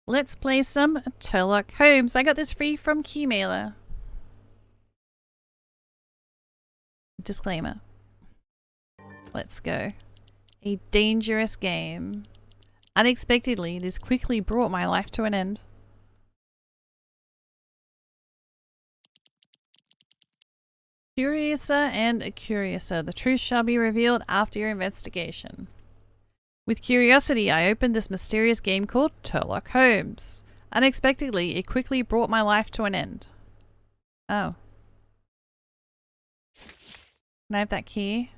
Let's play some Turlock Holmes. I got this free from Keymailer. Disclaimer. Let's go. A dangerous game. Unexpectedly, this quickly brought my life to an end. Curiouser and curiouser. The truth shall be revealed after your investigation. With curiosity, I opened this mysterious game called Turlock Holmes. Unexpectedly, it quickly brought my life to an end. Oh. Can I have that key?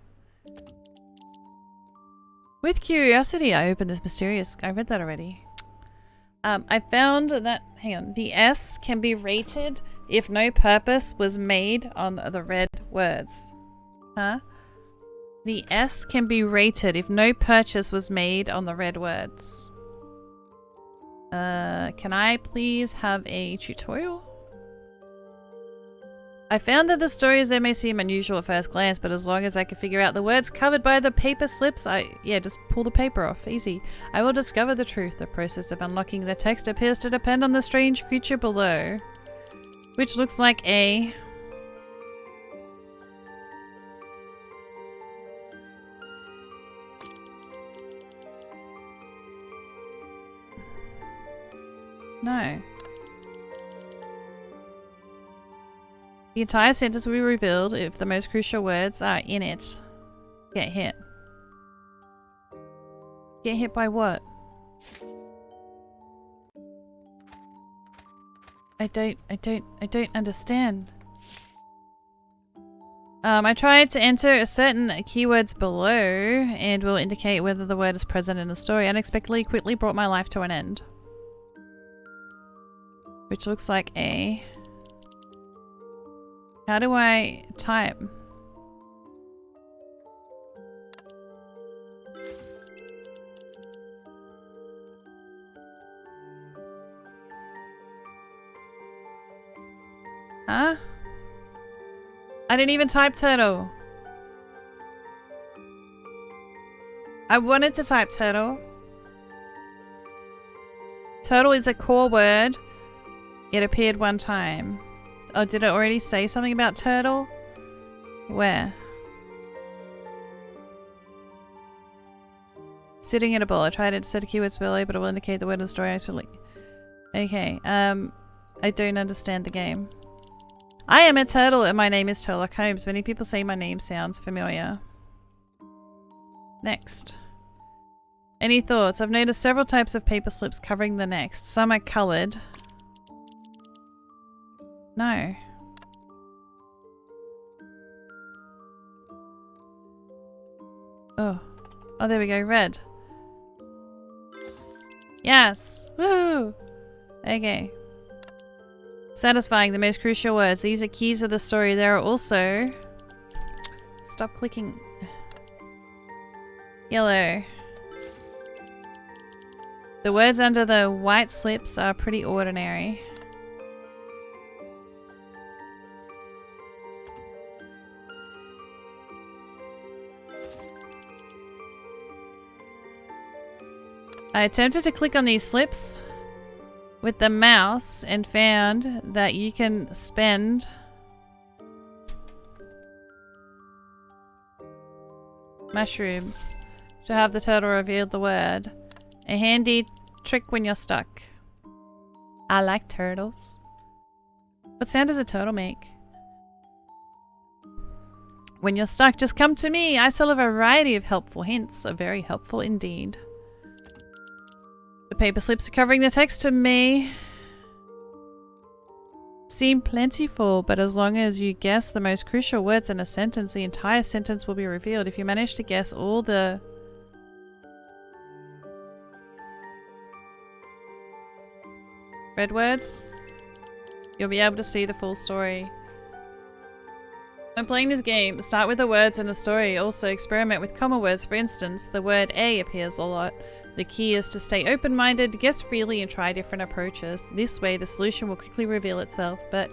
With curiosity, I opened this mysterious... I read that already. I found that... Hang on. The S can be rated if no purpose was made on the red words. Huh? The S can be rated if no purchase was made on the red words. Can I please have a tutorial? I found that the stories may seem unusual at first glance, but as long as I can figure out the words covered by the paper slips, just pull the paper off. Easy. I will discover the truth. The process of unlocking the text appears to depend on the strange creature below. Which looks like a... No. The entire sentence will be revealed if the most crucial words are in it. Get hit. Get hit by what? I don't understand. I tried to enter certain keywords below and will indicate whether the word is present in the story. Unexpectedly quickly brought my life to an end. Which looks like a... How do I type? Huh? I didn't even type turtle. I wanted to type turtle. Turtle is a core word. It appeared one time. Oh, did it already say something about turtle? Where? Sitting in a bowl. I tried to set a keywords below, but it will indicate the word in the story. Okay, I don't understand the game. I am a turtle and my name is Turlock Holmes. Many people say my name sounds familiar. Next. Any thoughts? I've noticed several types of paper slips covering the next. Some are coloured. No. Oh. Oh, there we go. Red. Yes. Woohoo. Okay. Satisfying the most crucial words. These are keys of the story. There are also... Stop clicking. Yellow. The words under the white slips are pretty ordinary. I attempted to click on these slips with the mouse and found that you can spend mushrooms to have the turtle reveal the word. A handy trick when you're stuck. I like turtles. What sound does a turtle make? When you're stuck, just come to me. I sell a variety of helpful hints. Very helpful indeed. The paper slips covering the text to me seem plentiful, but as long as you guess the most crucial words in a sentence, the entire sentence will be revealed. If you manage to guess all the red words, you'll be able to see the full story. When playing this game, start with the words in the story. Also experiment with common words. For instance, the word A appears a lot. The key is to stay open-minded, guess freely, and try different approaches. This way, the solution will quickly reveal itself. But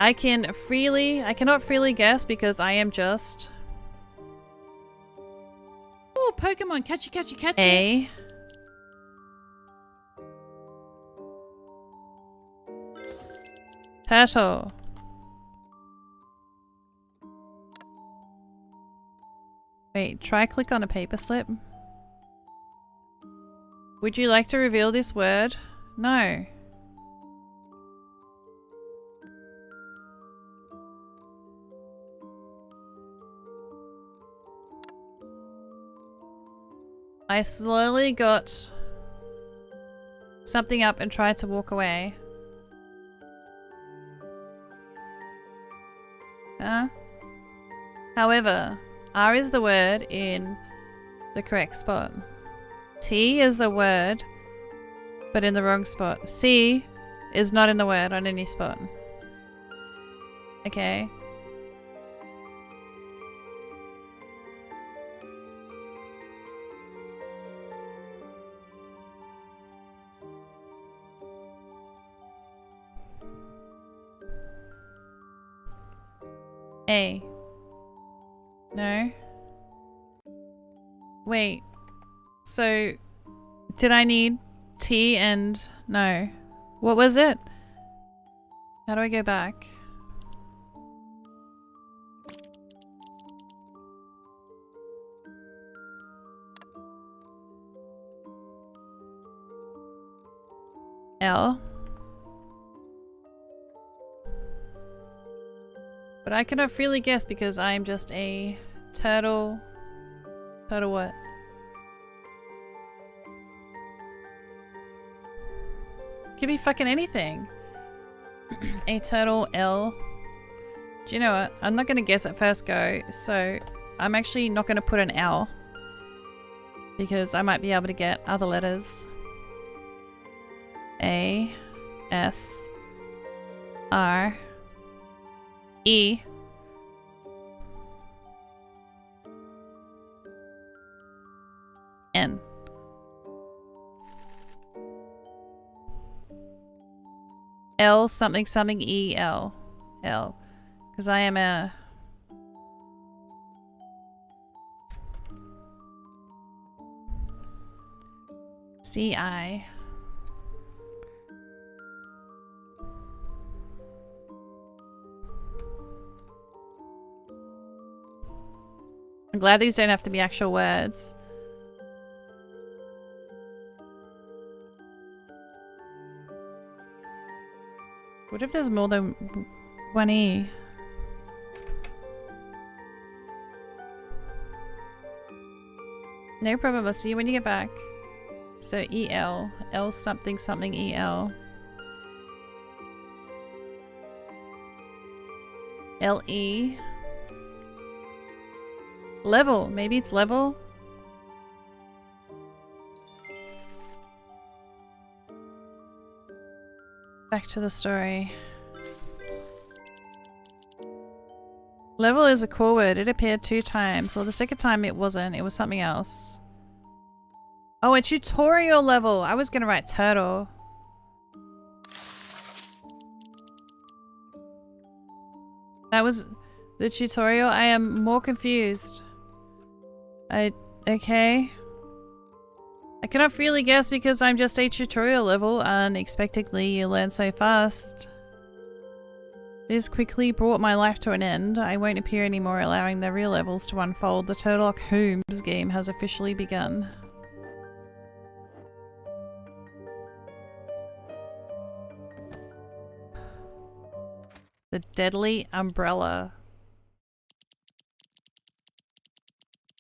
I cannot freely guess because I am just... Oh, Pokemon, catchy, catchy, catchy. A Turtle. Wait, try click on a paper slip. Would you like to reveal this word? No. I slowly got something up and tried to walk away. However, R is the word in the correct spot. T is the word, but in the wrong spot. C is not in the word on any spot. Okay. A. No. Wait. So, did I need T and no? What was it? How do I go back? L. But I cannot freely guess because I am just a turtle. Turtle what? Could be fucking anything. A turtle, L. Do you know what? I'm not gonna guess at first go, so I'm actually not gonna put an L. Because I might be able to get other letters. A, S, R, E, N. L something something E L. L. Because I am a... C I. I'm glad these don't have to be actual words. What if there's more than one E? No problem, I'll see you when you get back. So E-L. L something something E-L. L-E. Level. Maybe it's level? Back to the story. Level is a core word. It appeared 2 times. Well, the second time it wasn't. It was something else. Oh, a tutorial level. I was gonna write turtle. That was the tutorial. I am more confused. Okay. I cannot freely guess because I'm just a tutorial level. Unexpectedly, you learn so fast. This quickly brought my life to an end. I won't appear anymore, allowing the real levels to unfold. The Turlock Holmes game has officially begun. The deadly umbrella.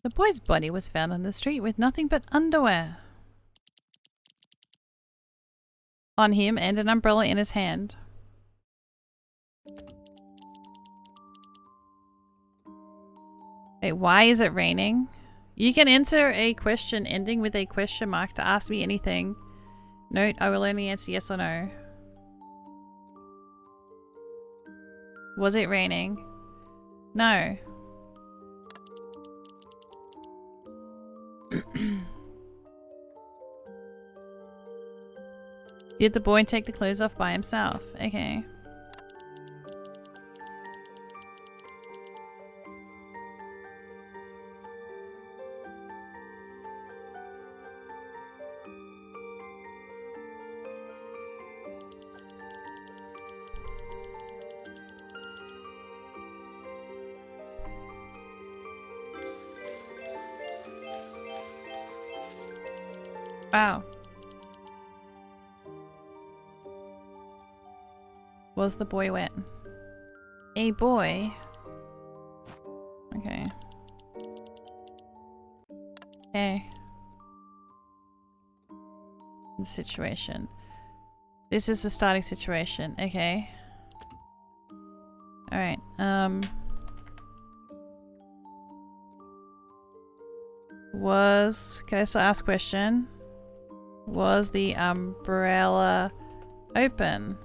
The boy's body was found on the street with nothing but underwear on him and an umbrella in his hand. Wait, why is it raining? You can enter a question ending with a question mark to ask me anything. Note, I will only answer yes or no. Was it raining? No. Did the boy take the clothes off by himself? Okay. Wow. Was the boy wet? A boy? Okay. Okay. The situation. This is the starting situation. Okay. Alright. Can I still ask a question? Was the umbrella open?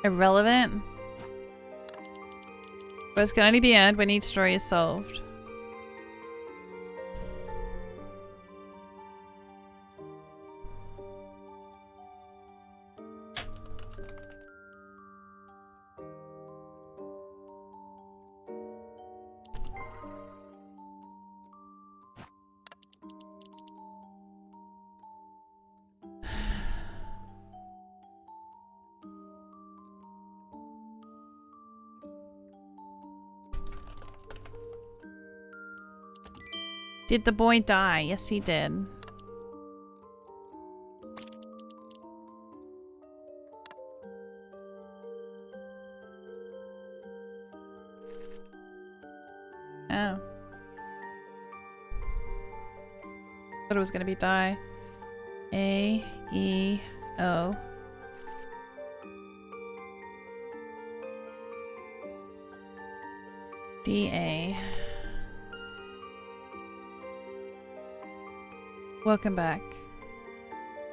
Irrelevant? Words can only be earned when each story is solved. Did the boy die? Yes, he did. Oh. Thought it was gonna be die. A, E, O. D, A. Welcome back.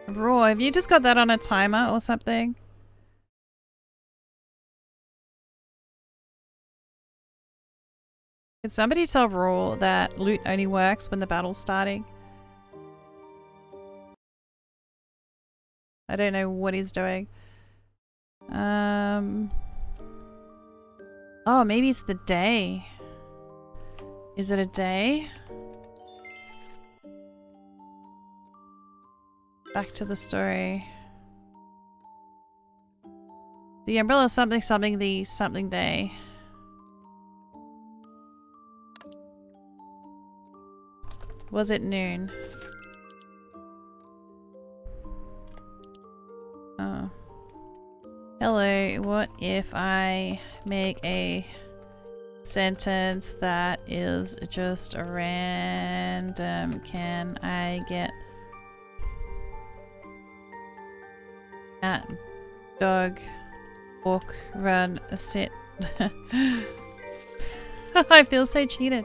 Raw, have you just got that on a timer or something? Can somebody tell Raw that loot only works when the battle's starting? I don't know what he's doing. Oh, maybe it's the day. Is it a day? Back to the story. The umbrella something something the something day. Was it noon? Oh. Hello, what if I make a sentence that is just random? Can I get cat, dog, walk, run, sit? I feel so cheated.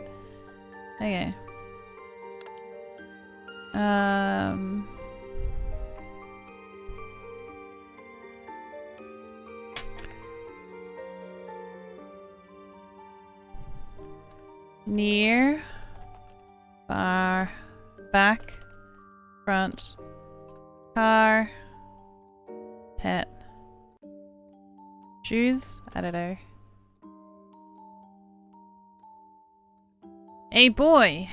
Okay. Near, far, back, front, car, pet, shoes, I don't know. A boy.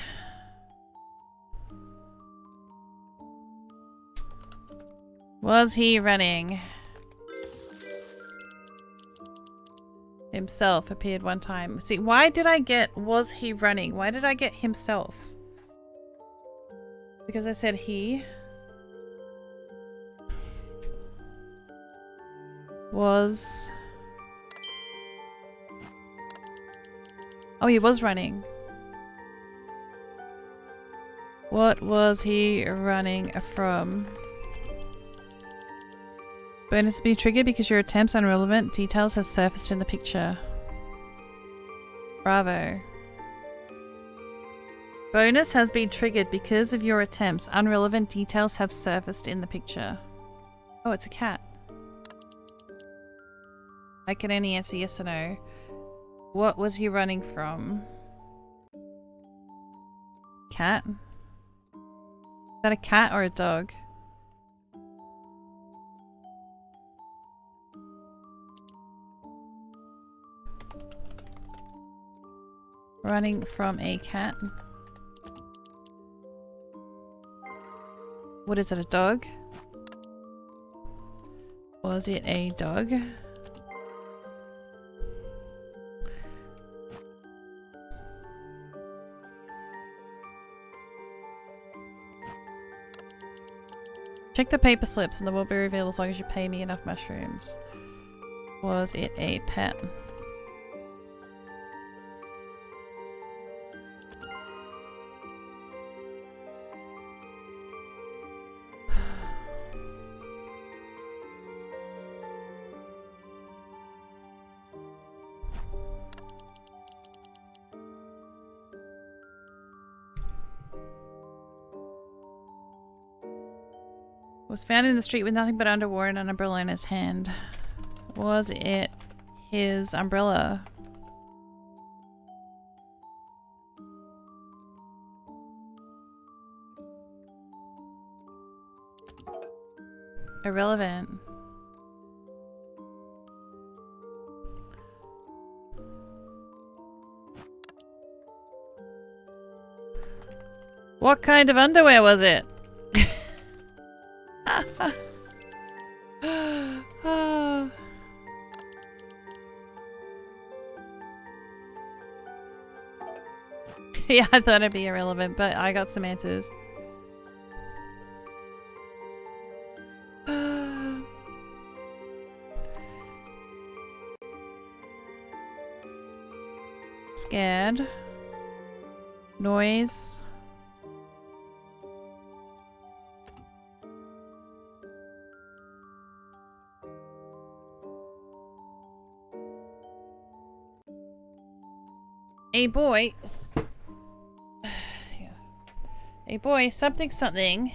Was he running? Himself appeared one time. See, why did I get was he running? Why did I get himself? Because I said he was. Oh, he was running. What was he running from? Bonus be triggered because your attempts and relevant details have surfaced in the picture. Bravo. Bonus has been triggered because of your attempts. Unrelevant details have surfaced in the picture. Oh, it's a cat. I can only answer yes or no. What was he running from? Cat? Is that a cat or a dog? Running from a cat. What is it, a dog? Was it a dog? Check the paper slips and they will be revealed as long as you pay me enough mushrooms. Was it a pet? Was found in the street with nothing but underwear and an umbrella in his hand. Was it his umbrella? Irrelevant. What kind of underwear was it? Yeah, I thought it'd be irrelevant, but I got some answers. Scared. Noise. A boy. A boy, something something.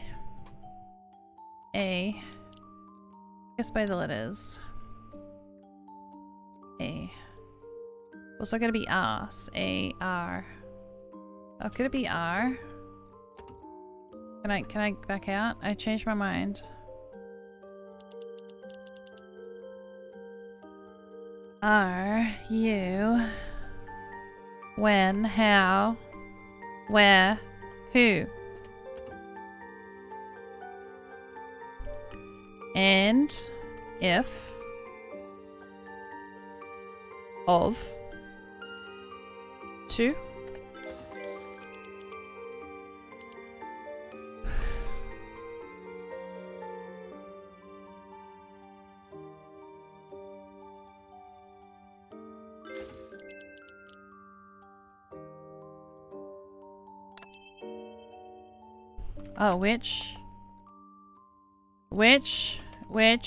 A. Guess by the letters. A. What's that gonna be? Arse. A R. Oh, could it be R? Can I back out? I changed my mind. Are you? When? How? Where? Who? And if of to oh, which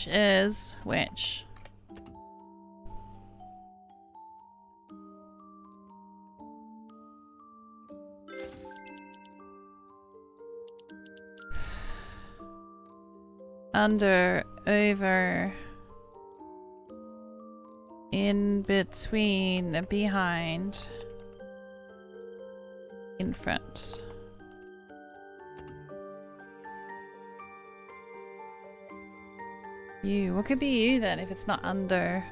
is which? Under, over, in between, behind, in front. You. What could be you then if it's not under?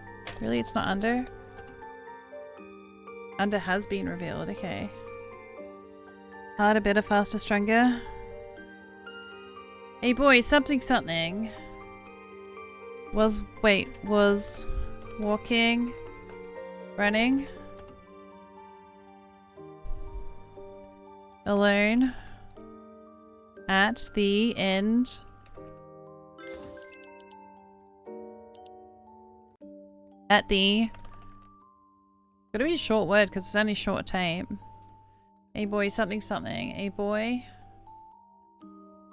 Really, it's not under? Under has been revealed, okay. Harder, better, faster, stronger. Hey boy, something something. Was walking, running, alone, at the end, at the, gotta be a short word because it's only short time. A boy, something something. A boy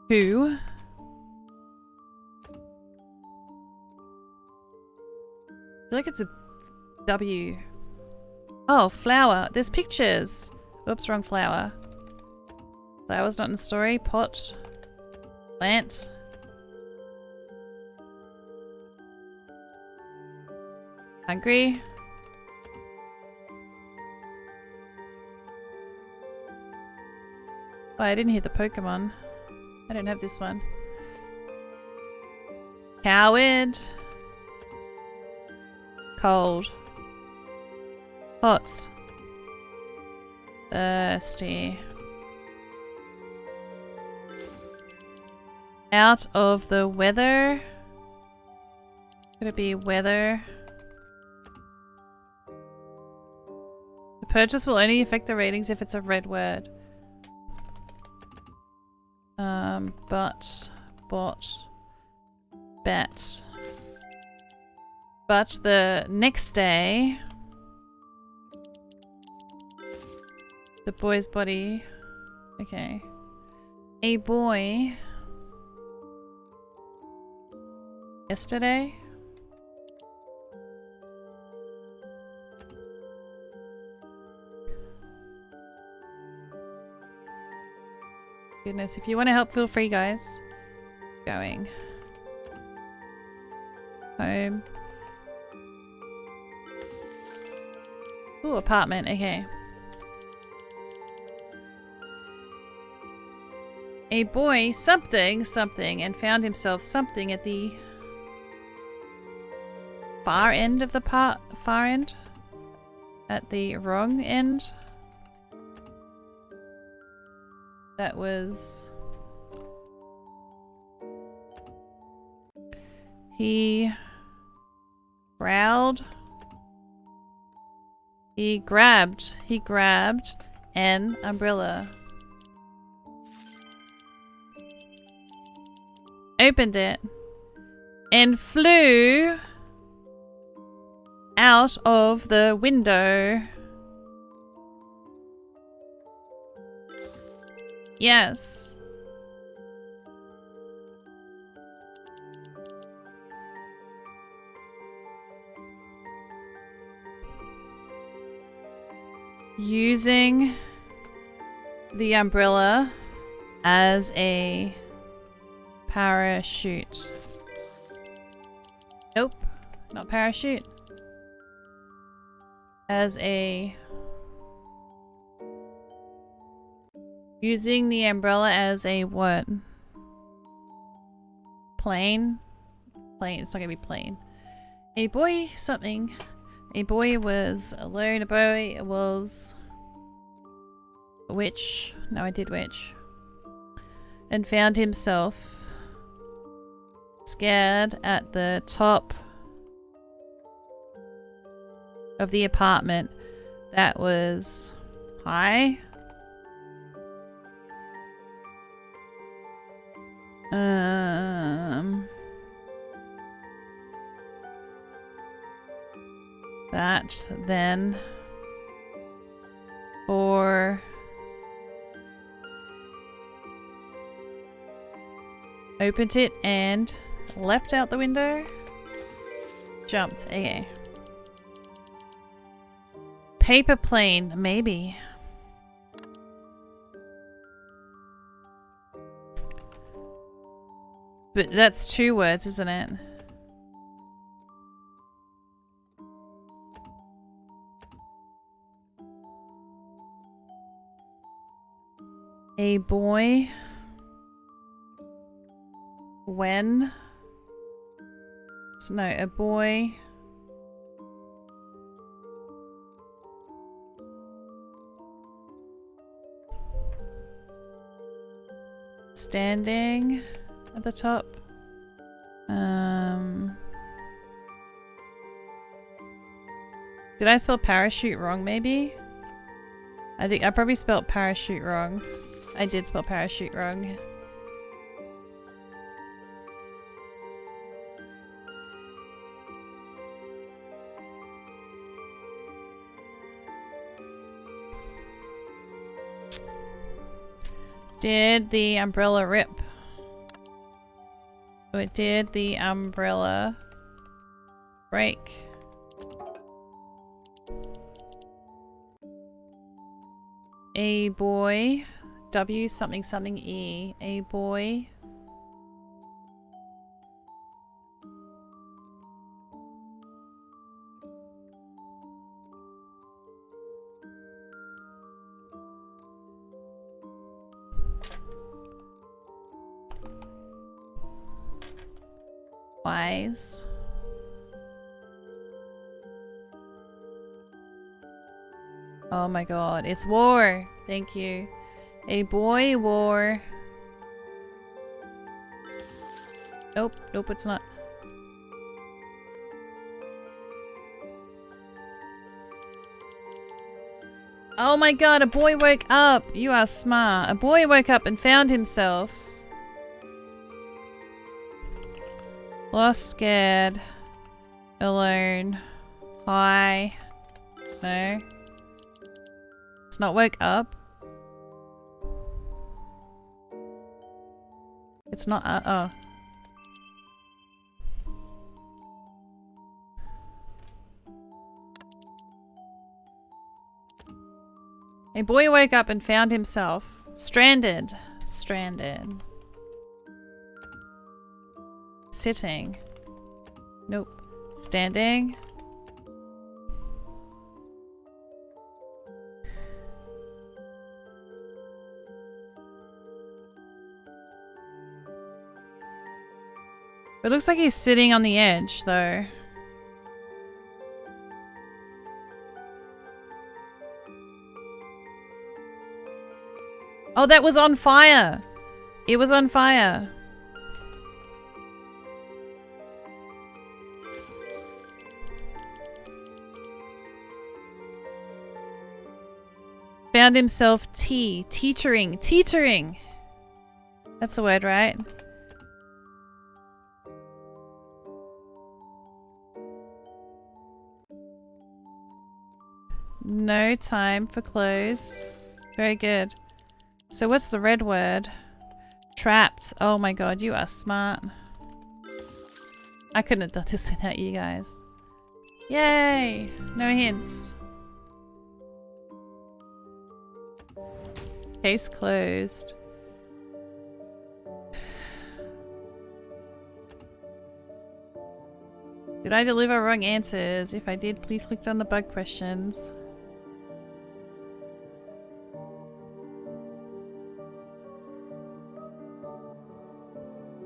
who I feel like it's a W. Oh, flower. There's pictures. Oops, wrong flower. Flower's not in the story. Pot. Plant. Hungry. Oh, I didn't hear the Pokemon. I don't have this one. Coward. Cold. Hot. Thirsty. Out of the weather. Could it be weather? The purchase will only affect the ratings if it's a red word. Bought, bet. But the next day, the boy's body. Okay. A boy. Yesterday? Goodness, if you want to help, feel free, guys. Going. Home. Ooh, apartment, okay. A boy, something, and found himself something at the far end of the far end? At the wrong end? That was... He growled. He grabbed an umbrella. Opened it and flew out of the window. Yes. Using the umbrella as a parachute. Nope, not parachute. As a... Using the umbrella as a what? Plane? Plane, it's not gonna be plane. A boy something. A boy was alone. A boy was... Witch. No, I did witch. And found himself scared at the top of the apartment that was high. That then for opened it and leapt out the window. Jumped. Okay. Paper plane, maybe. But that's 2 words, isn't it? A boy. When? No, a boy. Standing at the top. Did I spell parachute wrong, maybe? I think I probably spelled parachute wrong. I did spell parachute wrong. Did the umbrella rip? Oh, it did the umbrella break? A boy, W something something E, a boy. Wise. Oh my god, it's war. Thank you. A boy war. Nope, nope, it's not. Oh my god, a boy woke up. You are smart. A boy woke up and found himself. Lost, scared, alone, high. No. It's not woke up. It's not, oh. A boy woke up and found himself stranded. Stranded. Sitting. Nope. Standing. It looks like he's sitting on the edge, though. Oh, that was on fire! It was on fire. Found himself teetering. Teetering! That's a word, right? No time for clothes. Very good. So what's the red word? Trapped. Oh my god, you are smart. I couldn't have done this without you guys. Yay! No hints. Case closed. Did I deliver wrong answers? If I did, please click on the bug questions.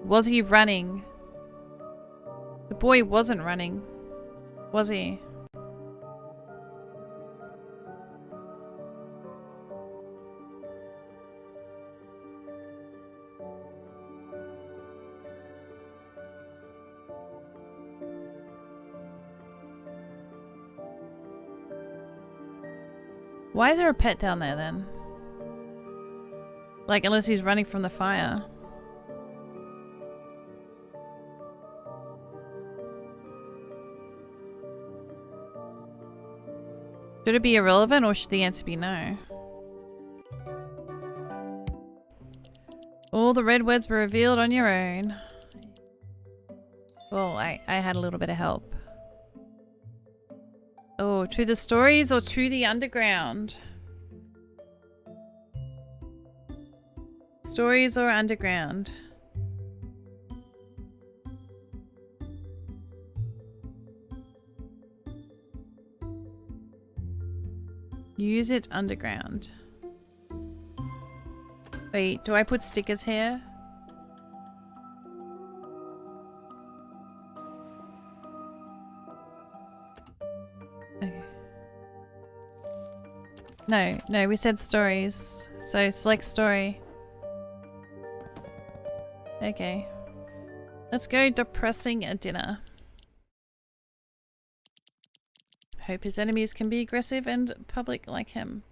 Was he running? The boy wasn't running. Was he? Why is there a pet down there then? Like, unless he's running from the fire. Should it be irrelevant or should the answer be no? All the red words were revealed on your own. Well, I had a little bit of help. Oh, to the stories or to the underground? Stories or underground? Use it underground. Wait, do I put stickers here? Okay. No, we said stories. So select story. Okay. Let's go depressing a dinner. Hope his enemies can be aggressive and public like him.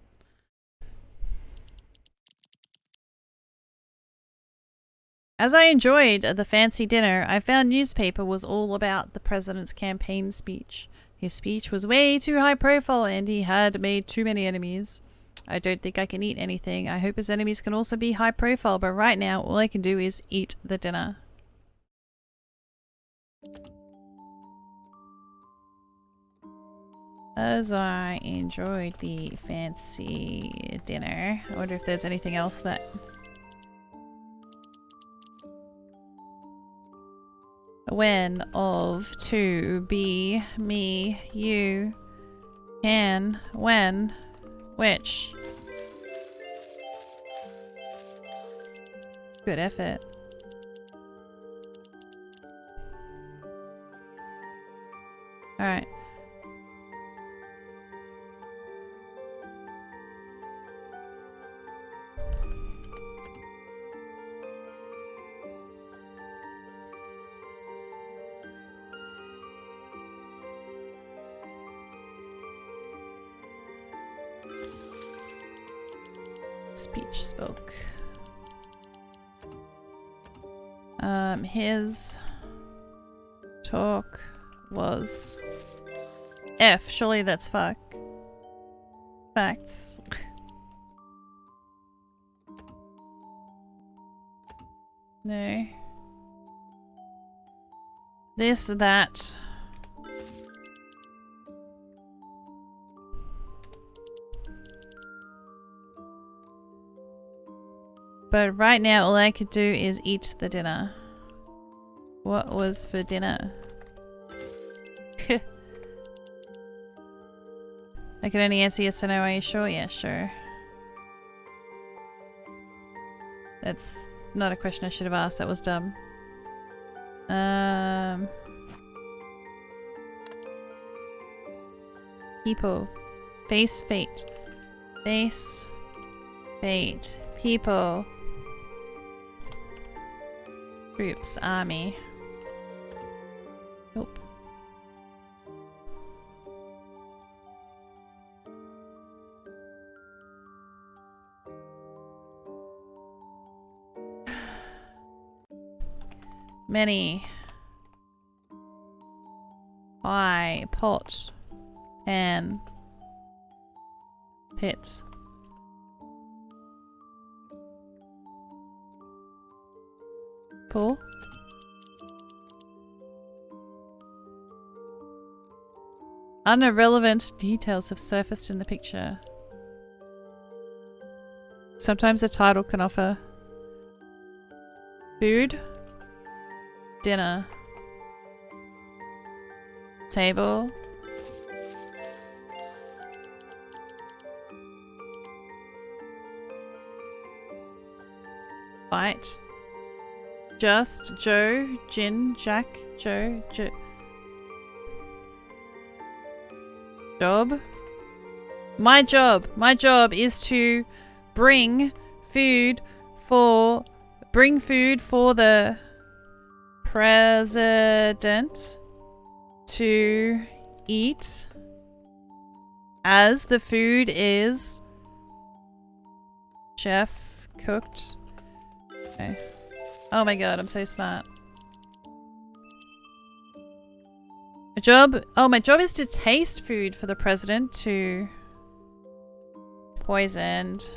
As I enjoyed the fancy dinner, I found newspaper was all about the president's campaign speech. His speech was way too high profile and he had made too many enemies. I don't think I can eat anything. I hope his enemies can also be high profile, but right now all I can do is eat the dinner. As I enjoyed the fancy dinner, I wonder if there's anything else that... When, of, to, be, me, you, can, when, which. Good effort. Alright. speech spoke. His talk was F. Surely that's fuck. Facts. No. This, that. But right now all I could do is eat the dinner. What was for dinner? I can only answer yes or no. Are you sure? Yeah, sure. That's not a question I should have asked. That was dumb. People. Face fate. Face fate. People. Groups. Army. Nope. Many. Pie. Pot. Pan. Pit. Full. Irrelevant details have surfaced in the picture. Sometimes a title can offer food, dinner, table, fight, just, Joe, Jin, Jack, Joe, job. My job is to bring food for the president to eat as the food is chef cooked. Okay. Oh my god, I'm so smart. My job is to taste food for the president to poisoned.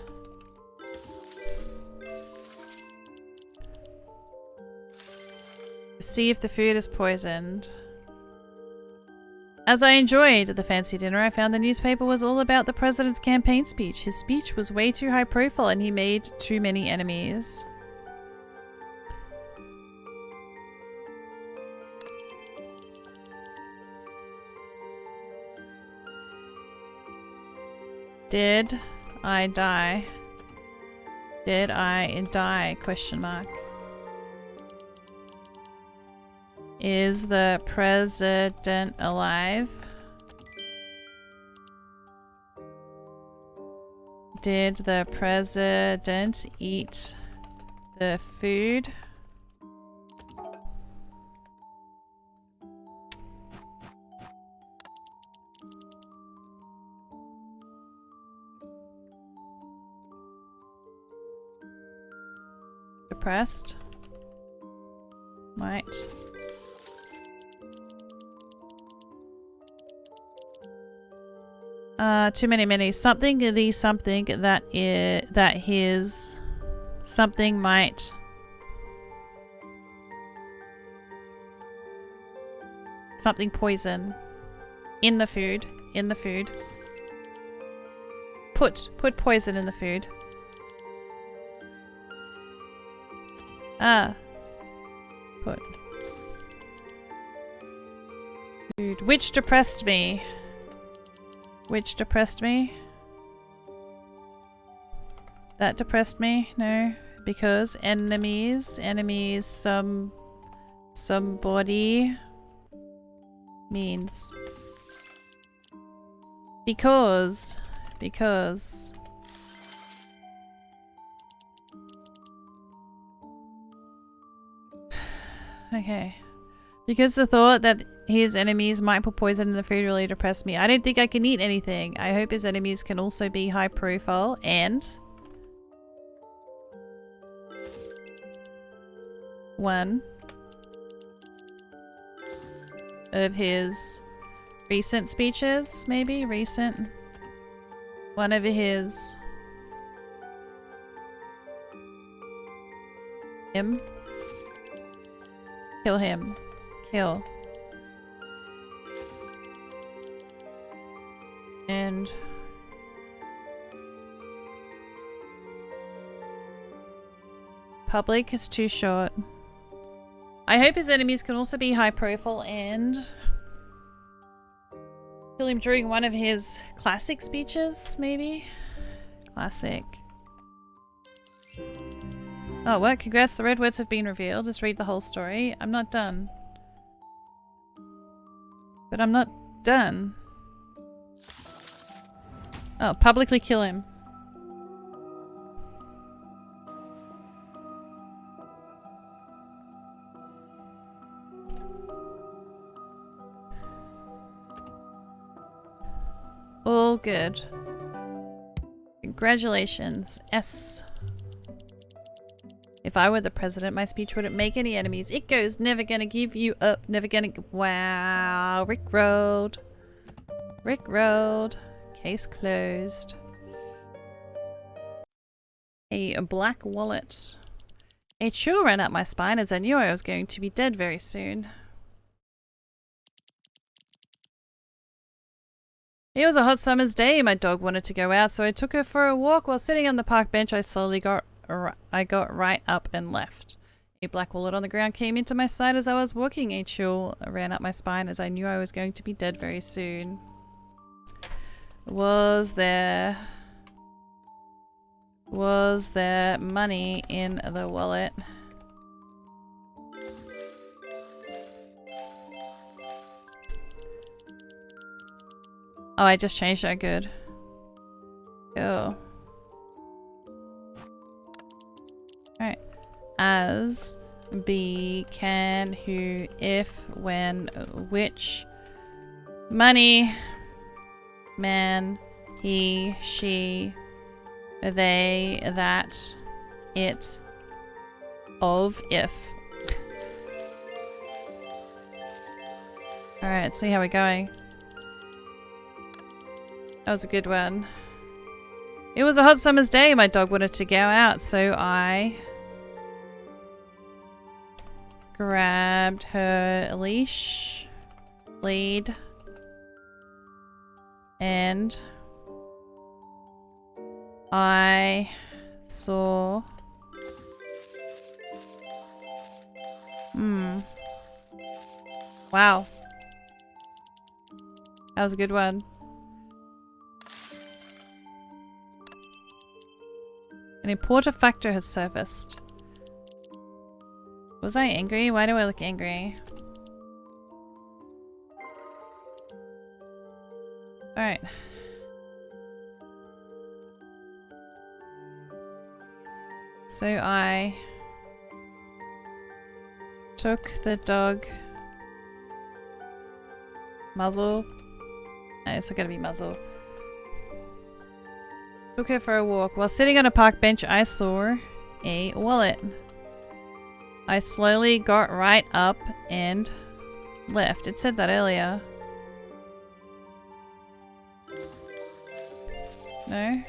See if the food is poisoned. As I enjoyed the fancy dinner, I found the newspaper was all about the president's campaign speech. His speech was way too high profile and he made too many enemies. Did I die? Did I die? Question mark. Is the president alive? Did the president eat the food? Depressed? Might. Too many. Something that his something might. Something poison. In the food. Put poison in the food. Put. Food. Which depressed me? Which depressed me? That depressed me? No. Because enemies, somebody means. Because. Okay. Because the thought that his enemies might put poison in the food really depressed me. I don't think I can eat anything. I hope his enemies can also be high profile and one of his recent speeches, maybe? Recent. One of his... him. Kill him. Kill. And... public is too short. I hope his enemies can also be high profile and kill him during one of his classic speeches, maybe? Classic. Oh, what? Congrats, the red words have been revealed. Just read the whole story. I'm not done. But I'm not done. Oh, publicly kill him. All good. Congratulations. S. If I were the president, my speech wouldn't make any enemies. It goes, never gonna give you up, never gonna... Wow. Rickrolled. Rickrolled. Case closed. A black wallet. A chill ran up my spine as I knew I was going to be dead very soon. It was a hot summer's day. My dog wanted to go out, so I took her for a walk. While sitting on the park bench, I got right up and left. A black wallet on the ground came into my sight as I was walking. A chill ran up my spine as I knew I was going to be dead very soon. Was there money in the wallet? Oh, I just changed that. Good. Cool. Alright. As, be, can, who, if, when, which, money, man, he, she, they, that, it, of, if. Alright, see how we're going. That was a good one. It was a hot summer's day. My dog wanted to go out, so I grabbed her leash, lead, and I saw... Wow. That was a good one. An important factor has surfaced. Was I angry? Why do I look angry? Alright. So I took the dog muzzle. No, it's not gonna be muzzle. Took her for a walk. While sitting on a park bench, I saw a wallet. I slowly got right up and left. It said that earlier. No?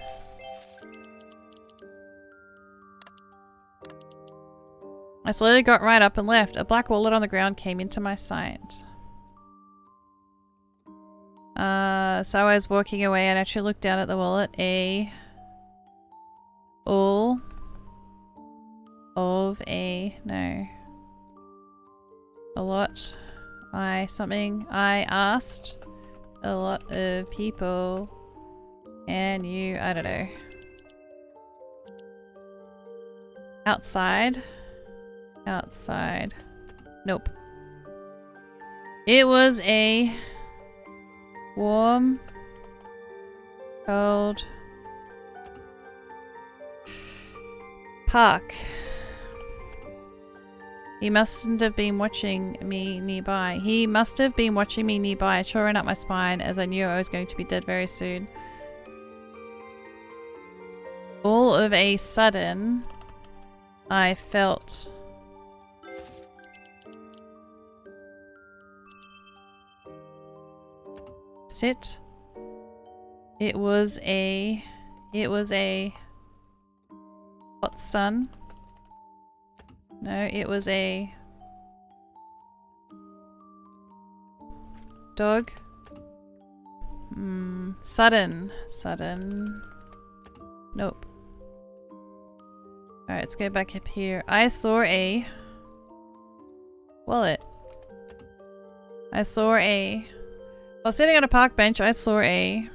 I slowly got right up and left. A black wallet on the ground came into my sight. So I was walking away and actually looked down at the wallet. All of a... no. A lot. I asked a lot of people and you... I don't know. Outside. Outside. Nope. It was a warm, cold park. He mustn't have been watching me nearby. He must have been watching me nearby. It sure ran up my spine as I knew I was going to be dead very soon. All of a sudden, I felt Sit. It was a hot sun. No, it was a dog. Sudden. Nope. Alright, let's go back up here. I saw a wallet. I was sitting on a park bench, I saw a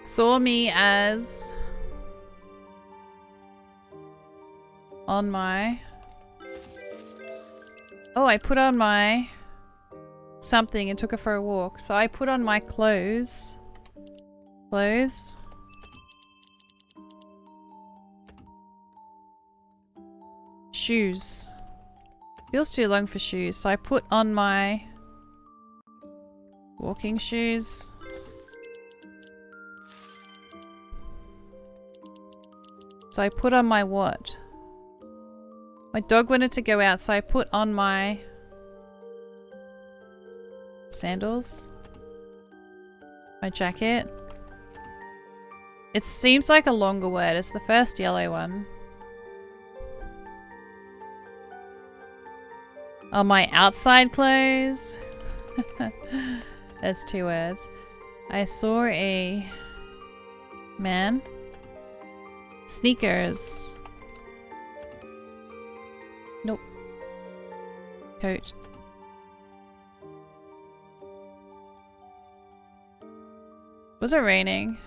saw me as on my I put on my something and took her for a walk. So I put on my clothes. Shoes. Feels too long for shoes. So I put on my walking shoes. So I put on my what? My dog wanted to go out, so I put on my sandals. My jacket. It seems like a longer word. It's the first yellow one. On my outside clothes. That's 2 words. I saw a man. Sneakers. Nope. Coat. Was it raining?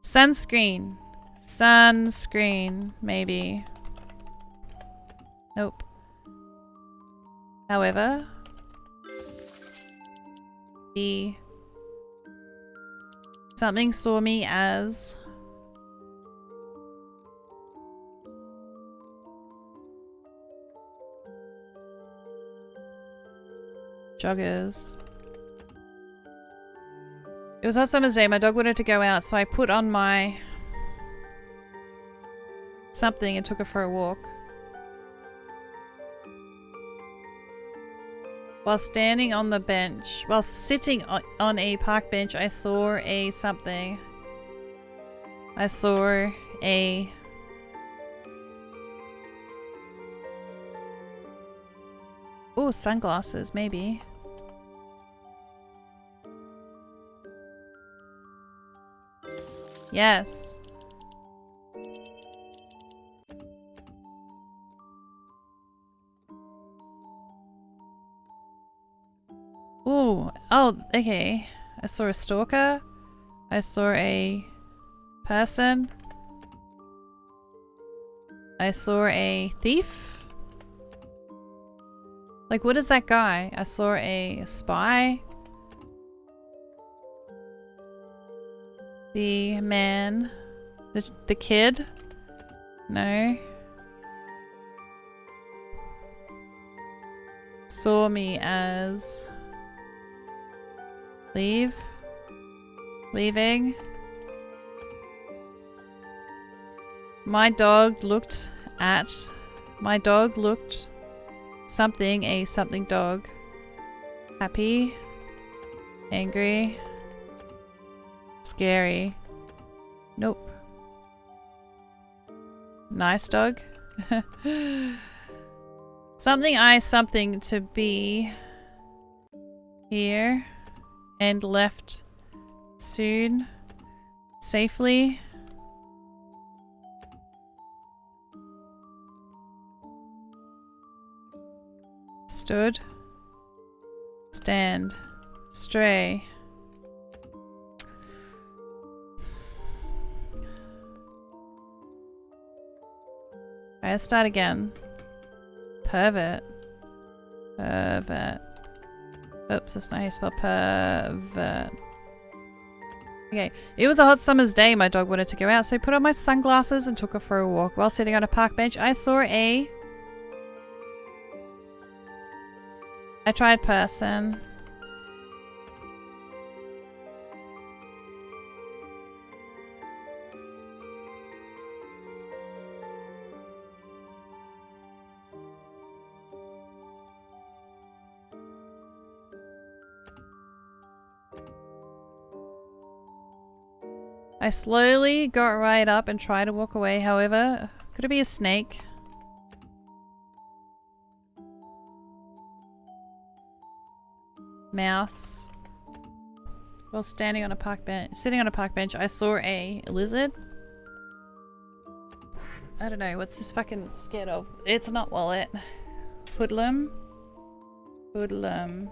Sunscreen. Sunscreen, maybe. Nope. However, something saw me as joggers. It was Hot Summer's Day. My dog wanted to go out, so I put on my something and took her for a walk. While standing on the bench, while sitting on a park bench, I saw a something. I saw a sunglasses, maybe. Yes. Ooh. Oh, okay. I saw a stalker. I saw a person. I saw a thief. Like, what is that guy? I saw a spy. The man. The kid. No. Saw me as leaving. My dog looked something, a something dog. Happy, angry, scary. Nope. Nice dog. Something to be here and left soon, safely. Stood, stand, stray. Alright, let's start again. Pervert. Oops, that's not how you spell pervert. Okay. It was a hot summer's day. My dog wanted to go out, so I put on my sunglasses and took her for a walk. While sitting on a park bench, I saw a... I tried person. I slowly got right up and tried to walk away. However, could it be a snake? Mouse. While standing on a park bench, sitting on a park bench, I saw a lizard. I don't know, what's this fucking scared of? It's not wallet. Hoodlum. Hoodlum.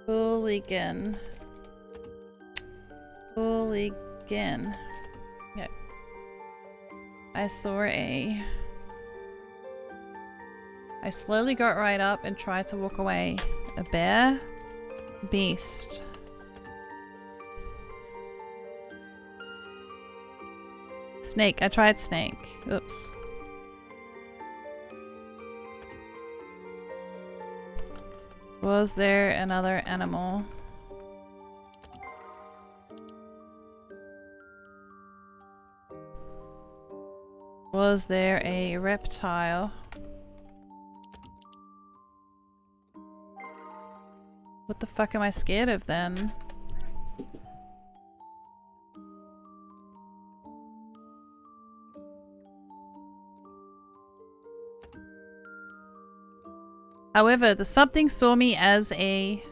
Hooligan. Hooligan. Yeah. I saw a... I slowly got right up and tried to walk away. A bear? Beast. Snake. I tried snake. Oops. Was there another animal? Was there a reptile? What the fuck am I scared of then? However, the something saw me as a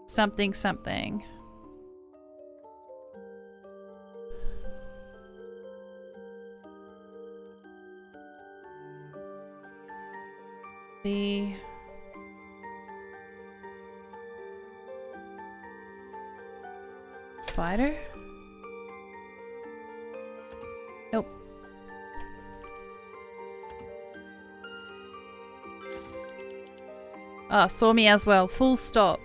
something something. The spider? Nope. Ah, saw me as well. Full stop.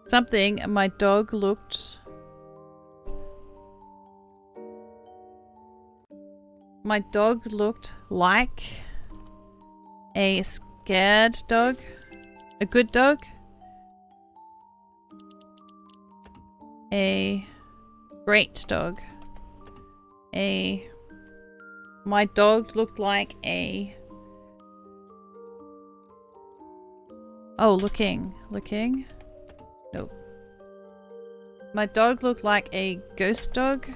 Something, my dog looked... My dog looked like a scared dog. A good dog. A great dog. My dog looked like a... Oh, looking. Looking? Nope. My dog looked like a ghost dog.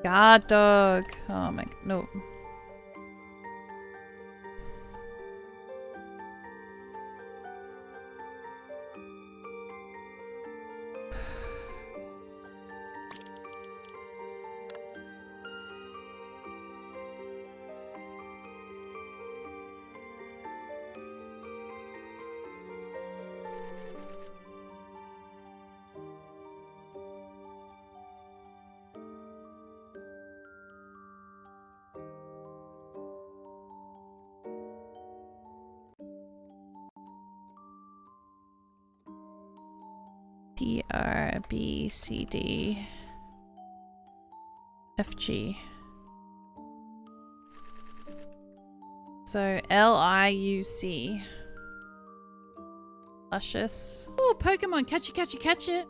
Guard dog. Oh my... No. D, R, B, C, D, F, G. So L, I, U, C. Luscious. Oh, Pokemon, catch it, catch it, catch it.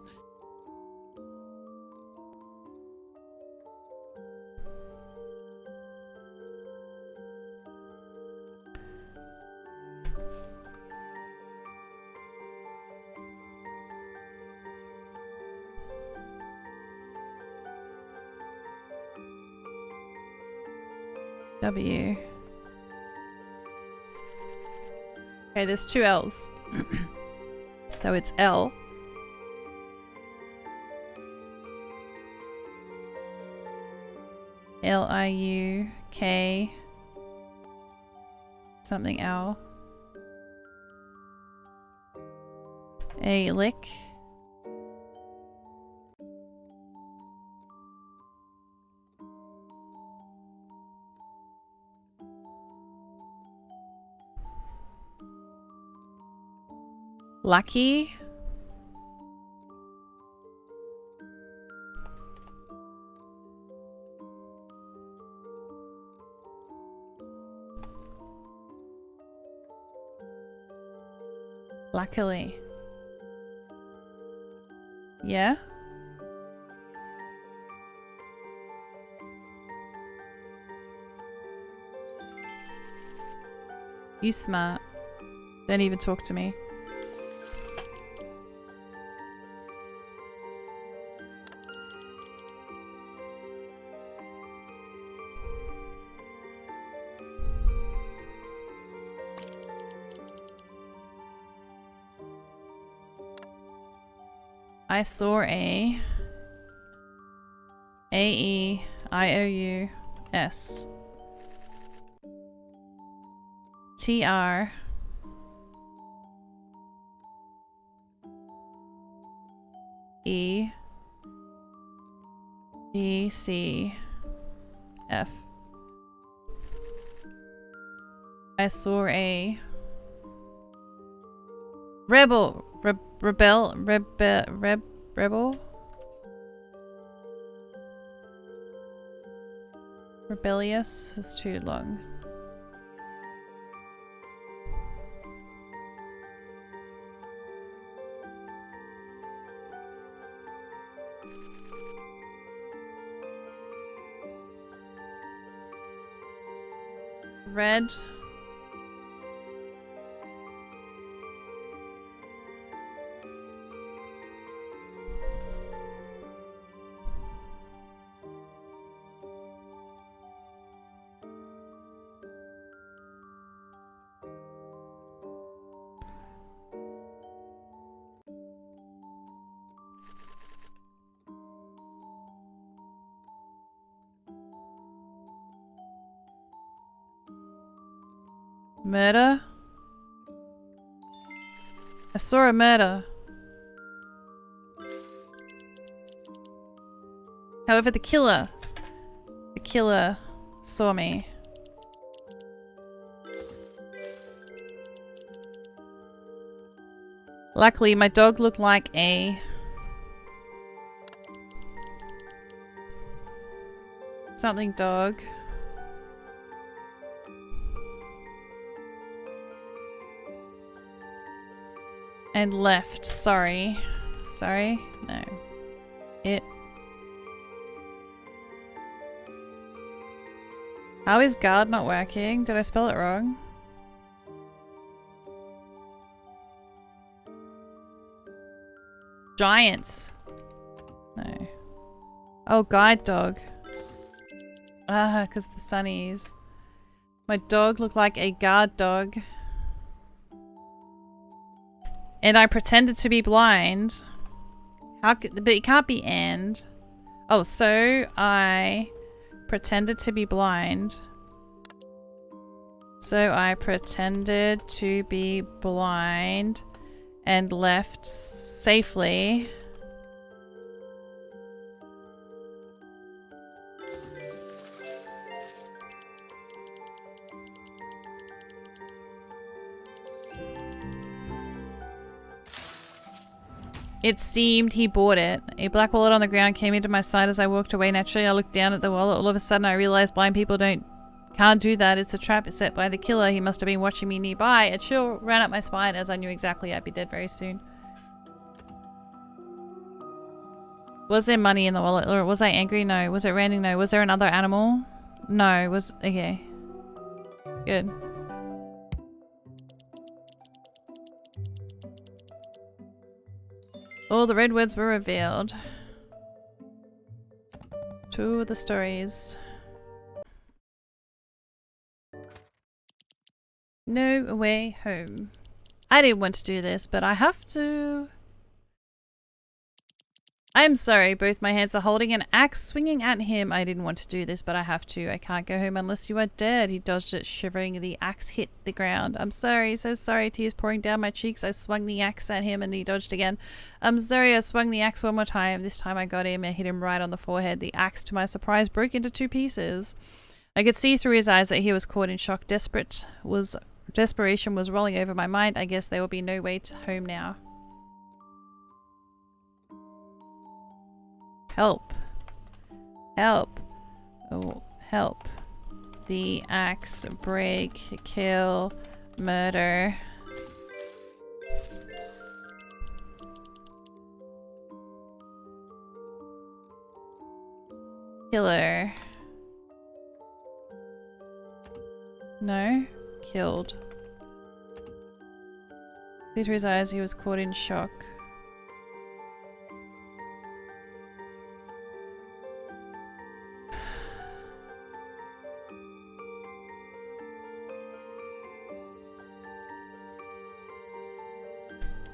W. Okay, there's two L's. So it's L. L-I-U-K. Something L. A lick. Lucky. Luckily. Yeah? You smart. Don't even talk to me. I saw a A-E-I-O-U-S T-R E-B-C-F. I saw a rebel. Rebellious is too long. Red. Murder? I saw a murder. However, the killer saw me. Luckily, my dog looked like a something dog. And left. Sorry. Sorry? No. It. How is guard not working? Did I spell it wrong? Giants. No. Oh, guide dog. Ah, because the sunnies. My dog looked like a guard dog. And I pretended to be blind. How could, but it can't be and. Oh, so I pretended to be blind. So I pretended to be blind and left safely. It seemed he bought it. A black wallet on the ground came into my sight as I walked away. Naturally, I looked down at the wallet. All of a sudden, I realized blind people can't do that. It's a trap set by the killer. He must have been watching me nearby. A chill ran up my spine as I knew exactly I'd be dead very soon. Was there money in the wallet? Or was I angry? No. Was it raining? No. Was there another animal? No. Okay. Good. All the red words were revealed. Two of the stories. No way home. I didn't want to do this, but I have to. I'm sorry, both my hands are holding an axe, swinging at him. I didn't want to do this, but I have to. I can't go home unless you are dead. He dodged it, shivering. The axe hit the ground. I'm sorry, so sorry. Tears pouring down my cheeks. I swung the axe at him and he dodged again. I'm sorry, I swung the axe one more time. This time I got him and hit him right on the forehead. The axe, to my surprise, broke into two pieces. I could see through his eyes that he was caught in shock. Desperate was desperation was rolling over my mind. I guess there will be no way to home now. Help. Help. Oh, help. The axe, break, kill, murder. Killer. No? Killed. See through his eyes, he was caught in shock.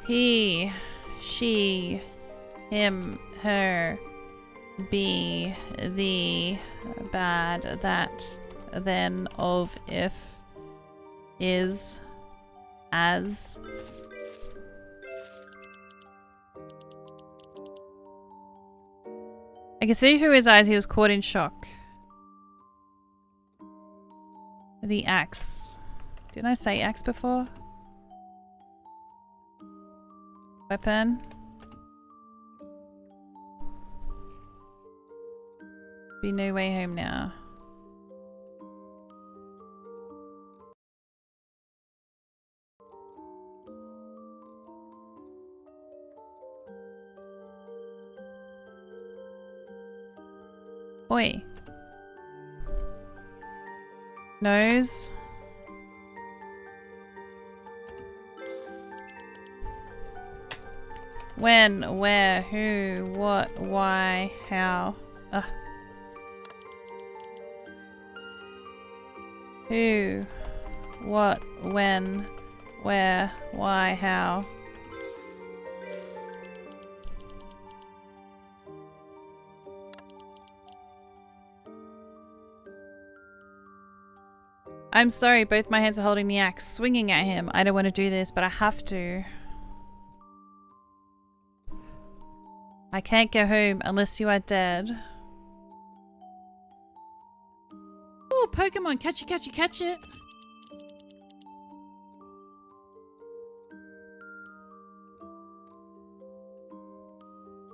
He, she, him, her, be, the, bad, that, then, of, if, is, as. I can see through his eyes he was caught in shock. The axe. Didn't I say axe before? Weapon. Be no way home now. Oi. Nose. When, where, who, what, why, how. Ugh. Who, what, when, where, why, how. I'm sorry, both my hands are holding the axe, swinging at him. I don't want to do this, but I have to. I can't go home unless you are dead. Oh, Pokemon, catch it, catch it, catch it.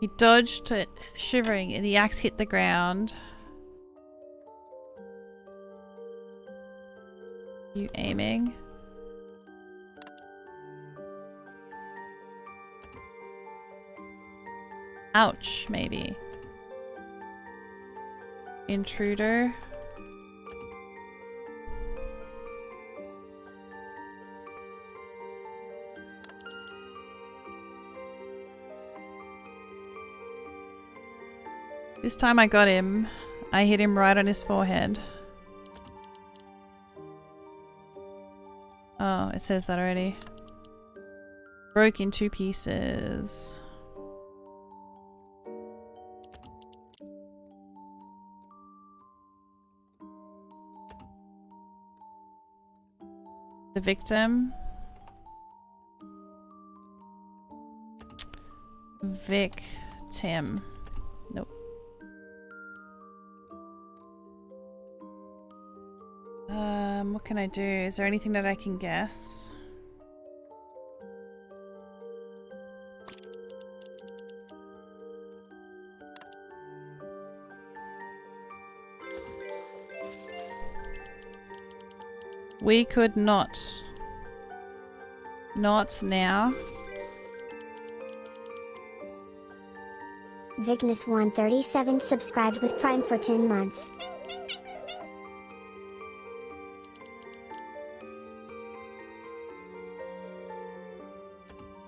He dodged it, shivering, and the axe hit the ground. You aiming? Ouch, maybe. Intruder. This time I got him. I hit him right on his forehead. Oh, it says that already. Broke in 2 pieces. The victim. Victim. Nope. What can I do? Is there anything that I can guess? We could not. Not now. Vicness137 subscribed with Prime for 10 months.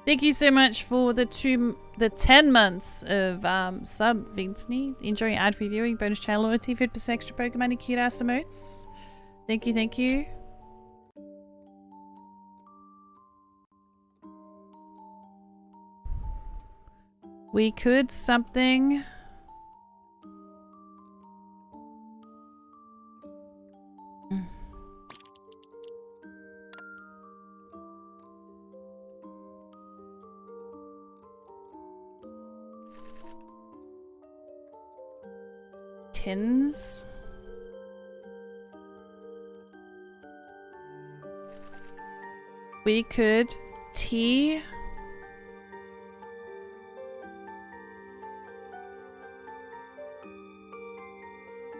Thank you so much for the 10 months of sub, Vincent. Enjoying ad-free viewing, bonus channel loyalty, 50% extra Pokemon and cute ass emotes. Thank you, thank you. We could something. Tins. We could T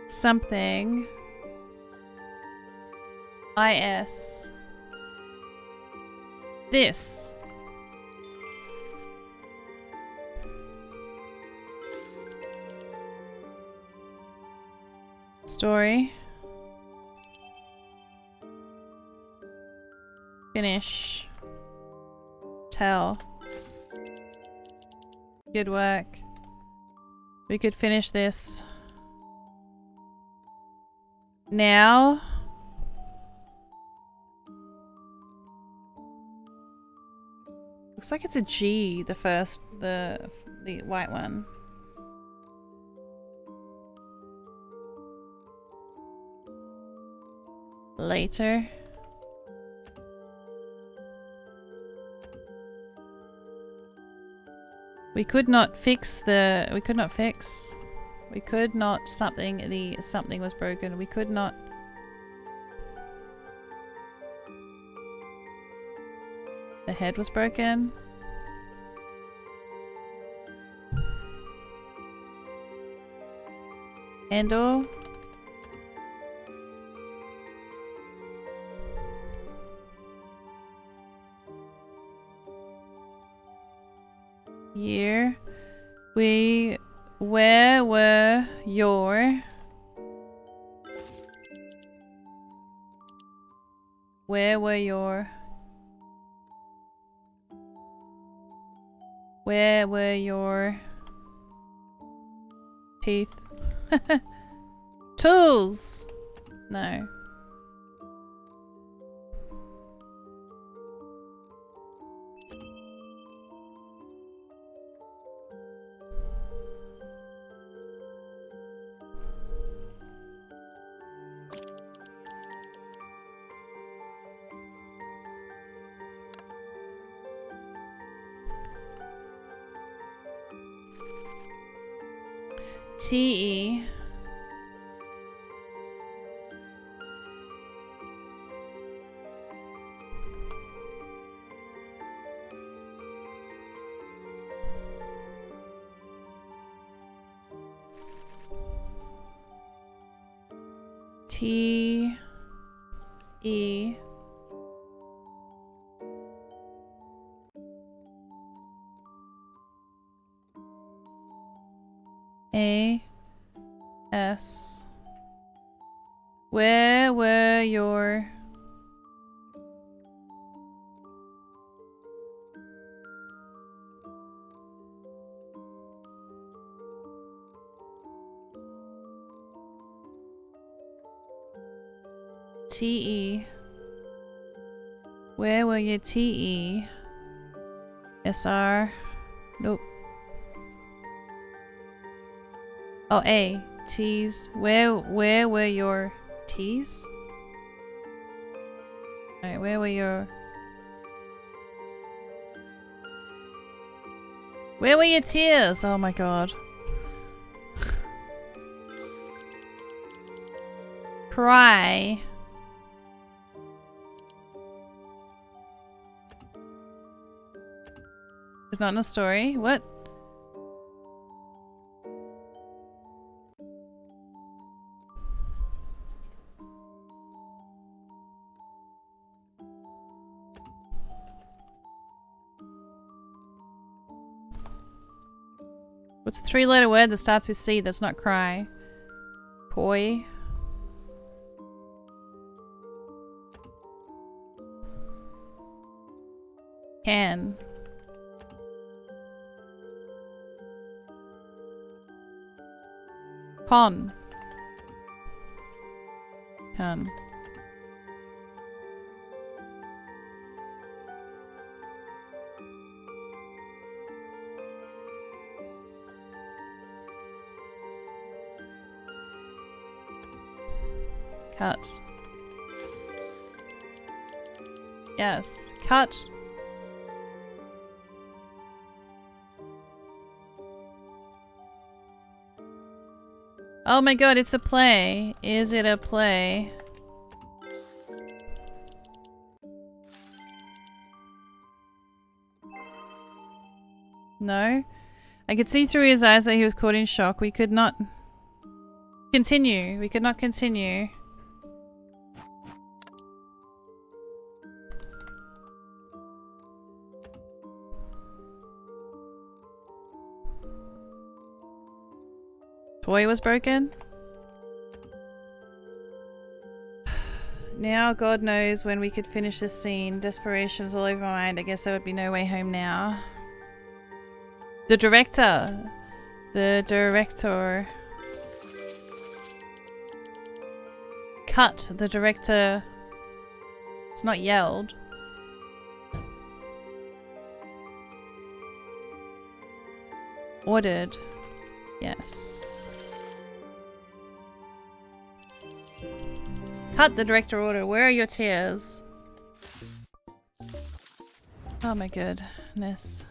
something IS this. Story. Finish. Tell. Good work. We could finish this. Now. Looks like it's a G, the first, the white one. Later. We could not fix the, we could not something, something was broken. We could not. The head was broken. Handle. Year. Where were your teeth? Tools. No. TE. T E A S. Where were your TE? Where were your TE? SR? Nope. Oh, A. T's. Where were your T's? Alright, where were your tears? Oh my god. Cry. It's not in a story. What? What's a three-letter word that starts with C that's not cry? Poi. Can. Con. Can. Cut. Yes. Cut. Oh my god, it's a play. Is it a play? No? I could see through his eyes that he was caught in shock. We could not continue. We could not continue. Toy was broken? Now God knows when we could finish this scene. Desperation is all over my mind. I guess there would be no way home now. The director. The director. Cut. The director. It's not yelled. Ordered. Yes. Cut the director order. Where are your tears? Oh my goodness.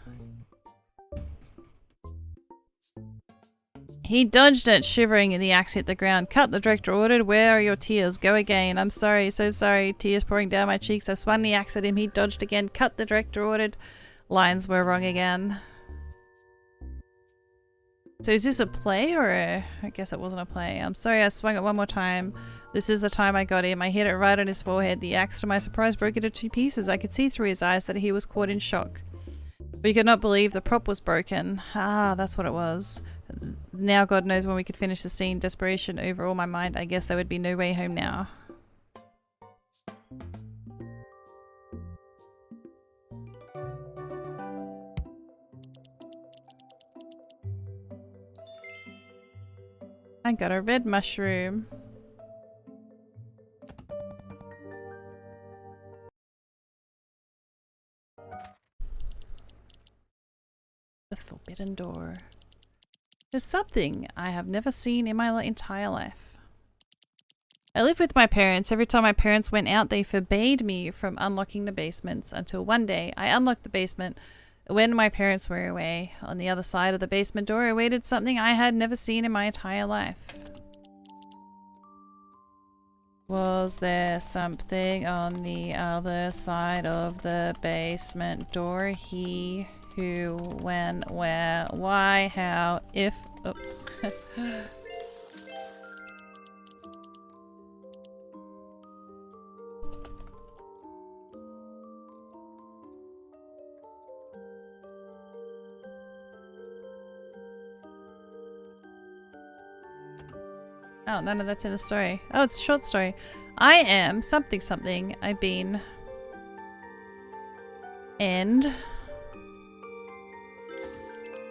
He dodged it, shivering. The axe hit the ground. Cut, the director ordered. Where are your tears? Go again. I'm sorry, so sorry. Tears pouring down my cheeks. I swung the axe at him. He dodged again. Cut, the director ordered. Lines were wrong again. So is this a play or a... I guess it wasn't a play. I'm sorry, I swung it one more time. This is the time I got him. I hit it right on his forehead. The axe, to my surprise, broke into 2 pieces. I could see through his eyes that he was caught in shock. We could not believe the prop was broken. Ah, that's what it was. Now God knows when we could finish the scene. Desperation over all my mind. I guess there would be no way home now. I got a red mushroom. The forbidden door. There's something I have never seen in my entire life. I lived with my parents. Every time my parents went out, they forbade me from unlocking the basements until one day I unlocked the basement when my parents were away. On the other side of the basement door awaited something I had never seen in my entire life. Was there something on the other side of the basement door? He, who, when, where, why, how, if... Oops. Oh, none of that's in the story. Oh, it's a short story. I am something something. I've been... And...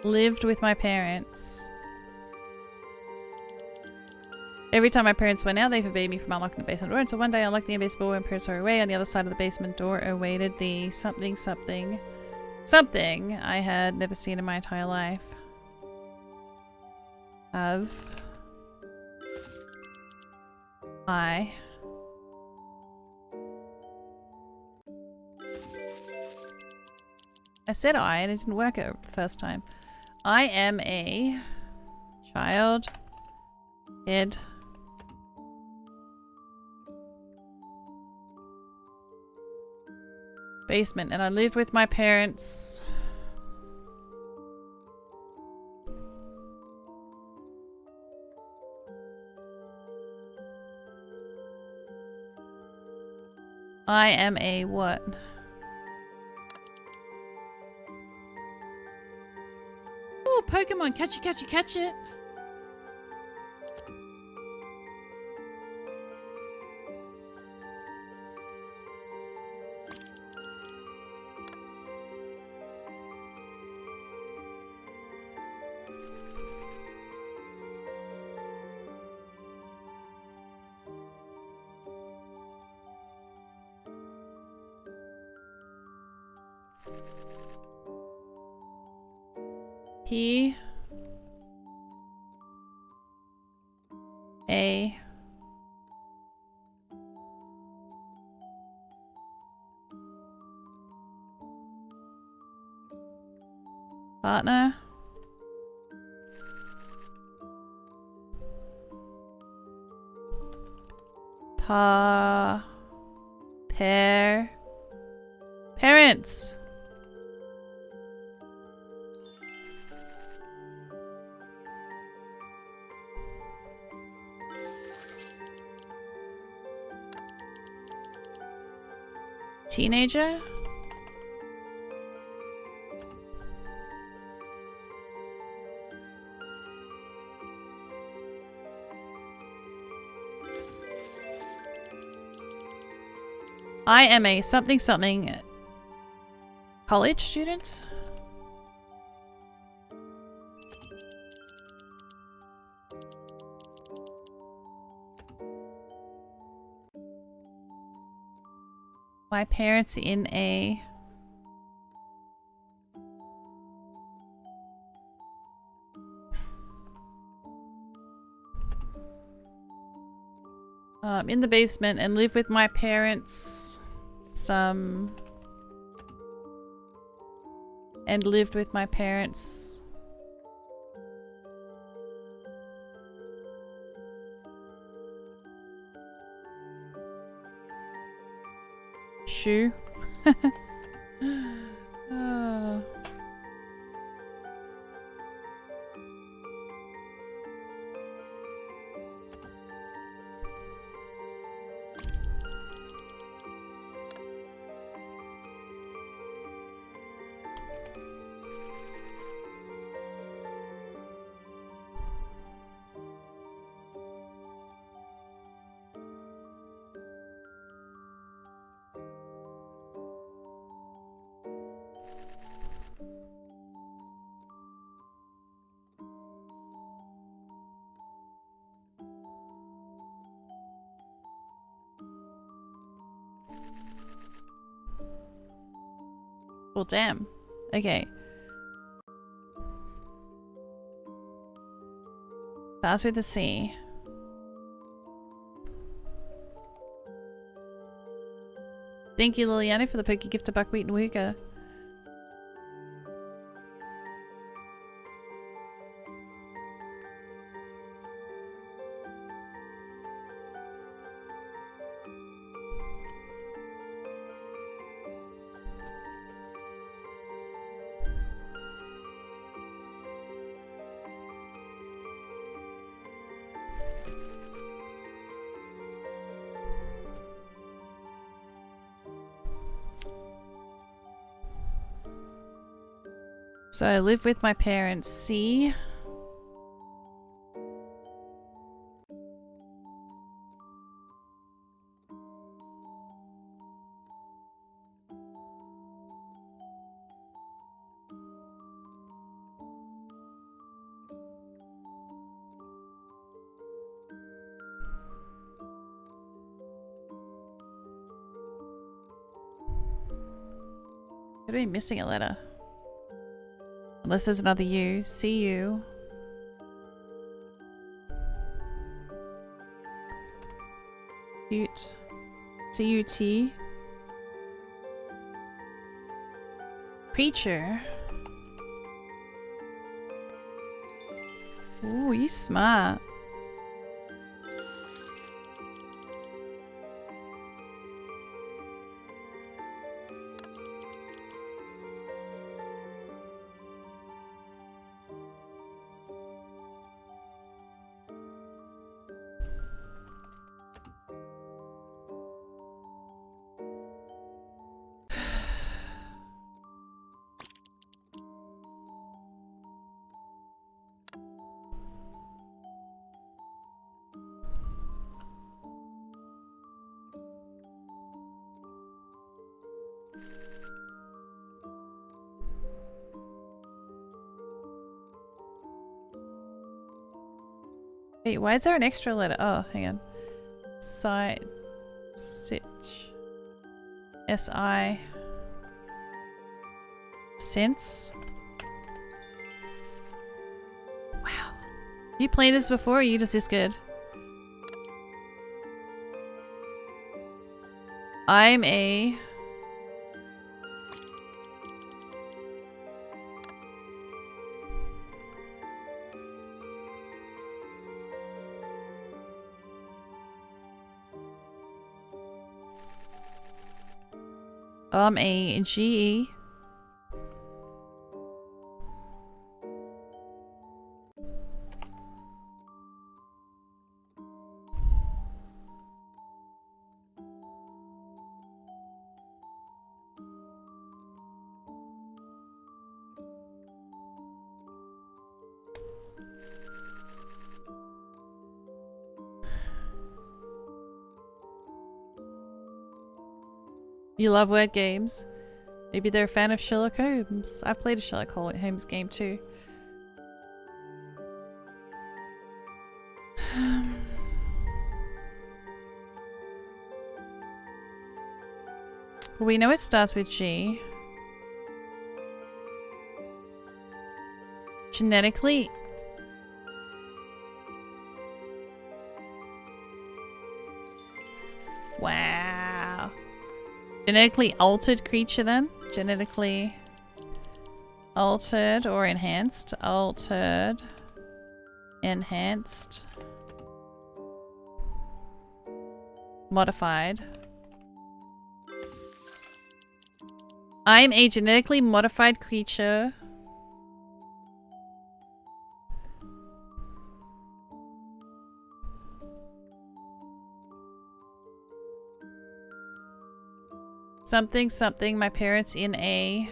lived with my parents. Every time my parents went out, they forbade me from unlocking the basement door until one day I unlocked the basement door when parents were away. On the other side of the basement door awaited the something something. Something I had never seen in my entire life. I said I and it didn't work the first time. I am a child, kid, basement, and I lived with my parents. I am a what? Oh, Pokemon, catch it, catch it, catch it. He a partner parents Teenager? I am a something something college student. My parents in a in the basement and live with my parents and lived with my parents shoe. Oh. Well, damn. Okay. Starts with a C. Thank you, Liliana, for the pokey gift of buckwheat and wooga. So I live with my parents. C. Could be missing a letter. Unless there's another U. See you. Cute. C-U-T. Creature. Ooh, you smart. Wait, why is there an extra letter? Oh, hang on. Sitch. S-I. Sense. Wow. You played this before, or are you just this good? I'm a... G-E. You love word games. Maybe they're a fan of Sherlock Holmes. I've played a Sherlock Holmes game too. We know it starts with G. Genetically. Wow. Genetically altered creature then? Genetically altered or enhanced? Altered. Enhanced. Modified. I'm a genetically modified creature. Something, something, my parents in a...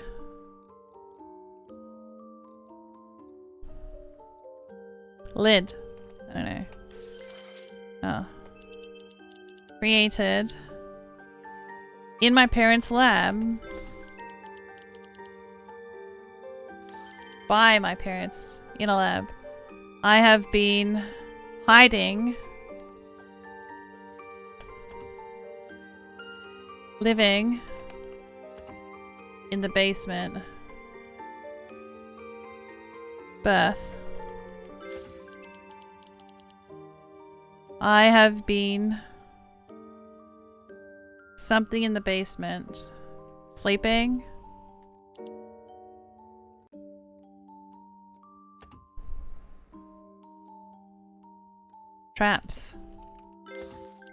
lid. I don't know. Oh. Created. In my parents' lab. By my parents. In a lab. I have been hiding. Living in the basement. Birth. I have been something in the basement. Sleeping. Traps.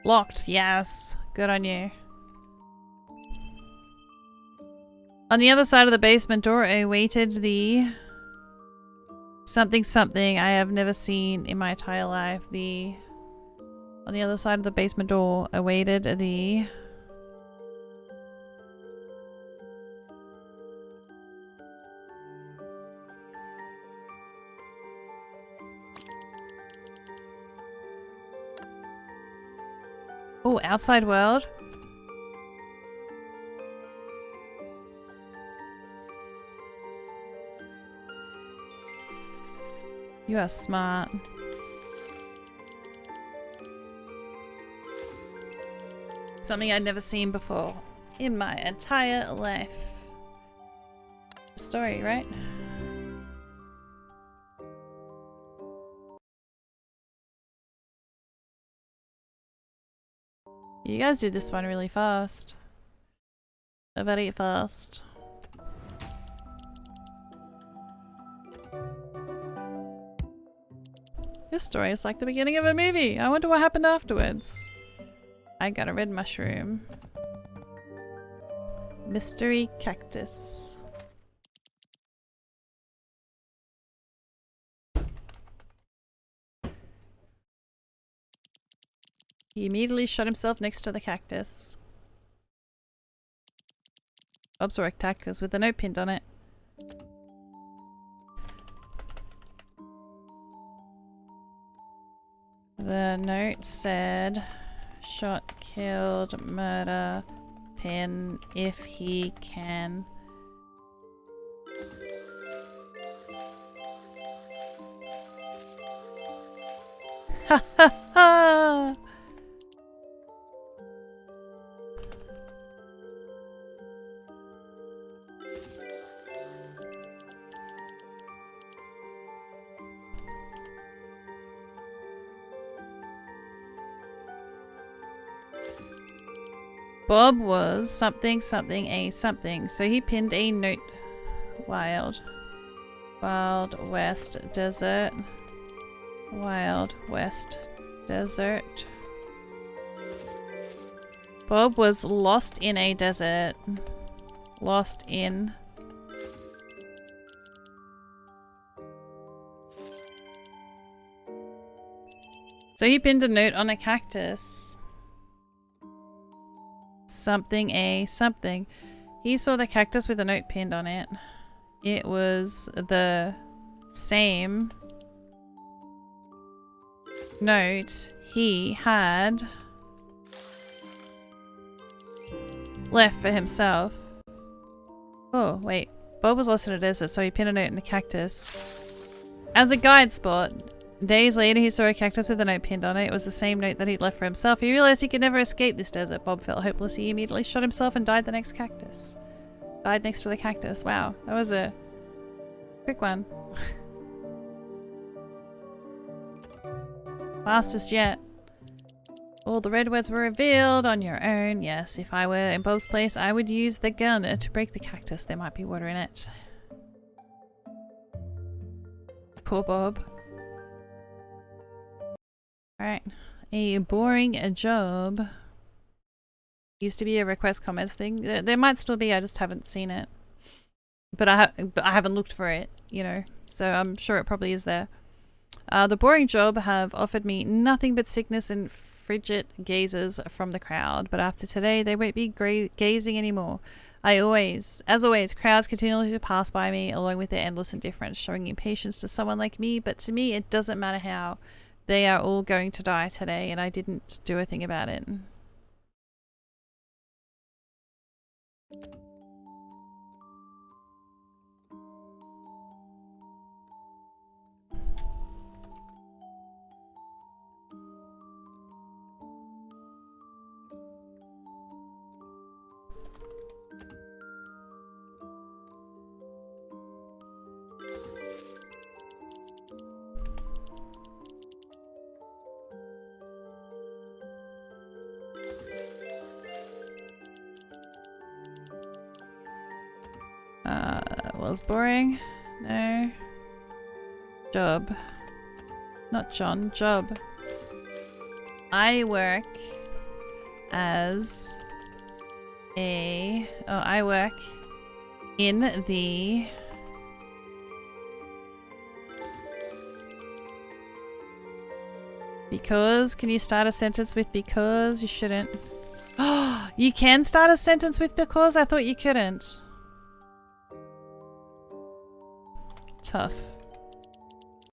Locked, yes. Good on you. On the other side of the basement door, I awaited the something something I have never seen in my entire life. On the other side of the basement door, I awaited the oh, outside world. You are smart. Something I'd never seen before in my entire life. Story, right? You guys did this one really fast. Very fast. This story is like the beginning of a movie. I wonder what happened afterwards. I got a red mushroom. Mystery cactus. He immediately shot himself next to the cactus. Obsoric cactus with a note pinned on it. The note said, shot, killed, murder, pin, if he can. Ha ha ha! Bob was something something a something, so he pinned a note. Wild West Desert. Wild West Desert. Bob was lost in a desert. Lost in. So he pinned a note on a cactus. Something a something. He saw the cactus with a note pinned on it. It was the same note he had left for himself. Oh, wait. Bob was lost in a desert, so he pinned a note in a cactus. As a guide spot, days later he saw a cactus with a note pinned on it. It was the same note that he'd left for himself. He realized he could never escape this desert. Bob felt hopeless. He immediately shot himself and died next to the cactus. Wow, that was a quick one. Fastest yet. All the red words were revealed on your own. Yes, if I were in Bob's place, I would use the gun to break the cactus. There might be water in it. Poor Bob. Alright. A boring job. Used to be a request comments thing. There might still be, I just haven't seen it. But I haven't looked for it, you know. So I'm sure it probably is there. The boring job have offered me nothing but sickness and frigid gazes from the crowd, but after today they won't be gazing anymore. As always, crowds continually pass by me along with their endless indifference, showing impatience to someone like me, but to me it doesn't matter how. They are all going to die today and I didn't do a thing about it. Was boring? No. Job. Not John. Job. I work as a... Oh, I work in the... Because? Can you start a sentence with because? You shouldn't. Oh, you can start a sentence with because? I thought you couldn't. Tough.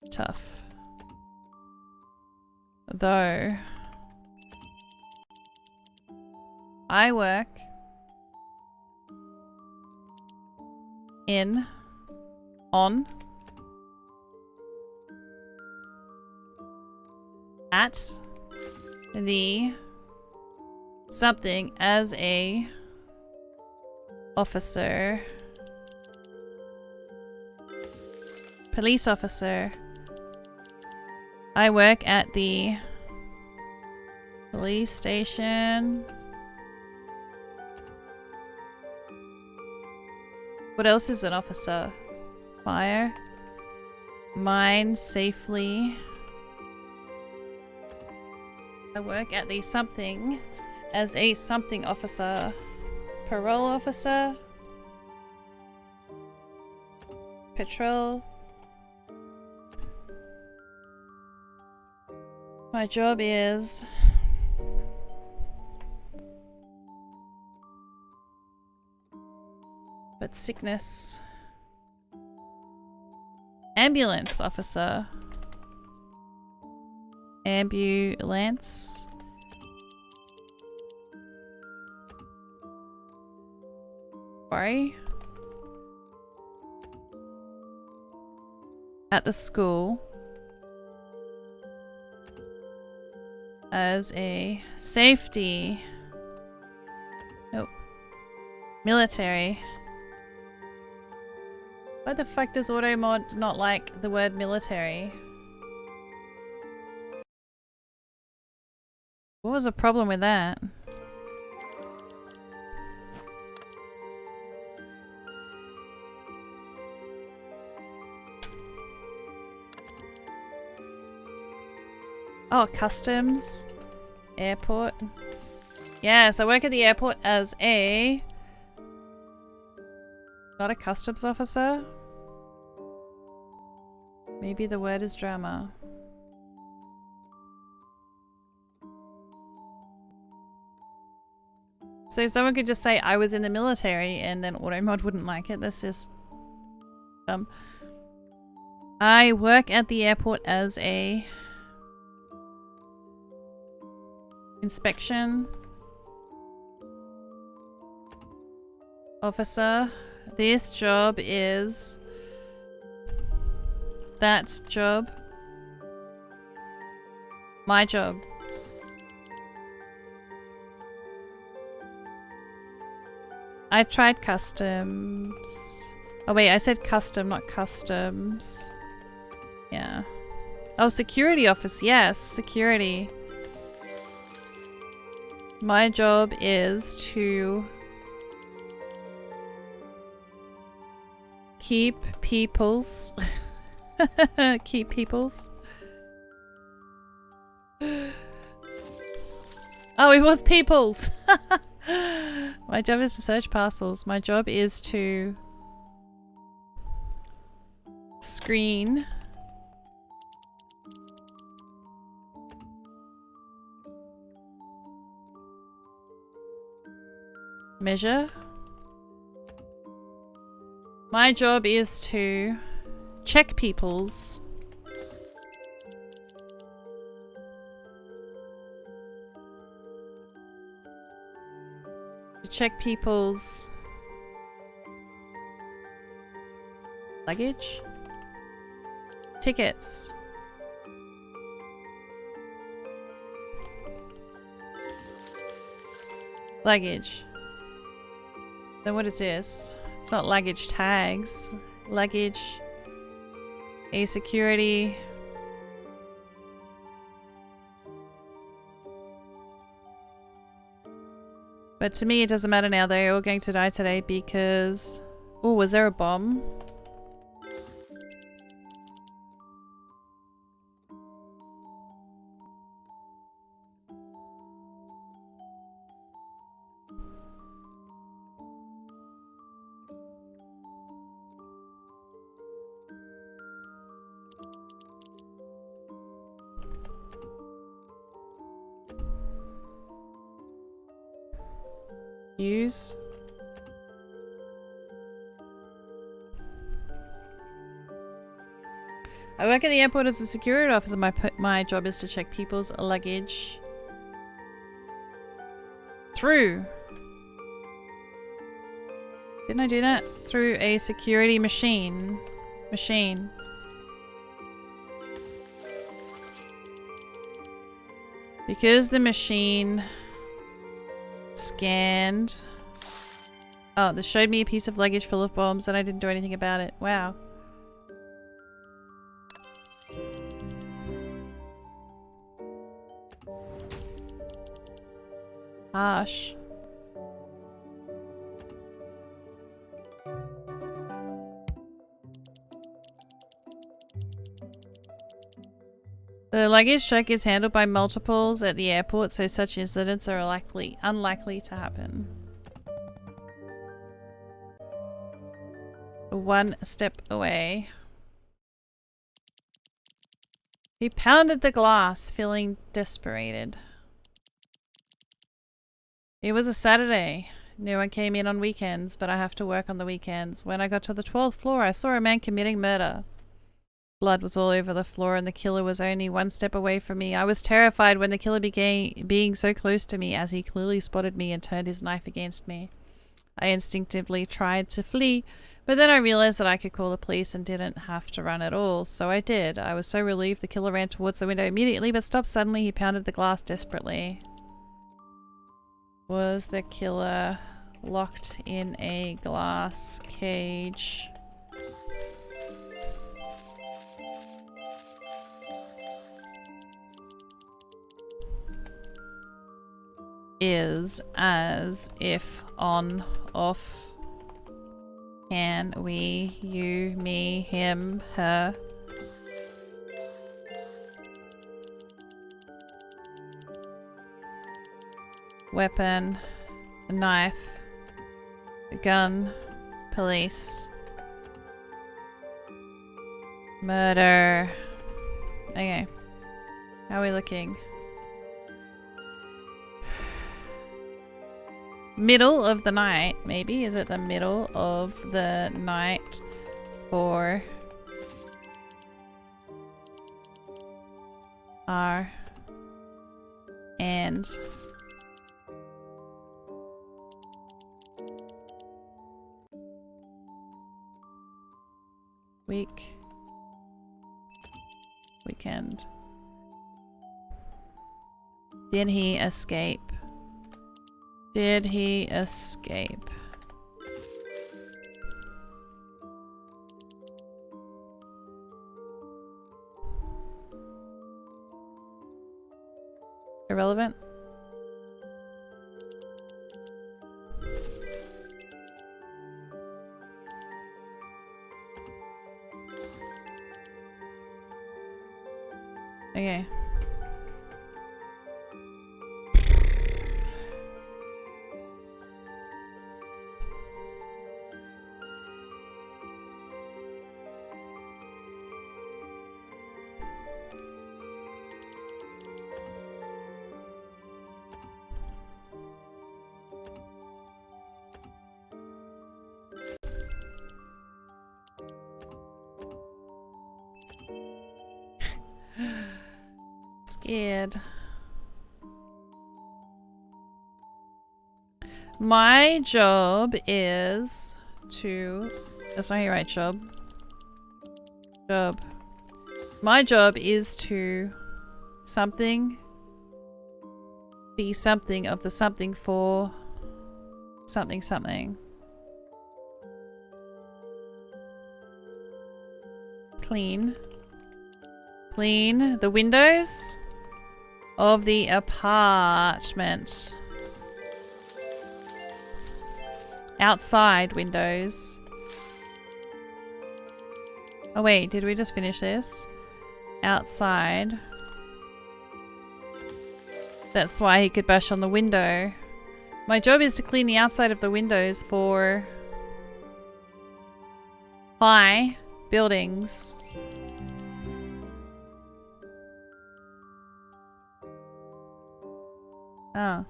Tough. Though. I work on at the something as a officer. Police officer. I work at the police station. What else is an officer? Fire. Mine safely. I work at the something as a something officer. Parole officer. Patrol. My job is but sickness. Ambulance officer. Ambulance. Sorry. At the school. As a safety. Nope. Military. Why the fuck does AutoMod not like the word military? What was the problem with that? Oh, customs. Airport. Yes, I work at the airport as a... Not a customs officer? Maybe the word is drama. So someone could just say I was in the military and then AutoMod wouldn't like it. That's just dumb. I work at the airport as a inspection. Officer, this job is that job. My job. I tried customs. Oh wait, I said custom, not customs. Yeah. Oh, security office. Yes, security. My job is to keep people's keep people's. Oh, it was people's. My job is to search parcels. My job is to screen measure. My job is to check people's luggage, tickets, luggage. Then what is this? It's not luggage tags. Luggage, a security. But to me, it doesn't matter now. They're all going to die today because... Oh, was there a bomb? Use. I work at the airport as a security officer. My job is to check people's luggage through. Didn't I do that? Through a security machine. Because the machine scanned. Oh, this showed me a piece of luggage full of bombs and I didn't do anything about it. Wow. Harsh. The luggage check is handled by multiples at the airport, so such incidents are unlikely to happen. One step away. He pounded the glass, feeling desperated. It was a Saturday. No one came in on weekends, but I have to work on the weekends. When I got to the 12th floor, I saw a man committing murder. Blood was all over the floor and the killer was only one step away from me. I was terrified when the killer began being so close to me as he clearly spotted me and turned his knife against me. I instinctively tried to flee, but then I realized that I could call the police and didn't have to run at all, so I did. I was so relieved the killer ran towards the window immediately, but stopped suddenly. He pounded the glass desperately. Was the killer locked in a glass cage? Is as if on, off. Can we, you, me, him, her. Weapon, a knife, a gun, police. Murder. Okay. How are we looking? Middle of the night, maybe? Is it the middle of the night for R and Weekend. Did he escape? Did he escape? Irrelevant? Okay. Scared. My job is to... That's not your right job. My job is to be something of the something for something something. Clean the windows of the apartment. Outside windows. Oh wait, did we just finish this? Outside. That's why he could bash on the window. My job is to clean the outside of the windows for high buildings. Oh.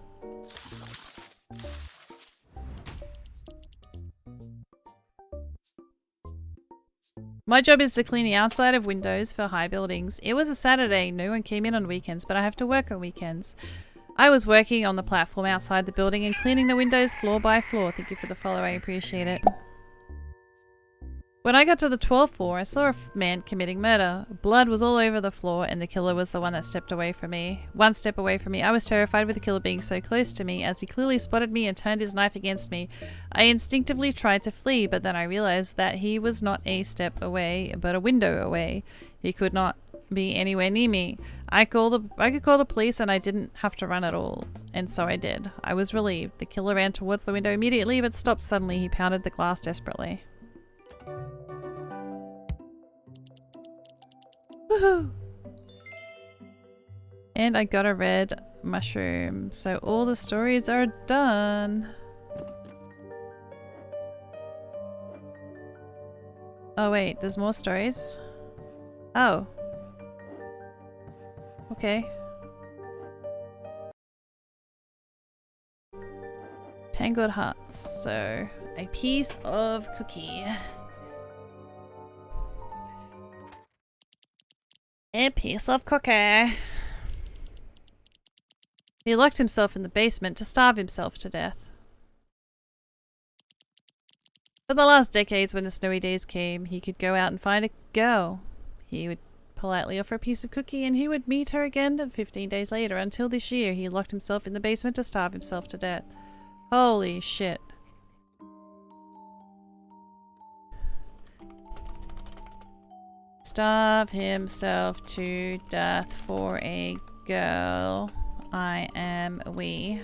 My job is to clean the outside of windows for high buildings. It was a Saturday. No one came in on weekends, but I have to work on weekends. I was working on the platform outside the building and cleaning the windows floor by floor. Thank you for the follow. I appreciate it. When I got to the 12th floor, I saw a man committing murder. Blood was all over the floor, and the killer was the one that stepped away from me. One step away from me. I was terrified with the killer being so close to me, as he clearly spotted me and turned his knife against me. I instinctively tried to flee, but then I realized that he was not a step away, but a window away. He could not be anywhere near me. I could call the police, and I didn't have to run at all. And so I did. I was relieved. The killer ran towards the window immediately, but stopped suddenly. He pounded the glass desperately. Woohoo! And I got a red mushroom. So all the stories are done. Oh wait, there's more stories? Oh. Okay. Tangled Hearts. So, a piece of cookie. A piece of cookie. He locked himself in the basement to starve himself to death. For the last decades, when the snowy days came, he could go out and find a girl. He would politely offer a piece of cookie and he would meet her again 15 days later. Until this year, he locked himself in the basement to starve himself to death. Holy shit. Starve himself to death for a girl. I am we.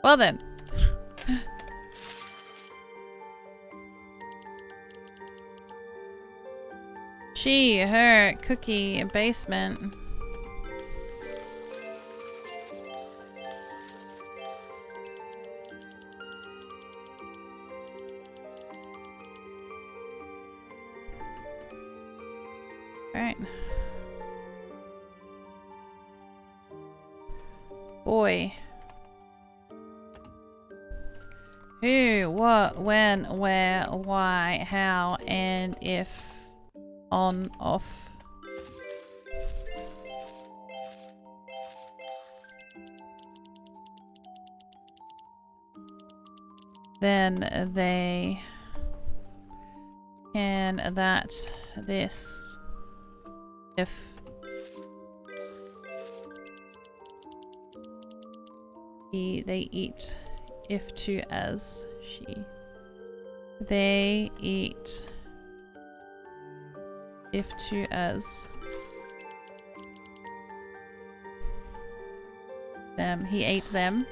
Well then. She, her, cookie, basement. Alright. Boy. Who, what, when, where, why, how, and if... On, off. Then they can this if they eat if to as she they eat if to as them he ate them.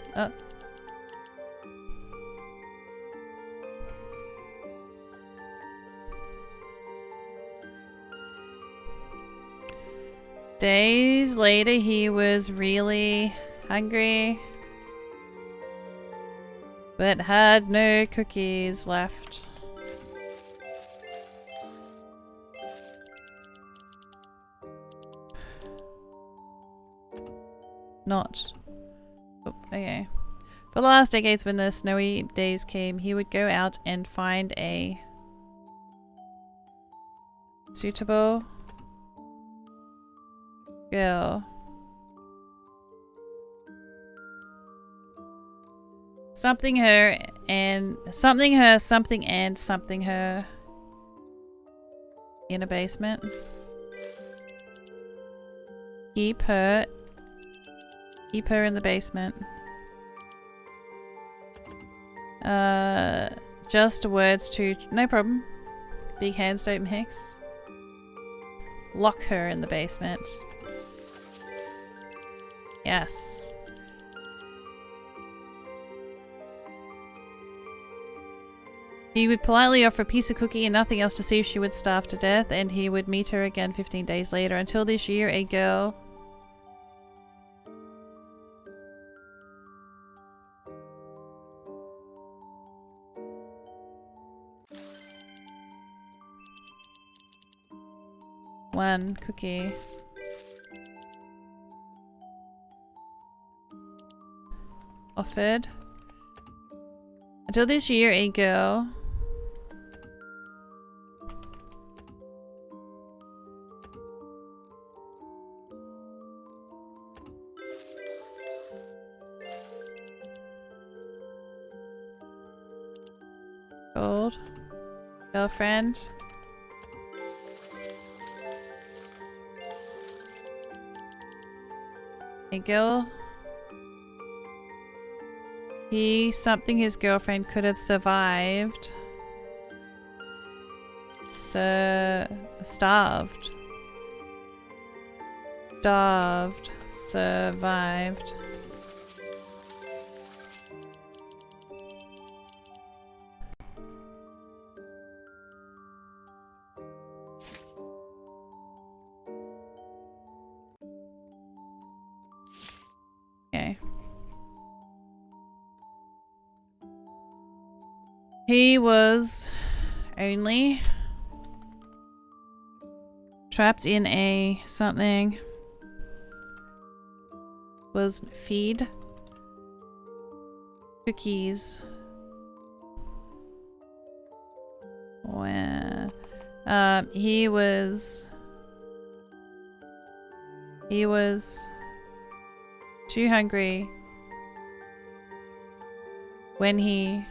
Days later, he was really hungry, but had no cookies left. Not. Oh, okay. For the last decades, when the snowy days came, he would go out and find a suitable girl. Something her and something her, something and something her in a basement. Keep her in the basement. Just words to no problem. Big hands don't mix. Lock her in the basement. Yes. He would politely offer a piece of cookie and nothing else to see if she would starve to death, and he would meet her again 15 days later. Until this year, a girl one cookie. Offered. Until this year, a girl old girlfriend a girl something his girlfriend could have survived. Starved. Survived. Okay. He was only trapped in a something. Was feed cookies. Where he was too hungry when he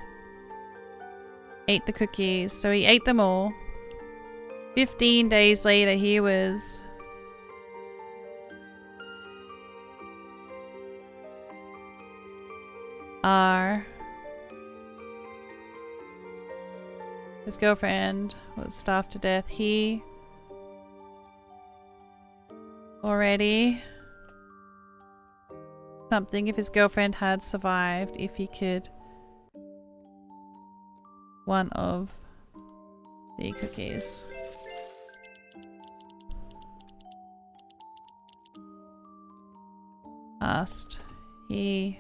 ate the cookies, so he ate them all. 15 days later, he was his girlfriend was starved to death. He already something if his girlfriend had survived, if he could one of the cookies. Asked. He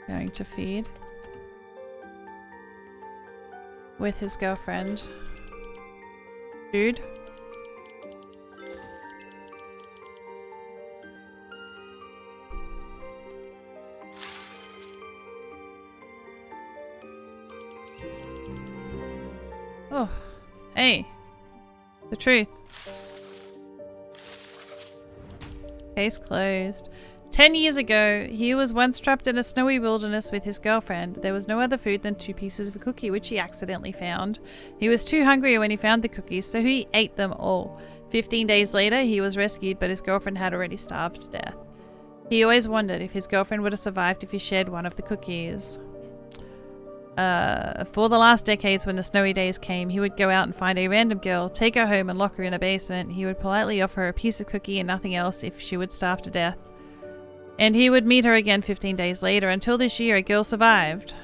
going to feed. with his girlfriend. Dude. Oh, hey. The truth. Case closed. 10 years ago, he was once trapped in a snowy wilderness with his girlfriend. There was no other food than 2 pieces of a cookie, which he accidentally found. He was too hungry when he found the cookies, so he ate them all. 15 days later, he was rescued, but his girlfriend had already starved to death. He always wondered if his girlfriend would have survived if he shared one of the cookies. For the last decades, when the snowy days came, he would go out and find a random girl, take her home and lock her in a basement. He would politely offer her a piece of cookie and nothing else if she would starve to death. And he would meet her again 15 days later. Until this year, a girl survived.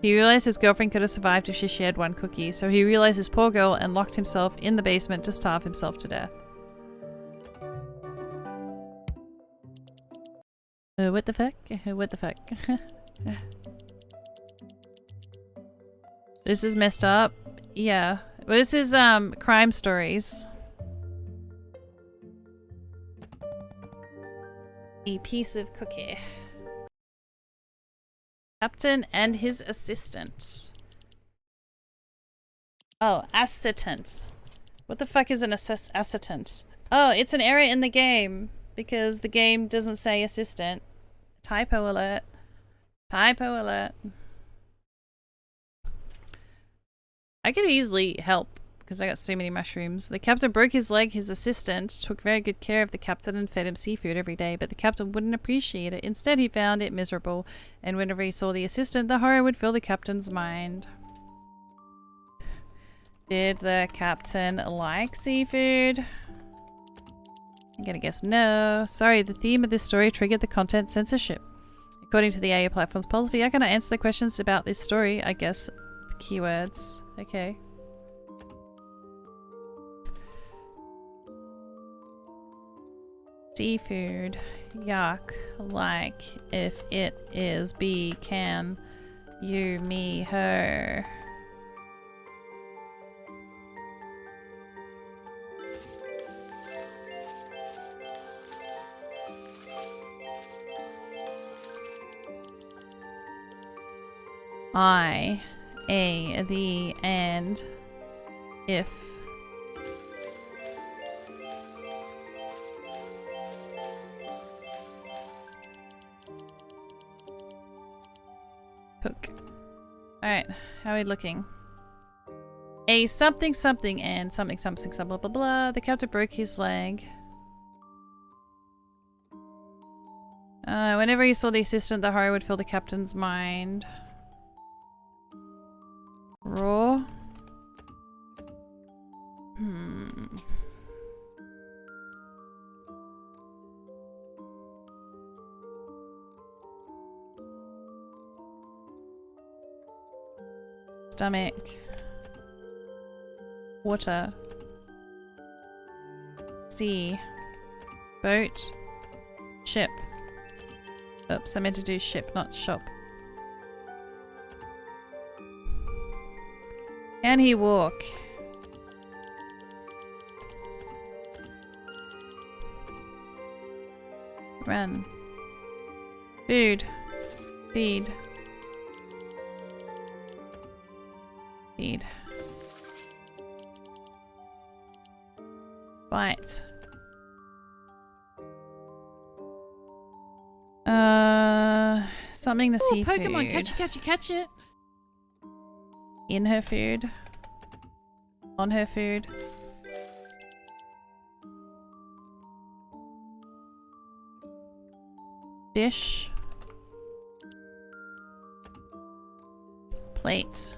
He realized his girlfriend could have survived if she shared one cookie, so he realized this poor girl and locked himself in the basement to starve himself to death. What the fuck? What the fuck? This is messed up. Yeah. Well, this is crime stories. A piece of cookie. Captain and his assistant. Oh, assistant. What the fuck is an assistant? Oh, it's an error in the game because the game doesn't say assistant. Typo alert. Typo alert. I could easily help because I got so many mushrooms. The captain broke his leg. His assistant took very good care of the captain and fed him seafood every day, but the captain wouldn't appreciate it. Instead, he found it miserable, and whenever he saw the assistant, the horror would fill the captain's mind. Did the captain like seafood? I'm gonna guess no. Sorry, the theme of this story triggered the content censorship. According to the AI platform's policy, I cannot answer the questions about this story. I guess the keywords. Okay. Seafood. Yuck. Like if it is B, can you, me, her. I, a, the, and, if. Hook. Alright, how are we looking? A something something and something something blah blah blah. The captain broke his leg. Whenever he saw the assistant, the horror would fill the captain's mind. Raw. Stomach. Water. Sea. Boat. Ship. Oops, I meant to do ship, not shop. Can he walk? Run. Food. Feed. Feed. Bite. Something to see food. Pokemon, catch it. In her food. On her food. Dish. Plate.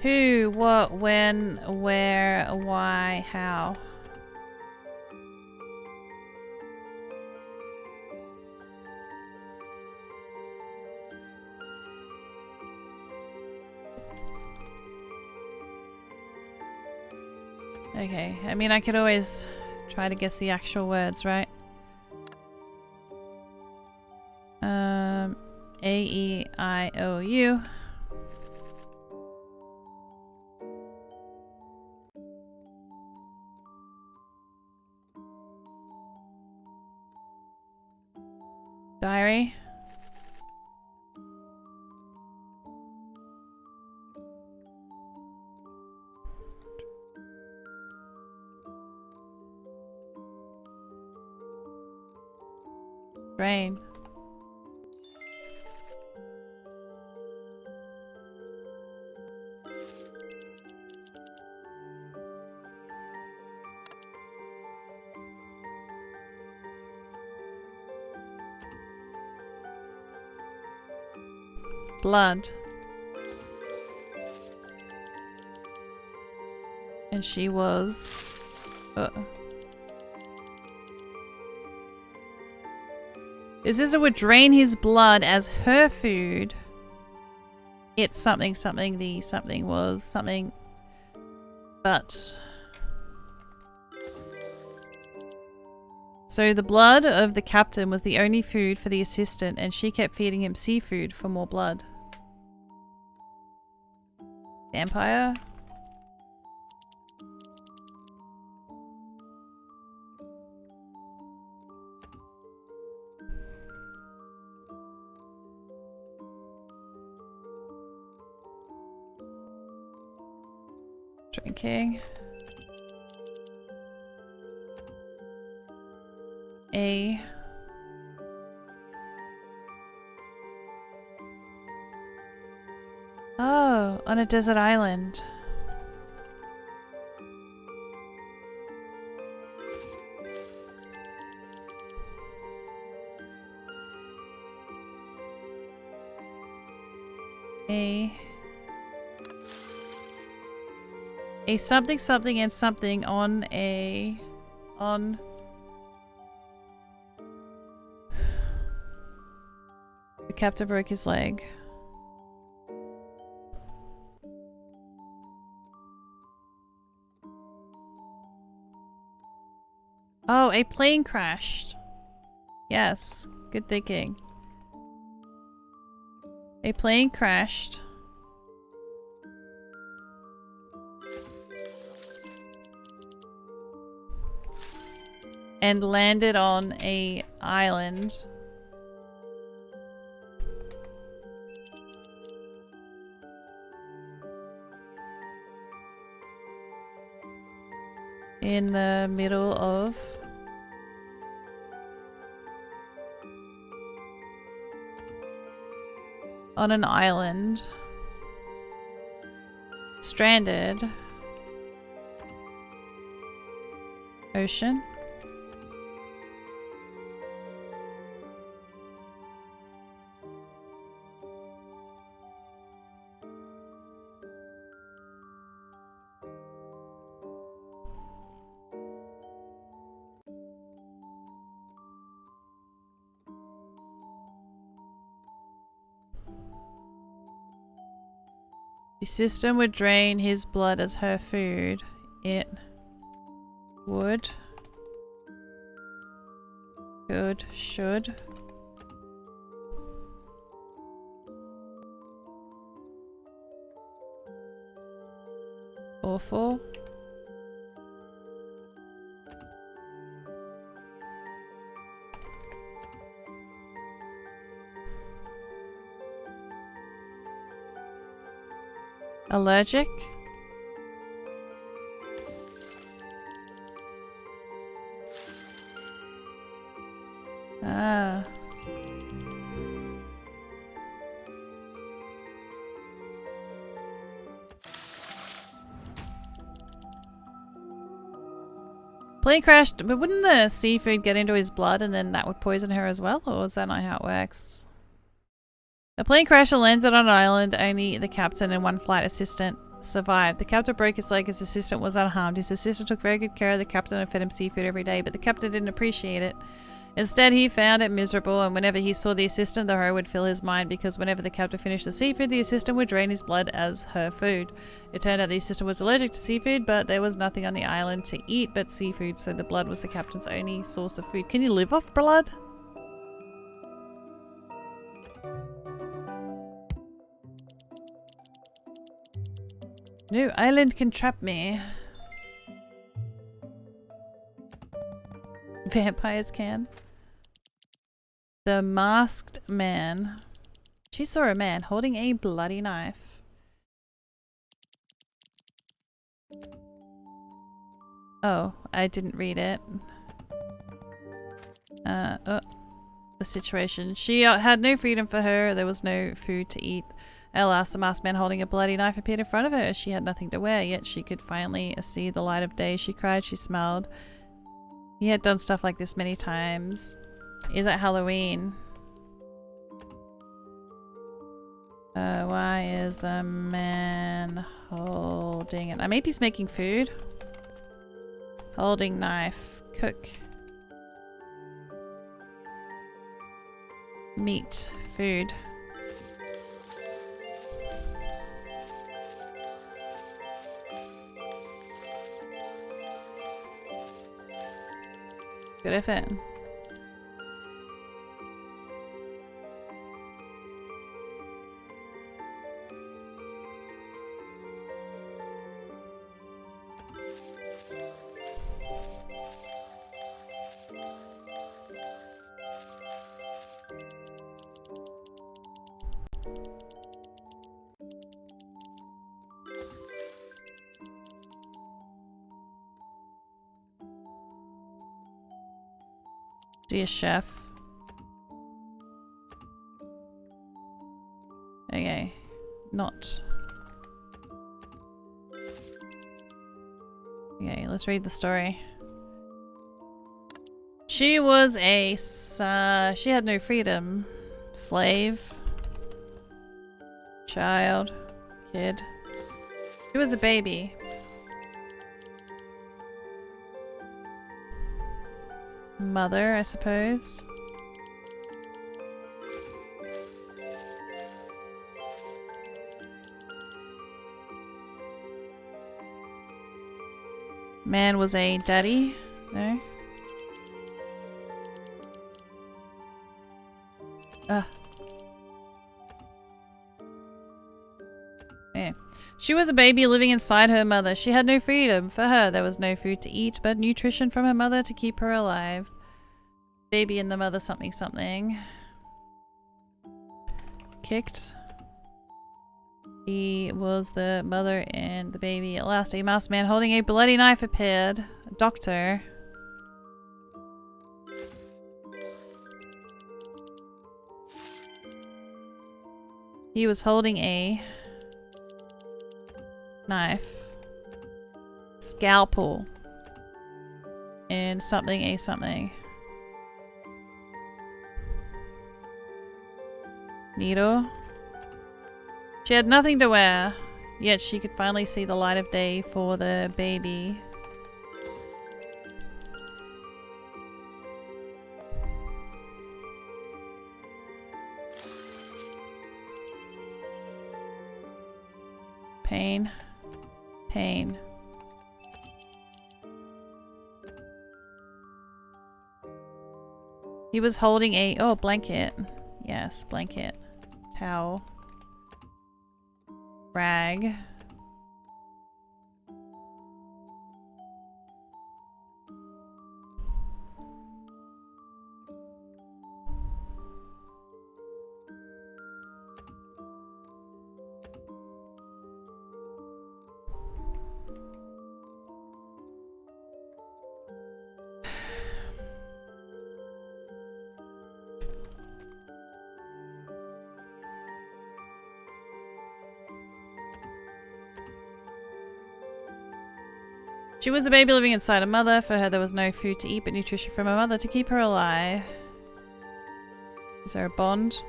Who, what, when, where, why, how. Okay, I mean I could always try to guess the actual words, right? A-E-I-O-U. Diary. Rain. Blood. And she was... His sister would drain his blood as her food. It's something, something, the something was something. But... So the blood of the captain was the only food for the assistant, and she kept feeding him seafood for more blood. Vampire? Drinking. A. Oh, on a desert island. A something something and something on a... on... The captain broke his leg. Oh, a plane crashed. Yes, good thinking. A plane crashed. And landed on a island. In the middle of... on an island. Stranded. Ocean. The system would drain his blood as her food. It would. Could. Should. Awful. Allergic? Ah. Plane crashed, but wouldn't the seafood get into his blood and then that would poison her as well? Or is that not how it works? The plane crashed and landed on an island. Only the captain and one flight assistant survived. The captain broke his leg. His assistant was unharmed. His assistant took very good care of the captain and fed him seafood every day, but the captain didn't appreciate it. Instead, he found it miserable, and whenever he saw the assistant, the horror would fill his mind because whenever the captain finished the seafood, the assistant would drain his blood as her food. It turned out the assistant was allergic to seafood, but there was nothing on the island to eat but seafood, so the blood was the captain's only source of food. Can you live off blood? No island can trap me. Vampires can. The Masked Man. She saw a man holding a bloody knife. Oh, I didn't read it. The situation. She had no freedom for her. There was no food to eat. At last, the masked man holding a bloody knife appeared in front of her. She had nothing to wear, yet she could finally see the light of day. She cried, she smiled. He had done stuff like this many times. Is it Halloween? Why is the man holding it? Maybe he's making food. Holding knife. Cook. Meat. Food. Good effort. Dear chef. Okay. Not. Okay, let's read the story. She was a she had no freedom. Slave. Child. Kid. She was a baby. Mother, I suppose. Man was a daddy? No? Yeah. She was a baby living inside her mother. She had no freedom. For her, there was no food to eat, but nutrition from her mother to keep her alive. Baby and the mother something something. Kicked. He was the mother and the baby. At last, a masked man holding a bloody knife appeared. A doctor. He was holding a knife. Scalpel. And something a something. Needle. She had nothing to wear, yet she could finally see the light of day for the baby. Pain. Pain. He was holding a blanket. Yes, blanket. Towel. Rag. She was a baby living inside a mother. For her, there was no food to eat but nutrition from her mother to keep her alive. Is there a bond?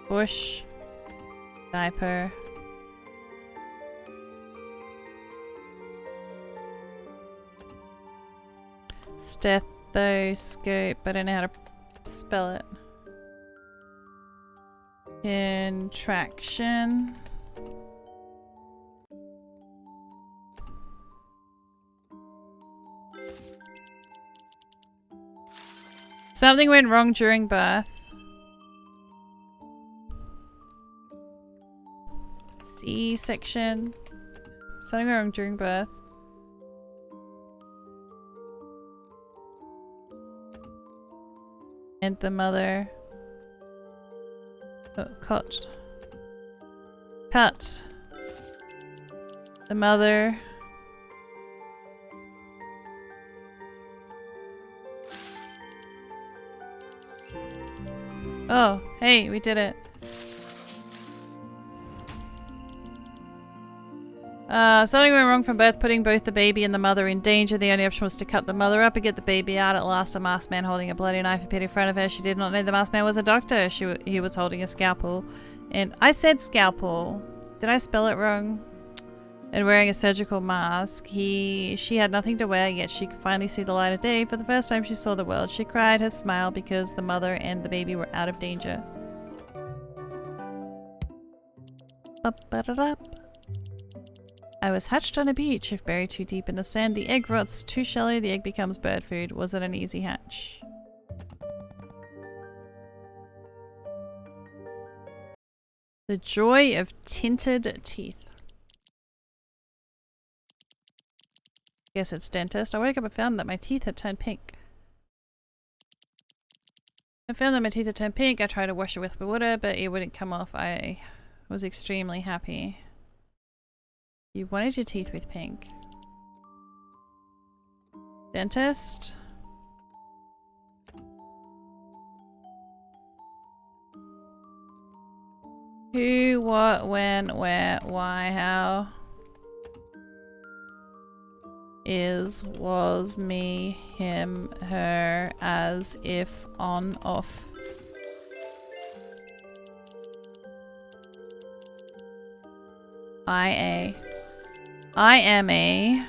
Bush. Diaper. Stethoscope. I don't know how to spell it. Contraction. Something went wrong during birth. C-section. Something went wrong during birth. And the mother. Oh, cut. Cut. The mother. Oh, hey, we did it. Something went wrong from birth, putting both the baby and the mother in danger. The only option was to cut the mother up and get the baby out. At last, a masked man holding a bloody knife appeared in front of her. She did not know the masked man was a doctor. He was holding a scalpel. And I said scalpel. Did I spell it wrong? And wearing a surgical mask. She had nothing to wear, yet she could finally see the light of day. For the first time she saw the world. She cried her smile because the mother and the baby were out of danger. Up-ba-da-da-up. I was hatched on a beach. If buried too deep in the sand, the egg rots. Too shallow, the egg becomes bird food. Was it an easy hatch? The joy of tinted teeth. Guess it's dentist. I woke up and found that my teeth had turned pink. I found that my teeth had turned pink. I tried to wash it with water, but it wouldn't come off. I was extremely happy. You wanted your teeth with pink. Dentist? Who, what, when, where, why, how? Is, was, me, him, her, as, if, on, off. I am a.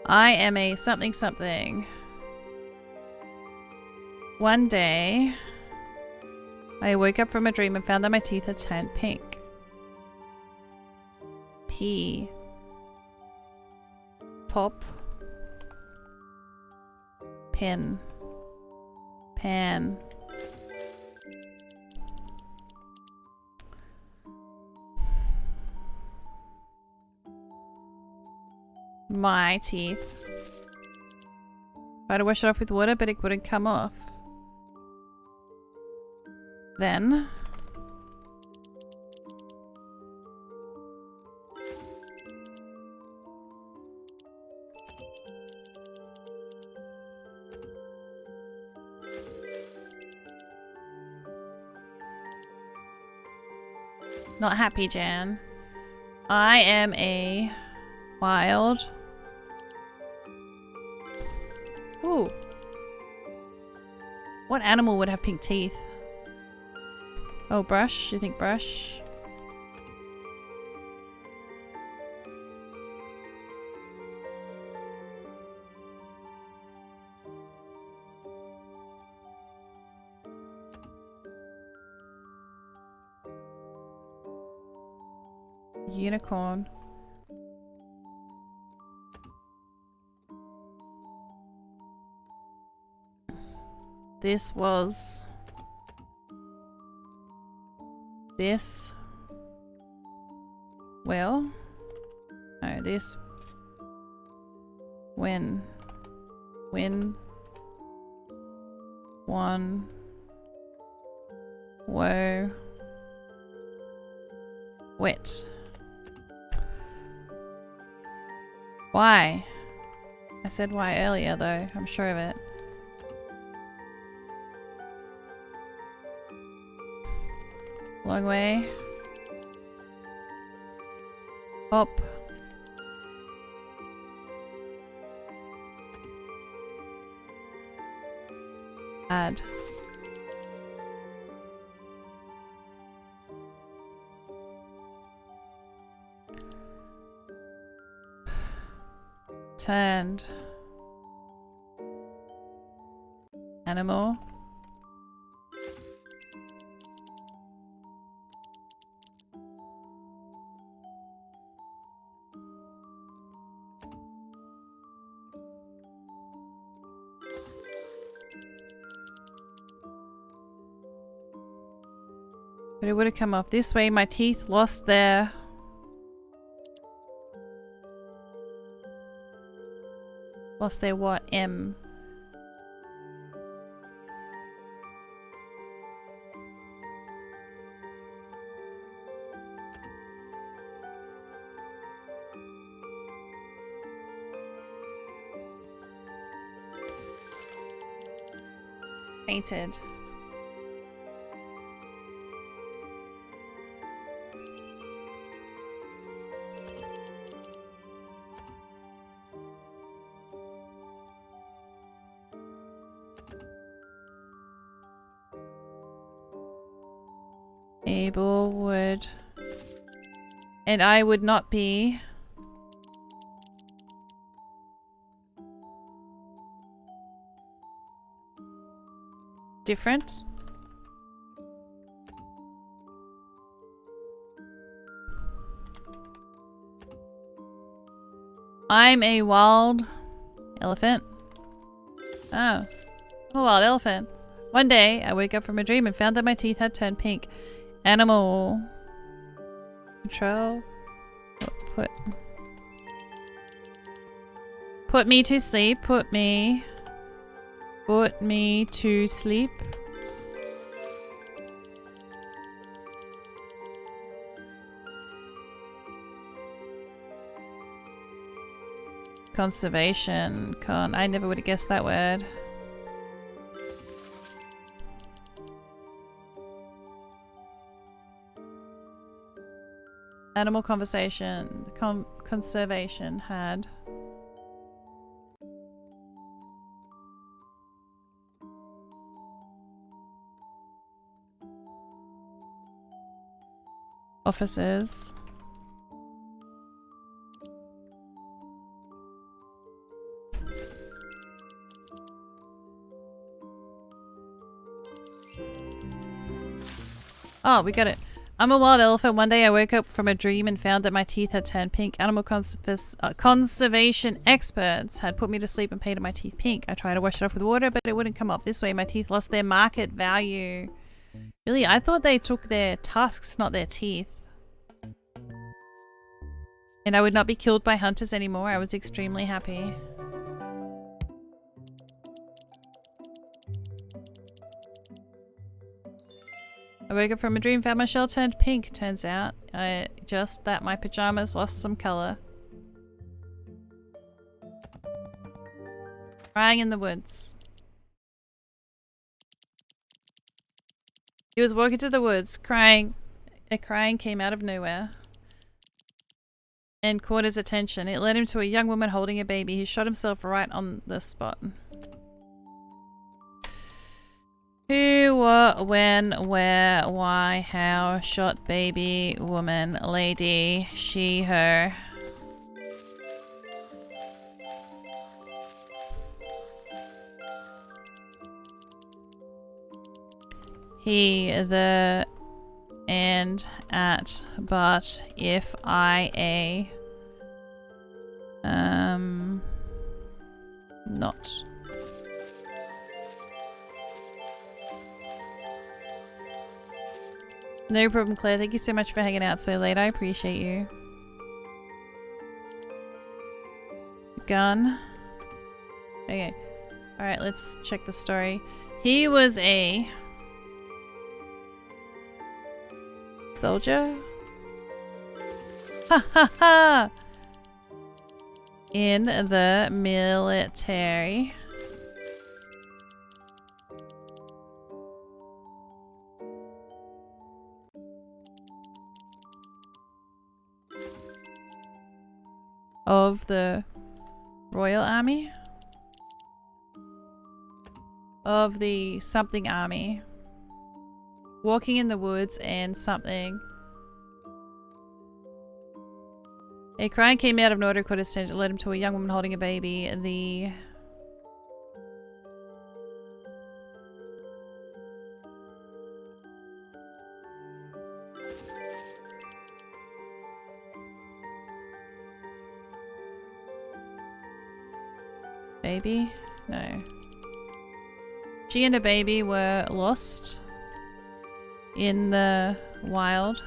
I am a something something. One day, I woke up from a dream and found that my teeth had turned pink. P. Pop. Pin. Pan. My teeth. Tried to wash it off with water, but it wouldn't come off. Then not happy, Jan. I am a wild. Ooh. What animal would have pink teeth? Oh, brush? You think brush? Unicorn. This was... This... Well... No, this... When... When... One... Whoa... Wet. Why? I said why earlier though, I'm sure of it. Long way. Up. Add. turned animal. But it would have come off this way. My teeth lost their... Lost their what? M. Painted. Abel would, and I would not be different. I'm a wild elephant. Oh, I'm a wild elephant. One day, I woke up from a dream and found that my teeth had turned pink. Animal control. Put me to sleep. Put me to sleep. Conservation. I never would have guessed that word. Animal conversation. Conservation had. Officers. Oh, we got it. I'm a wild elephant. One day I woke up from a dream and found that my teeth had turned pink. Animal conservation experts had put me to sleep and painted my teeth pink. I tried to wash it off with water, but it wouldn't come off. This way my teeth lost their market value. Really? I thought they took their tusks, not their teeth. And I would not be killed by hunters anymore. I was extremely happy. I woke up from a dream, found my shell turned pink. Turns out, just that my pajamas lost some color. Crying in the woods. He was walking to the woods, crying. A crying came out of nowhere and caught his attention. It led him to a young woman holding a baby. He shot himself right on the spot. Who, what, when, where, why, how, shot, baby, woman, lady, she, her. He, the, and, at, but, if, I, a. Not. No problem, Claire. Thank you so much for hanging out so late. I appreciate you. Gun. Okay. Alright, let's check the story. He was a soldier? Ha ha ha! In the military. Of the Royal Army? Of the something army. Walking in the woods and something. A crying came out of nowhere, caught his attention, led him to a young woman holding a baby. The baby? No. She and her baby were lost in the wild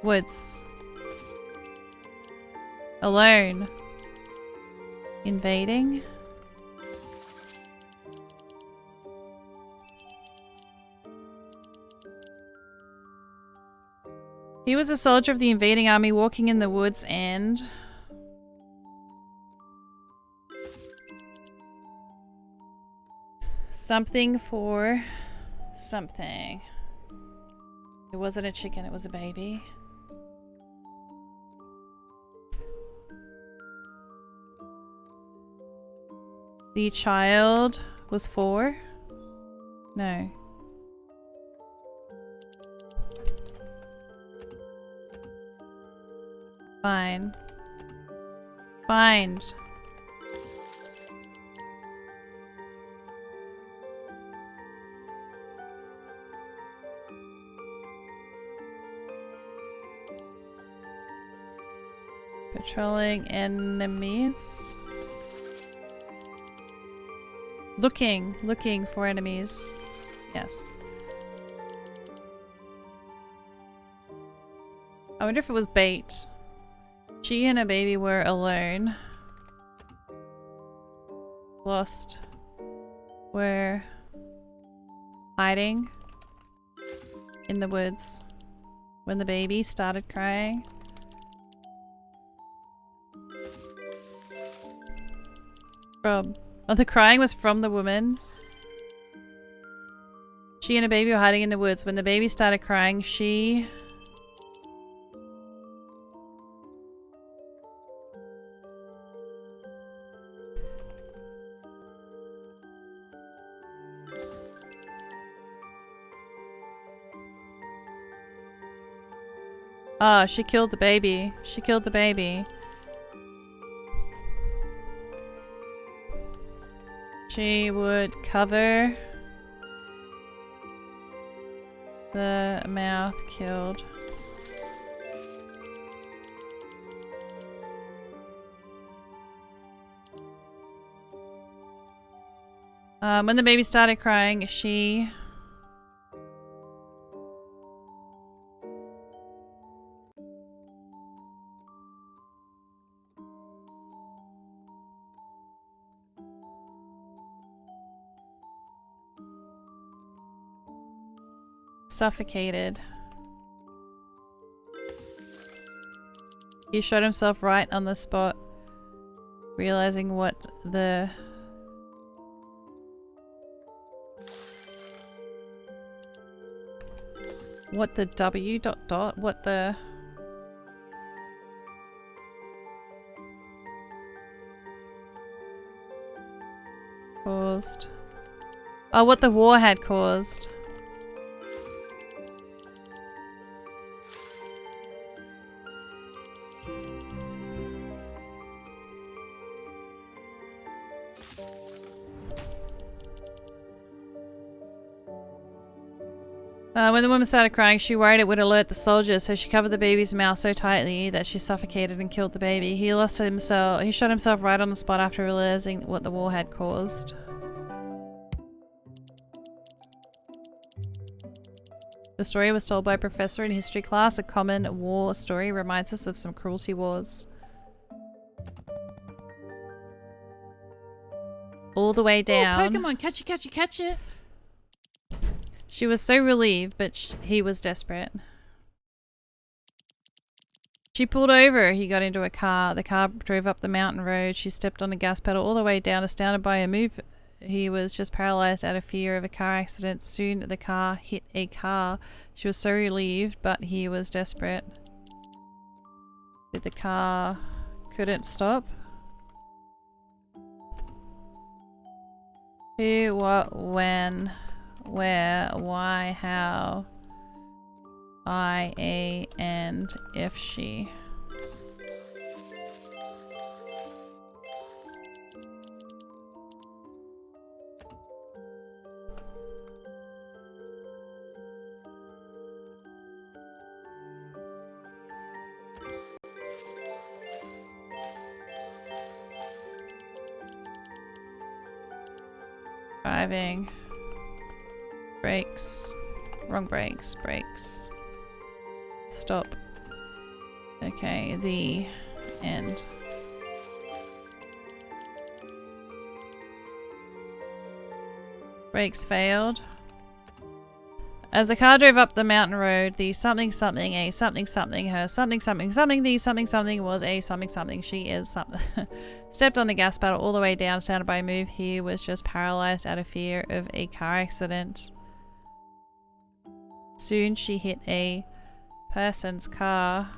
woods. Alone. Invading. He was a soldier of the invading army walking in the woods and... something for something. It wasn't a chicken, it was a baby. The child was 4? No. Fine. Find. Patrolling enemies. Looking for enemies. Yes. I wonder if it was bait. She and her baby were alone. Lost. Were hiding in the woods when the baby started crying. Oh, the crying was from the woman. She and her baby were hiding in the woods. When the baby started crying, she... Oh, she killed the baby. She killed the baby. She would cover the mouth killed. When the baby started crying, she... suffocated. He shot himself right on the spot, realizing what the... what the W dot dot, what the... caused. Oh, what the war had caused. When the woman started crying, she worried it would alert the soldiers, so she covered the baby's mouth so tightly that she suffocated and killed the baby. He shot himself right on the spot after realizing what the war had caused. The story was told by a professor in history class. A common war story reminds us of some cruelty wars. All the way down. Oh, Pokemon, catch it, catch it, catch it. She was so relieved, but he was desperate. She pulled over. He got into a car. The car drove up the mountain road. She stepped on the gas pedal all the way down, astounded by her move. He was just paralyzed out of fear of a car accident. Soon the car hit a car. She was so relieved, but he was desperate. The car couldn't stop. Who, what, when... where, why, how, I, A, N. and if she... Driving. Brakes. Wrong brakes. Brakes. Stop. Okay, the end. Brakes failed. As the car drove up the mountain road, the something something, a something something, her something something something, the something something was a something something, she is something. Stepped on the gas pedal all the way down, standing by move. He was just paralyzed out of fear of a car accident. Soon she hit a person's car.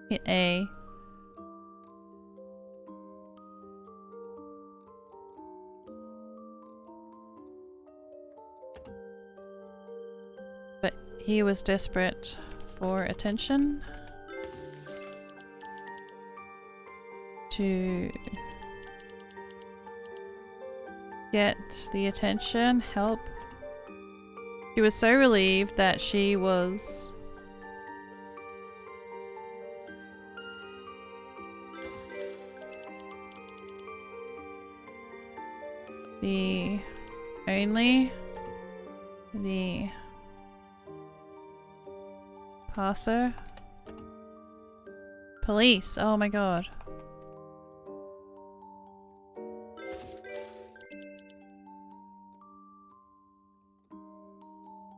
Hit a... But he was desperate for attention. To get the attention, help. She was so relieved that she was the passer. Police, oh my god.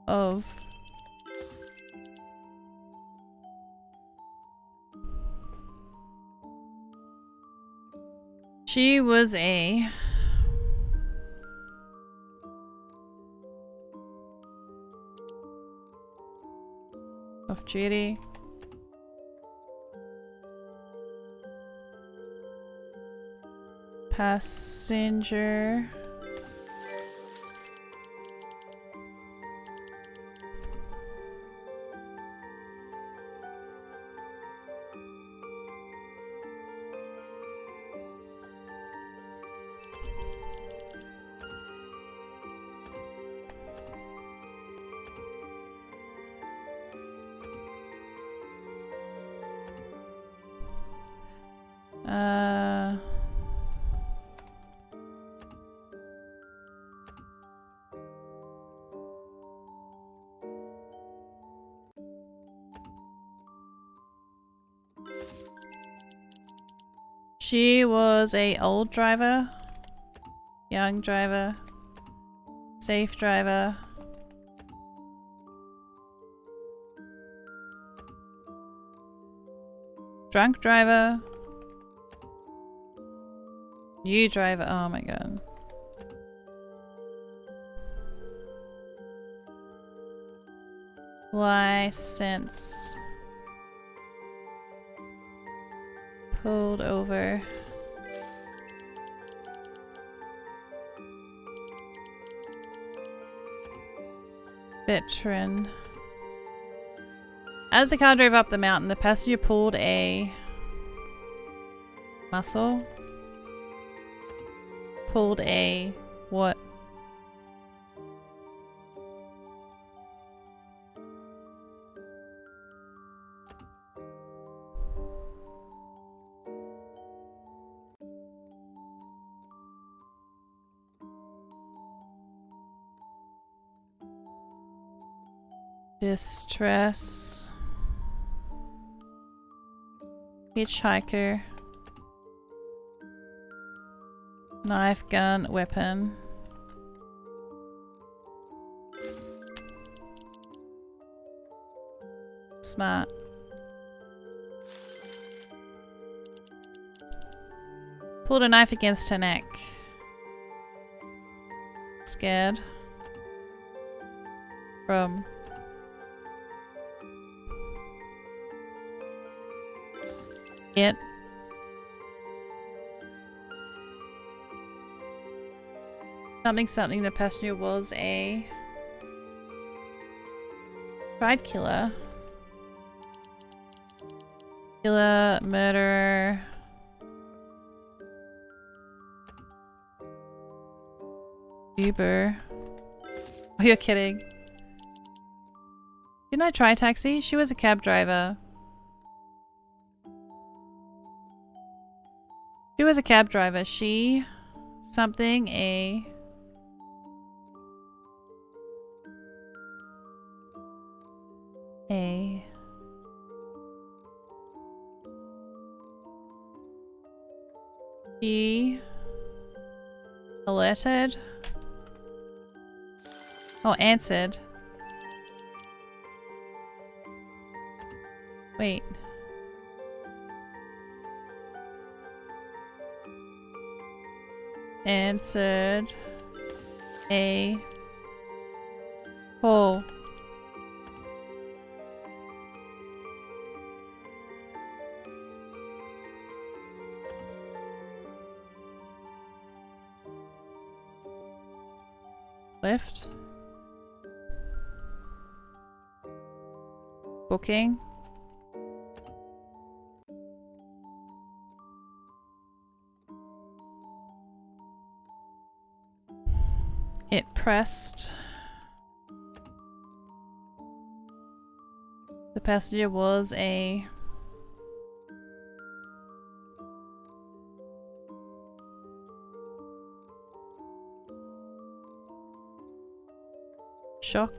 Of she was a off duty passenger. She was a old driver, young driver, safe driver, drunk driver, new driver, oh my god. License. Pulled over. Veteran. As the car drove up the mountain, the passenger pulled a muscle. Pulled a what? Distress. Hitchhiker. Knife, gun, weapon. Smart. Pulled a knife against her neck. Scared. From it. Something something, the passenger was a Tried killer. Killer, murderer. Uber. Oh, you're kidding. Didn't I try taxi? She was a cab driver. She was a cab driver. She... something a... She... alerted? Oh, answered. Wait. Answered a call. Left. Booking. It pressed. The passenger was a... shock.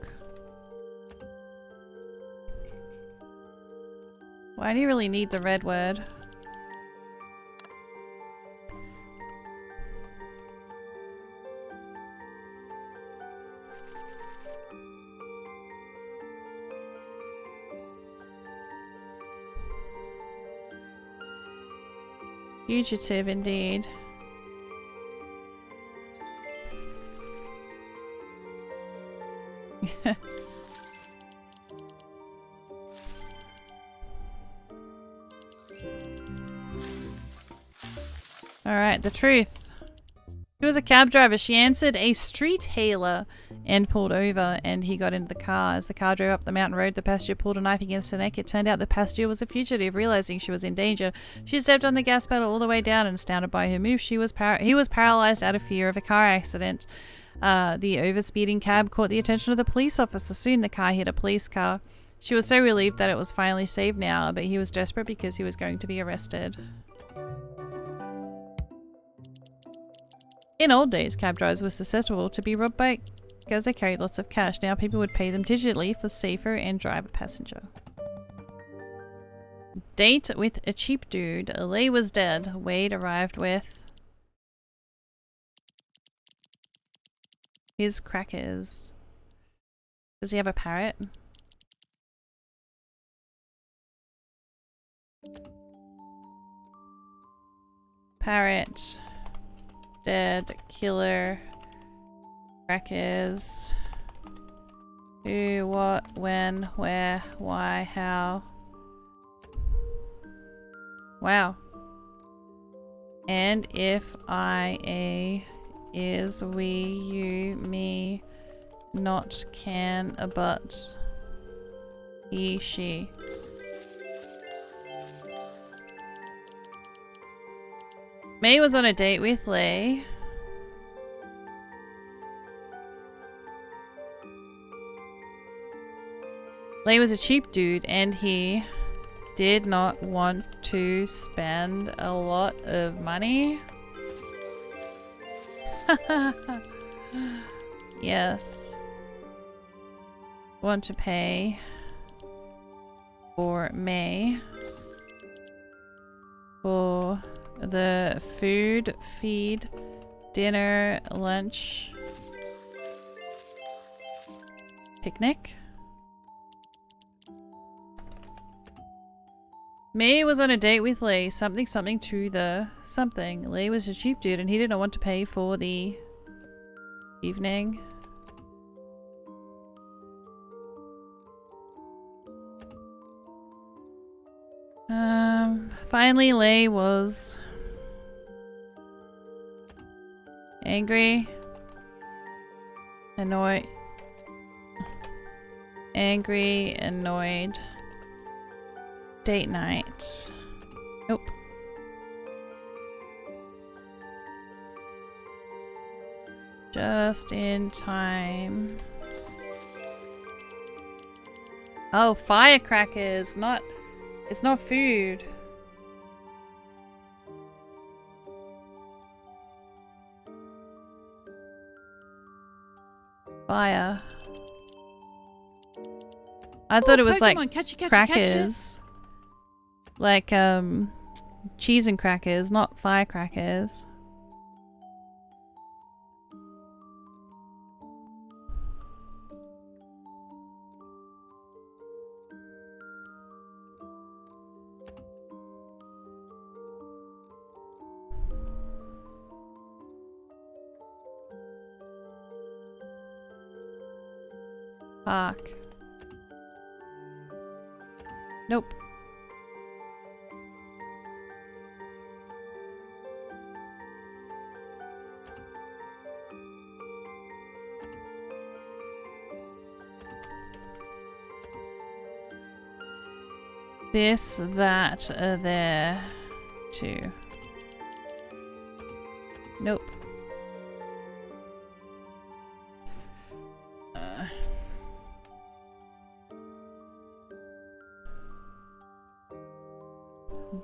Why do you really need the red word? Fugitive indeed. Alright, the truth. She was a cab driver. She answered a street hailer and pulled over, and he got into the car. As the car drove up the mountain road, the passenger pulled a knife against her neck. It turned out the passenger was a fugitive. Realizing she was in danger, she stepped on the gas pedal all the way down, and astounded by her move, he was paralyzed out of fear of a car accident. The overspeeding cab caught the attention of the police officer. Soon the car hit a police car. She was so relieved that it was finally saved now, but he was desperate because he was going to be arrested. In old days, cab drivers were susceptible to be robbed by because they carried lots of cash. Now people would pay them digitally for safer and drive a passenger. Date with a cheap dude. Lee was dead. Wade arrived with his crackers. Does he have a parrot? Parrot. Dead. Killer. Crackers. Who, what, when, where, why, how. Wow. And if I, a, is, we, you, me, not, can, but, he, she. May was on a date with Lee. Lee was a cheap dude and he did not want to spend a lot of money. Yes. Want to pay for May for the food, feed, dinner, lunch, picnic. May was on a date with Lee. Something to the something. Lee was a cheap dude and he did not want to pay for the evening. Finally Lee was angry, annoyed, Angry, annoyed. Date night. Nope. Just in time. Oh, firecrackers, not... It's not food. Fire. I thought it was like Pokemon, catchy. crackers. Like, cheese and crackers, not firecrackers. Park. Nope. This, that, there, too. Nope.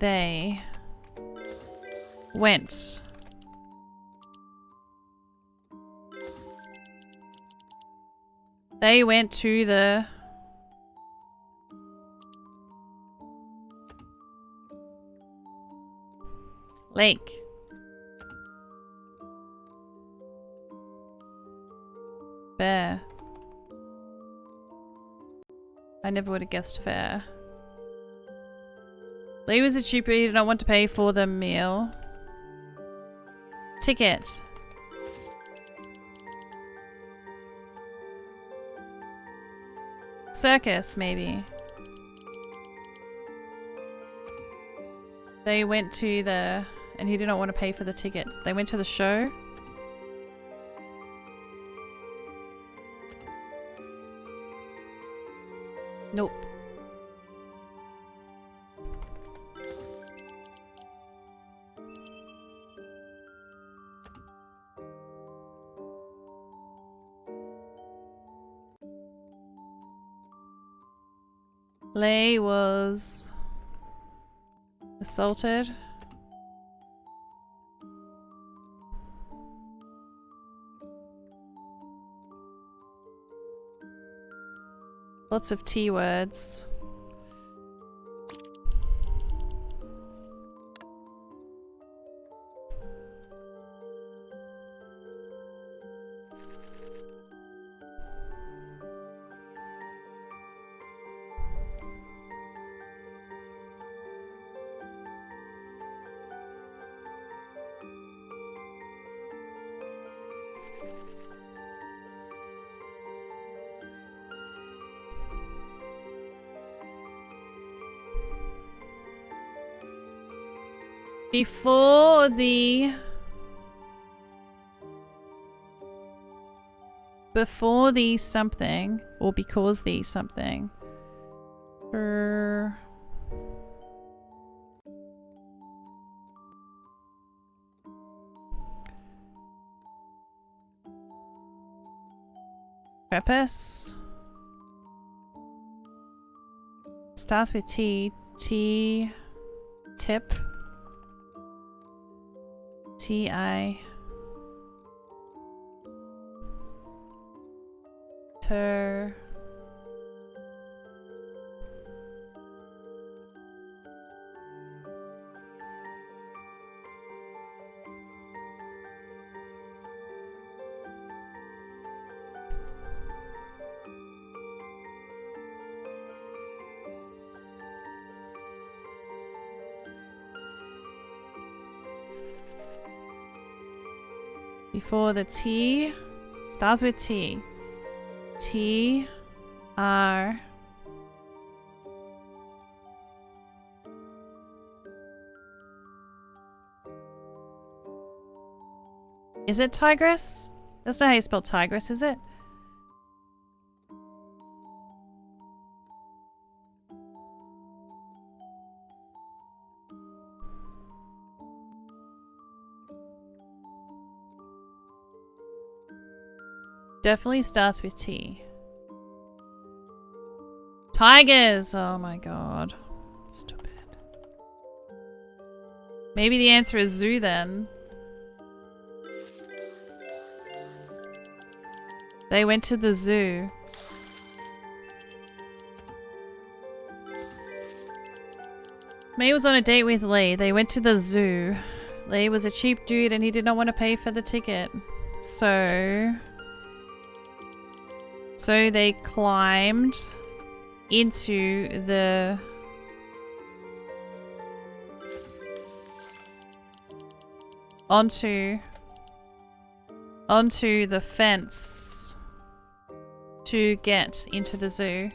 They went. They went to the lake. Fair. I never would have guessed fair. Lee was a cheaper, he did not want to pay for the meal. Ticket. Circus, maybe. They went to the... And he did not want to pay for the ticket. They went to the show. Nope. Lay was assaulted. Lots of T words. Before the something, or because the something. Purpose. Starts with T. T. Tip. T-I. Ter. Before the T. Starts with T. T. R. Is it tigress? That's not how you spell tigress, is it? Definitely starts with T. Tigers! Oh my god. Stupid. Maybe the answer is zoo then. They went to the zoo. May was on a date with Lee. They went to the zoo. Lee was a cheap dude and he did not want to pay for the ticket. So they climbed into the onto the fence to get into the zoo.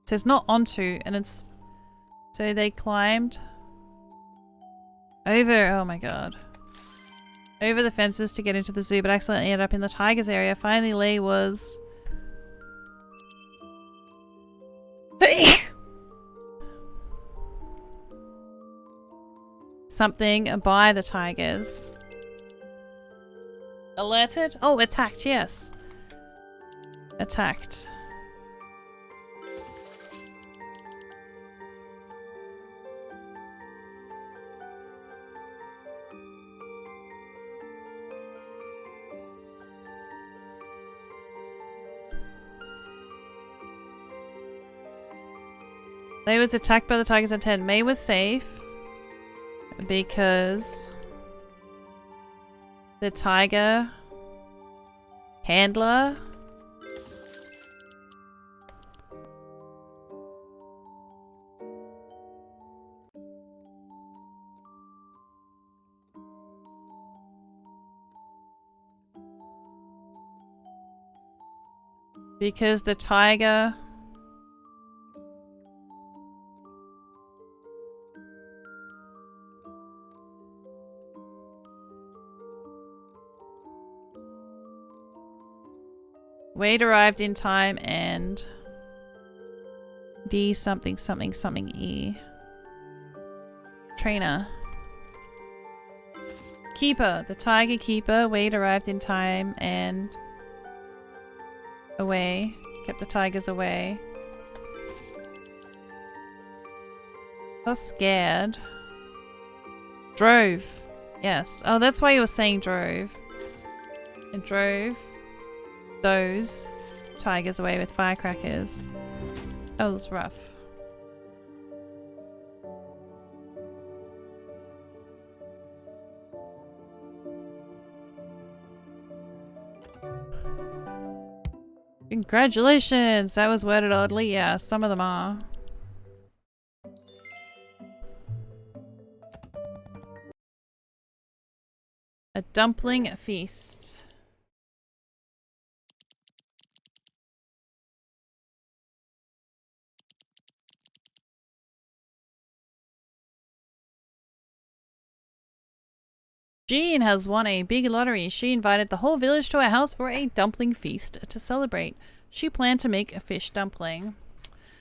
It says not onto, and it's so they climbed over, oh my god, over the fences to get into the zoo, but accidentally ended up in the tigers area. Finally, Lee was something by the tigers. Alerted? Oh, attacked, yes. Attacked. May was attacked by the tigers at 10. May was safe because the tiger handler Wade arrived in time and D something something something E. Trainer. Keeper. The tiger keeper. Wade arrived in time and away. Kept the tigers away. I was scared. Drove. Yes. Oh, that's why you were saying drove. It drove those tigers away with firecrackers. That was rough. Congratulations! That was worded oddly. Yeah, some of them are. A dumpling feast. Jean has won a big lottery. She invited the whole village to her house for a dumpling feast to celebrate. She planned to make a fish dumpling.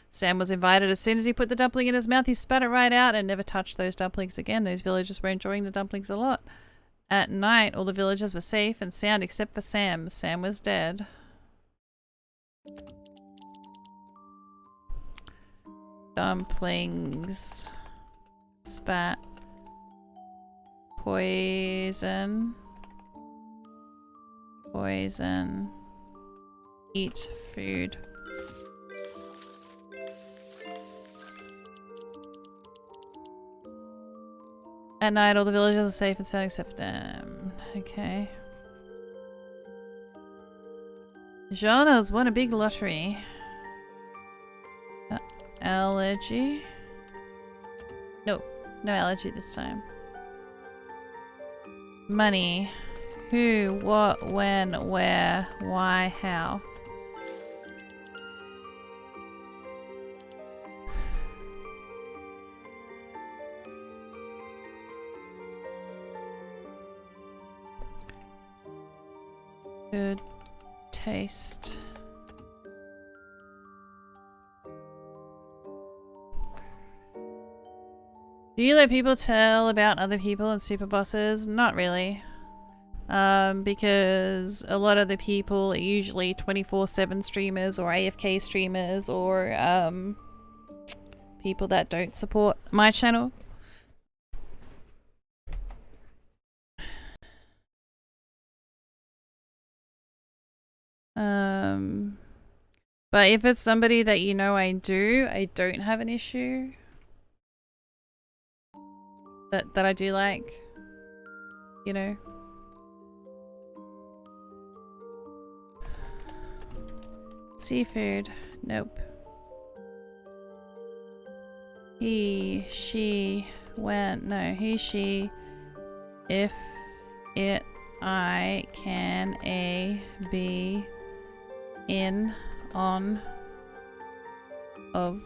Sam was invited. As soon as he put the dumpling in his mouth, he spat it right out and never touched those dumplings again. Those villagers were enjoying the dumplings a lot. At night, all the villagers were safe and sound except for Sam. Sam was dead. Dumplings. Spat. Poison. Poison. Eat food. At night, all the villagers were safe and sound except for them. Okay. Jean has won a big lottery. Allergy? No, no allergy this time. Money. Who, what, when, where, why, how. Good taste. Do you let people tell about other people and super bosses? Not really. because a lot of the people are usually 24/7 streamers or AFK streamers or people that don't support my channel. But if it's somebody that you know I don't have an issue. That I do like, you know. Seafood, nope. He, she, when, no, he, she, if, it, I, can, a, be, in, on, of.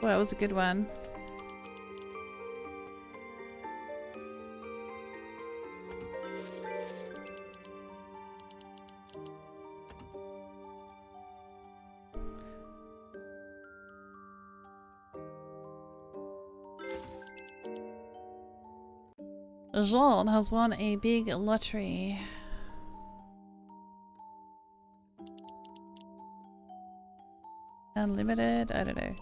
Well, that was a good one. Jean has won a big lottery. Unlimited? I don't know.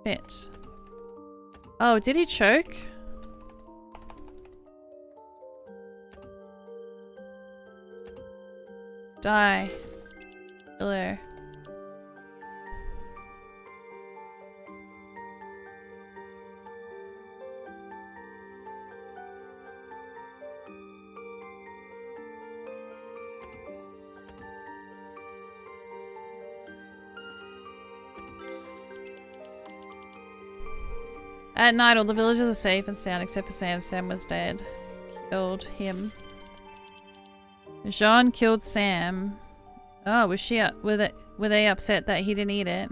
Fit. Oh, did he choke? Die. Killer. At night, all the villagers were safe and sound except for Sam. Sam was dead. Killed him. Jean killed Sam. Oh, was she were they upset that he didn't eat it?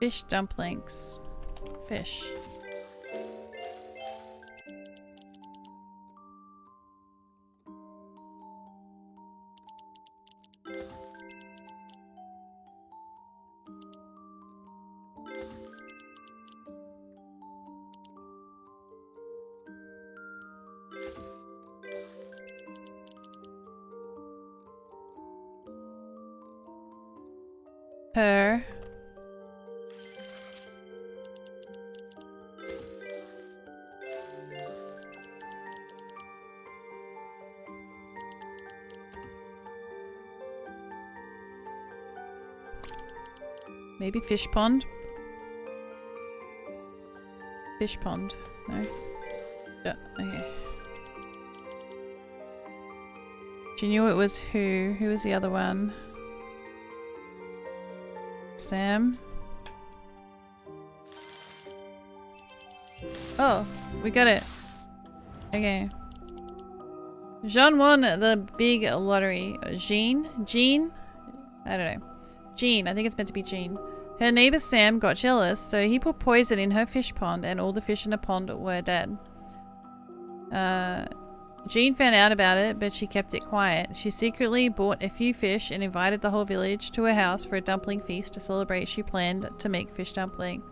Fish dumplings. Fish. Her. Maybe fish pond? Fish pond. No? Yeah, okay. She knew it was who? Who was the other one? Sam? Oh, we got it. Okay. Jean won the big lottery. Jean? Jean? I don't know. Jean. I think it's meant to be Jean. Her neighbor Sam got jealous, so he put poison in her fish pond and all the fish in the pond were dead. Jean found out about it, but she kept it quiet. She secretly bought a few fish and invited the whole village to her house for a dumpling feast to celebrate. She planned to make fish dumpling.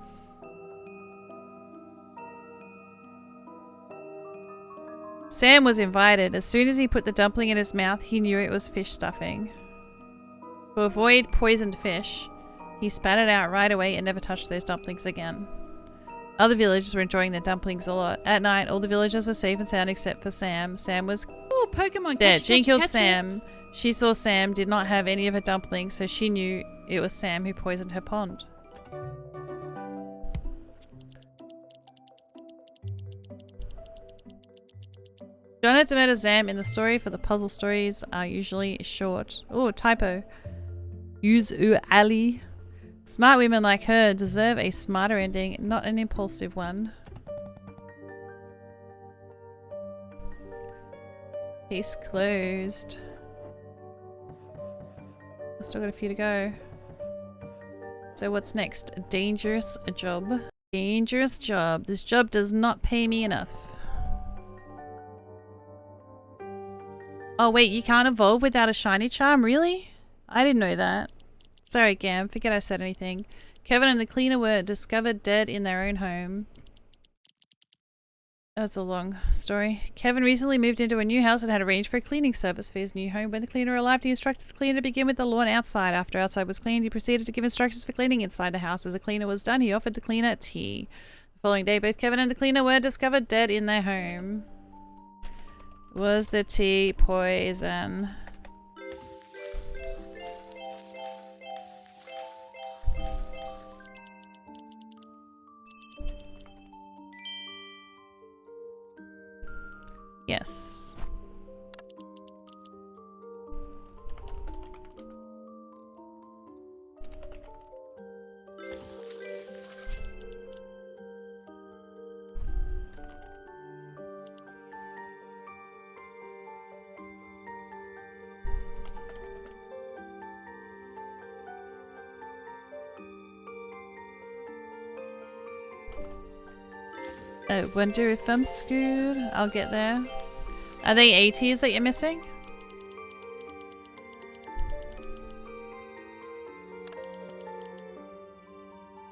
Sam was invited. As soon as he put the dumpling in his mouth, he knew it was fish stuffing. To avoid poisoned fish, he spat it out right away and never touched those dumplings again. Other villagers were enjoying their dumplings a lot. At night, all the villagers were safe and sound except for Sam. Sam was Oh, Pokemon, dead. catch, Jean catch, killed catch Sam. She saw Sam did not have any of her dumplings, so she knew it was Sam who poisoned her pond. John had to murder Zam in the story, for the puzzle stories are usually short. Oh, typo. Use Ali. Smart women like her deserve a smarter ending, not an impulsive one. Case closed. I've still got a few to go. So what's next? A dangerous job. Dangerous job. This job does not pay me enough. Oh wait, you can't evolve without a shiny charm? Really? I didn't know that. Sorry, Gam. Forget I said anything. Kevin and the cleaner were discovered dead in their own home. That's a long story. Kevin recently moved into a new house and had arranged for a cleaning service for his new home. When the cleaner arrived, he instructed the cleaner to begin with the lawn outside. After outside was cleaned, he proceeded to give instructions for cleaning inside the house. As the cleaner was done, he offered the cleaner tea. The following day, both Kevin and the cleaner were discovered dead in their home. Was the tea poison? Yes. I wonder if I'm screwed. I'll get there. Are they A tiers that you're missing?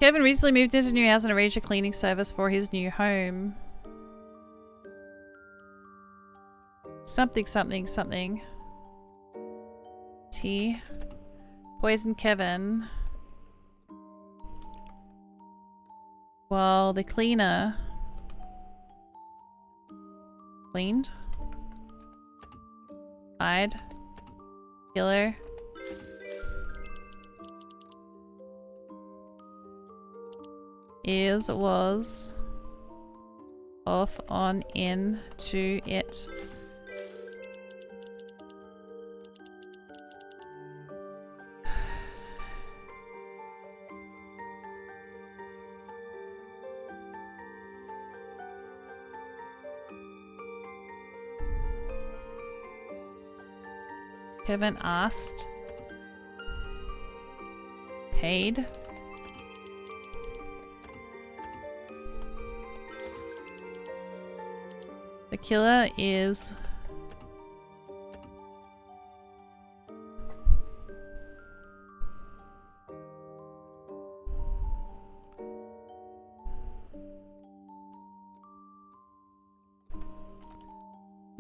Kevin recently moved into a new house and arranged a cleaning service for his new home. Something, something, something. Tea. Poison Kevin. While the cleaner cleaned. Hide. Killer. Was off on into it. Kevin asked. Paid. The killer is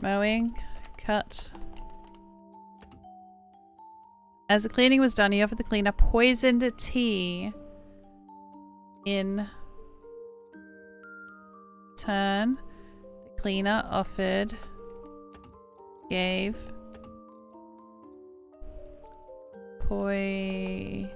mowing, cut. As the cleaning was done, he offered the cleaner poisoned tea. In turn, the cleaner gave poison.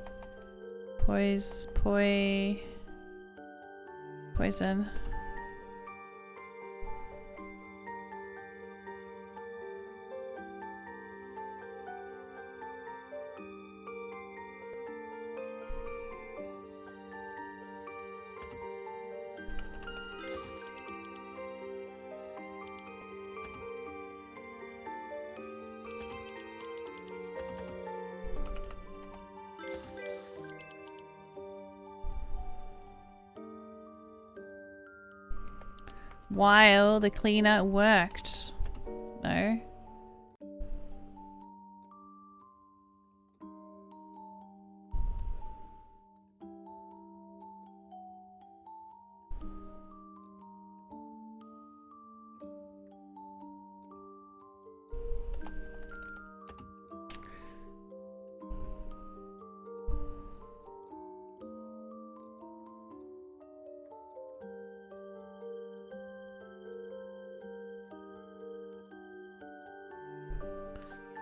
While the cleaner worked. No.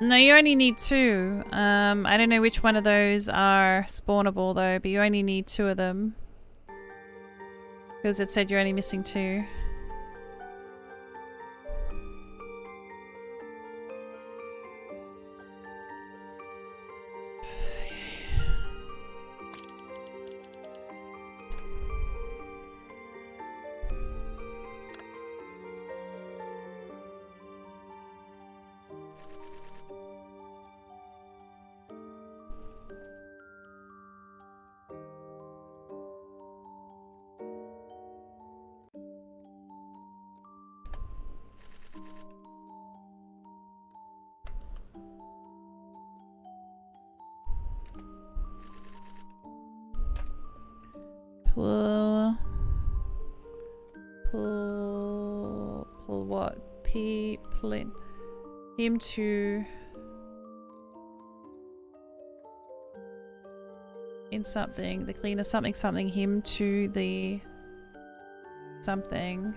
No, you only need 2. I don't know which one of those are spawnable though, but you only need 2 of them. Because it said you're only missing 2. Pull what? Plin. Him to in something. The cleaner something him to the something.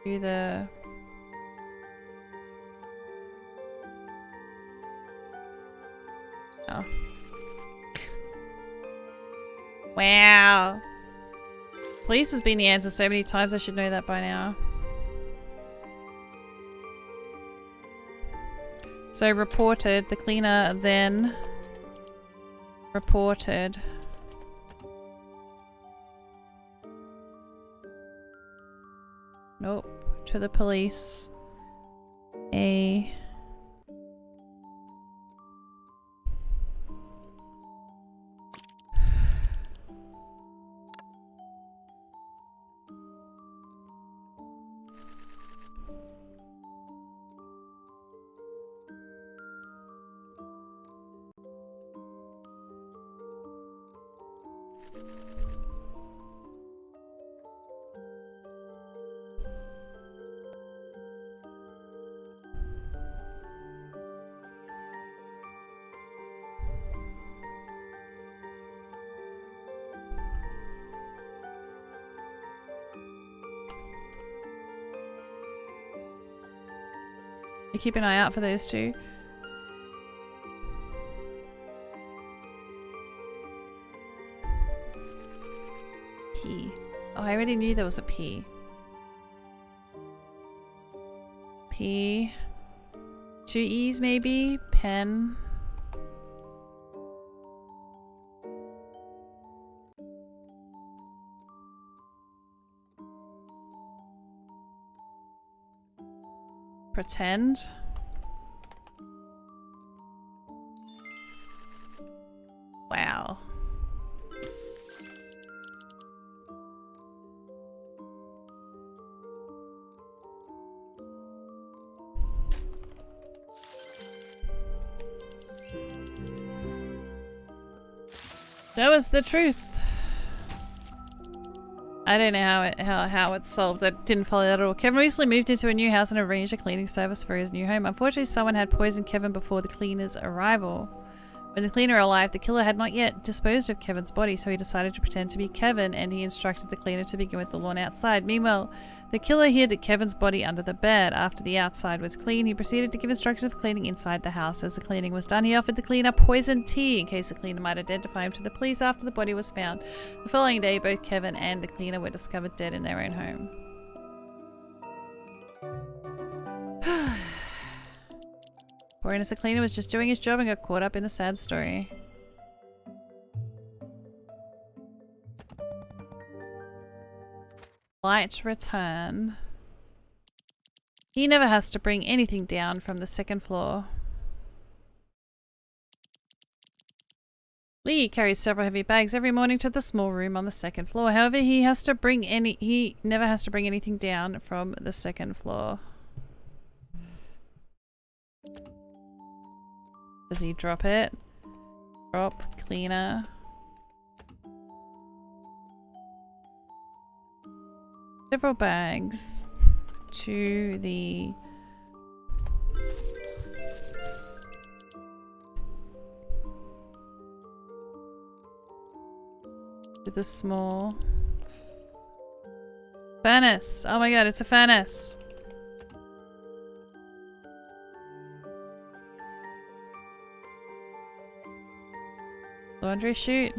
To the oh. Wow. Police has been the answer so many times, I should know that by now. So reported, the cleaner then reported. Nope, to the police. You keep an eye out for those 2. P. Oh, I already knew there was a P. P. 2 E's maybe? Pen. Pretend. Wow. That was the truth. I don't know how it's solved. I didn't follow that at all. Kevin recently moved into a new house and arranged a cleaning service for his new home. Unfortunately, someone had poisoned Kevin before the cleaner's arrival. When the cleaner arrived, the killer had not yet disposed of Kevin's body, so he decided to pretend to be Kevin, and he instructed the cleaner to begin with the lawn outside. Meanwhile, the killer hid Kevin's body under the bed. After the outside was clean, he proceeded to give instructions for cleaning inside the house. As the cleaning was done, he offered the cleaner poisoned tea in case the cleaner might identify him to the police after the body was found. The following day, both Kevin and the cleaner were discovered dead in their own home. Poor innocent cleaner was just doing his job and got caught up in a sad story. Light return. He never has to bring anything down from the 2nd floor. Lee carries several heavy bags every morning to the small room on the 2nd floor. However, he never has to bring anything down from the 2nd floor. Does he drop it? Drop, cleaner. Several bags to the small furnace. Oh my god, it's a furnace. Laundry chute?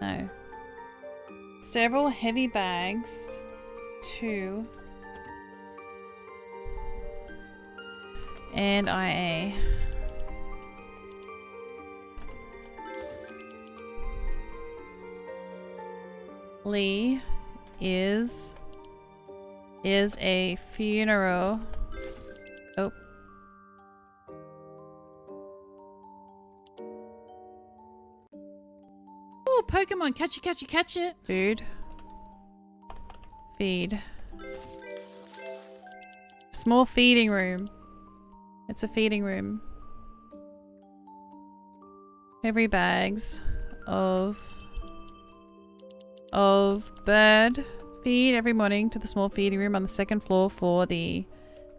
No. Several heavy bags. 2. And IA. Lee is a funeral. Oh. Oh, Pokemon, catch it, catch it, catch it. Food. Feed. Small feeding room. It's a feeding room. Heavy bags of bird feed every morning to the small feeding room on the 2nd floor for the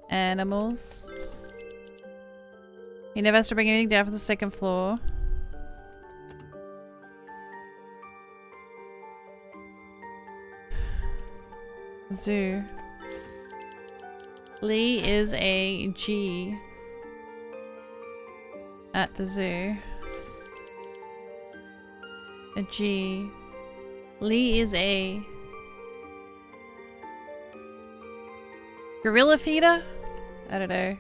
animals. He never has to bring anything down from the 2nd floor. Zoo. Lee is a G at the zoo. A G. Lee is a gorilla feeder? I don't know.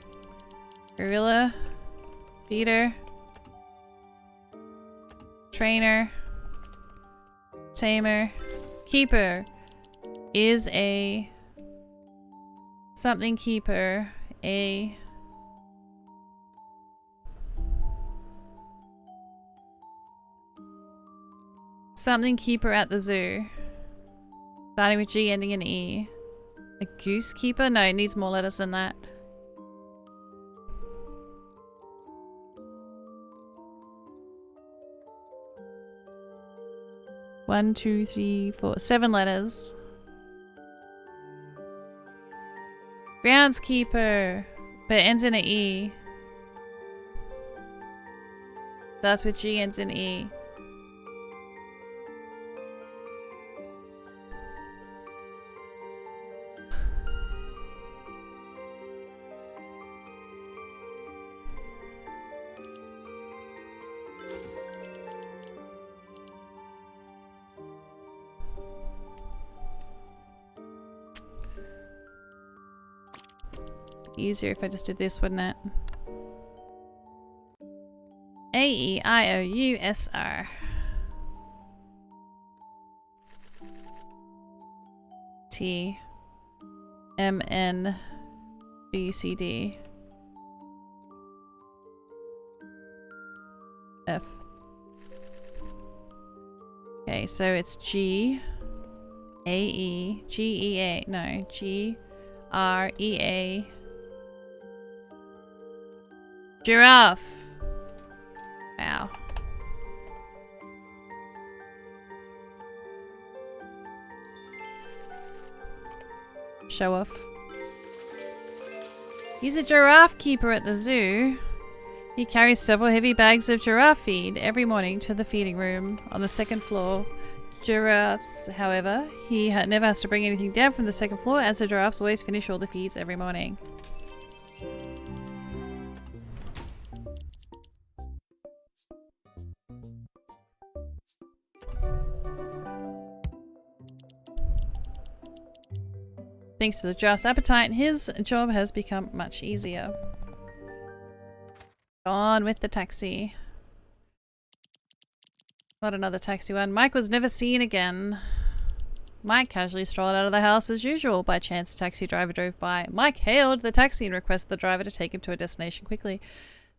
Gorilla feeder. Trainer. Tamer. Keeper is a something keeper. A something keeper at the zoo. Starting with G, ending in E. A goose keeper? No, it needs more letters than that. One, two, three, four, 7 letters. Groundskeeper, but it ends in an E. Starts with G, ends in E. Easier if I just did this, wouldn't it? A-E-I-O-U-S-R. T M N B C D F. Okay, so it's G A E G E A, no, G R E A. Giraffe. Wow. Show off. He's a giraffe keeper at the zoo. He carries several heavy bags of giraffe feed every morning to the feeding room on the 2nd floor. Giraffes, however, he never has to bring anything down from the 2nd floor, as the giraffes always finish all the feeds every morning. Thanks to the giraffe's appetite, his job has become much easier. On with the taxi. Not another taxi one. Mike was never seen again. Mike casually strolled out of the house as usual. By chance, the taxi driver drove by. Mike hailed the taxi and requested the driver to take him to a destination quickly.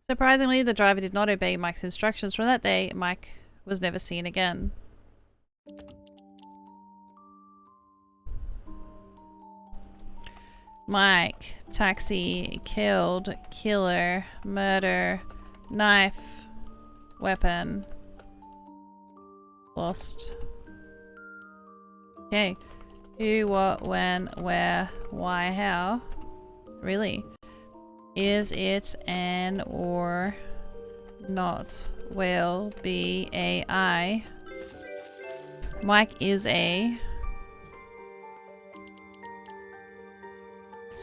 Surprisingly, the driver did not obey Mike's instructions. From that day, Mike was never seen again. Mike, taxi, killed, killer, murder, knife, weapon, lost. Okay. Who, what, when, where, why, how? Really? Is it an or not? Will be a I. Mike is a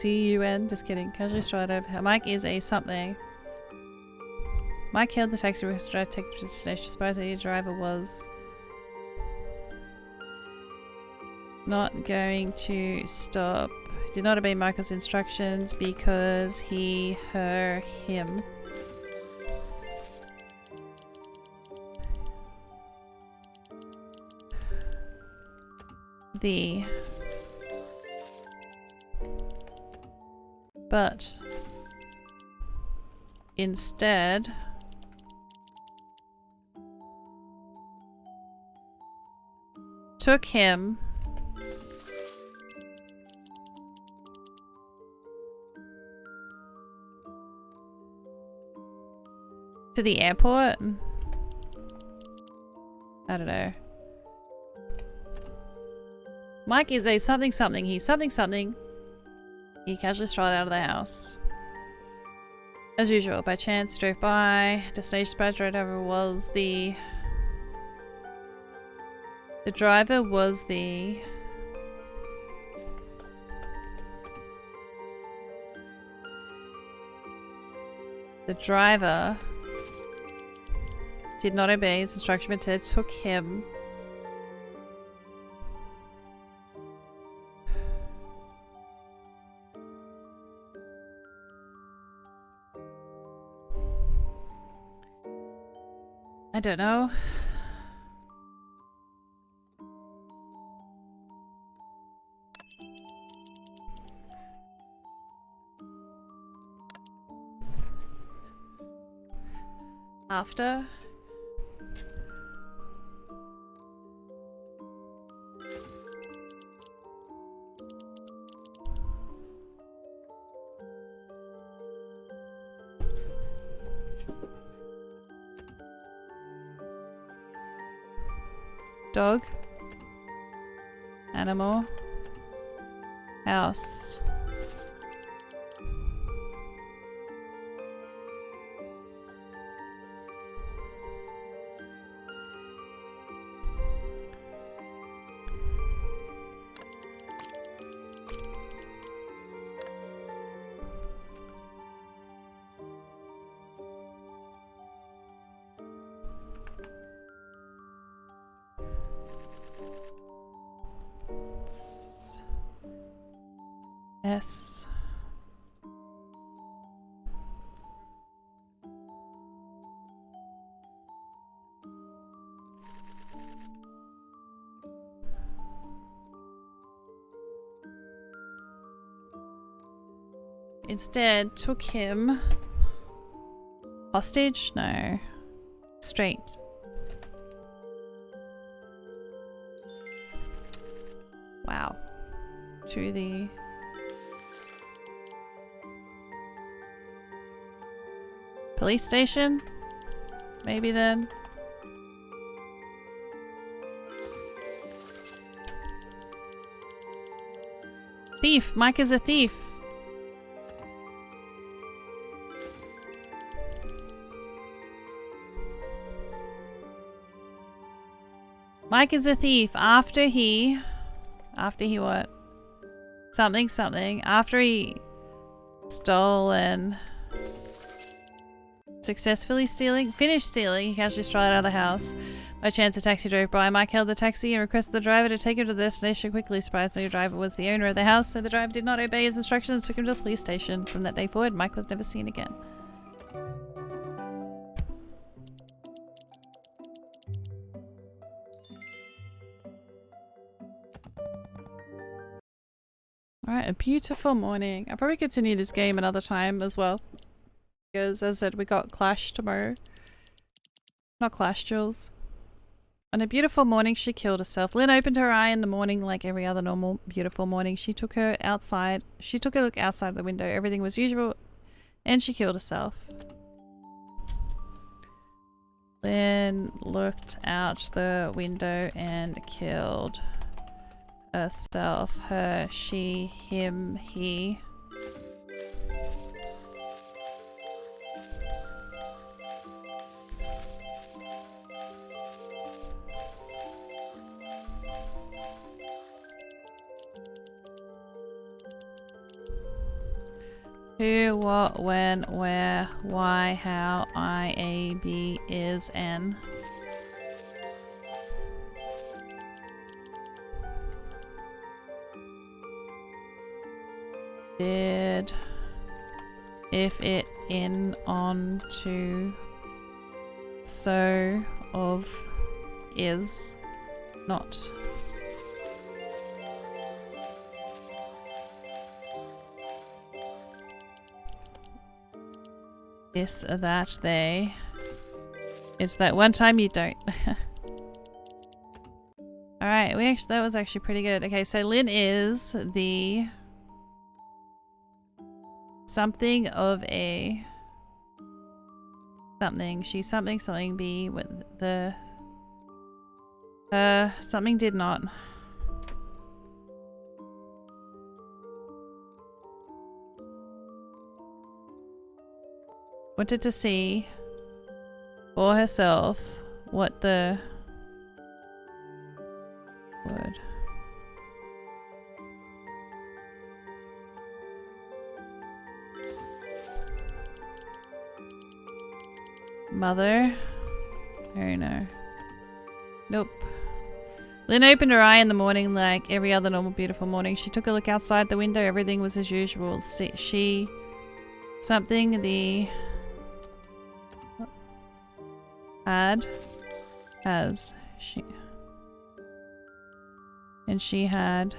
C-U-N, just kidding. Casually straight over. Mike is a something. Mike hailed the taxi was drive to the station. Surprised that your driver was not going to stop. Did not obey Michael's instructions because he heard him. But instead took him to the airport. I don't know. Mike is a something something. He's something something. He casually strolled out of the house. As usual, by chance, drove by. Destination surprise driver was the... The driver was the... The driver did not obey his instruction, but instead took him I don't know. After? Dog. Animal. House. S. Instead, took him hostage? No. Straight. Wow. To the... police station? Maybe then. Thief! Mike is a thief! Mike is a thief after he what? Something something. After he stolen... Successfully stealing? Finished stealing. He casually strolled out of the house. By chance, a taxi drove by. Mike hailed the taxi and requested the driver to take him to the destination quickly. Surprised the driver was the owner of the house, so the driver did not obey his instructions and took him to the police station. From that day forward, Mike was never seen again. Alright, a beautiful morning. I'll probably continue this game another time as well. Because, as I said, we got Clash tomorrow. Not Clash, Jules. On a beautiful morning, she killed herself. Lynn opened her eye in the morning like every other normal, beautiful morning. She took a look outside of the window. Everything was usual, and she killed herself. Lynn looked out the window and killed herself. Her, she, him, he. Who, what, when, where, why, how, I, A, B, is, N. Did, if it, in, on, to, so, of, is, not. This, that, they. It's that one time you don't. Alright, that was actually pretty good. Okay, so Lynn is the something of a something. She's something, something B with the something did not. Wanted to see for herself what the word. Mother? Oh no. Nope. Lynn opened her eye in the morning like every other normal beautiful morning. She took a look outside the window. Everything was as usual. She... Something the... Had... Has... She... And she had...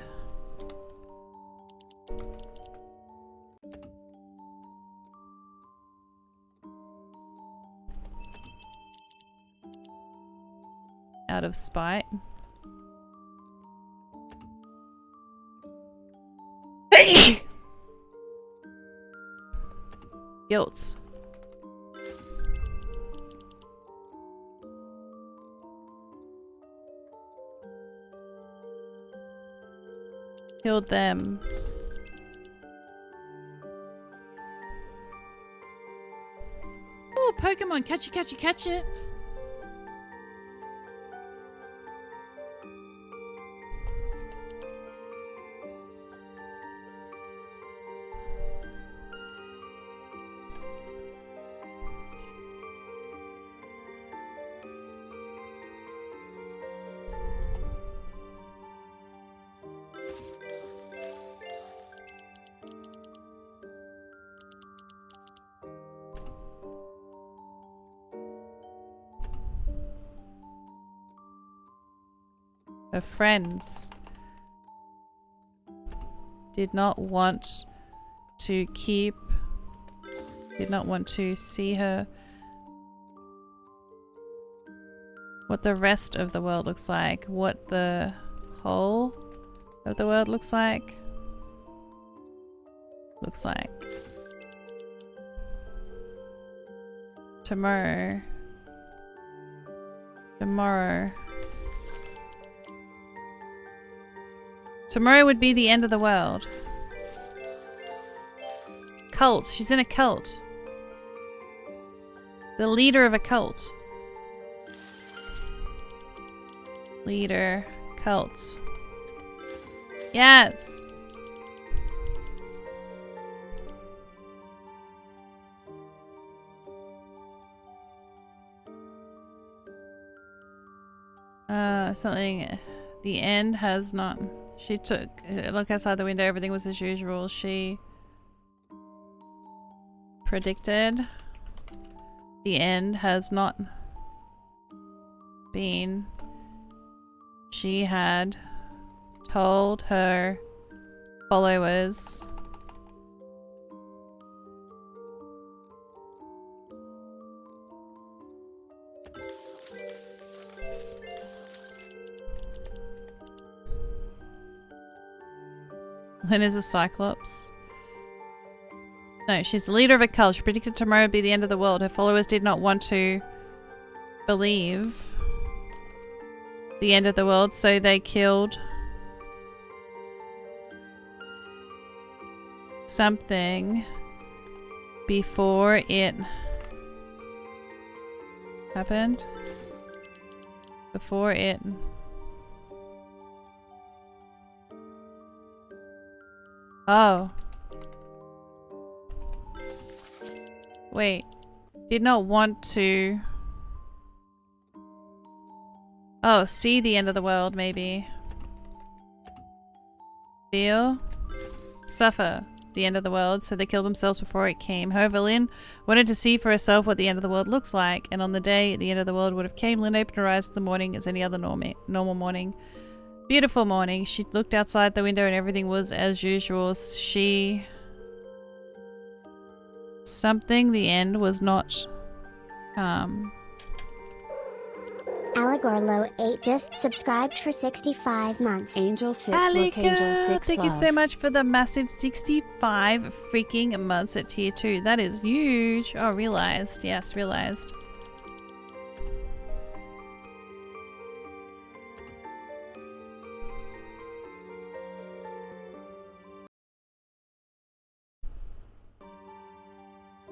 Out of spite. Guilt. Killed them. Oh, Pokemon, catch it, catch it, catch it. Her friends did not want to see her. What the rest of the world looks like. What the whole of the world looks like. Looks like. Tomorrow. Tomorrow would be the end of the world. Cult. She's in a cult. The leader of a cult. Leader. Cult. Yes! Something... The end has not... She took a look outside the window, everything was as usual. She predicted the end has not been. She had told her followers Lynn is a Cyclops. No, she's the leader of a cult. She predicted tomorrow would be the end of the world. Her followers did not want to believe the end of the world, so they killed something before it happened. Before it... Oh. Wait. Did not want to... Oh, see the end of the world, maybe. Feel? Suffer the end of the world, so they killed themselves before it came. However, Lynn wanted to see for herself what the end of the world looks like, and on the day the end of the world would have came, Lynn opened her eyes in the morning as any other normal morning. Beautiful morning. She looked outside the window and everything was as usual. Something the end was not Allegorlo 8 just subscribed for 65 months. Angel 6, Alika, look Angel 6 thank you love. so much for the massive 65 freaking months at tier 2. That is huge. Oh, realized. Yes, realized.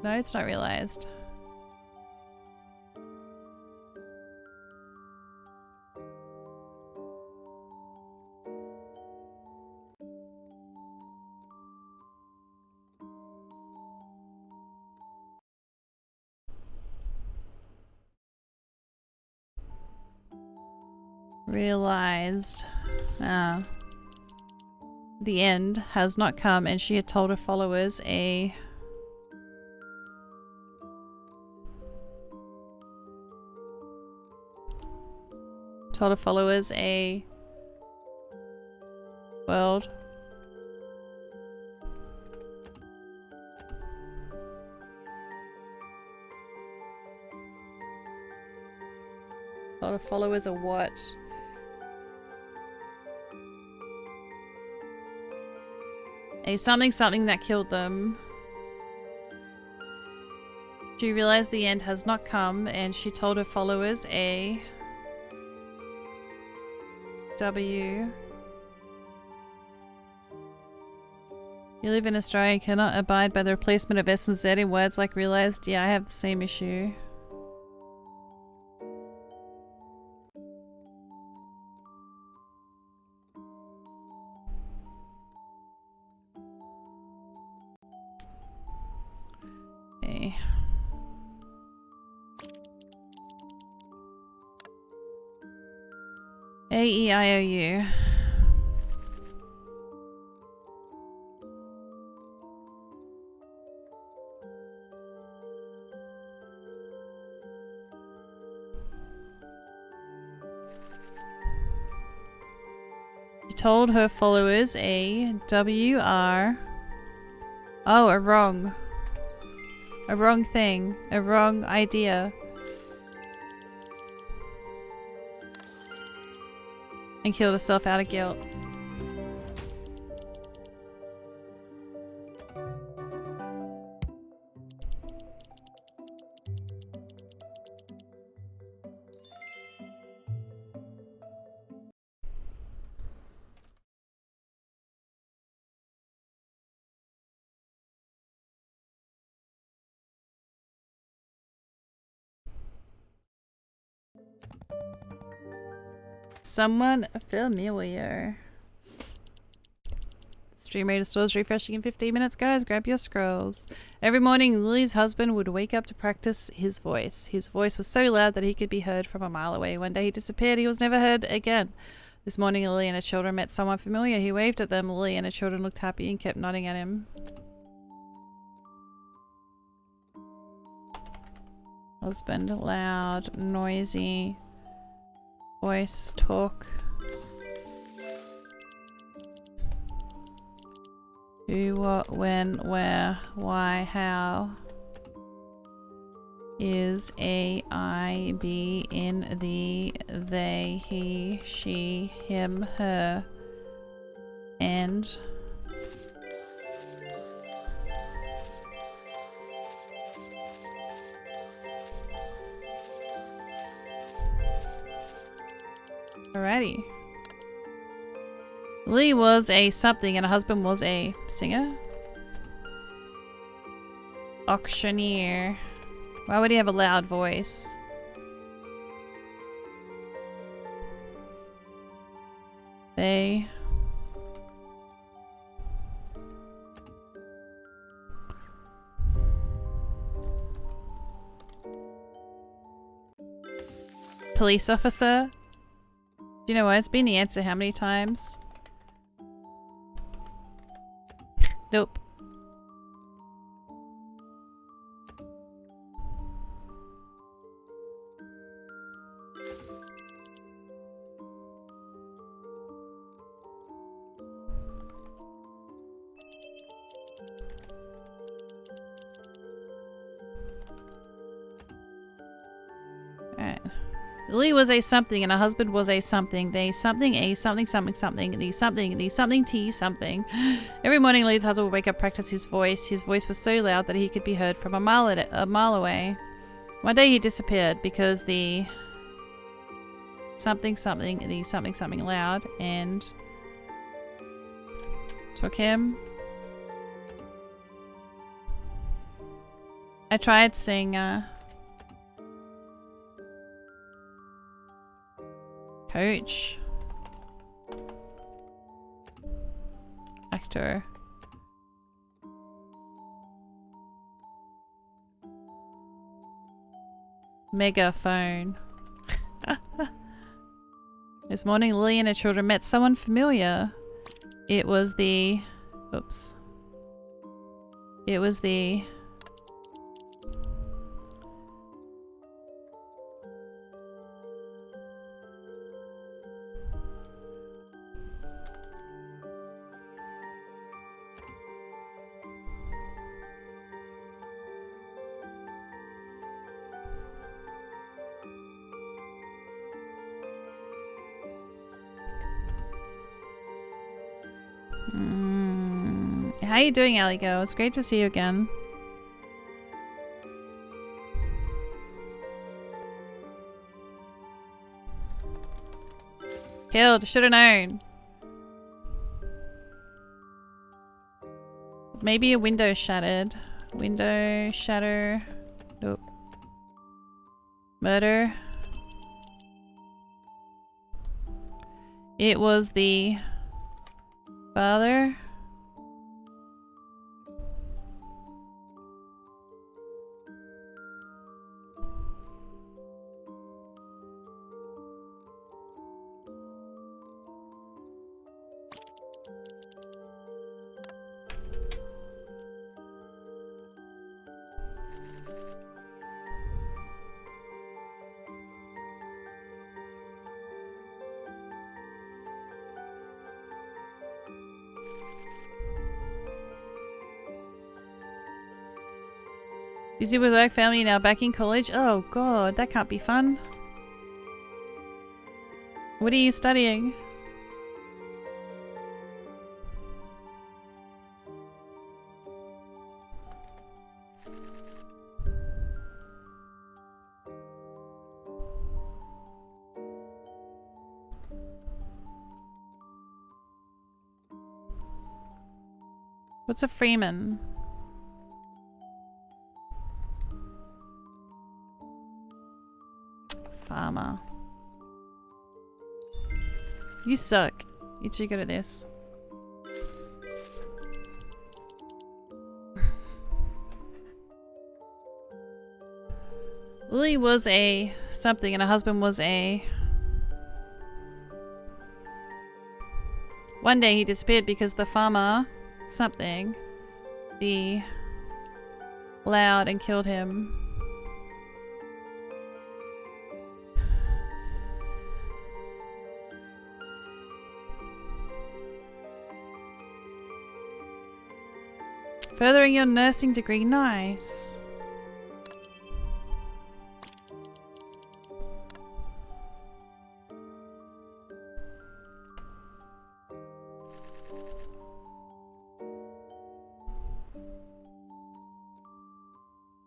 No, it's not realized. Realized. The end has not come, and she had told her followers a world. Told her followers a what? A something that killed them. She realized the end has not come, and she told her followers a W. You live in Australia and cannot abide by the replacement of S and Z in words like realized. Yeah, I have the same issue. Okay. A-E-I-O-U. She told her followers a W-R. Oh, a wrong thing. A wrong idea. And killed herself out of guilt. Someone familiar. Stream rate of stores refreshing in 15 minutes. Guys, grab your scrolls. Every morning, Lily's husband would wake up to practice his voice. His voice was so loud that he could be heard from a mile away. One day he disappeared. He was never heard again. This morning, Lily and her children met someone familiar. He waved at them. Lily and her children looked happy and kept nodding at him. Husband, loud, noisy. Voice, talk. Who, what, when, where, why, how. Is A, I, B, in, the, they, he, she, him, her, and. Alrighty. Lee was a something and her husband was a singer? Auctioneer. Why would he have a loud voice? They... police officer. Do you know what? It's been the answer how many times? Nope. Alright. Lily was a something and her husband was a something. They something, a something, something, something, the something, the something, T something. Every morning Lily's husband would wake up, practice his voice. His voice was so loud that he could be heard from a mile away. One day he disappeared because the something, something, the something, something loud and took him. I tried saying, Coach. Actor. Megaphone. This morning, Lily and her children met someone familiar. It was the... Oops. It was the... How you doing, Allie girl? It's great to see you again. Killed. Should have known. Maybe a window shattered. Window shatter. Nope. Murder. It was the father. Busy with work, family, now back in college. Oh god, that can't be fun. What are you studying? What's a Freeman? Farmer. You suck. You're too good at this. Lily was a something and her husband was a... One day he disappeared because the farmer something the loud and killed him. Furthering your nursing degree, nice.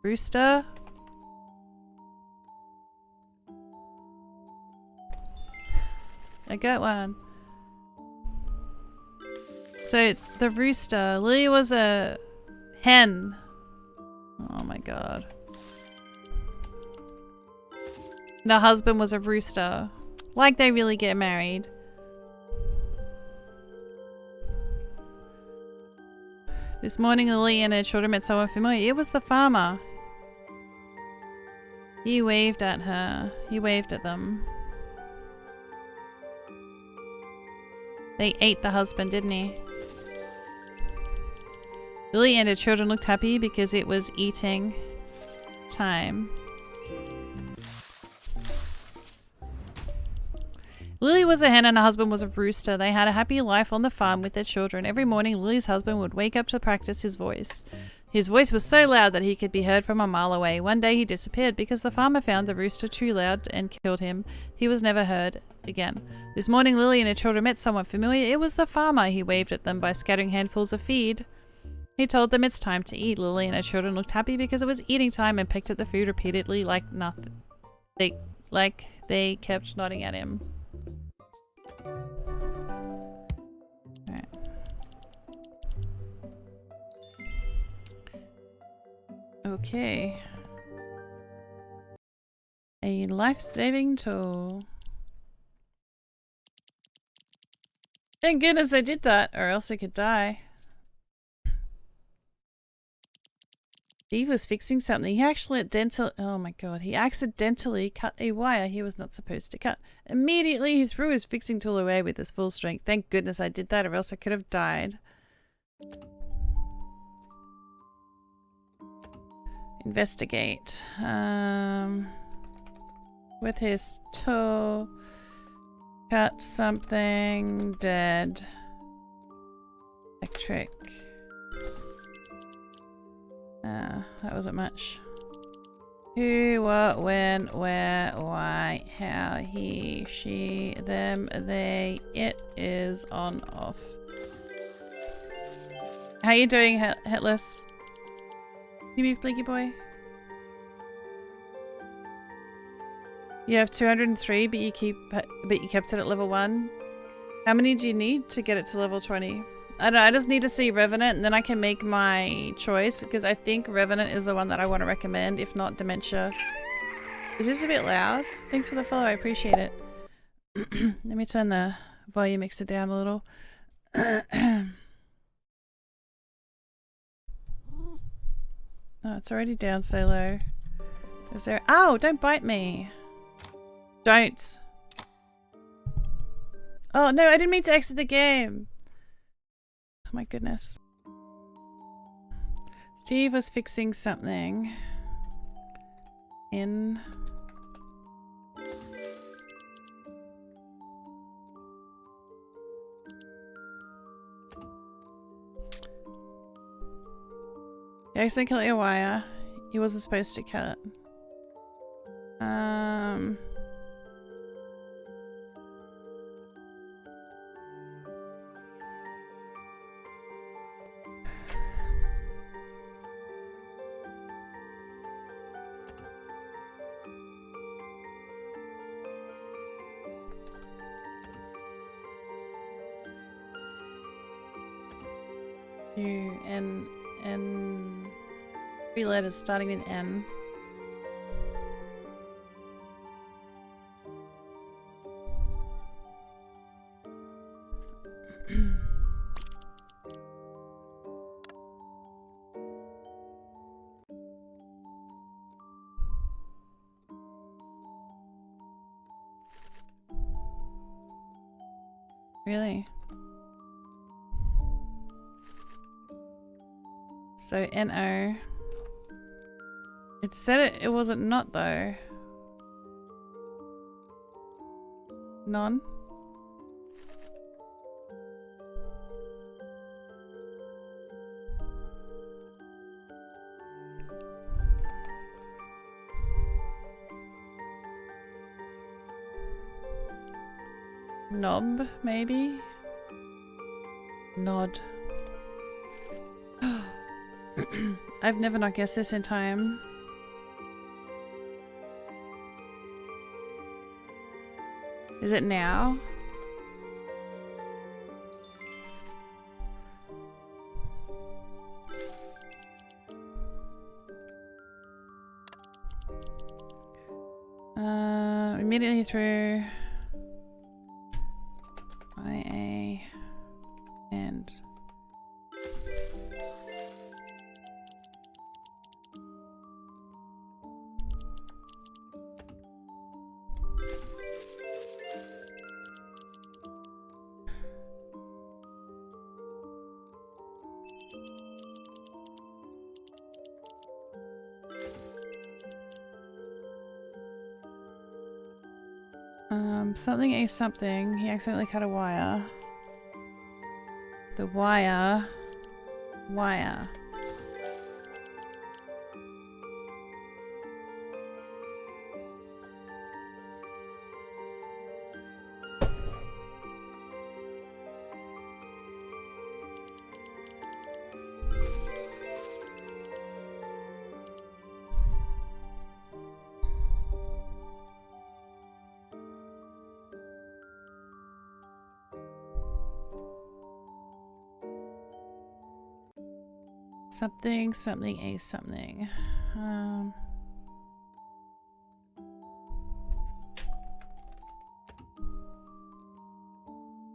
Rooster. I got one. So the rooster, Lily was a hen. Oh my god. The husband was a rooster. Like they really get married. This morning Lily and her children met someone familiar. It was the farmer. He waved at her. He waved at them. They ate the husband, didn't he? Lily and her children looked happy because it was eating time. Lily was a hen and her husband was a rooster. They had a happy life on the farm with their children. Every morning, Lily's husband would wake up to practice his voice. His voice was so loud that he could be heard from a mile away. One day he disappeared because the farmer found the rooster too loud and killed him. He was never heard again. This morning, Lily and her children met someone familiar. It was the farmer. He waved at them by scattering handfuls of feed. He told them it's time to eat. Lily and her children looked happy because it was eating time and pecked at the food repeatedly like nothing. They kept nodding at him. Alright. Okay. A life-saving tool. Thank goodness I did that, or else I could die. Steve was fixing something. He accidentally cut a wire he was not supposed to cut. Immediately, he threw his fixing tool away with his full strength. Thank goodness I did that, or else I could have died. Investigate. With his toe, cut something dead. Electric. That wasn't much. Who, what, when, where, why, how, he, she, them, they, it is on, off. How you doing, Headless? Can you move, Blinky Boy? You have 203, but you kept it at level 1. How many do you need to get it to level 20? I don't know, I just need to see Revenant and then I can make my choice because I think Revenant is the one that I want to recommend, if not Dementia. Is this a bit loud? Thanks for the follow, I appreciate it. Let me turn the volume mixer down a little. Oh, it's already down so low. Is there— ow! Don't bite me! Don't! Oh no, I didn't mean to exit the game! Oh my goodness. Steve was fixing something in he accidentally cut a wire. He wasn't supposed to cut. N 3 letters starting with N. Really? So N-O. It said it wasn't not though. Non. Knob, maybe? Nod. I've never not guessed this in time. Is it now? Immediately through IA and Something a something. He accidentally cut a wire. The wire. Wire. Something, something, a something.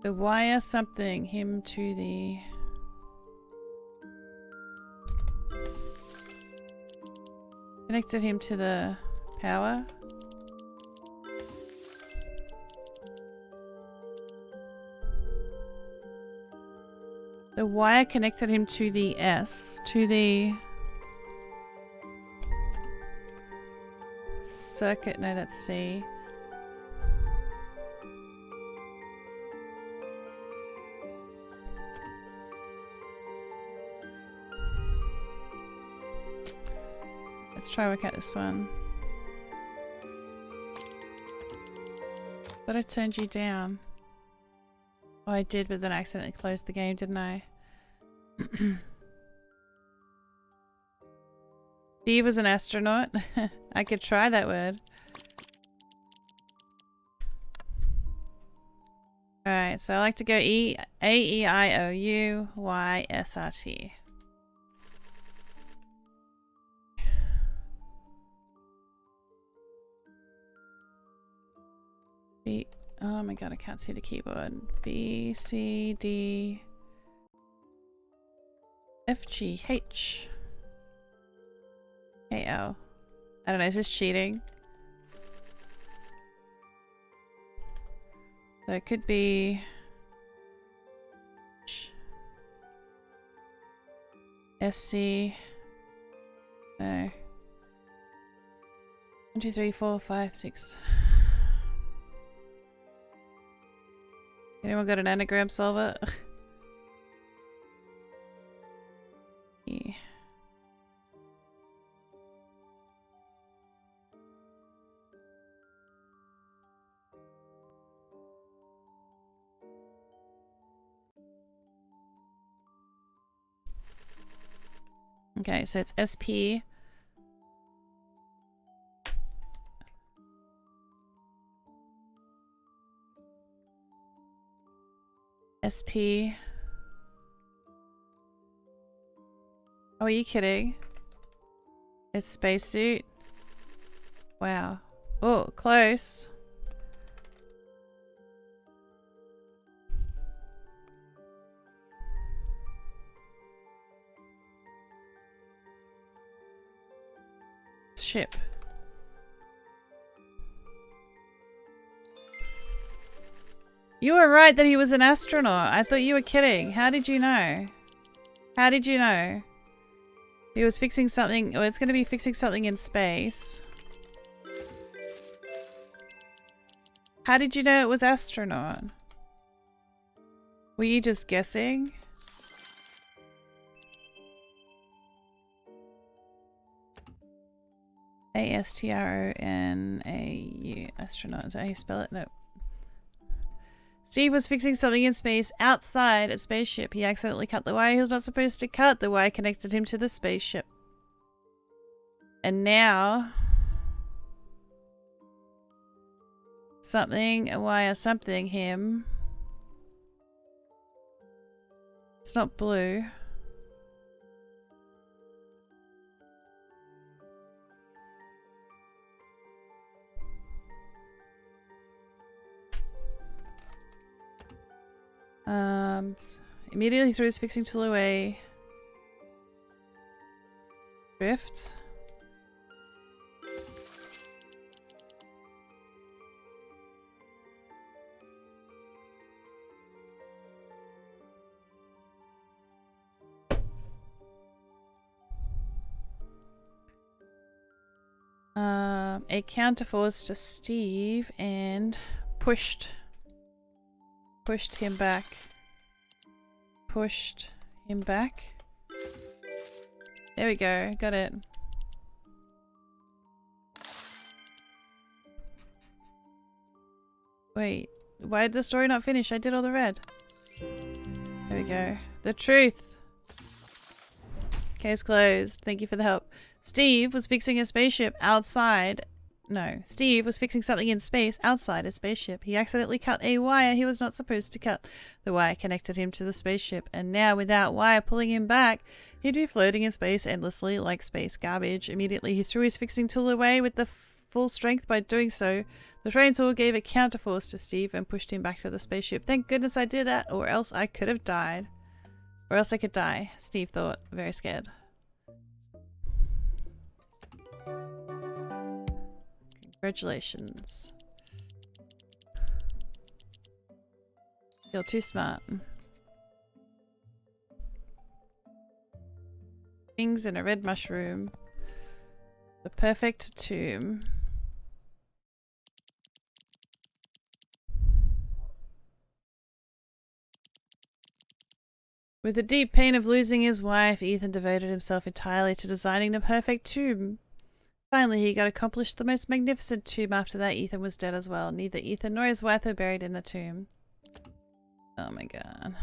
The wire something him to the... Connected him to the power. The wire connected him to the S, to the circuit. No, that's C. Let's try work out this one. Thought I turned you down. Oh, I did, but then I accidentally closed the game, didn't I? Steve was an astronaut. I could try that word. Alright, so I like to go A-E-I-O-U-Y-S-R-T. B. Oh my god, I can't see the keyboard. B, C, D, F, G, H, K, L. I don't know, is this cheating? So it could be S, C, no. 1, 2, 3, 4, 5, 6. Anyone got an anagram solver? Yeah. Okay, so it's SP. SP. Oh, are you kidding? It's spacesuit. Wow. Oh, close. Ship. You were right that he was an astronaut. I thought you were kidding. How did you know? How did you know? He was fixing something. Oh, it's going to be fixing something in space. How did you know it was astronaut? Were you just guessing? A-S-T-R-O-N-A-U. Astronaut. Is that how you spell it? No. Steve was fixing something in space outside a spaceship. He accidentally cut the wire he was not supposed to cut. The wire connected him to the spaceship. And now... something, a wire, something, him. It's not blue. Immediately threw his fixing tool away. Drift. A counterforce to Steve and pushed him back. Pushed him back. There we go, got it. Wait, why did the story not finish? I did all the red. There we go. The truth. Case closed. Thank you for the help. Steve was fixing a spaceship outside. No, Steve was fixing something in space outside a spaceship. He accidentally cut a wire he was not supposed to cut. The wire connected him to the spaceship, and now without wire pulling him back, he'd be floating in space endlessly like space garbage. Immediately he threw his fixing tool away with the full strength. By doing so, the train tool gave a counterforce to Steve and pushed him back to the spaceship. Thank goodness I did that, or else I could have died. Or else I could die, Steve thought, very scared. Congratulations. You're too smart. Wings and a red mushroom. The perfect tomb. With the deep pain of losing his wife, Ethan devoted himself entirely to designing the perfect tomb. Finally, he got accomplished the most magnificent tomb. After that, Ethan was dead as well. Neither Ethan nor his wife were buried in the tomb. Oh my god.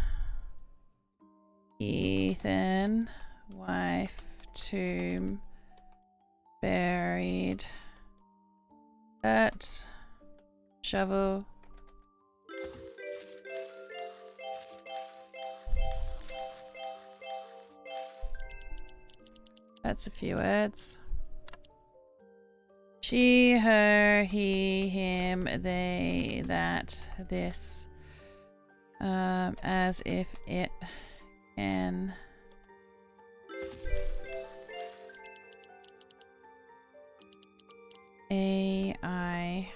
Ethan, wife, tomb, buried, dirt, shovel. That's a few words. She, her, he, him, they, that, this. As if it can. A, I,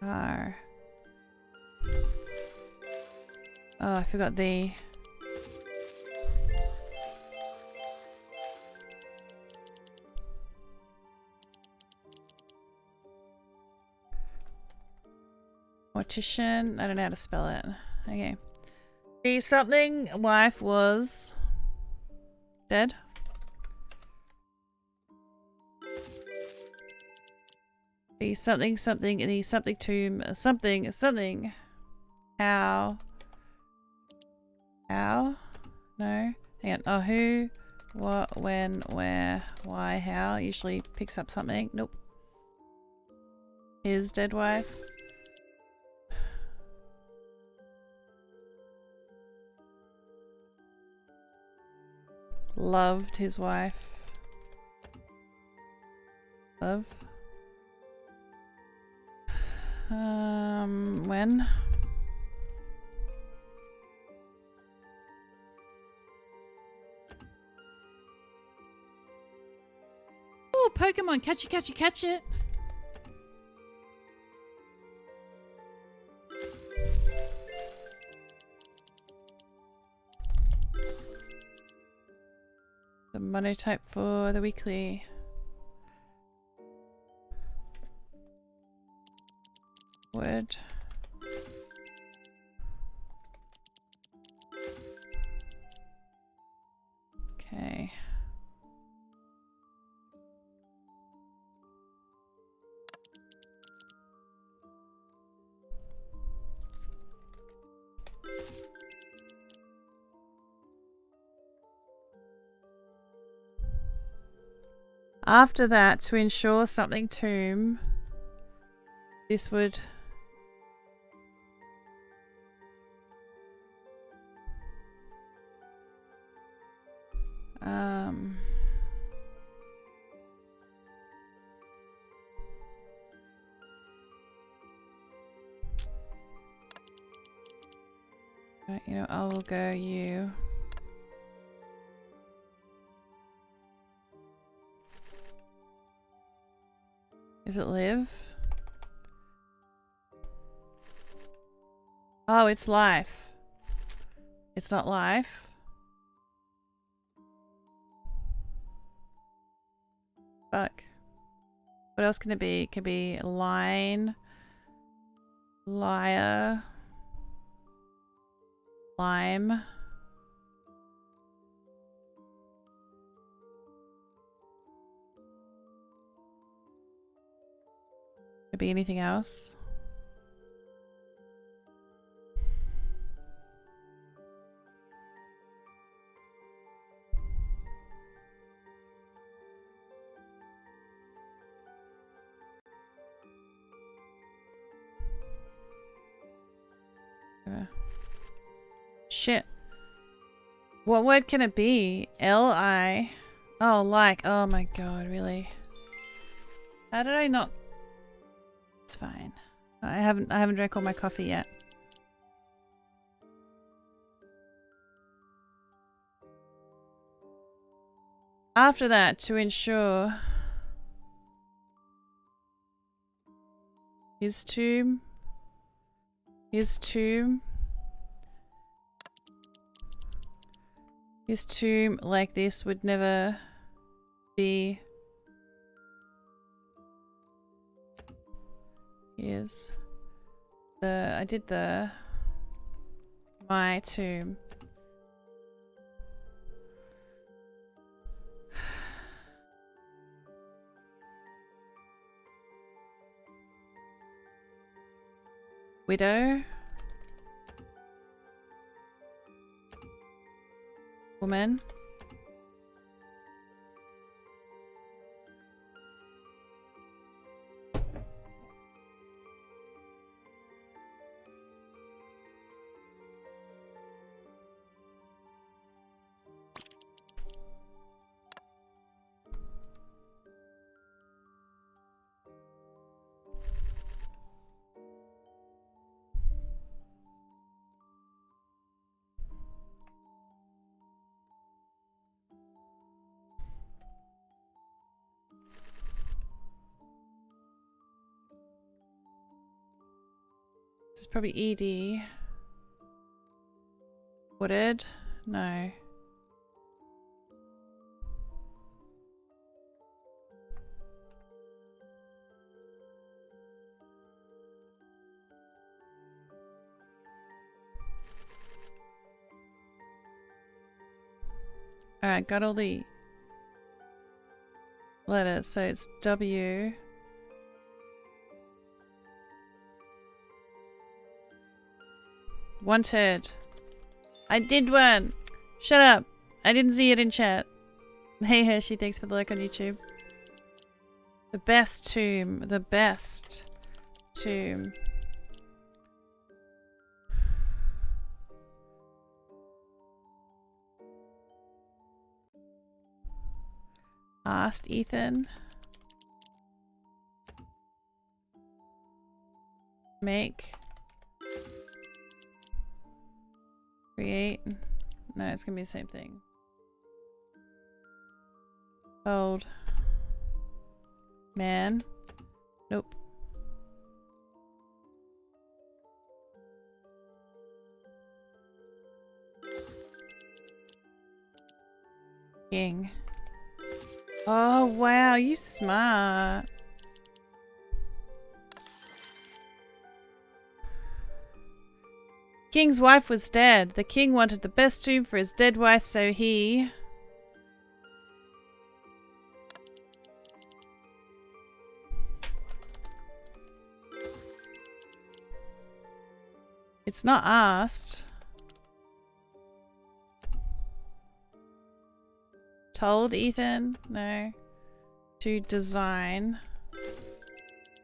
R. Oh, I forgot the. Mortician. I don't know how to spell it. Okay. The something wife was dead. The something something the something tomb something something. How? No. Hang on. Oh, who? What? When? Where? Why? How? Usually picks up something. Nope. His dead wife. Loved his wife. Love. When? Oh, Pokemon, catch it, catch it, catch it. The monotype for the weekly. Word. Okay. After that, to ensure something tomb, this would you know, I will go you. Is it live? Oh, it's life. It's not life. Fuck. What else can it be? It could be line, liar, lime. Could be anything else. Shit. What word can it be? L-I. Oh, like. Oh my god, really? How did I not? It's fine. I haven't drank all my coffee yet. After that, to ensure his tomb, his tomb like this would never be. Here's the, I did the, my tomb. Widow. Woman. This is probably ED. Wooded? No. Alright, got all the letters. So it's W. Wanted. I did one. Shut up. I didn't see it in chat. Hey Hershey, thanks for the like on YouTube. The best tomb. The best tomb. Asked Ethan. Make. Create. No, it's gonna be the same thing. Old. Man. Nope. King. Oh wow, you smart. King's wife was dead. The king wanted the best tomb for his dead wife, so he... It's not asked. Told Ethan? No. To design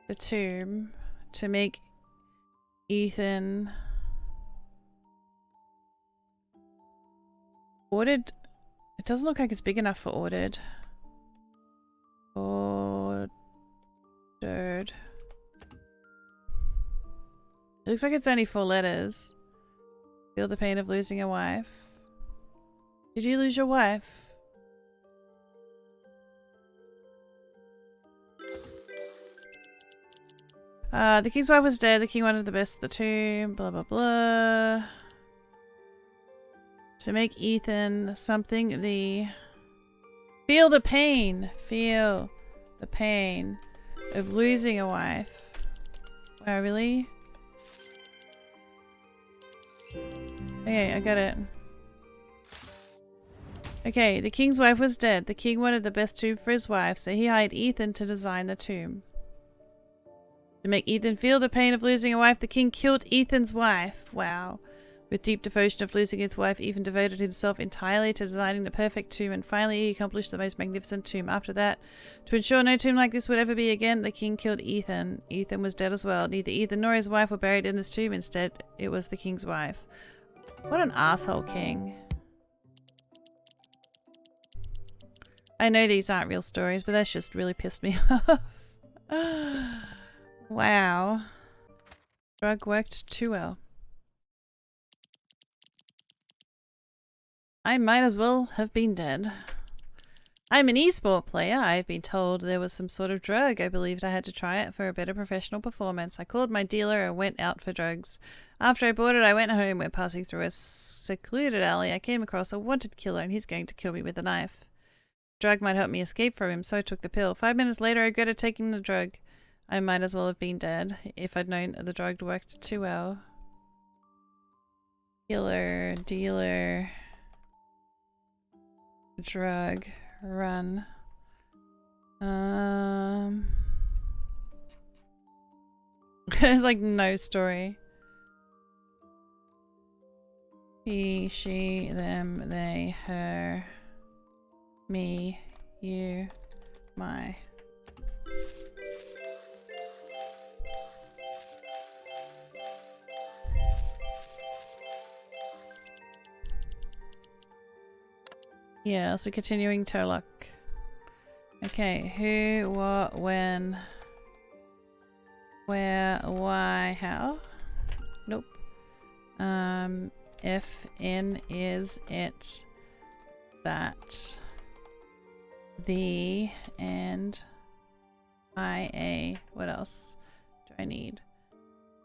the tomb to make Ethan... Ordered? It doesn't look like it's big enough for ordered. Ordered. It looks like it's only 4 letters. Feel the pain of losing a wife. Did you lose your wife? The king's wife was dead. The king wanted the best of the tomb. Blah, blah, blah. To make Ethan something the... Feel the pain. Feel the pain of losing a wife. Wow, really? Okay, I got it. Okay, the king's wife was dead. The king wanted the best tomb for his wife, so he hired Ethan to design the tomb. To make Ethan feel the pain of losing a wife, the king killed Ethan's wife. Wow. With deep devotion of losing his wife, Ethan devoted himself entirely to designing the perfect tomb, and finally he accomplished the most magnificent tomb. After that, to ensure no tomb like this would ever be again, the king killed Ethan. Ethan was dead as well. Neither Ethan nor his wife were buried in this tomb. Instead, it was the king's wife. What an asshole king. I know these aren't real stories, but that's just really pissed me off. Wow. Drug worked too well. I might as well have been dead. I'm an esport player. I've been told there was some sort of drug. I believed I had to try it for a better professional performance. I called my dealer and went out for drugs. After I bought it, I went home. When passing through a secluded alley, I came across a wanted killer and he's going to kill me with a knife. The drug might help me escape from him, so I took the pill. 5 minutes later, I regretted taking the drug. I might as well have been dead if I'd known the drug worked too well. Killer, dealer, drug, run. There's like no story. He, she, them, they, her, me, you, my. Yeah, so continuing Turlock. Okay, who, what, when, where, why, how? Nope. If, in, is, it, that, the, and, I, a. What else do I need?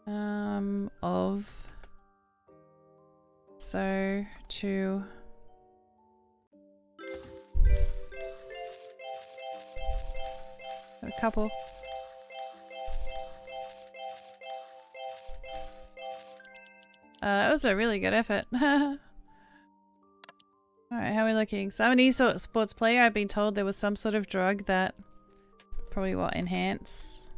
Of, so, to. A couple. That was a really good effort. Alright, how are we looking? So I'm an esports player. I've been told there was some sort of drug that probably what, enhance.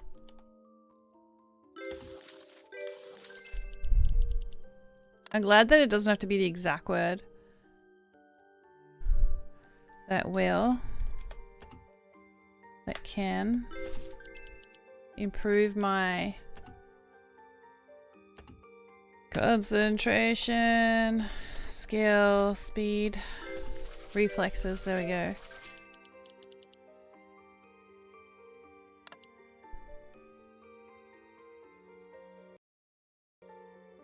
I'm glad that it doesn't have to be the exact word. That will. That can improve my concentration, skill, speed, reflexes. There we go.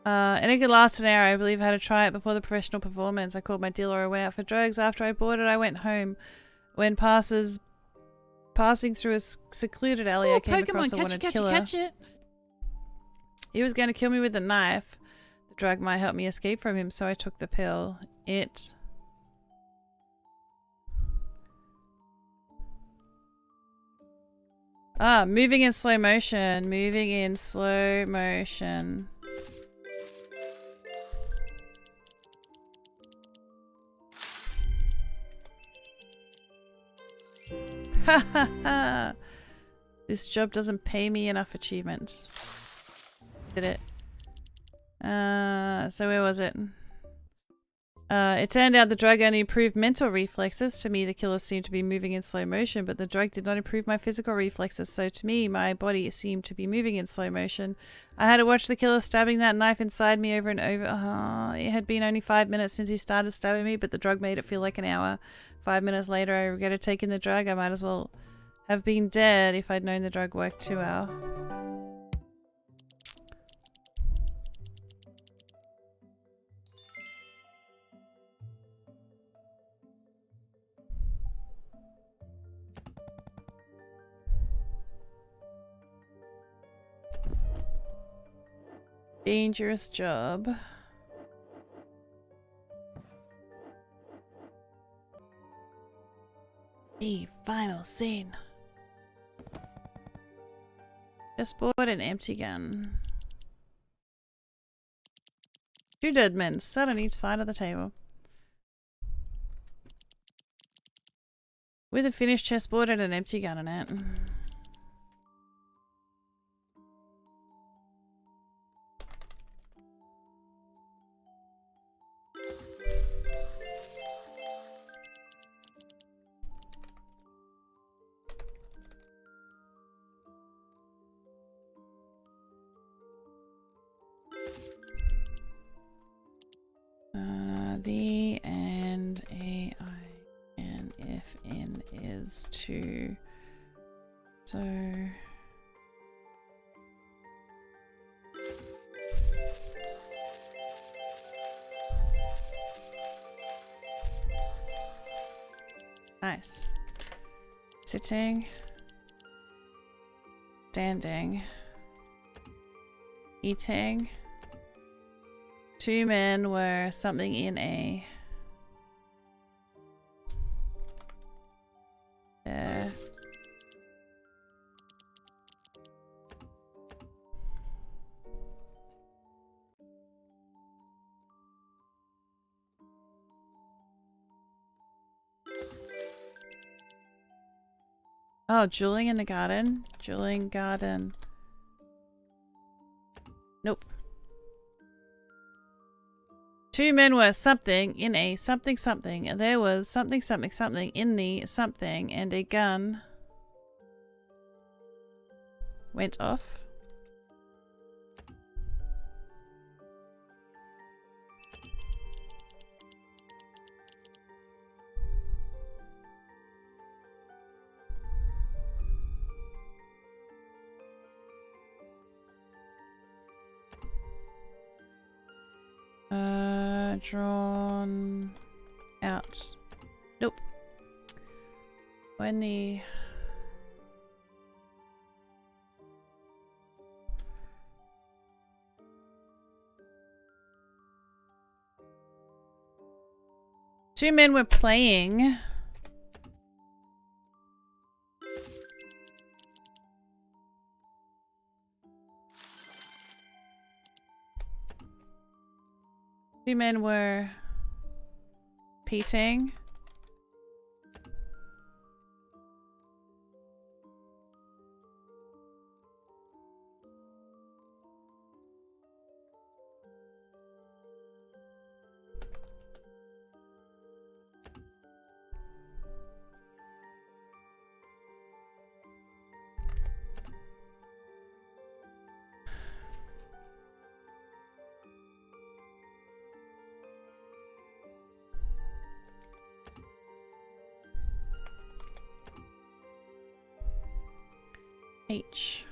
And it could last an hour. I believe I had to try it before the professional performance. I called my dealer. I went out for drugs. After I bought it, I went home. When passing through a secluded alley, I came across a wanted killer. Catch it. He was going to kill me with a knife. The drug might help me escape from him, so I took the pill. It... Ah, moving in slow motion. Moving in slow motion. Ha ha ha! This job doesn't pay me enough achievement. Did it? So where was it? It turned out the drug only improved mental reflexes. To me, the killer seemed to be moving in slow motion, but the drug did not improve my physical reflexes. So to me, my body seemed to be moving in slow motion. I had to watch the killer stabbing that knife inside me over and over. It had been only 5 minutes since he started stabbing me, but the drug made it feel like an hour. 5 minutes later, I regretted taking the drug. I might as well have been dead if I'd known the drug worked too well. Dangerous job. The final scene. Chessboard and empty gun. 2 dead men sat on each side of the table. With a finished chessboard and an empty gun on it. The and AI and if n is 2. So nice. Sitting, standing, eating. 2 men were something in a there. Oh, dueling in the garden. Dueling garden. Nope. 2 men were something in a something something. There was something something something in the something and a gun went off. Drawn out. Nope. When the two men were playing. Two men were competing. H.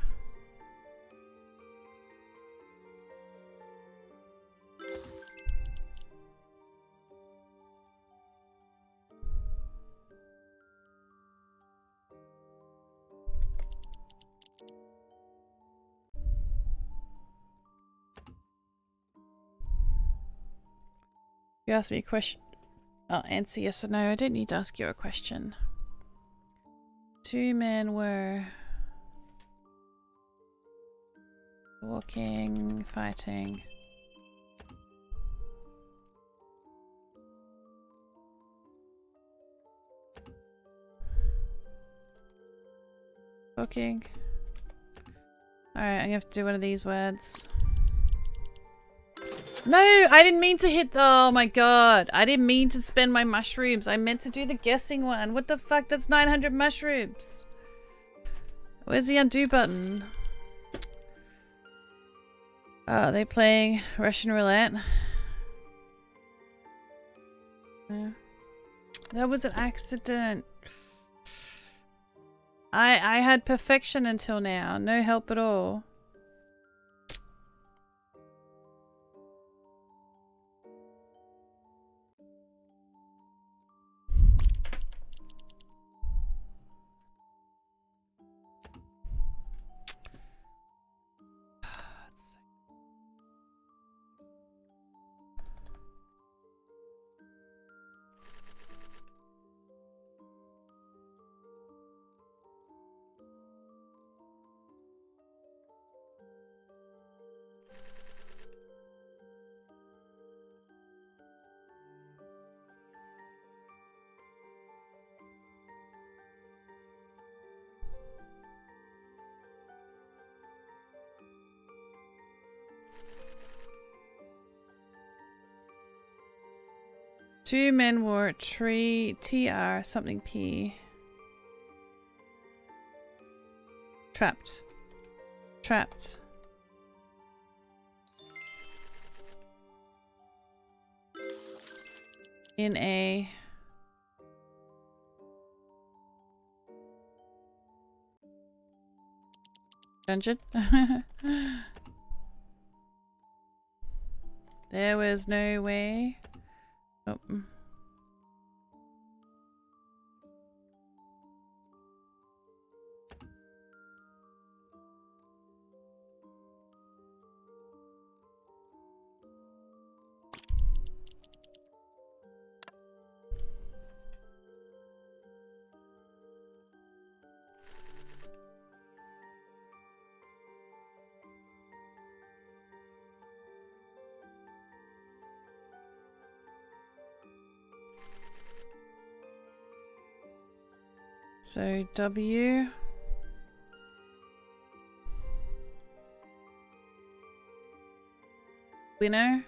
You asked me a question. I'll answer yes or no. I don't need to ask you a question. Two men were walking, fighting. Walking. Alright, I'm gonna have to do one of these words. No, I didn't mean to hit the— oh my god. I didn't mean to spend my mushrooms. I meant to do the guessing one. What the fuck? That's 900 mushrooms. Where's the undo button? Oh, are they playing Russian roulette? Yeah. That was an accident. I had perfection until now. No help at all. Two men wore a tree TR something P. Trapped. Trapped. In a dungeon. There was no way. Oh. So W. Winner.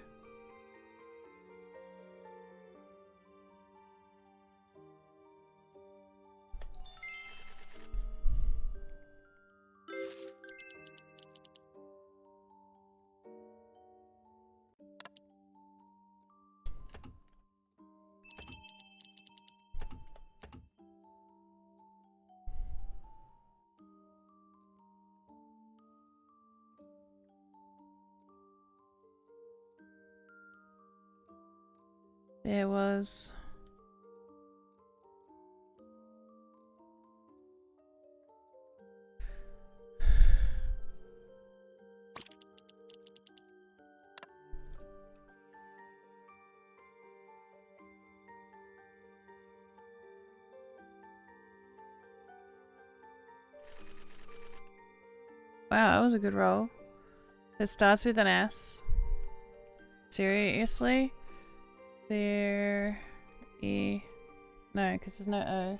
There was wow, that was a good roll. It starts with an S. Seriously? There, E, no, because there's no O.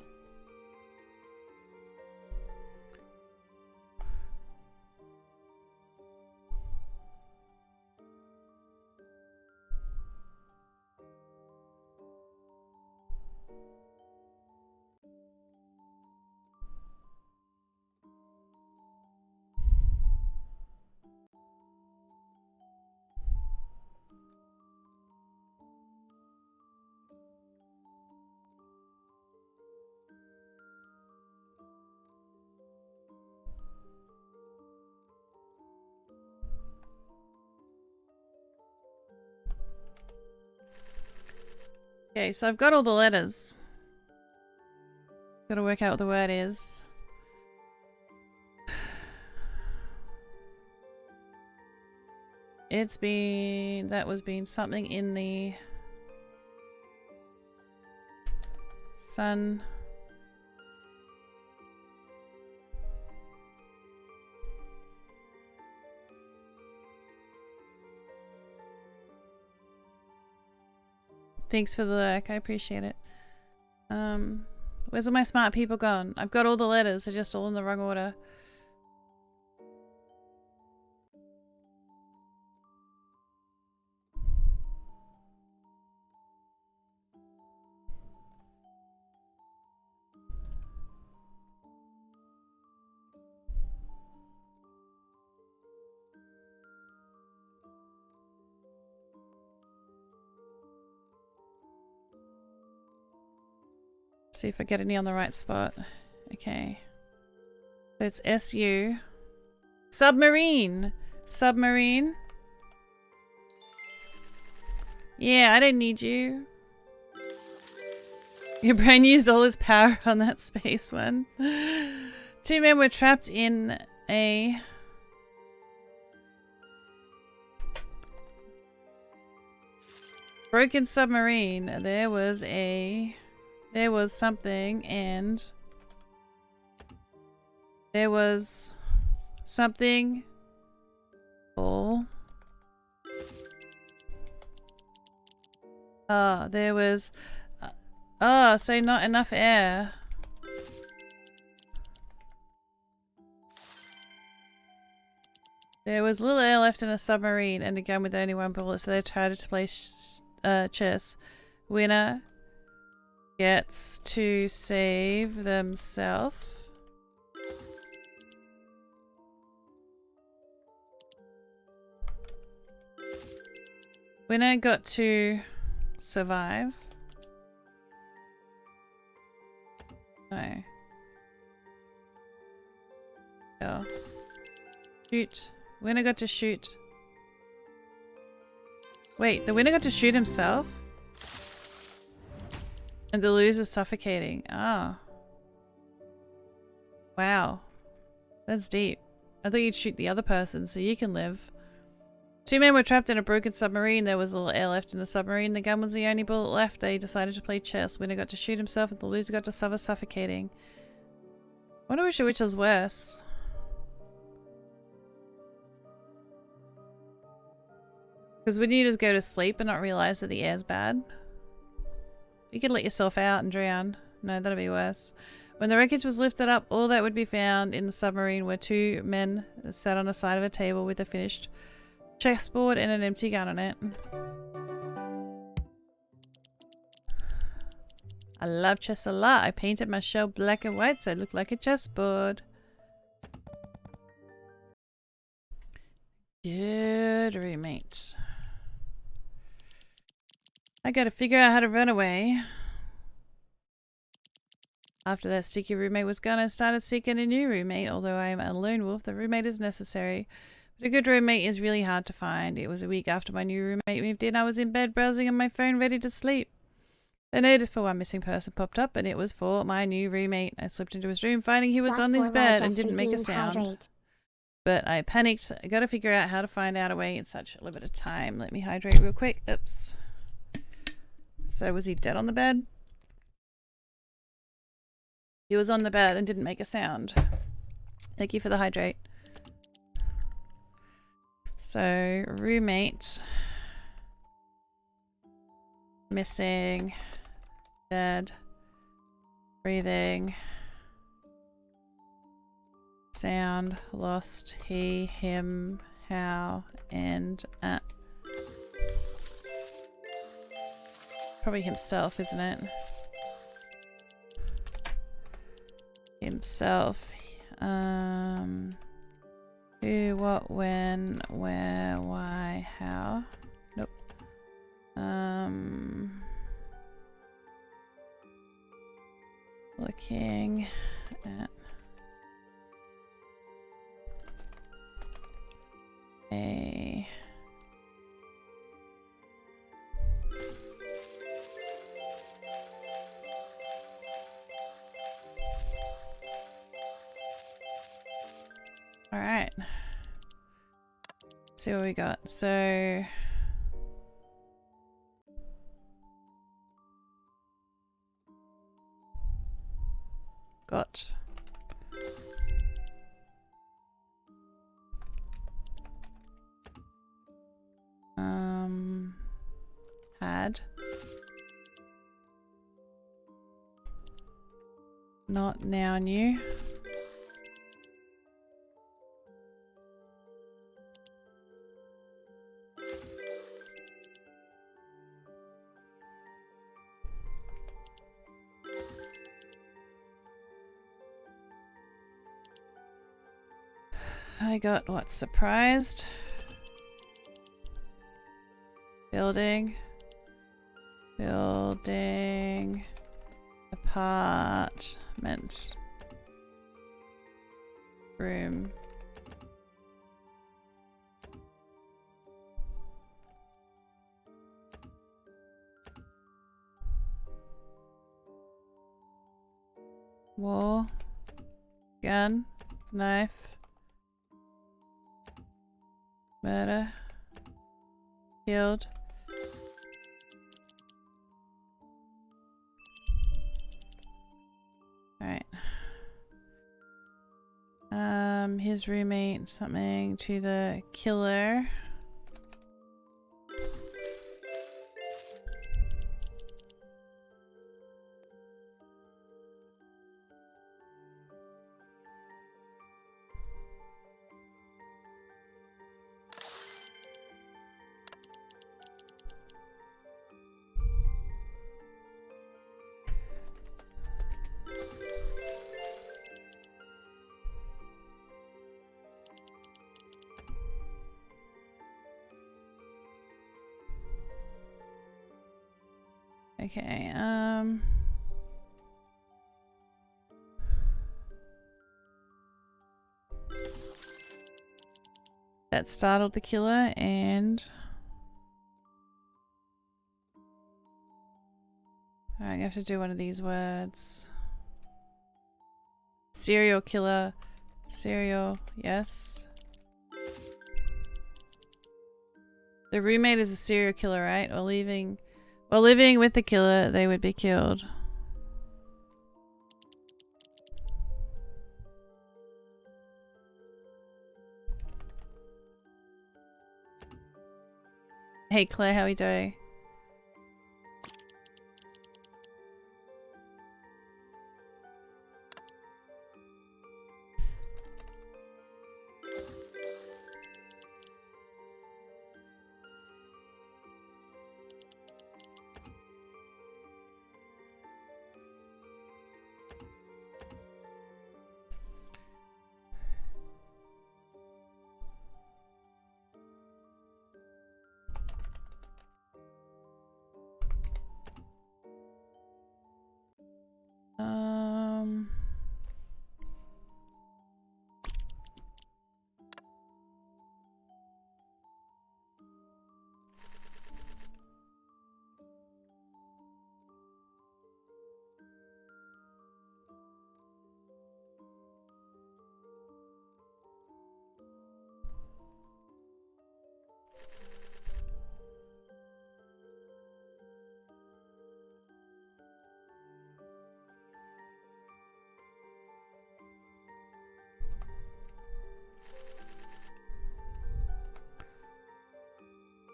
Okay, so I've got all the letters. Gotta work out what the word is. It's been... that was been something in the... sun... Thanks for the lurk, I appreciate it. Where's all my smart people gone? I've got all the letters, they're just all in the wrong order. See if I get any on the right spot. Okay. So it's SU. Submarine! Submarine. Yeah, I don't need you. Your brain used all its power on that space one. Two men were trapped in a... broken submarine. There was something, and there was something. Oh. Oh, there was... oh, so not enough air. There was little air left in a submarine and a gun with only one bullet, so they tried to play chess. Winner gets to save themselves. Winner got to survive. No. Yeah. Shoot. Winner got to shoot. Wait, the winner got to shoot himself? And the loser suffocating. Ah. Wow. That's deep. I thought you'd shoot the other person so you can live. Two men were trapped in a broken submarine. There was a little air left in the submarine. The gun was the only bullet left. They decided to play chess. Winner got to shoot himself and the loser got to suffer suffocating. I wonder which was worse. Because wouldn't you just go to sleep and not realize that the air's bad? You could let yourself out and drown. No, that'd be worse. When the wreckage was lifted up, all that would be found in the submarine were two men that sat on the side of a table with a finished chessboard and an empty gun on it. I love chess a lot. I painted my shell black and white so it looked like a chessboard. Good roommate. I gotta figure out how to run away. After that sticky roommate was gone, I started seeking a new roommate. Although I am a lone wolf, the roommate is necessary. But a good roommate is really hard to find. It was a week after my new roommate moved in. I was in bed browsing on my phone ready to sleep. A notice for one missing person popped up and it was for my new roommate. I slipped into his room finding he was on his bed and didn't make a sound. But I panicked. I gotta figure out how to find out a way in such limited time. Let me hydrate real quick. Oops. So was he dead on the bed? He was on the bed and didn't make a sound. Thank you for the hydrate. So, roommate. Missing. Dead. Breathing. Sound. Lost. He, him, how, and at. Probably himself, isn't it? Himself. Who, what, when, where, why, how. Nope. Looking at a all right. Let's see what we got. So got had not now new I got what? Surprised. Building. Building. Apartment. Room. Wall. Gun. Knife. Murder. Killed. Alright. His roommate, something to the killer. Okay, that startled the killer and... Alright, I have to do one of these words. Serial killer. Serial, yes. The roommate is a serial killer, right? Or living with the killer, they would be killed. Hey Claire, how are you doing?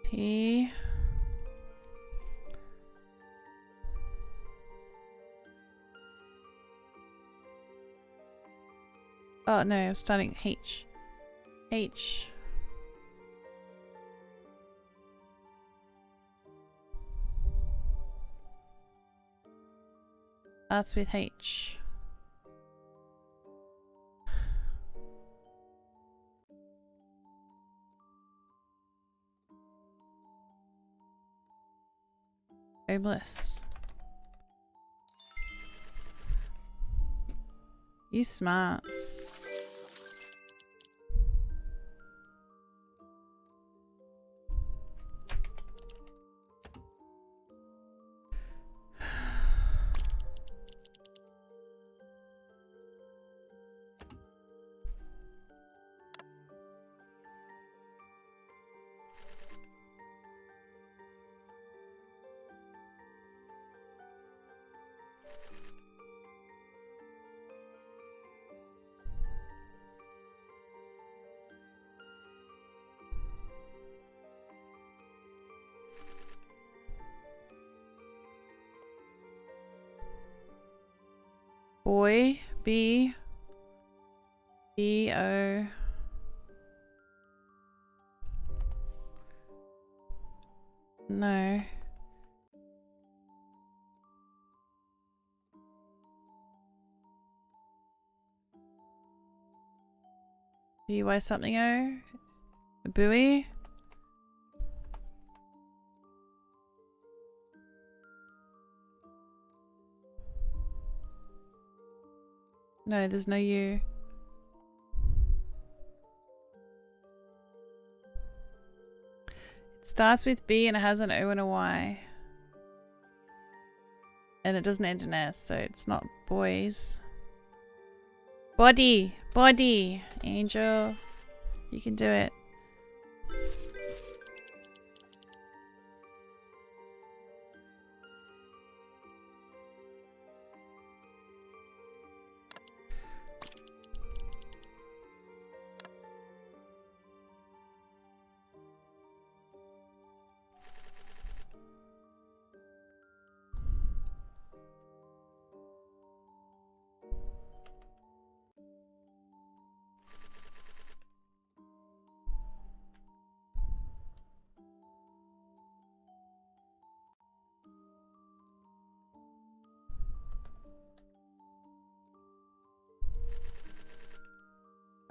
P. Oh no, I'm starting H. H. Starts with H. Homeless. You smart. Boy, B, B, O. No. B, Y something O? A buoy? No, there's no U. It starts with B and it has an O and a Y. And it doesn't end in S, so it's not boys. Body! Body! Angel. You can do it.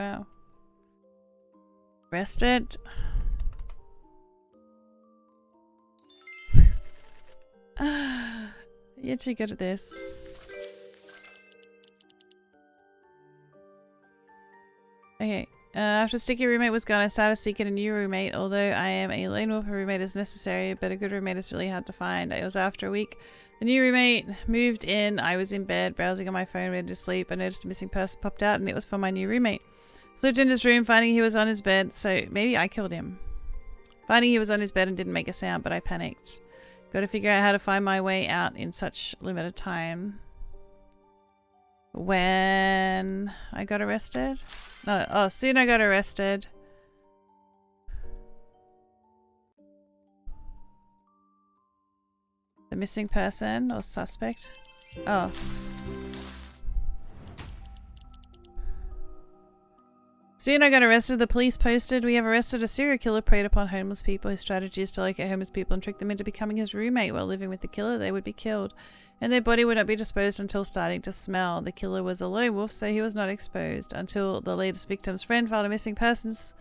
Wow. Rested. You're too good at this. Okay. After Sticky roommate was gone, I started seeking a new roommate. Although I am a lone wolf, a roommate is necessary, but a good roommate is really hard to find. It was after a week. The new roommate moved in. I was in bed, browsing on my phone, ready to sleep. I noticed a missing person popped out, and it was for my new roommate. Slipped in his room, finding he was on his bed, so maybe I killed him. Finding he was on his bed and didn't make a sound, but I panicked. Got to figure out how to find my way out in such limited time. When I got arrested? No, oh, soon I got arrested. The missing person or suspect? Oh. Soon I got arrested. The police posted, "We have arrested a serial killer preyed upon homeless people. His strategy is to locate homeless people and trick them into becoming his roommate. While living with the killer, they would be killed, and their body would not be disposed until starting to smell. The killer was a lone wolf, so he was not exposed until the latest victim's friend filed a missing persons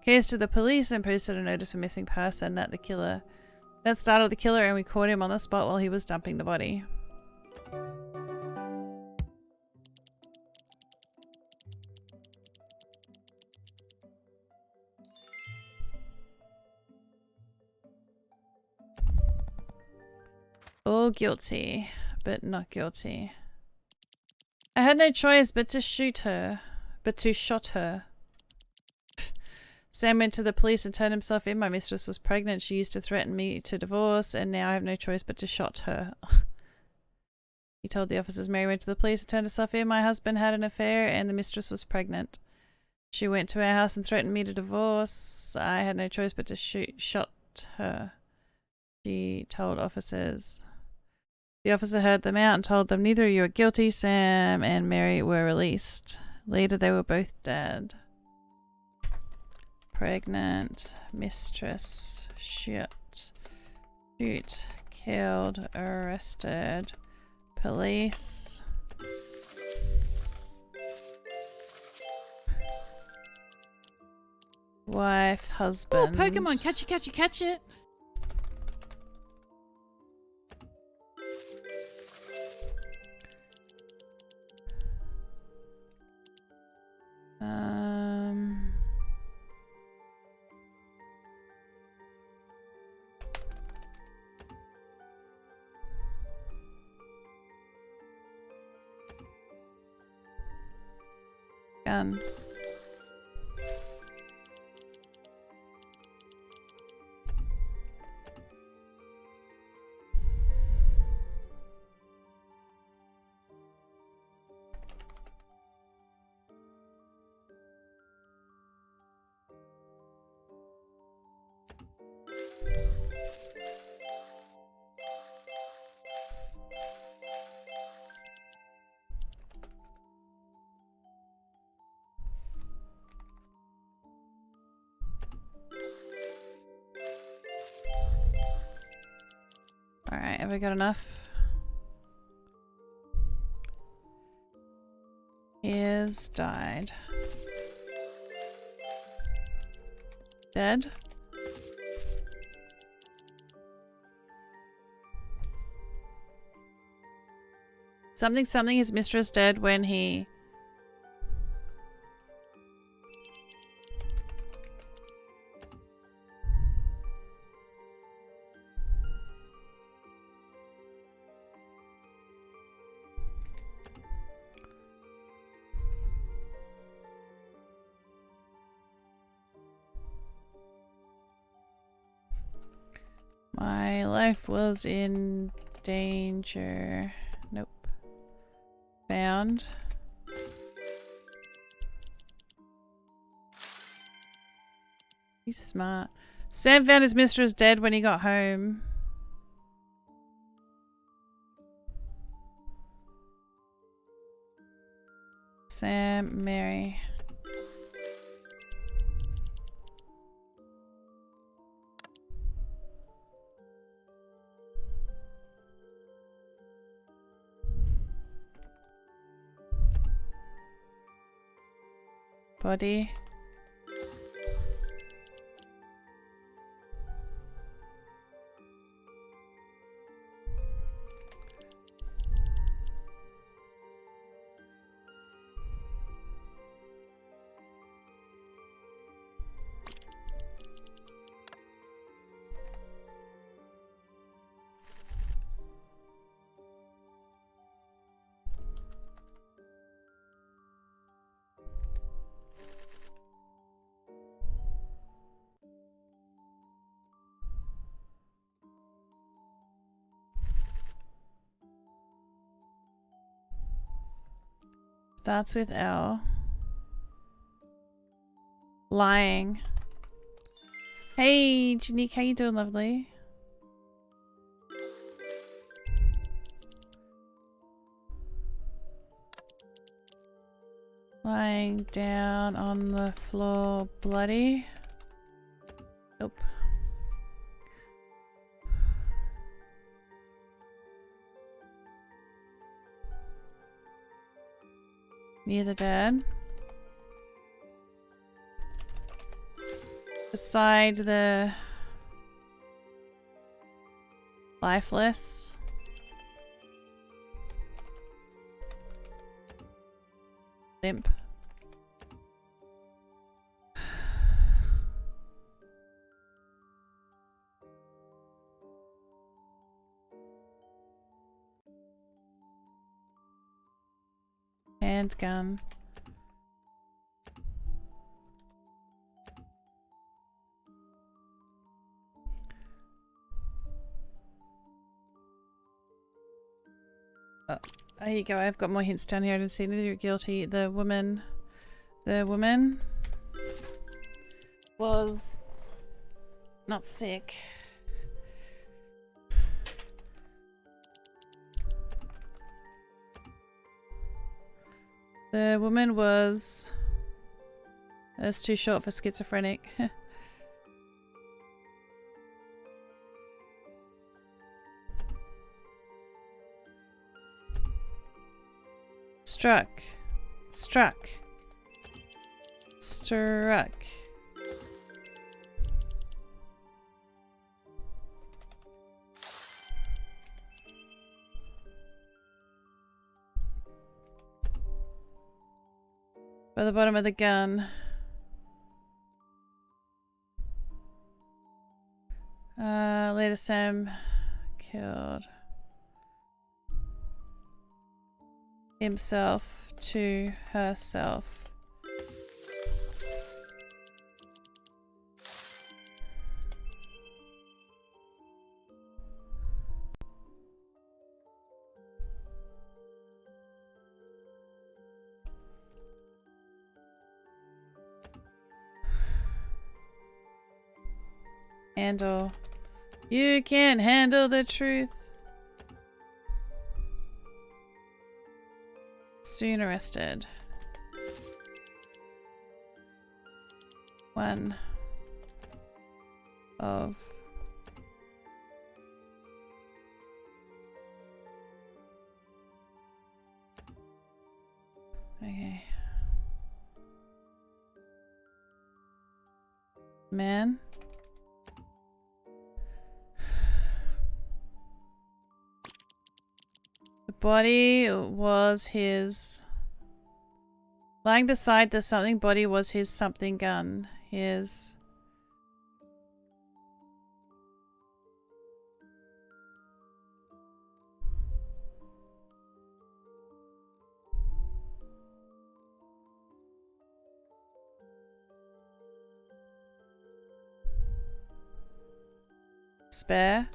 case to the police and posted a notice for missing person that startled the killer, and we caught him on the spot while he was dumping the body." All guilty, but not guilty. I had no choice but to shot her. Sam went to the police and turned himself in. My mistress was pregnant. She used to threaten me to divorce, and now I have no choice but to shot her. He told the officers Mary went to the police and turned herself in. My husband had an affair, and the mistress was pregnant. She went to our house and threatened me to divorce. I had no choice but to shot her. She told officers. The officer heard them out and told them neither of you are guilty. Sam and Mary were released. Later they were both dead. Pregnant, mistress, shoot, killed, arrested, police. Wife, husband. Oh, Pokemon, catch it, catch it, catch it. Gun. Alright, have I got enough? Is died. Dead? Something his mistress dead when he... My life was in danger. Nope. Found. He's smart. Sam found his mistress dead when he got home. Sam, Mary. Body. Starts with L. Lying. Hey, Janique, how you doing, lovely? Lying down on the floor, bloody. Nope. Near the dead. Beside the lifeless. Limp. Handgun. Oh, here you go. I've got more hints down here. I didn't see neither. You're guilty. The woman was not sick. The woman was... That's too short for schizophrenic. Struck. Struck. Struck. By the bottom of the gun. Later Sam killed himself to herself. Handle. You can't handle the truth. Soon arrested. One of okay. Man. The body was his. Lying beside the something body was his something gun. His. Spare.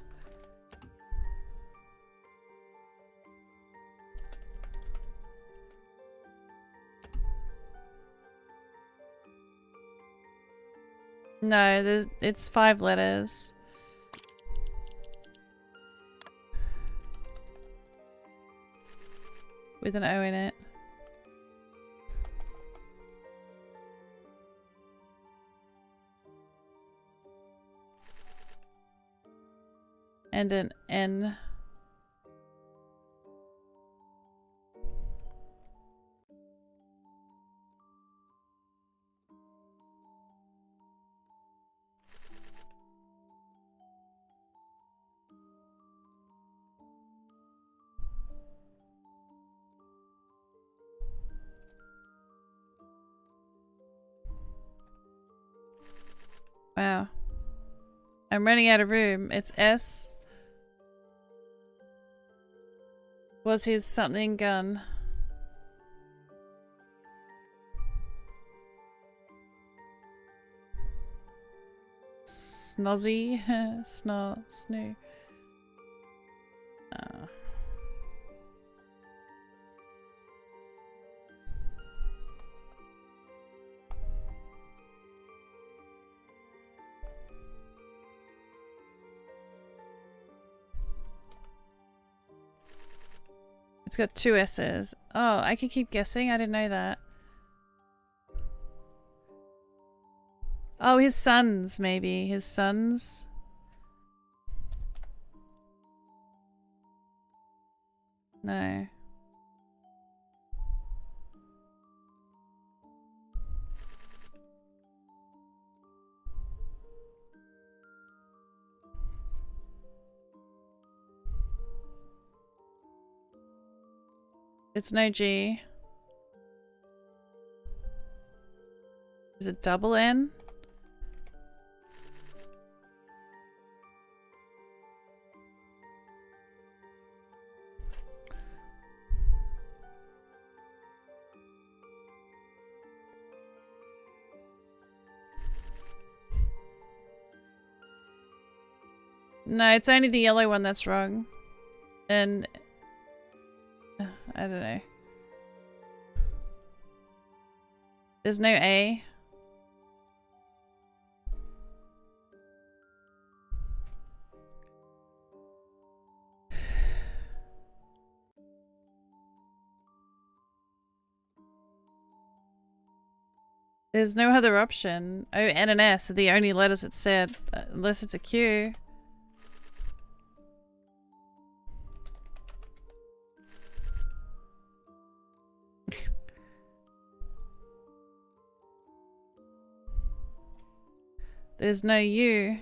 No, it's 5 letters. With an O in it. And an N. Wow. I'm running out of room. It's S. Was his something gun. Snozzy. Snoo. got 2 S's. Oh, I can keep guessing? I didn't know that. Oh, his sons, maybe. His sons. No. It's no G. Is it double N? No, it's only the yellow one that's wrong. And I don't know. There's no A. There's no other option. O, N, and S are the only letters it said, unless it's a Q. There's no U.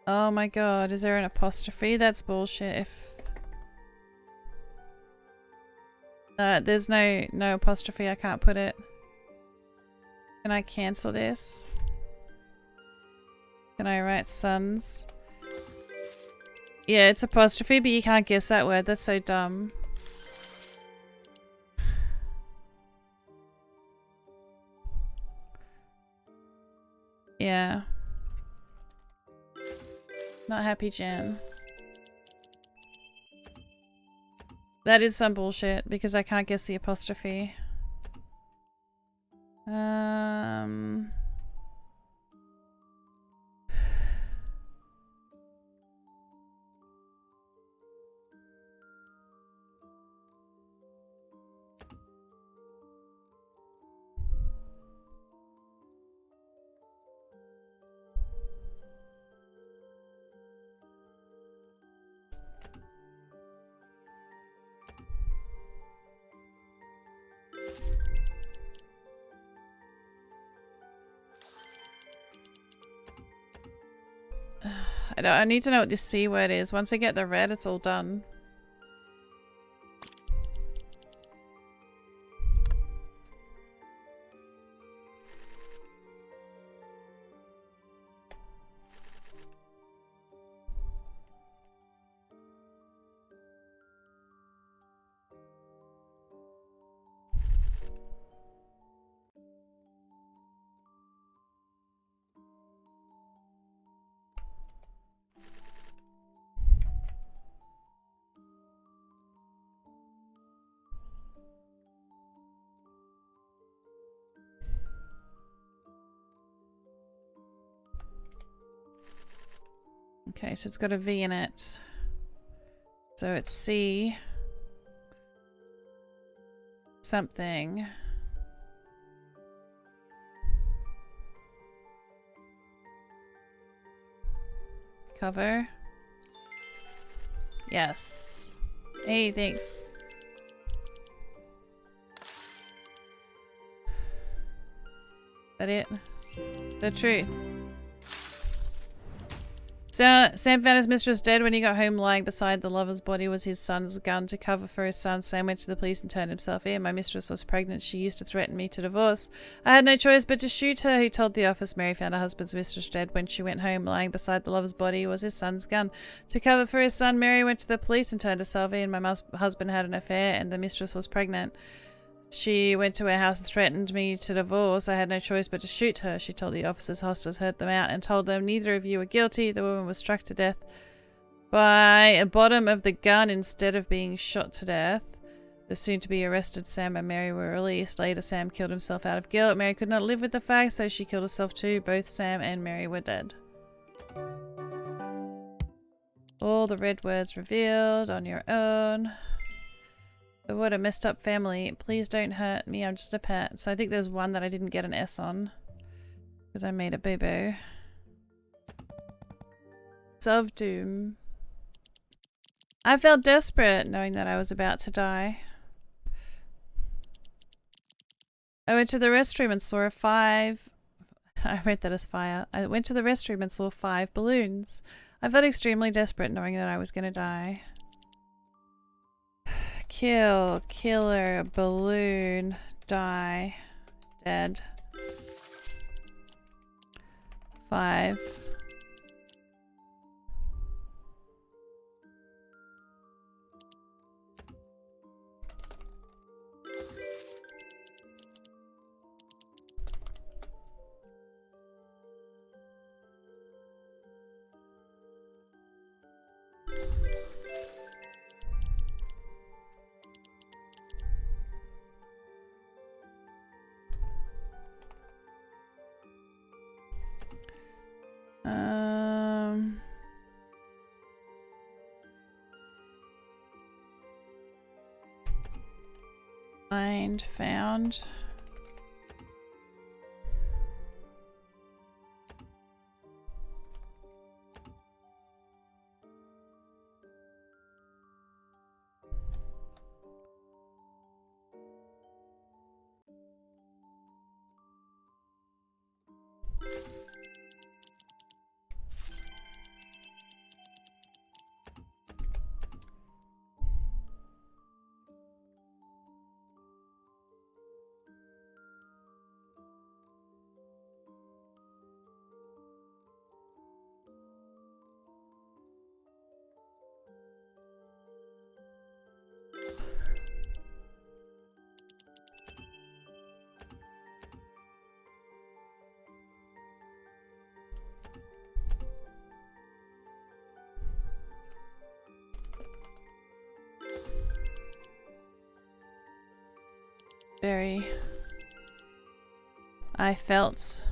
Oh my god, is there an apostrophe? That's bullshit. If there's no apostrophe, I can't put it. Can I cancel this? Can I write sons? Yeah, it's apostrophe, but you can't guess that word. That's so dumb. Yeah. Not happy, Jan. That is some bullshit because I can't guess the apostrophe. I need to know what this C word is. Once I get the red, it's all done. Okay, so it's got a V in it. So it's C something. Cover. Yes. Hey, thanks. That it? The truth. So, Sam found his mistress dead when he got home. Lying beside the lover's body was his son's gun. To cover for his son, Sam went to the police and turned himself in. My mistress was pregnant. She used to threaten me to divorce. I had no choice but to shoot her. He told the office Mary found her husband's mistress dead when she went home. Lying beside the lover's body was his son's gun. To cover for his son, Mary went to the police and turned herself in. My husband had an affair and the mistress was pregnant. She went to her house and threatened me to divorce. I had no choice but to shoot her. She told the officers. Hostels heard them out and told them neither of you are guilty. The woman was struck to death by a bottom of the gun instead of being shot to death. The soon-to-be arrested Sam and Mary were released. Later, Sam killed himself out of guilt. Mary could not live with the fact, so she killed herself too. Both Sam and Mary were dead. All the red words revealed on your own. But what a messed up family. Please don't hurt me, I'm just a pet. So I think there's one that I didn't get an S on. Because I made a boo-boo. Of Doom. I felt desperate knowing that I was about to die. I went to the restroom and saw I read that as fire. I went to the restroom and saw 5 balloons. I felt extremely desperate knowing that I was going to die. Kill, killer, balloon, die, dead. 5. Find, found. I felt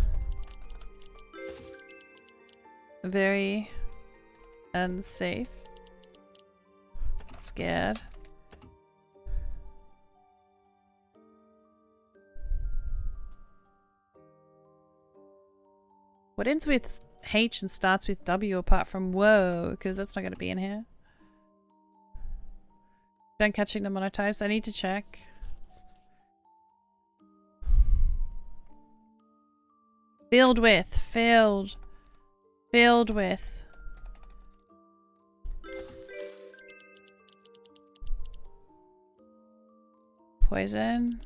very unsafe, scared. What ends with H and starts with W apart from whoa, because that's not going to be in here. Done catching the monotypes. I need to check. Filled with. Filled with. Poison.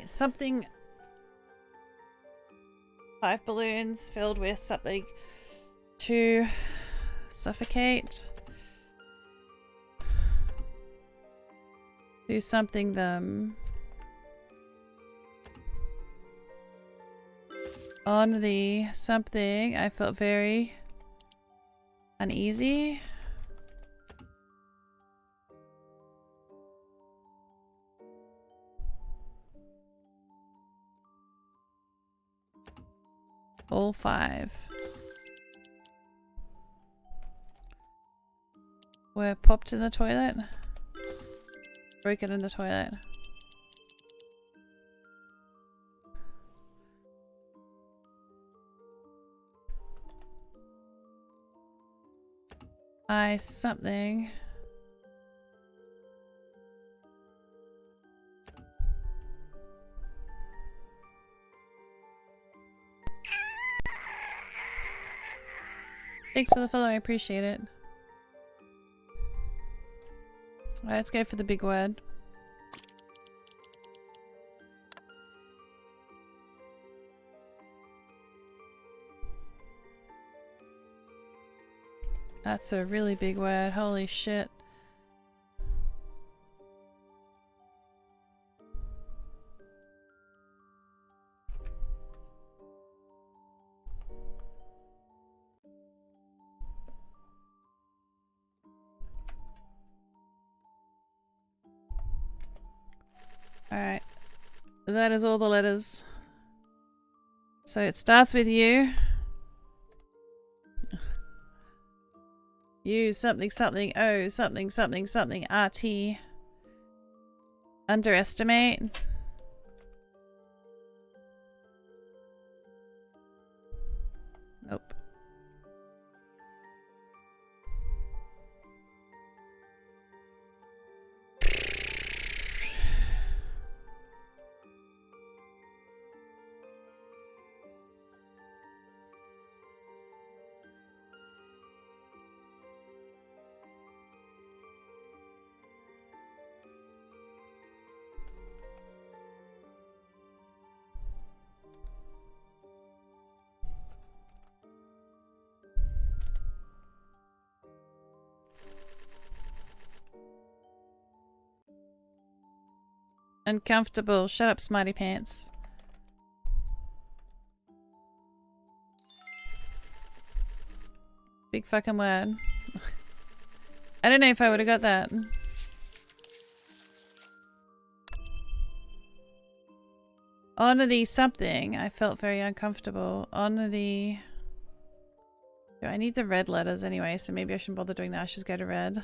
Something. 5 balloons filled with something to suffocate. Do something them. On the something, I felt very uneasy. All 5. Were popped in the toilet. Broken in the toilet. Something. Thanks for the follow, I appreciate it. Alright, let's go for the big word. That's a really big word, holy shit. Alright. That is all the letters. So it starts with you. U something something O something something something RT. Underestimate. Nope. Uncomfortable. Shut up, smarty pants. Big fucking word. I don't know if I would have got that. On the something, I felt very uncomfortable. On the... I need the red letters anyway, so maybe I shouldn't bother doing that. I should just go to red.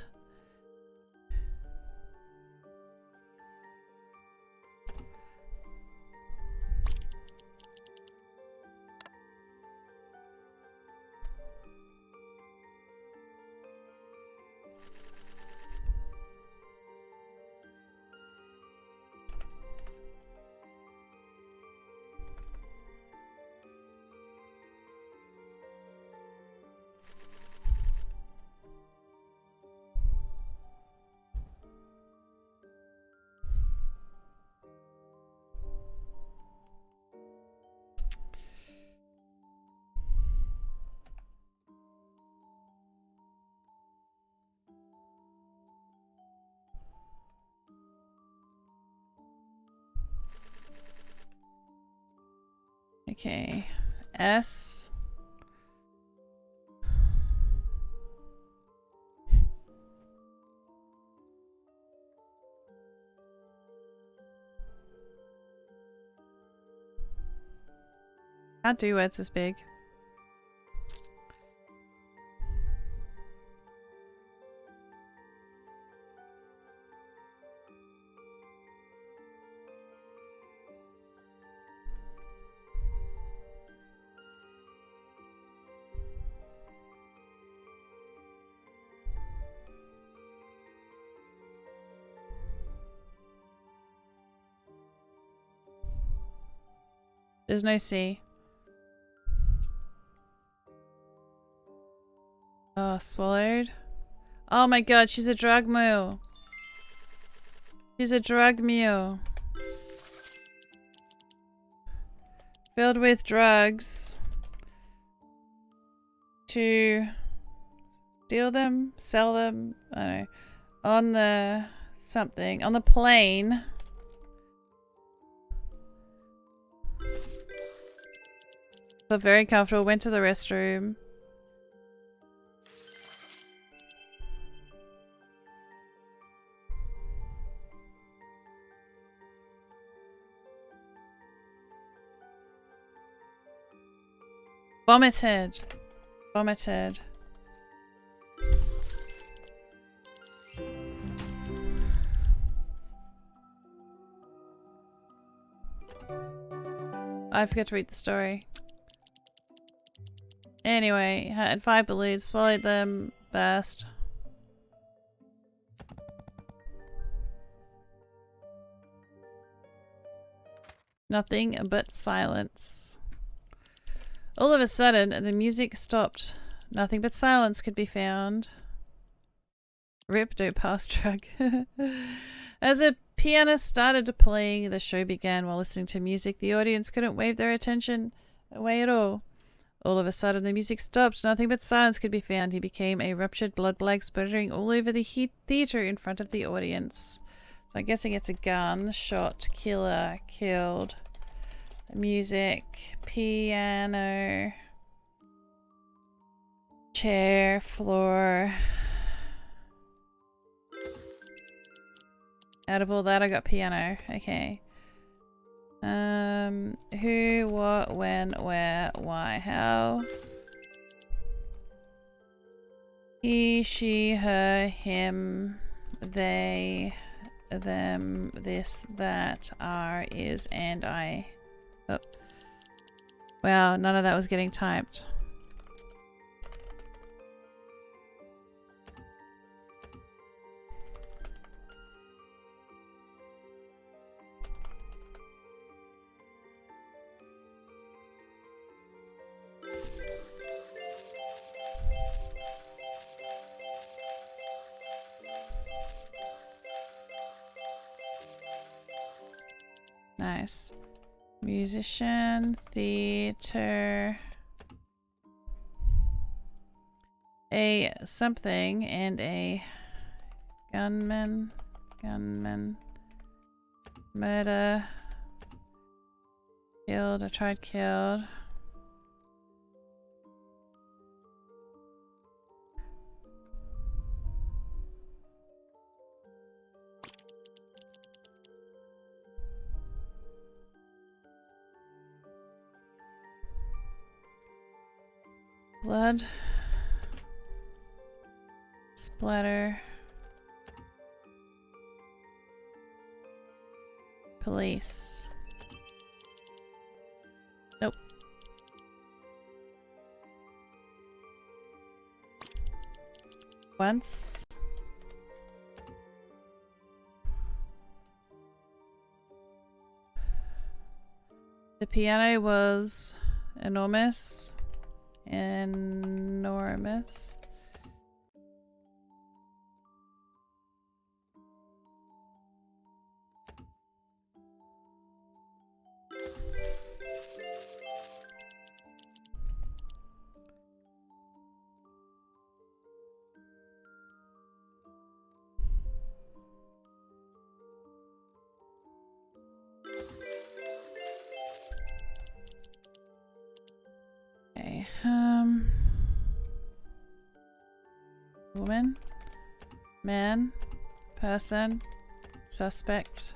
Okay. S. Can't do words this big. There's no C. Oh, swallowed. Oh my god, she's a drug mule. She's a drug mule. Filled with drugs. To steal them? Sell them? I don't know. On the something. On the plane. Felt very comfortable. Went to the restroom. Vomited. Vomited. I forgot to read the story. Anyway, had 5 balloons, swallowed them, burst. Nothing but silence. All of a sudden, the music stopped. Nothing but silence could be found. Rip, don't pass drug. As a pianist started playing, the show began. While listening to music, the audience couldn't wave their attention away at all. All of a sudden, the music stopped. Nothing but silence could be found. He became a ruptured blood bag sputtering all over the theater in front of the audience. So I'm guessing it's a gun, shot, killer, killed. Music, piano, chair, floor. Out of all that, I got piano. Okay. Who, what, when, where, why, how? He, she, her, him, they, them, this, that, are, is, and I. Oh. Wow, none of that was getting typed. Nice. Musician, theater, a something, and a gunman, murder, killed, I tried killed. Blood. Splatter. Police. Nope. Once. The piano was enormous. Enormous. Okay, woman, man, person, suspect.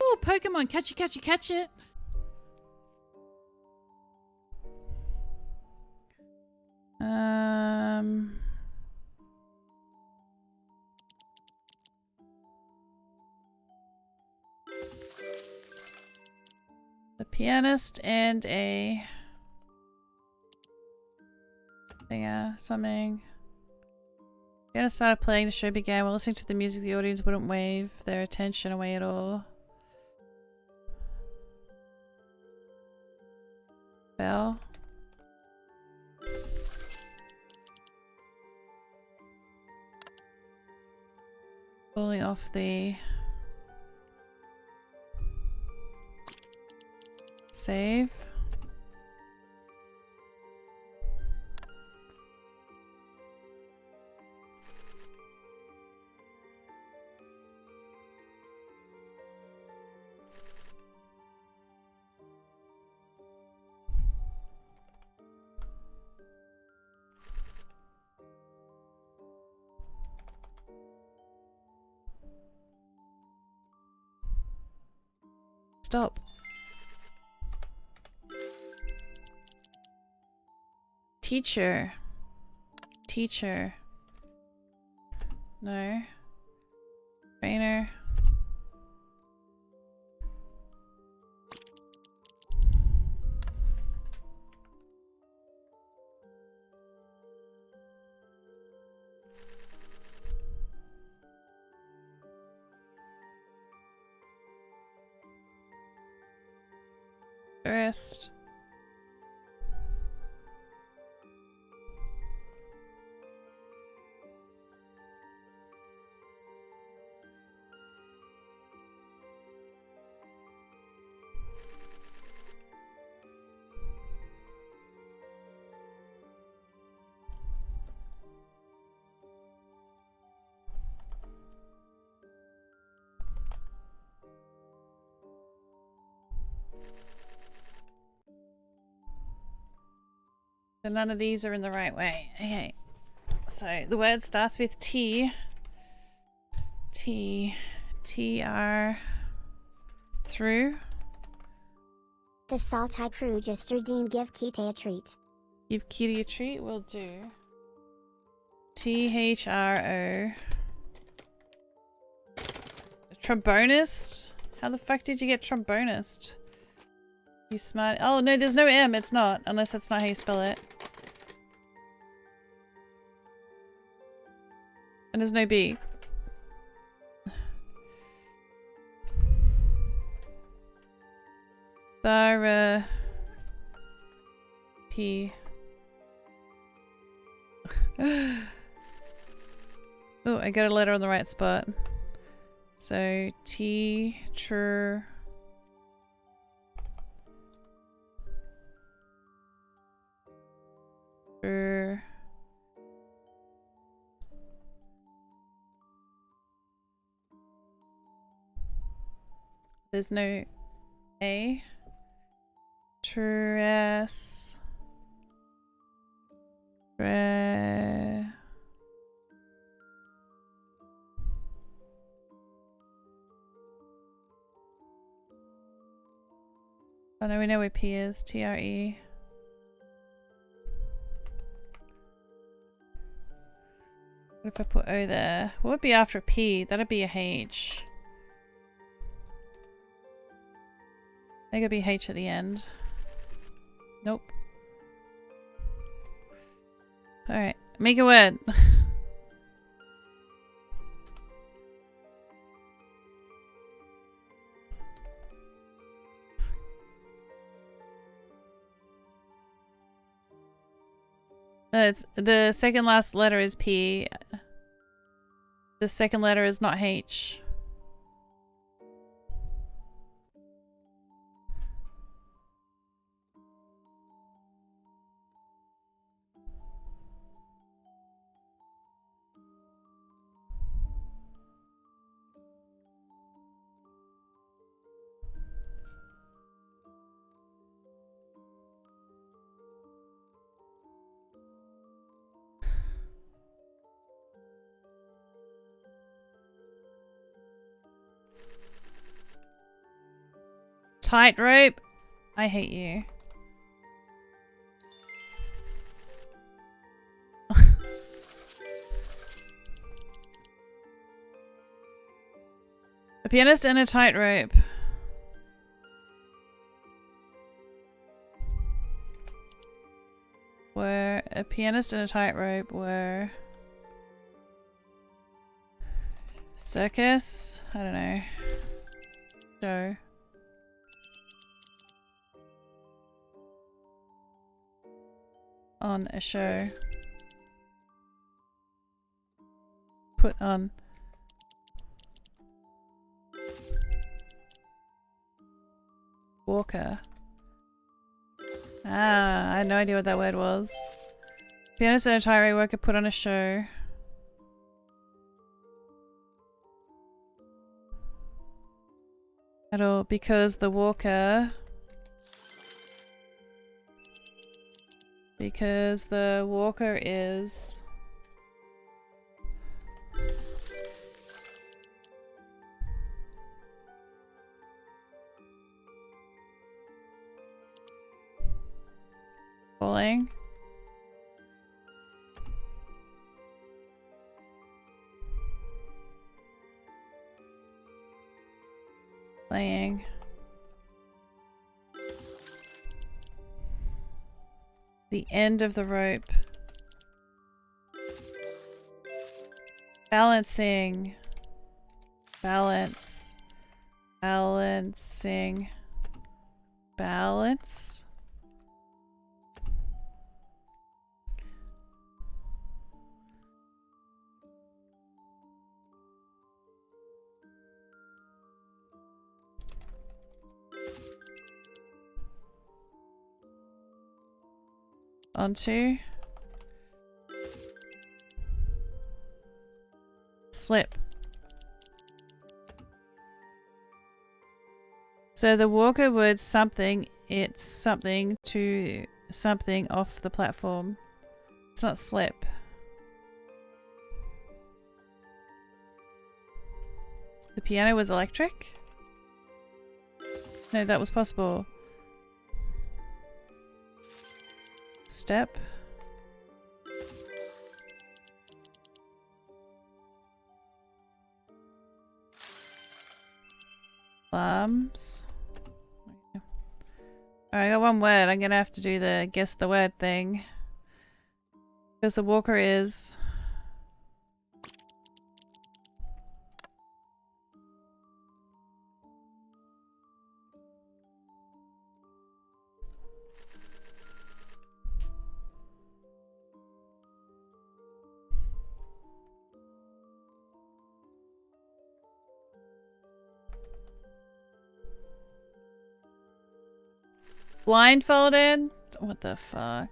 Oh, Pokemon, catch it, catch it, catch it. The pianist and a singer, something. Pianist started playing, the show began. While listening to the music, the audience wouldn't wave their attention away at all. Bell. Falling off the save. Stop. Teacher. Teacher. No. Trainer. Tourist. So none of these are in the right way. Okay. So the word starts with T. T-R. Through. The Saltai crew just redeemed Give Kite a treat. Give Kitty a treat? Will do. T-H-R-O. Trombonist? How the fuck did you get trombonist? You smart. Oh no, there's no M, it's not. Unless that's not how you spell it. And there's no B. P. Oh, I got a letter on the right spot. So T, tr. There's no A. Tress. Oh no, we know where P is. T-R-E. What if I put O there? What would be after P? That'd be a H. I think it'd be H at the end. Nope. Alright, make a word. It's the second last letter is P. The second letter is not H. Tightrope. I hate you. A pianist and a tightrope. Were a pianist and a tightrope were circus? I don't know. Show. On a show. Put on. Walker. Ah, I had no idea what that word was. Pianist and a tightrope worker put on a show. At all, because the walker. Because the walker is falling. Playing. The end of the rope. Balancing. Balance. Balancing. Balance. Onto. Slip. So the walker would something, it's something to something off the platform. It's not slip. The piano was electric? No, that was possible. Step. Alarms. Okay. Alright, I got one word. I'm gonna have to do the guess the word thing. Because the walker is... blindfolded? What the fuck?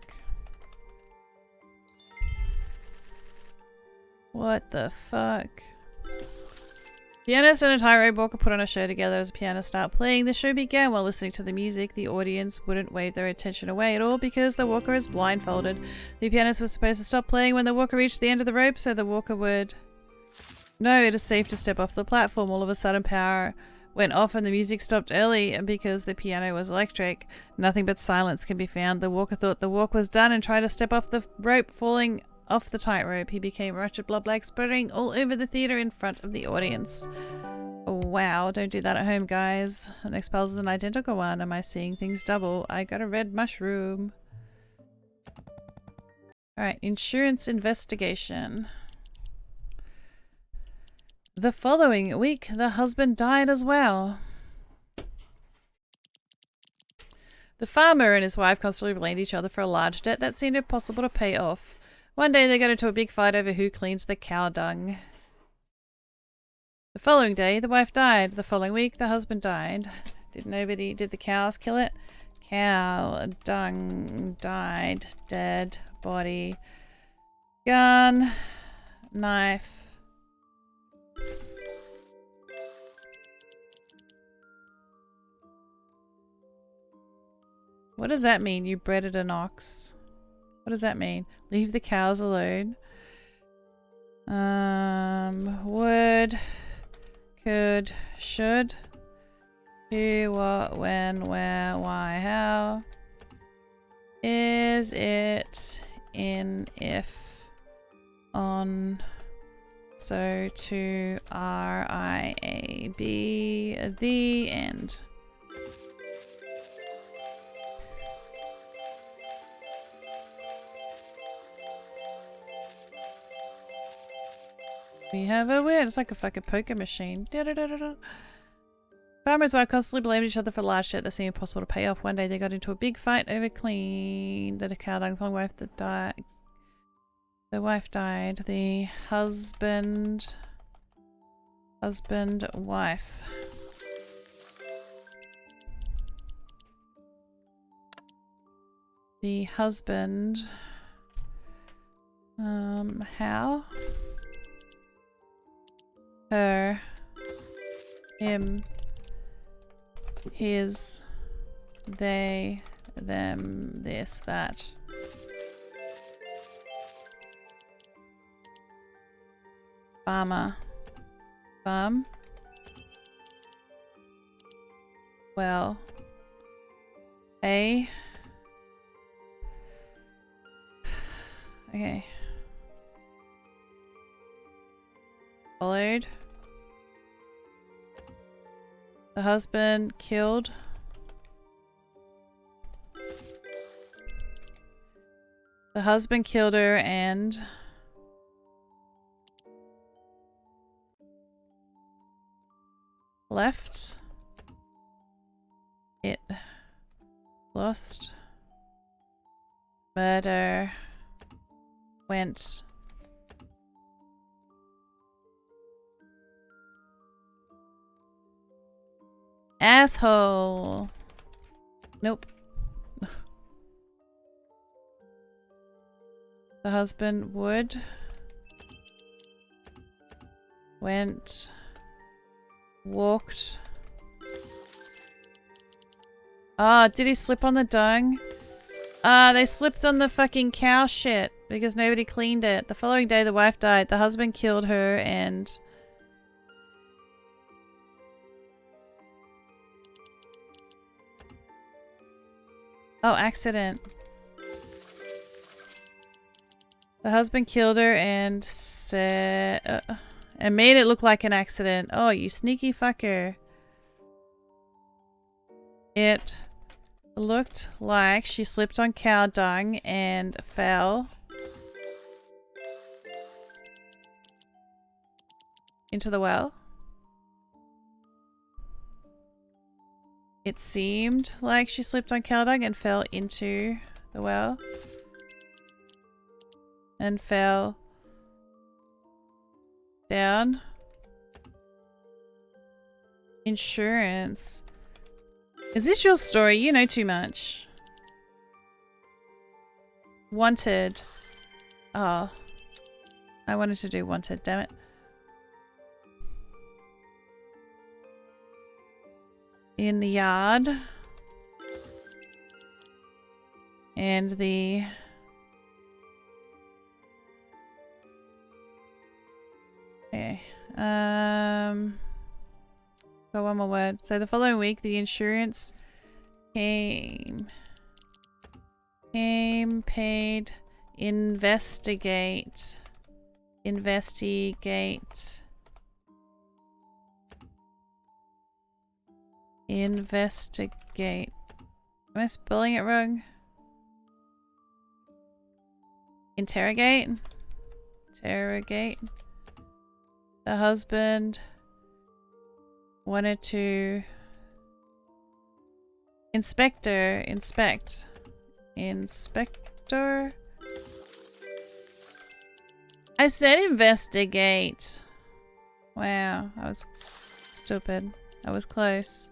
What the fuck? Pianist and a tightrope walker put on a show together. As the piano started playing, the show began. While listening to the music, the audience wouldn't wave their attention away at all because the walker is blindfolded. The pianist was supposed to stop playing when the walker reached the end of the rope, so the walker would... No, it is safe to step off the platform. All of a sudden, power went off and the music stopped early because the piano was electric. Nothing but silence can be found. The walker thought the walk was done and tried to step off the rope, falling off the tightrope. He became wretched blood like spreading all over the theater in front of the audience. Wow, don't do that at home, guys. The next puzzle is an identical one. Am I seeing things double? I got a red mushroom. Alright, insurance investigation. The following week, the husband died as well. The farmer and his wife constantly blamed each other for a large debt that seemed impossible to pay off. One day they got into a big fight over who cleans the cow dung. The following day, the wife died. The following week, the husband died. Did the cows kill it? Cow dung died. Dead body. Gun. Knife. What does that mean? You breaded an ox. What does that mean? Leave the cows alone. Would, could, should. Who, what, when, where, why, how. Is it, in, if, on, so, to, R-I-A-B, the end. We have a win. It's like a fucking poker machine. Farmers wife constantly blamed each other for large debt that seemed impossible to pay off. One day they got into a big fight over clean the cow dung. The wife that died. The wife died. The husband, wife. The husband. How? Her, him, his, they, them, this, that. Farmer. Farm. Well. A. Okay. Followed. The husband killed. The husband killed her and left. It lost. Murder went. Asshole. Nope. The husband would. Went. Walked. Oh, did he slip on the dung? They slipped on the fucking cow shit because nobody cleaned it. The following day, the wife died. The husband killed her and... Oh, accident. The husband killed her and said... and made it look like an accident. Oh, you sneaky fucker. It looked like she slipped on cow dung and fell into the well. It seemed like she slipped on cow dung and fell into the well. And fell down. Insurance. Is this your story? You know too much. Wanted. Oh. I wanted to do wanted, damn it. In the yard. And the... Okay. Got one more word. So the following week, the insurance came, paid, investigate. Am I spelling it wrong? Interrogate. The husband wanted to inspect. I said investigate. Wow, I was stupid. I was close.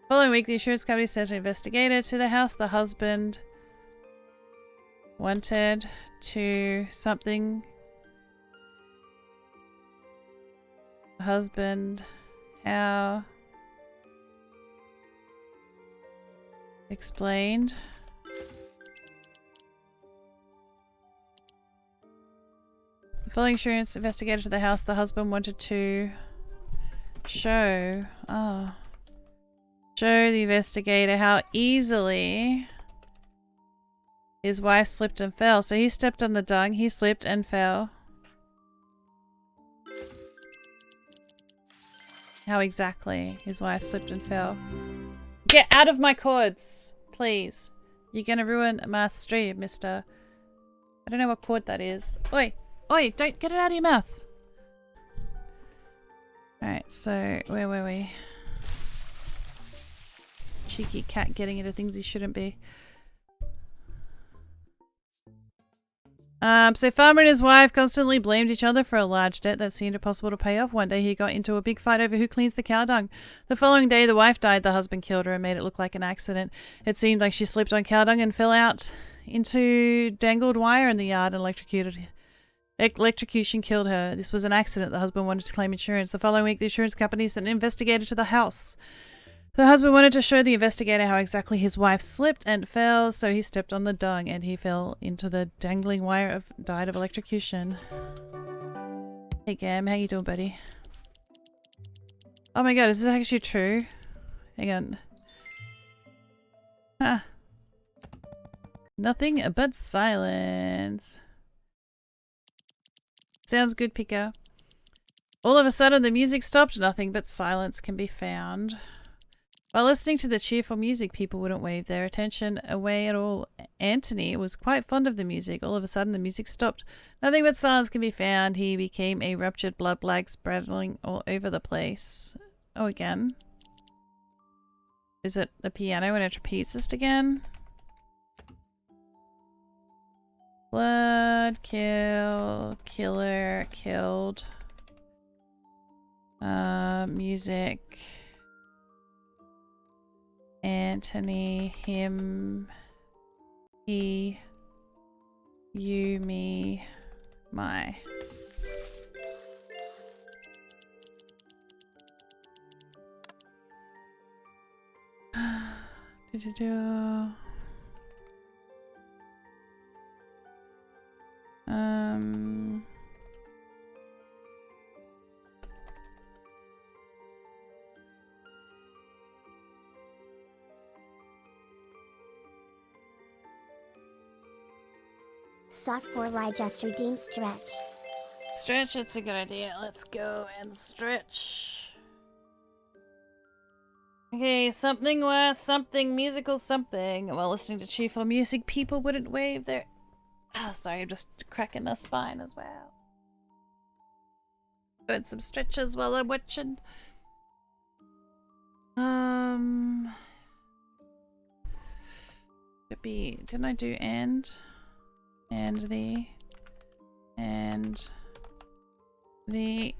Following week, the insurance company sent an investigator to the house. The husband wanted to something. Husband, how? Explained. The following insurance investigator to the house. The husband wanted to show the investigator how easily his wife slipped and fell. So he stepped on the dung, he slipped and fell. How exactly his wife slipped and fell. Get out of my chords, please. You're gonna ruin my stream, mister. I don't know what chord that is. Oi! Oi! Don't get it out of your mouth! Alright, so where were we? Cheeky cat getting into things he shouldn't be. So Farmer and his wife constantly blamed each other for a large debt that seemed impossible to pay off. One day he got into a big fight over who cleans the cow dung. The following day the wife died, the husband killed her and made it look like an accident. It seemed like she slipped on cow dung and fell out into dangled wire in the yard and electrocution killed her. This was an accident. The husband wanted to claim insurance. The following week the insurance company sent an investigator to the house. The husband wanted to show the investigator how exactly his wife slipped and fell, so he stepped on the dung and he fell into the dangling wire died of electrocution. Hey Gam, how you doing, buddy? Oh my god, is this actually true? Hang on. Ah. Nothing but silence. Sounds good, Pika. All of a sudden the music stopped, nothing but silence can be found. While listening to the cheerful music, people wouldn't wave their attention away at all. Anthony was quite fond of the music. All of a sudden, the music stopped. Nothing but silence can be found. He became a ruptured blood bag spreading all over the place. Oh, again. Is it the piano when it repeats this again? Blood, kill, killer, killed. Music. Anthony, him, he, you, me, my. Do-do-do. Sauce for Lie just redeemed stretch. Stretch, it's a good idea. Let's go and stretch. Okay, something worth something, musical something. While listening to cheerful music, people wouldn't wave their... Ah, sorry, I'm just cracking my spine as well. Doing some stretches while I'm watching. Could be... Didn't I do and the... and... the...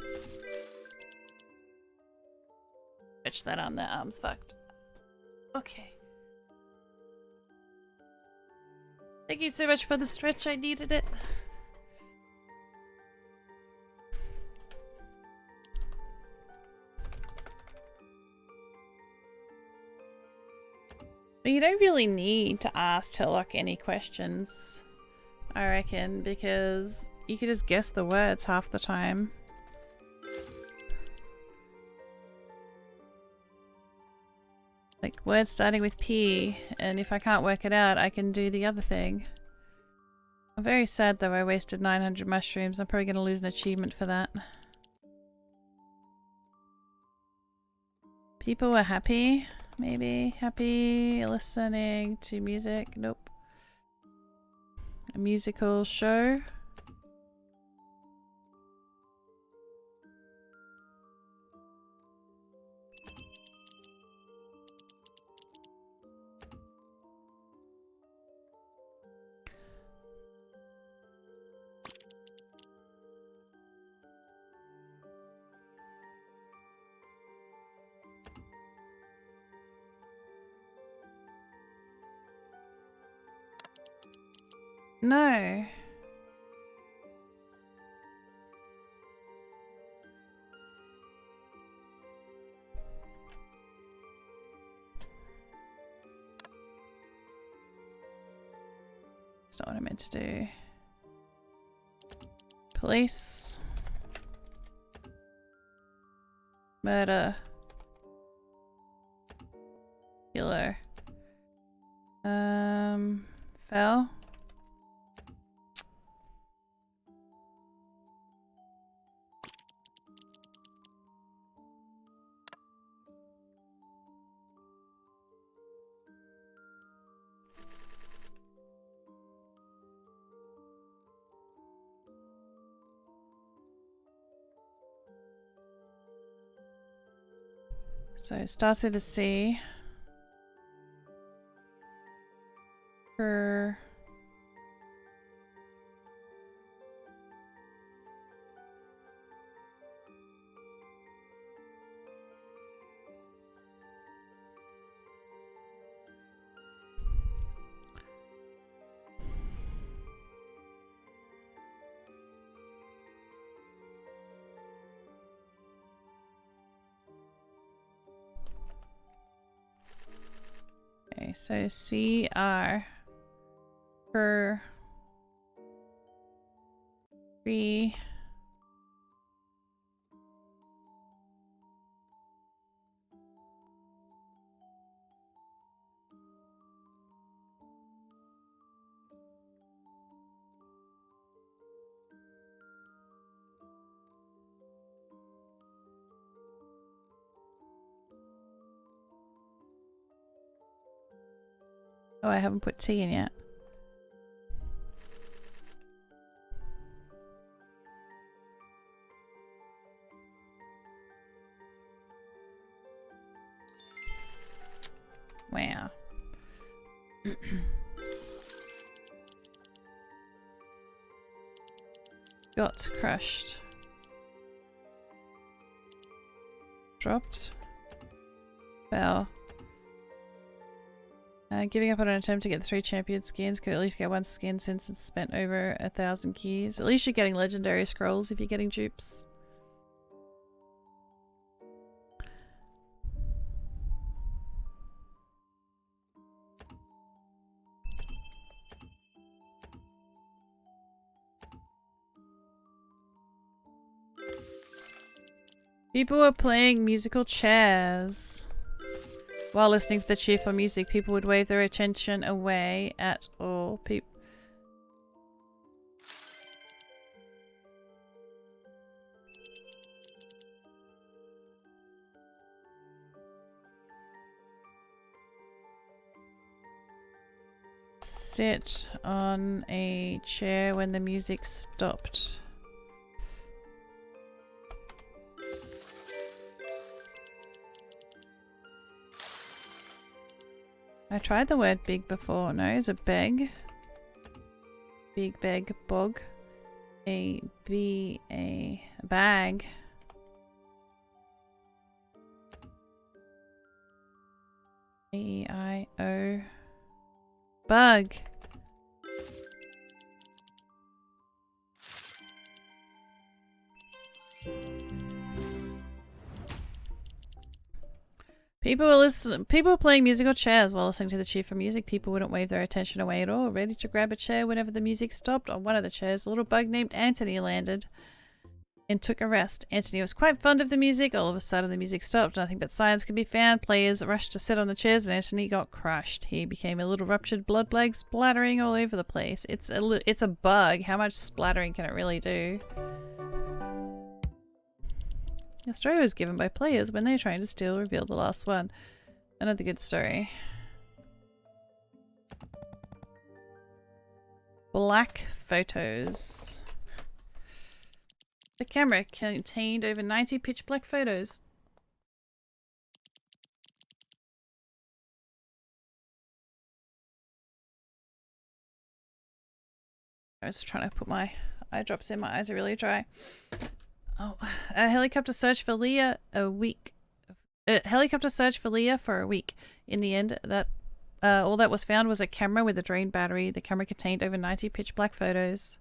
Stretch that arm, that arm's fucked. Okay. Thank you so much for the stretch, I needed it. But you don't really need to ask Turlock any questions, I reckon, because you could just guess the words half the time. Like, words starting with P, and if I can't work it out, I can do the other thing. I'm very sad though I wasted 900 mushrooms. I'm probably going to lose an achievement for that. People were happy, maybe. Happy listening to music. Nope. A musical show. No. That's not what I meant to do. Police. Murder. Killer. Fell. So it starts with a C. For okay, so CR for free. Oh, I haven't put T in yet. Wow. Got crushed. Dropped. Fell. Giving up on an attempt to get the 3 champion skins. Could at least get 1 skin since it's spent over 1,000 keys. At least you're getting legendary scrolls if you're getting dupes. People were playing musical chairs. While listening to the cheerful music, people would wave their attention away at all. Sit on a chair when the music stopped. I tried the word big before. No, is it beg? Big, beg, bog. A bag. A-I-O. Bug. People were playing musical chairs while listening to the cheerful music. People wouldn't wave their attention away at all, ready to grab a chair whenever the music stopped. On one of the chairs, a little bug named Anthony landed and took a rest. Anthony was quite fond of the music. All of a sudden the music stopped. Nothing but silence could be found. Players rushed to sit on the chairs and Anthony got crushed. He became a little ruptured blood plague splattering all over the place. It's a bug. How much splattering can it really do? The story was given by players when they were trying to steal or reveal the last one. Another good story. Black photos. The camera contained over 90 pitch black photos. I was trying to put my eye drops in. My eyes are really dry. Oh, a helicopter searched for Leah for a week. In the end, all that was found was a camera with a drained battery. The camera contained over 90 pitch black photos.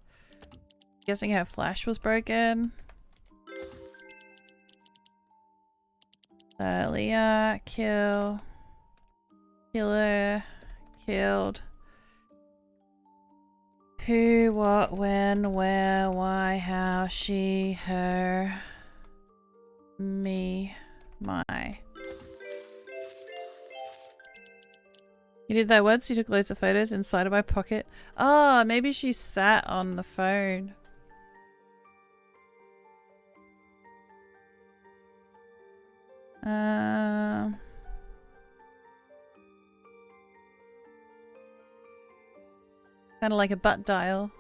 Guessing her flash was broken. Leah, killer, killed. Who, what, when, where, why, how, she, her, me, my. You did that once? You took loads of photos inside of my pocket? Oh, maybe she sat on the phone. Kind of like a butt dial.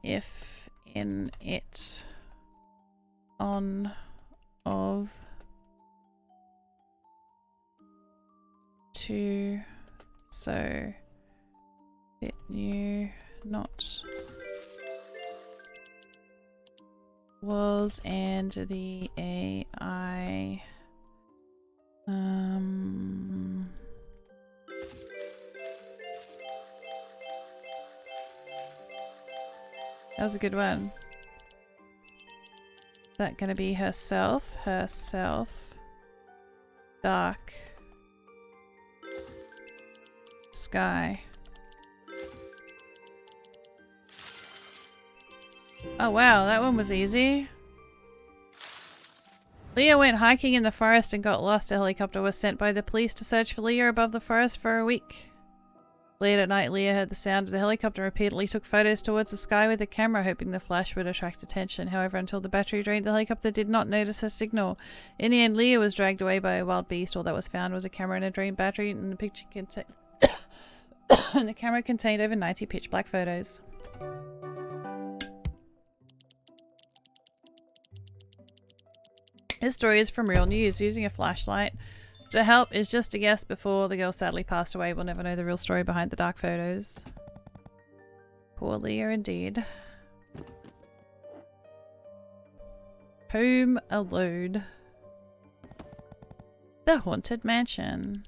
If, in, it, on, of, to, so, bit new, not, was, and the AI, that was a good one. Is that gonna be herself? Herself. Dark. Sky. Oh wow, that one was easy. Leah went hiking in the forest and got lost. A helicopter was sent by the police to search for Leah above the forest for a week. Late at night, Leah heard the sound of the helicopter and repeatedly took photos towards the sky with a camera, hoping the flash would attract attention. However, until the battery drained, the helicopter did not notice her signal. In the end, Leah was dragged away by a wild beast. All that was found was a camera and a drained battery, and the picture and the camera contained over 90 pitch black photos. This story is from Real News. Using a flashlight to help is just a guess before the girl sadly passed away. We'll never know the real story behind the dark photos. Poor Leah indeed. Home Alone. The Haunted Mansion.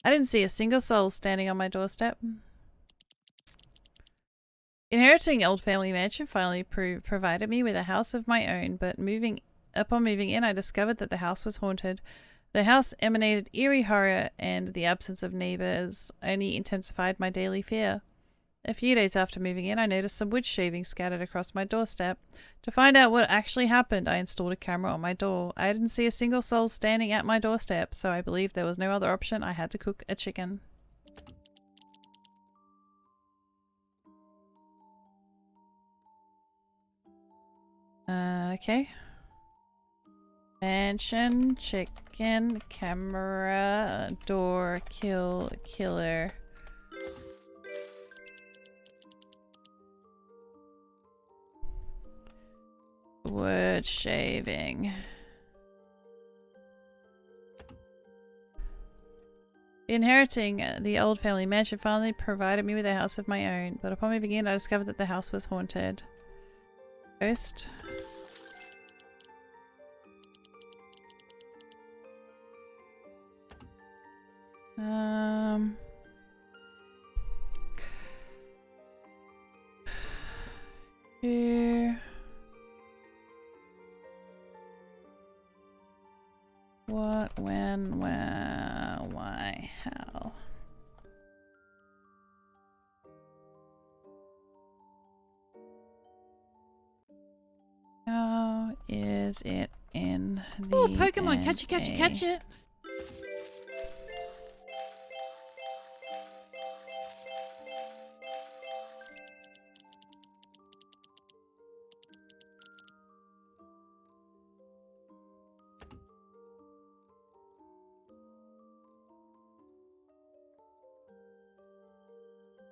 I didn't see a single soul standing on my doorstep. Inheriting old family mansion finally provided me with a house of my own, but upon moving in, I discovered that the house was haunted. The house emanated eerie horror, and the absence of neighbors only intensified my daily fear. A few days after moving in, I noticed some wood shavings scattered across my doorstep. To find out what actually happened, I installed a camera on my door. I didn't see a single soul standing at my doorstep, so I believed there was no other option. I had to cook a chicken. Okay. Mansion, chicken, camera, door, killer. Wood shaving. Inheriting the old family mansion finally provided me with a house of my own, but upon moving in, I discovered that the house was haunted. Ghost. Here. What, when, where, why, how? How is it in the Oh, Pokemon, catch it, catch it, catch it.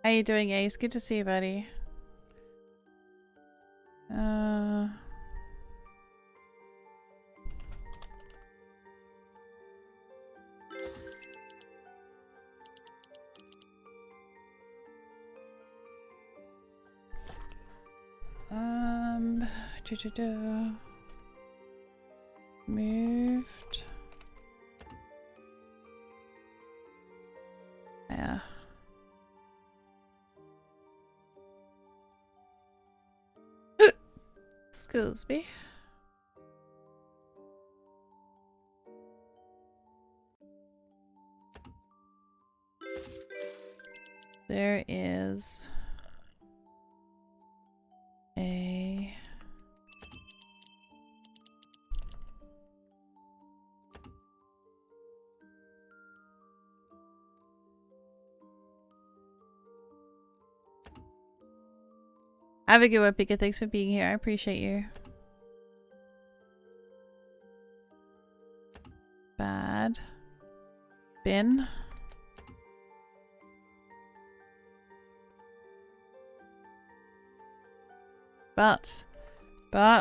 How you doing, Ace? Good to see you, buddy. Moved. Yeah. Excuse me. There is a have a good one, Pika. Thanks for being here. I appreciate you. Bad. Bin. But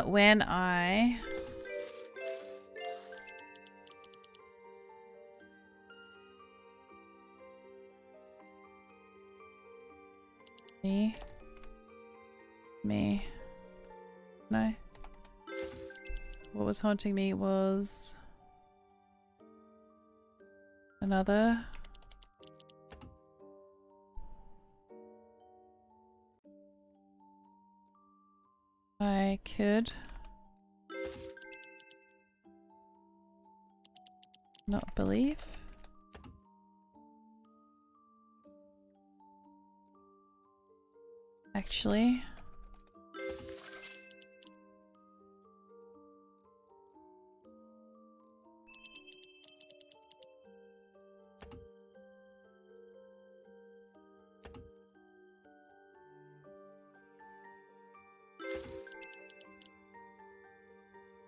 when I me no, what was haunting me was another I could not believe. Actually,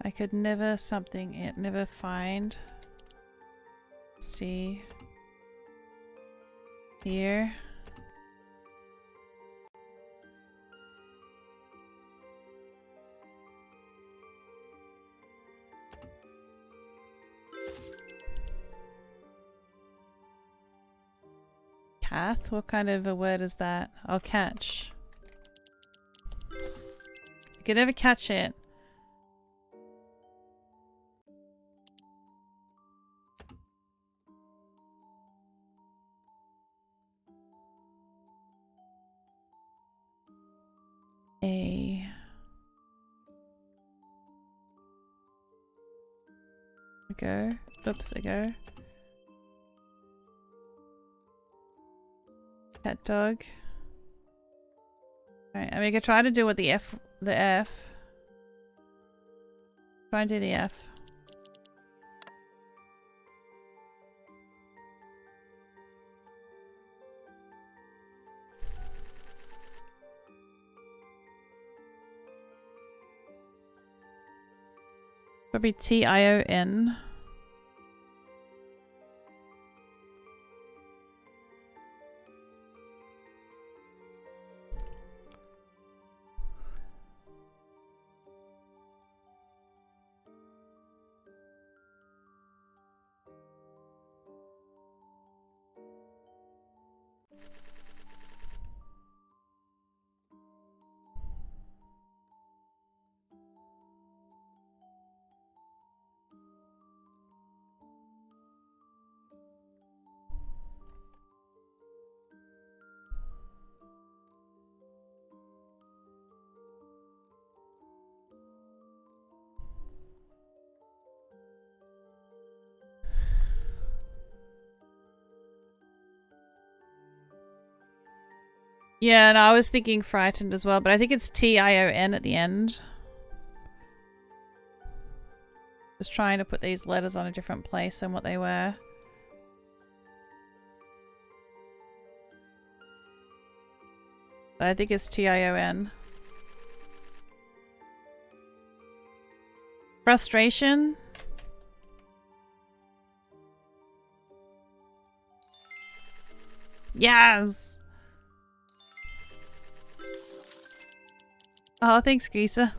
I could never never find, see, hear. Cath? What kind of a word is that? I'll catch. I could never catch it. A. Go. Oops, I go. Cat dog. Alright, I'm gonna try to do what the F. Try and do the F. Probably Tion. Yeah, and I was thinking frightened as well, but I think it's Tion at the end. Just trying to put these letters on a different place than what they were. But I think it's Tion. Frustration. Yes! Oh, thanks, Greaser.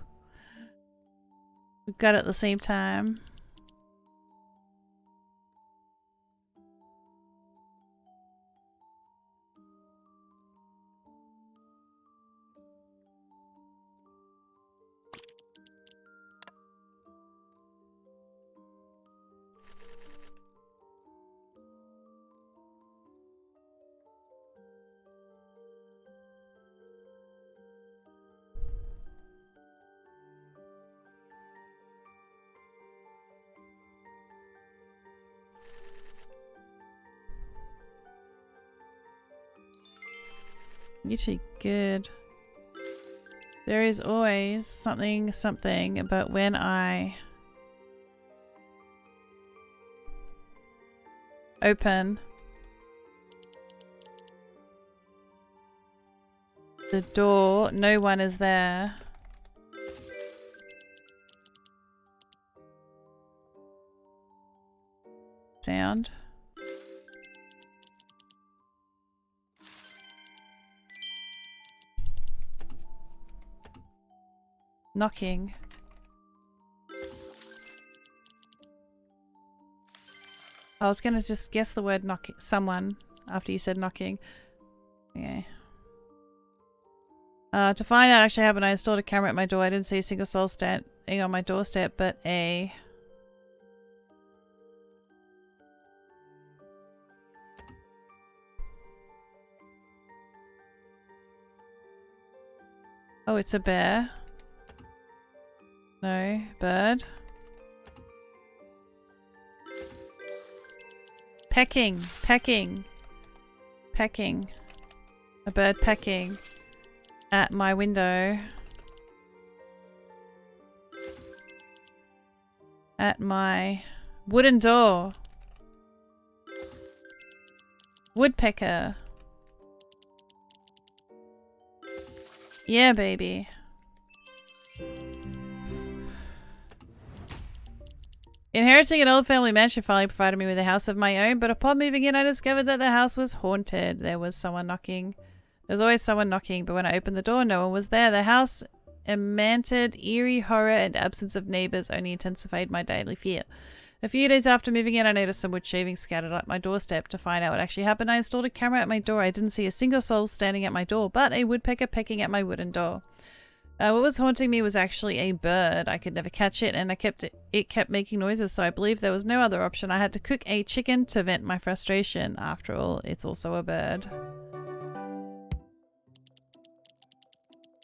We got it at the same time. You're too good. There is always something, but when I open the door, no one is there. Sound. Knocking. I was gonna just guess the word knocking. Someone after you said knocking. Okay. To find out actually happened, I installed a camera at my door. I didn't see a single soul standing on my doorstep, but a... Oh, it's a bear. No, bird. Pecking, pecking, pecking. A bird pecking at my window. At my wooden door. Woodpecker. Yeah, baby. Inheriting an old family mansion finally provided me with a house of my own, but upon moving in I discovered that the house was haunted. There was someone knocking. There was always someone knocking, but when I opened the door no one was there. The house emanated eerie horror, and absence of neighbours only intensified my daily fear. A few days after moving in I noticed some wood shavings scattered at my doorstep. To find out what actually happened I installed a camera at my door. I didn't see a single soul standing at my door, but a woodpecker pecking at my wooden door. What was haunting me was actually a bird. I could never catch it, and it kept making noises, so I believed there was no other option. I had to cook a chicken to vent my frustration. After all, it's also a bird.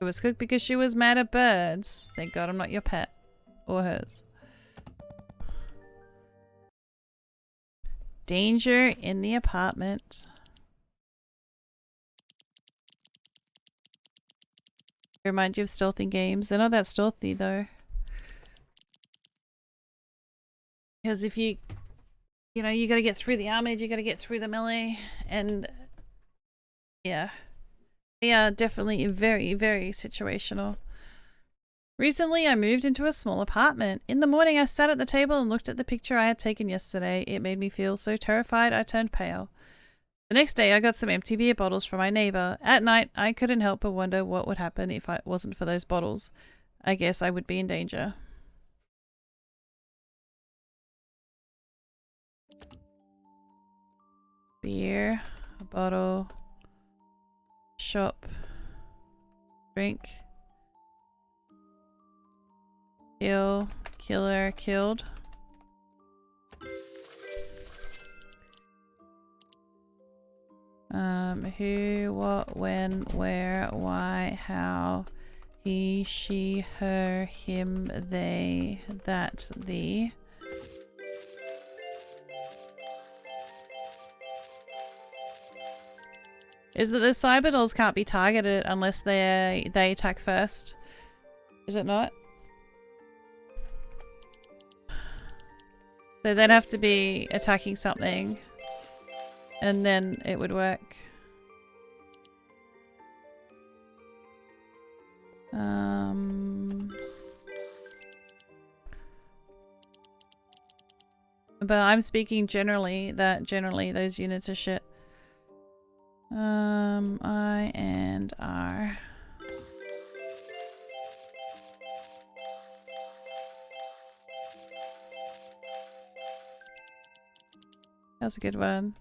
It was cooked because she was mad at birds. Thank God I'm not your pet. Or hers. Danger in the apartment. Remind you of stealthy games. They're not that stealthy though. Because if you know, you gotta get through the armage, you gotta get through the melee, and yeah. They are definitely very, very situational. Recently, I moved into a small apartment. In the morning, I sat at the table and looked at the picture I had taken yesterday. It made me feel so terrified I turned pale. The next day, I got some empty beer bottles from my neighbor. At night, I couldn't help but wonder what would happen if it wasn't for those bottles. I guess I would be in danger. Beer, a bottle, shop, drink. Kill, killer, killed. Who, what, when, where, why, how, he, she, her, him, they, that, the. Is it the cyber dolls can't be targeted unless they attack first? Is it not? So they'd have to be attacking something, and then it would work. But I'm speaking generally, that generally those units are shit. I and R. That's a good one.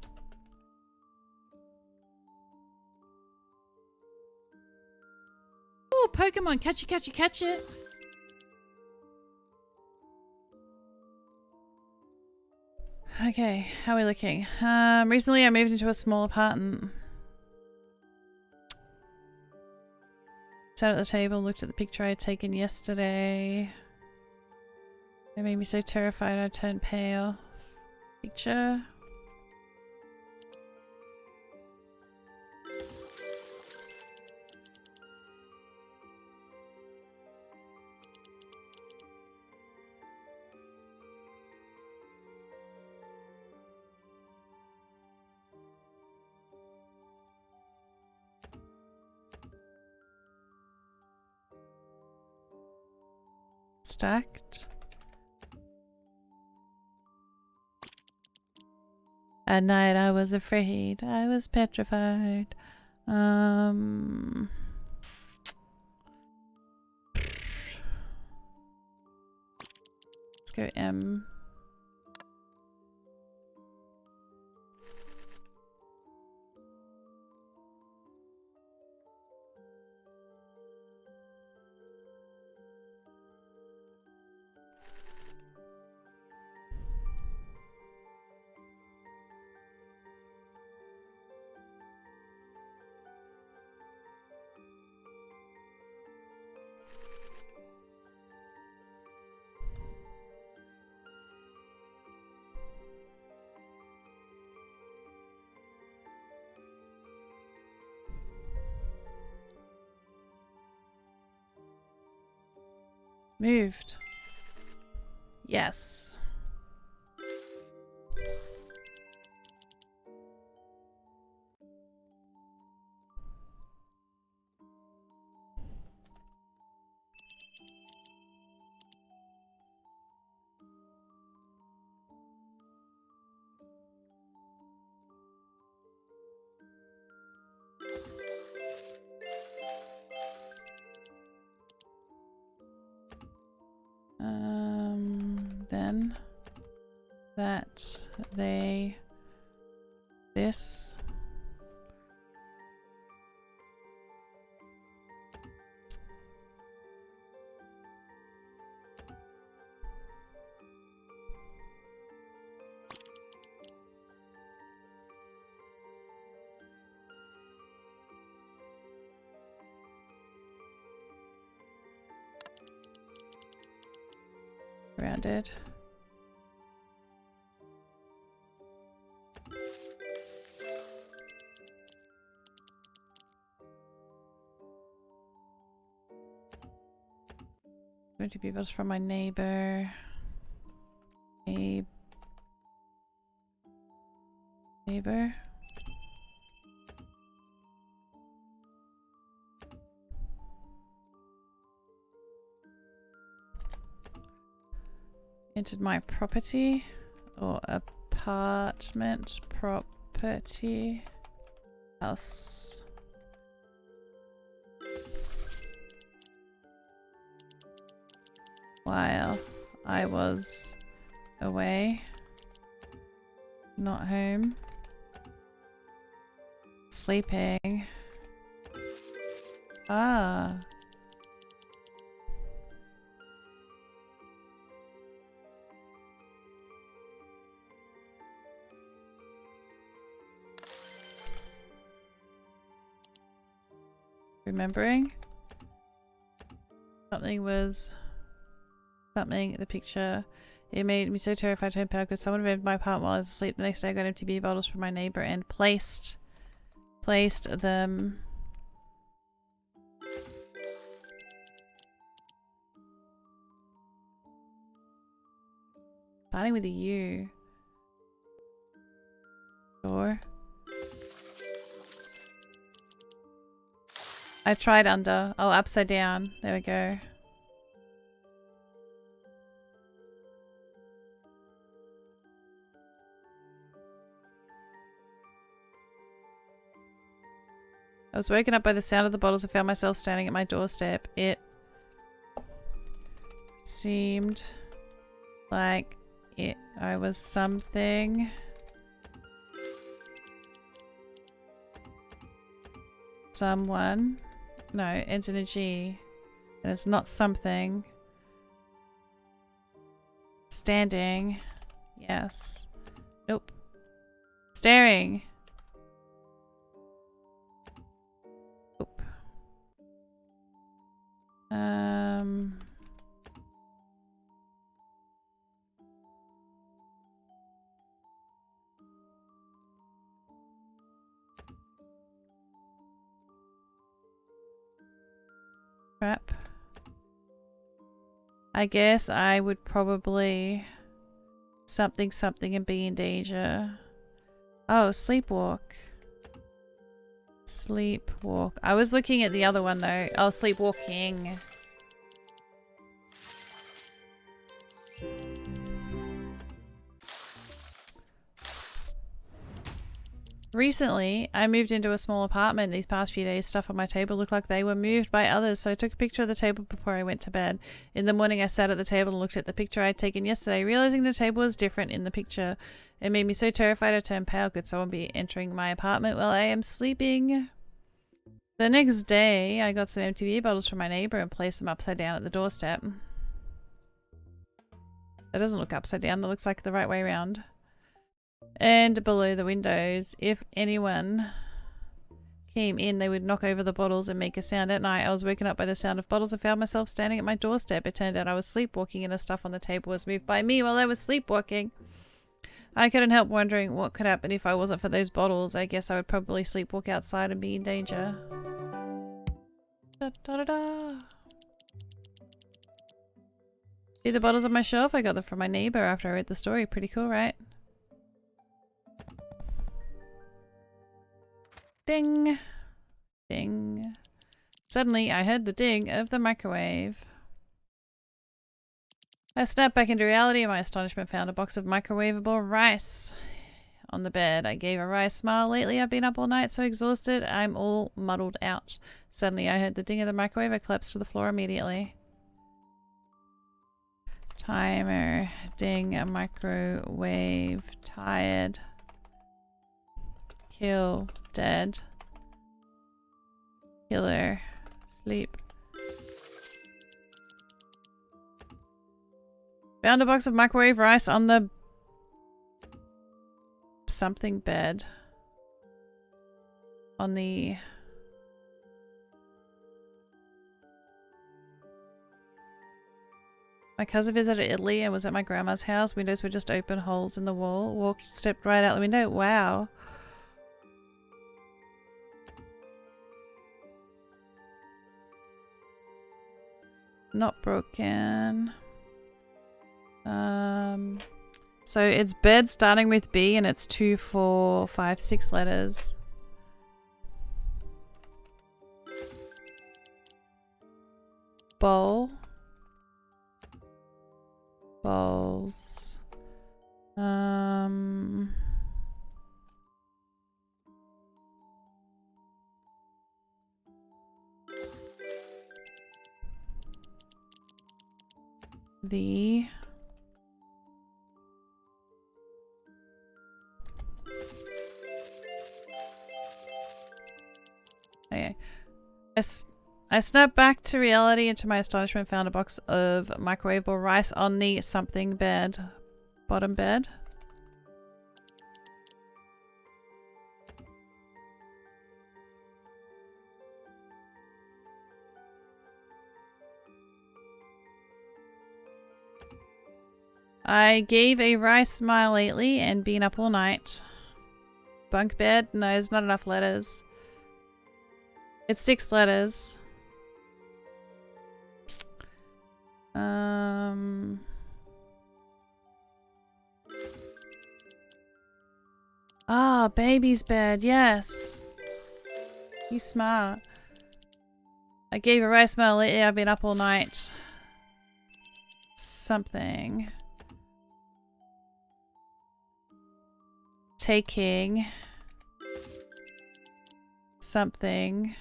Oh, Pokemon, catch it, catch it, catch it. Okay, how are we looking? Recently I moved into a small apartment. Sat at the table, looked at the picture I had taken yesterday. It made me so terrified I turned pale. Picture. Stacked. At night I was afraid. I was petrified. Let's go M. Moved. Yes. Then that they this grounded. Going to be bus from my neighbor. Neighbor. Entered my property or apartment property house. While I was away, not home, sleeping. Ah. Remembering something the picture, it made me so terrified to impact because someone invaded my apartment while I was asleep. The next day I got empty beer bottles from my neighbor and placed them starting with a U. Door. I tried under. Oh, upside down. There we go. I was woken up by the sound of the bottles and found myself standing at my doorstep. It seemed like I was something. Someone. No, ends in a G. And it's not something. Standing. Yes. Nope. Staring. Nope. Crap. I guess I would probably something and be in danger. Oh, sleepwalk. Sleepwalk. I was looking at the other one though. Oh, sleepwalking. Recently, I moved into a small apartment. These past few days, stuff on my table looked like they were moved by others, so I took a picture of the table before I went to bed. In the morning, I sat at the table and looked at the picture I had taken yesterday, realizing the table was different in the picture. It made me so terrified I turned pale. Could someone be entering my apartment while I am sleeping? The next day, I got some empty beer bottles from my neighbor and placed them upside down at the doorstep. That doesn't look upside down. That looks like the right way around. And below the windows, if anyone came in, they would knock over the bottles and make a sound. At night, I was woken up by the sound of bottles and found myself standing at my doorstep. It turned out I was sleepwalking and the stuff on the table was moved by me while I was sleepwalking. I couldn't help wondering what could happen if I wasn't for those bottles. I guess I would probably sleepwalk outside and be in danger. Da, da, da, da. See the bottles on my shelf? I got them from my neighbor after I read the story. Pretty cool, right? Ding. Ding. Suddenly, I heard the ding of the microwave. I snapped back into reality and my astonishment found a box of microwavable rice on the bed. I gave a wry smile. Lately, I've been up all night so exhausted, I'm all muddled out. Suddenly, I heard the ding of the microwave. I collapsed to the floor immediately. Timer. Ding. A microwave. Tired. Kill. Dead. Killer. Sleep. Found a box of microwave rice on the something bed. On the My cousin visited Italy and was at my grandma's house. Windows were just open holes in the wall. Stepped right out the window. Wow. Not broken. So it's bed starting with B and it's 2, 4, 5, 6 letters. Bowl. Bowls. The okay. I snapped back to reality and to my astonishment found a box of microwavable rice on the something bed. Bottom bed. I gave a rice smile lately and been up all night. Bunk bed? No, there's not enough letters. It's 6 letters. Ah, baby's bed, yes. He's smart. I gave a rice smile lately, I've been up all night. Something. Taking something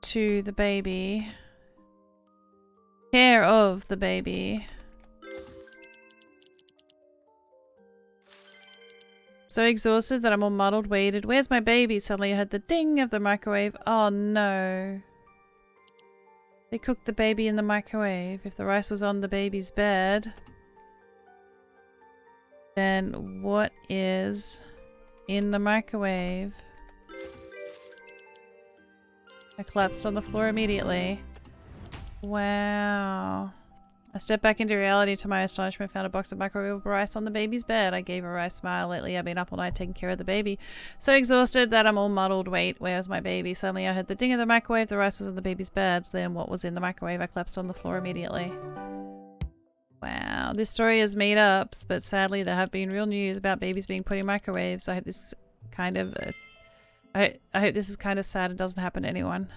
to the baby. Care of the baby. So exhausted that I'm all muddled, waited. Where's my baby? Suddenly I heard the ding of the microwave. Oh no. They cooked the baby in the microwave. If the rice was on the baby's bed, then what is in the microwave? I collapsed on the floor immediately. Wow. I stepped back into reality. To my astonishment, found a box of microwavable rice on the baby's bed. I gave a rice smile. Lately, I've been up all night taking care of the baby. So exhausted that I'm all muddled. Wait, where's my baby? Suddenly, I heard the ding of the microwave. The rice was in the baby's bed. Then what was in the microwave? I collapsed on the floor immediately. Wow. This story is made up, but sadly, there have been real news about babies being put in microwaves. I hope this is kind of... I hope this is kind of sad and doesn't happen to anyone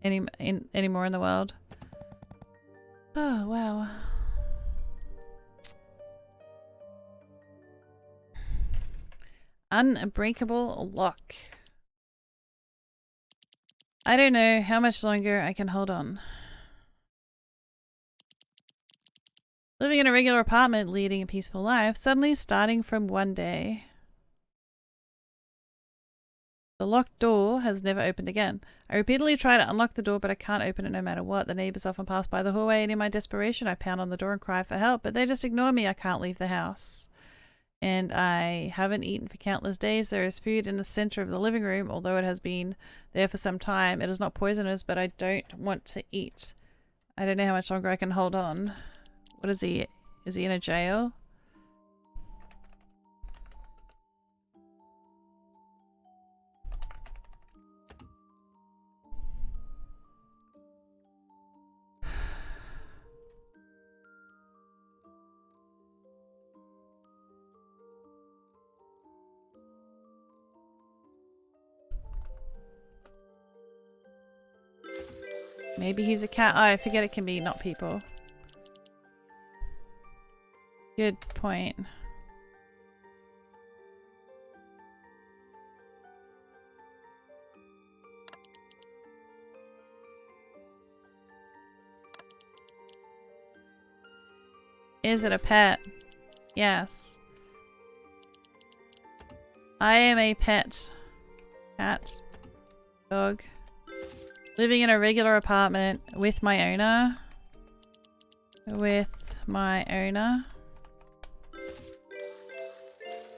anymore in the world. Oh, wow. Unbreakable lock. I don't know how much longer I can hold on. Living in a regular apartment, leading a peaceful life, suddenly starting from one day. The locked door has never opened again. I repeatedly try to unlock the door, but I can't open it no matter what. The neighbors often pass by the hallway, and in my desperation, I pound on the door and cry for help, but they just ignore me. I can't leave the house. And I haven't eaten for countless days. There is food in the center of the living room, although it has been there for some time. It is not poisonous, but I don't want to eat. I don't know how much longer I can hold on. What is he? Is he in a jail? Maybe he's a cat. Oh, I forget it can be not people. Good point. Is it a pet? Yes. I am a pet. Cat. Dog. Living in a regular apartment with my owner.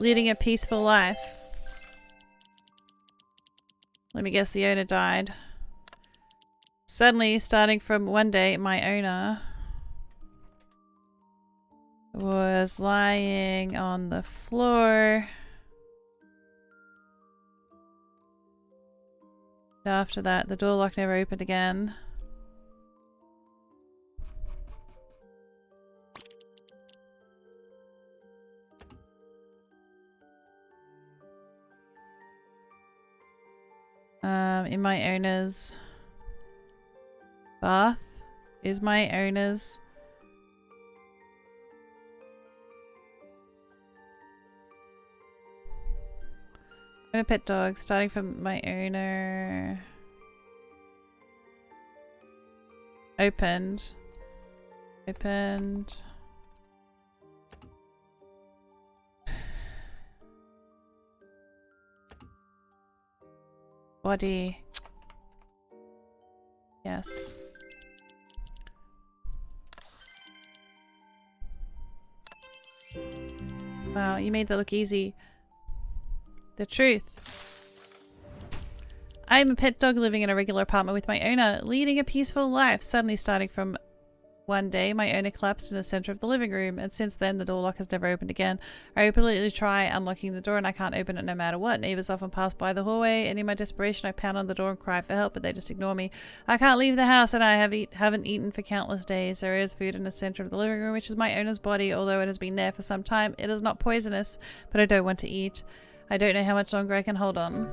Leading a peaceful life. Let me guess, the owner died. Suddenly, starting from one day, my owner... was lying on the floor. After that, the door lock never opened again. In my owner's bath is my owner's. I'm a pet dog, starting from my owner. Opened. Opened. Body. Yes. Wow, you made that look easy. The truth. I am a pet dog living in a regular apartment with my owner, leading a peaceful life. Suddenly, starting from one day, my owner collapsed in the center of the living room, and since then the door lock has never opened again. I repeatedly try unlocking the door and I can't open it no matter what. Neighbors often pass by the hallway, and in my desperation I pound on the door and cry for help, but they just ignore me. I can't leave the house, and I haven't eaten for countless days. There is food in the center of the living room, which is my owner's body. Although it has been there for some time, it is not poisonous, but I don't want to eat. I don't know how much longer I can hold on.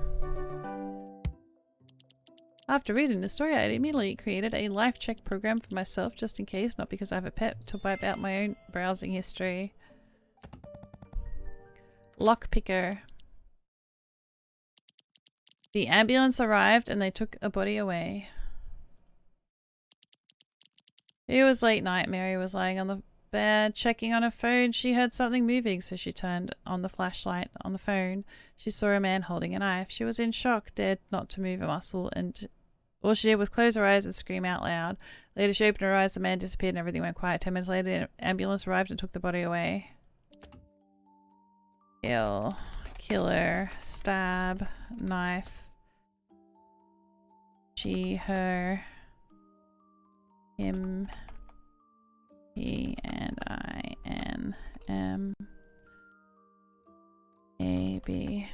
After reading the story, I immediately created a life check program for myself, just in case, not because I have a pet, to wipe out my own browsing history. Lockpicker. The ambulance arrived and they took a body away. It was late night. Mary was lying on the bed, checking on her phone. She heard something moving, so she turned on the flashlight on the phone. She saw a man holding a knife. She was in shock, dared not to move a muscle, and all she did was close her eyes and scream out loud. Later she opened her eyes, the man disappeared and everything went quiet. 10 minutes later, the ambulance arrived and took the body away. Kill. Killer. Stab. Knife. She. Her. Him. He. And I. N. M. A. B.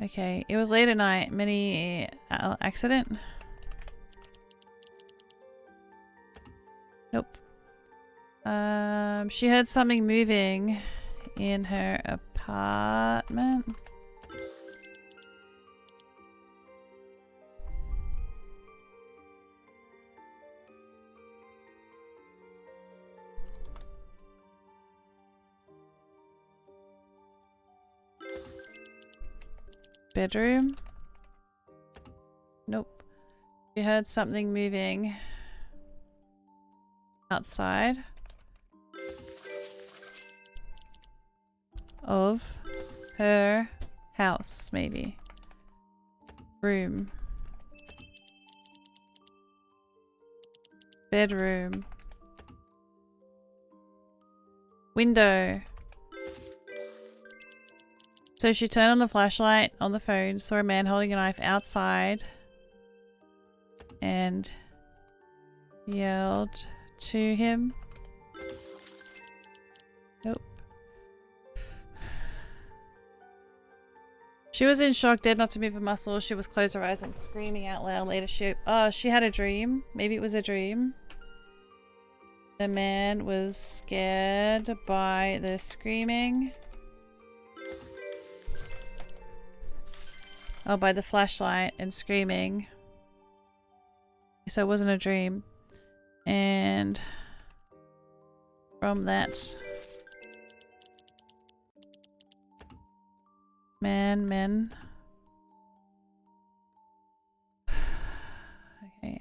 Okay, it was late at night. Many accident? Nope. She heard something moving in her apartment. Bedroom? Nope. She heard something moving outside of her house, maybe. Room. Bedroom. Window. So she turned on the flashlight on the phone, saw a man holding a knife outside, and yelled to him. Nope. She was in shock, dared not to move a muscle. She was closed her eyes and screaming out loud. Later she had a dream. Maybe it was a dream. The man was scared by the screaming. Oh, by the flashlight and screaming. So it wasn't a dream. And from that, men. Okay,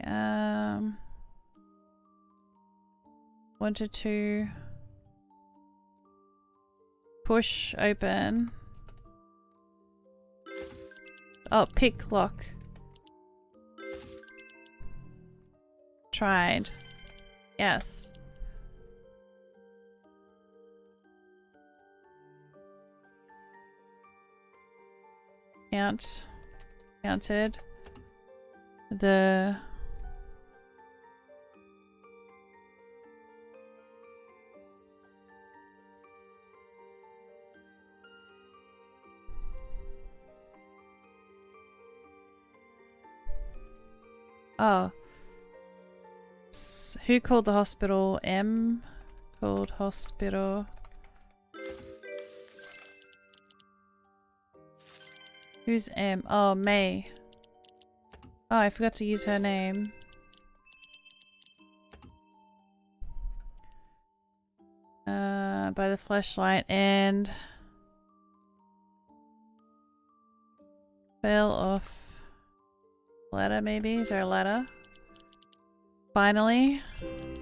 wanted to push open. Oh, pick lock. Tried. Yes. counted the who called the hospital? M called hospital. Who's M? Oh, May. Oh, I forgot to use her name. By the flashlight and fell off ladder, maybe? Is there a ladder? Finally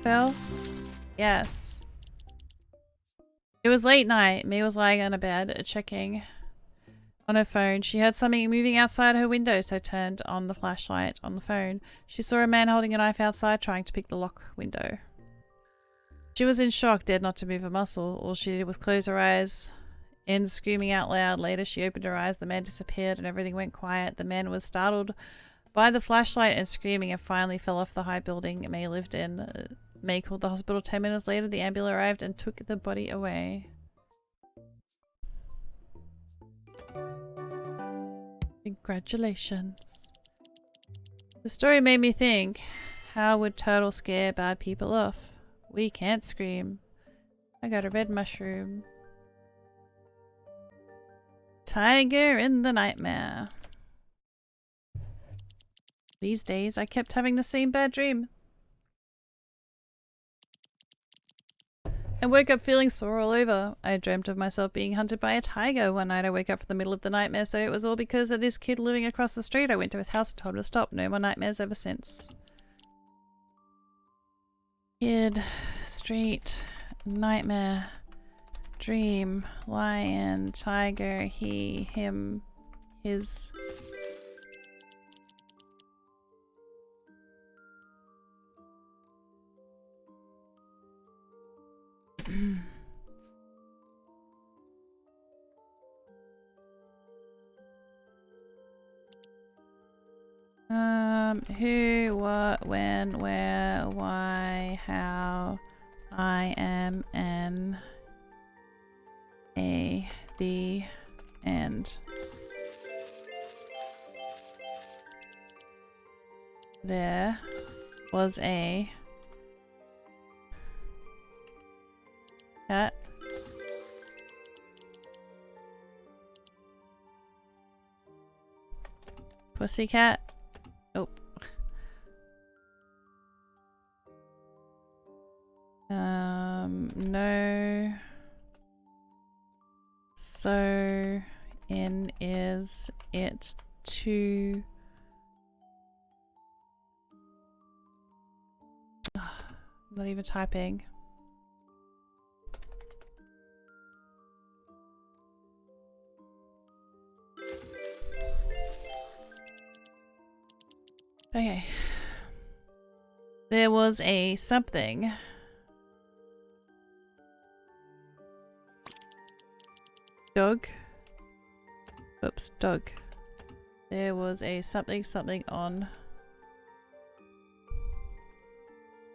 fell? Yes. It was late night. May was lying on a bed, checking on her phone. She heard something moving outside her window, so turned on the flashlight on the phone. She saw a man holding a knife outside, trying to pick the lock window. She was in shock, dared not to move a muscle. All she did was close her eyes and screaming out loud. Later, she opened her eyes. The man disappeared and everything went quiet. The man was startled by the flashlight and screaming and finally fell off the high building May lived in. May called the hospital. 10 minutes later, the ambulance arrived and took the body away. Congratulations. The story made me think, how would turtle scare bad people off? We can't scream. I got a red mushroom. Tiger in the nightmare. These days, I kept having the same bad dream. I woke up feeling sore all over. I dreamt of myself being hunted by a tiger. One night I woke up from the middle of the nightmare, so it was all because of this kid living across the street. I went to his house and told him to stop. No more nightmares ever since. Kid, street, nightmare, dream, lion, tiger, he, him, his. Who, what, when, where, why, how, I am, an, a, the, and. There was a cat. Pussycat. Nope. No. So, in is it to... I'm not even typing. Okay. There was a something. Dog. Oops, dog. There was a something on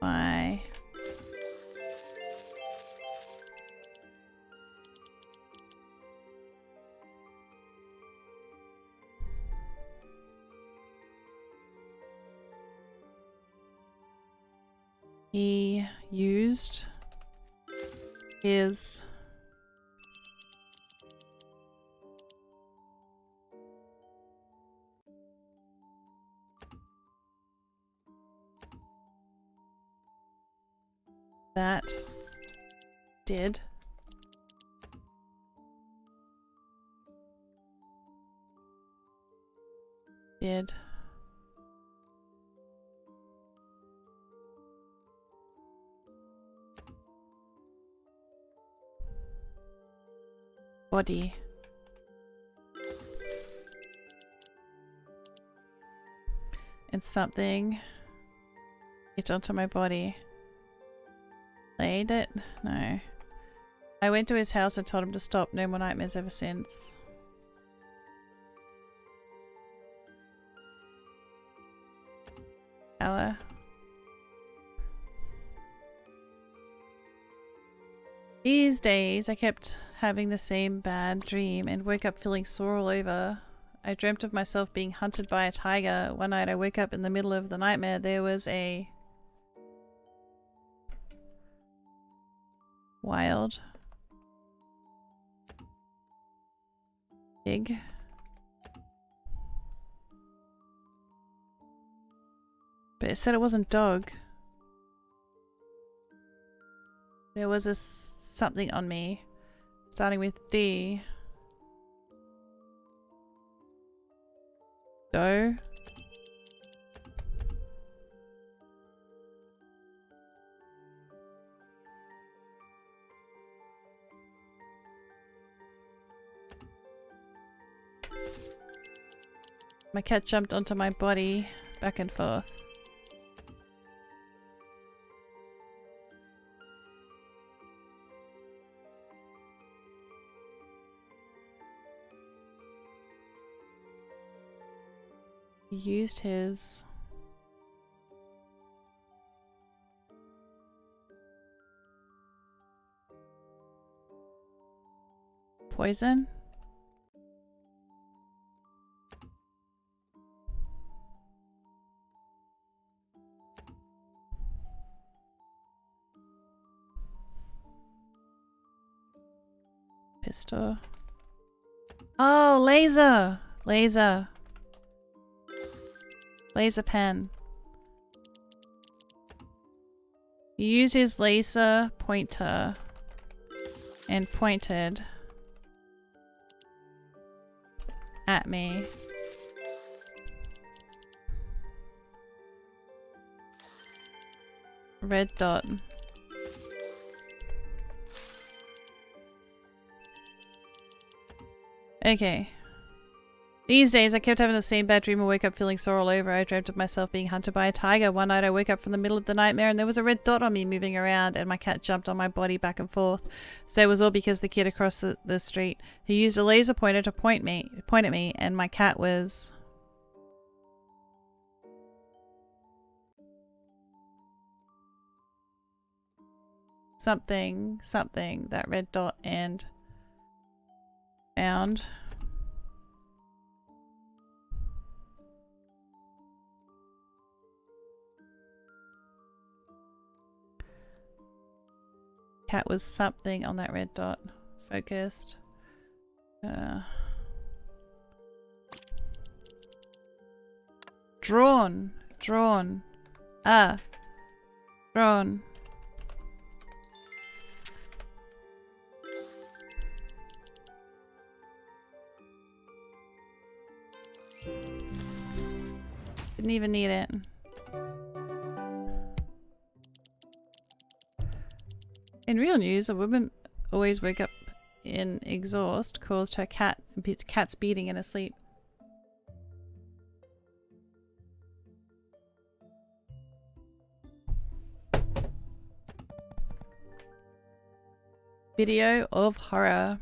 my he used his that did body and something it onto my body. Laid it? No. I went to his house and told him to stop. No more nightmares ever since. hour. These days, I kept having the same bad dream and woke up feeling sore all over. I dreamt of myself being hunted by a tiger. One night I woke up in the middle of the nightmare. There was a wild pig. But it said it wasn't dog. There was a something on me, starting with D. Doe. My cat jumped onto my body, back and forth. He used his poison. Pistol. Oh, laser! Laser. Laser pen. He used his laser pointer and pointed at me. Red dot. Okay. These days, I kept having the same bad dream and woke up feeling sore all over. I dreamt of myself being hunted by a tiger. One night I woke up from the middle of the nightmare and there was a red dot on me moving around and my cat jumped on my body back and forth. So it was all because the kid across the street who used a laser pointer to point at me and my cat was... something, that red dot and found. Cat was something on that red dot. Focused. Drawn. Drawn. Ah. Drawn. Didn't even need it. In real news, a woman always woke up in exhaust, caused her cat's beating in her sleep. Video of horror.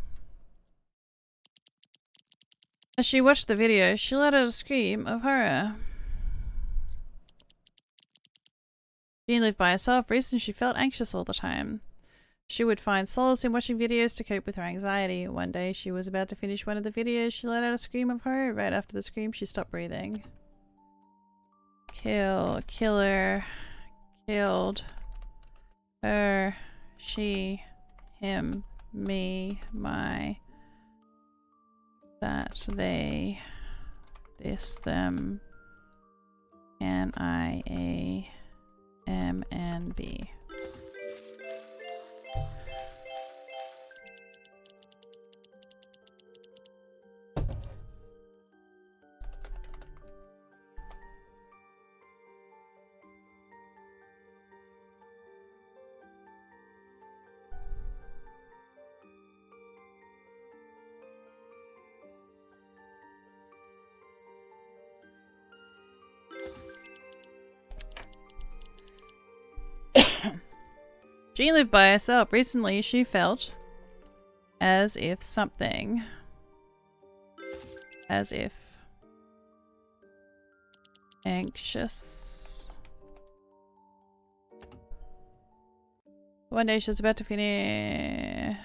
As she watched the video, she let out a scream of horror. She lived by herself. Recently, she felt anxious all the time. She would find solace in watching videos to cope with her anxiety. One day, she was about to finish one of the videos. She let out a scream of horror. Right after the scream, she stopped breathing. Killer, killed her, she, him, me, my, that, they, this, them, can, I, a, m, and b. She lived by herself. Recently, she felt as if something... as if... anxious... One day she was about to finish.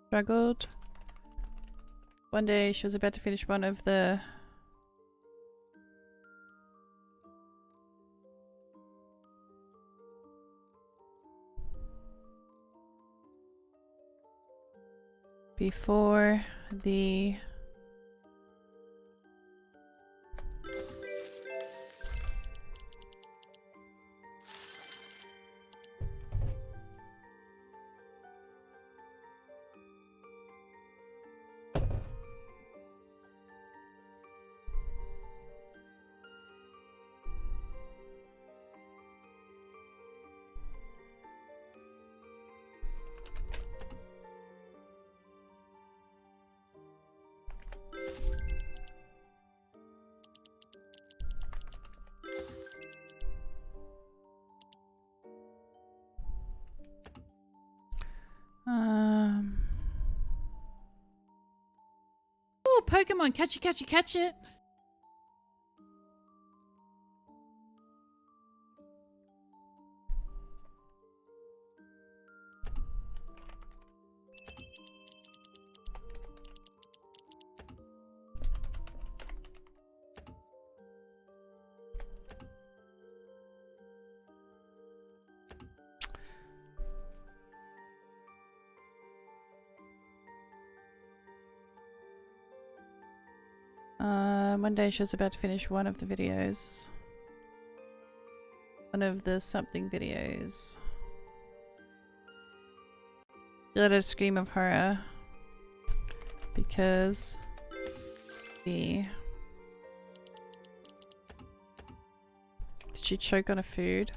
Struggled. One day she was about to finish one of the. Before the. Oh, Pokemon, catch it, catch it, catch it. One day she was about to finish one of the videos. One of the something videos. She let out a scream of horror. Because the... Did she choke on a food?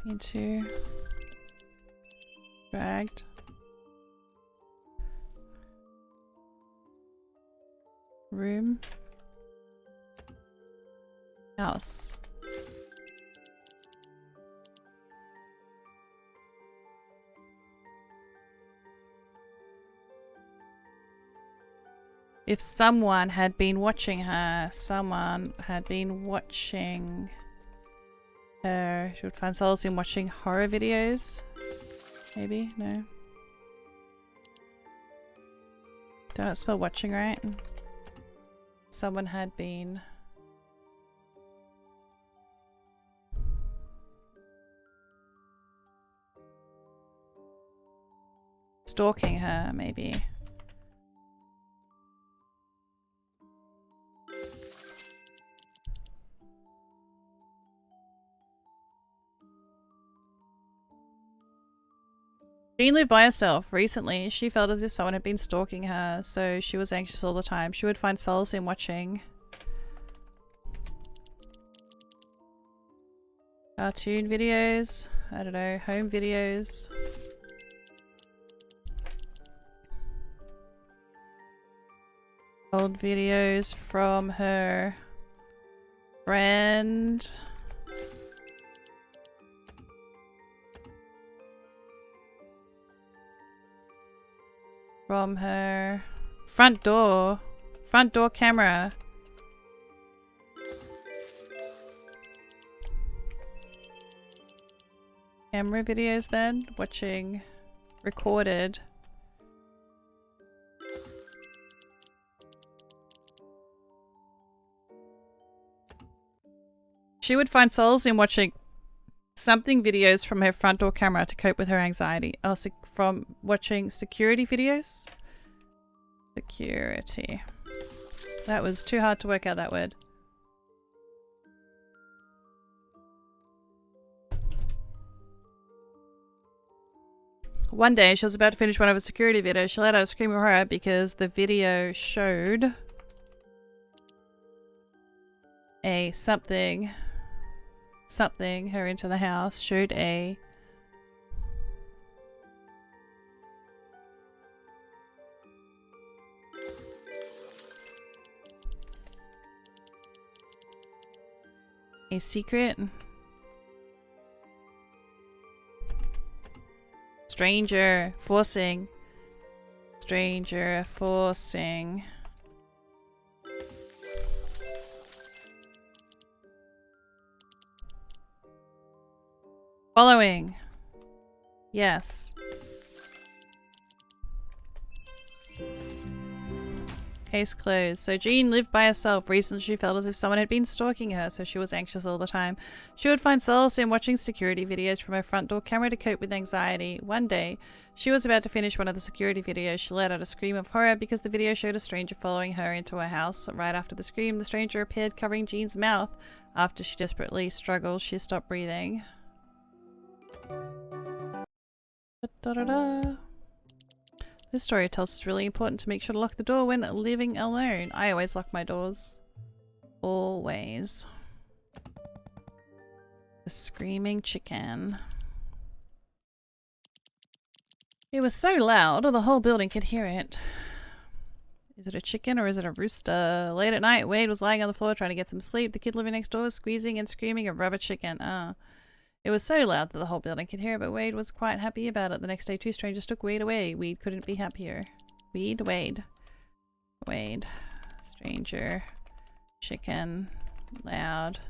Into dragged room house. If someone had been watching her, someone had been watching her. She would find solace in watching horror videos. Maybe? No. Did I not spell watching right? Someone had been stalking her, maybe. Jean lived by herself. Recently, she felt as if someone had been stalking her, so she was anxious all the time. She would find solace in watching cartoon videos, I don't know, home videos. Old videos from her friend. From her front door camera. Camera videos then? Watching recorded. She would find solace in watching something videos from her front door camera to cope with her anxiety. Oh, from watching security videos? Security. That was too hard to work out that word. One day, she was about to finish one of her security videos. She let out a scream of horror because the video showed a something her into the house, showed a A secret. Stranger forcing. Stranger forcing. Following. Yes. Case closed. So Jean lived by herself. Recently she felt as if someone had been stalking her, so she was anxious all the time. She would find solace in watching security videos from her front door camera to cope with anxiety. One day, she was about to finish one of the security videos. She let out a scream of horror because the video showed a stranger following her into her house. Right after the scream, the stranger appeared covering Jean's mouth. After she desperately struggled, she stopped breathing. Da-da-da. This story tells us it's really important to make sure to lock the door when living alone. I always lock my doors. Always. The screaming chicken. It was so loud, the whole building could hear it. Is it a chicken or is it a rooster? Late at night, Wade was lying on the floor trying to get some sleep. The kid living next door was squeezing and screaming a rubber chicken. It was so loud that the whole building could hear it, but Wade was quite happy about it. The next day, two strangers took Wade away. Wade couldn't be happier. Wade. Stranger. Chicken. Loud.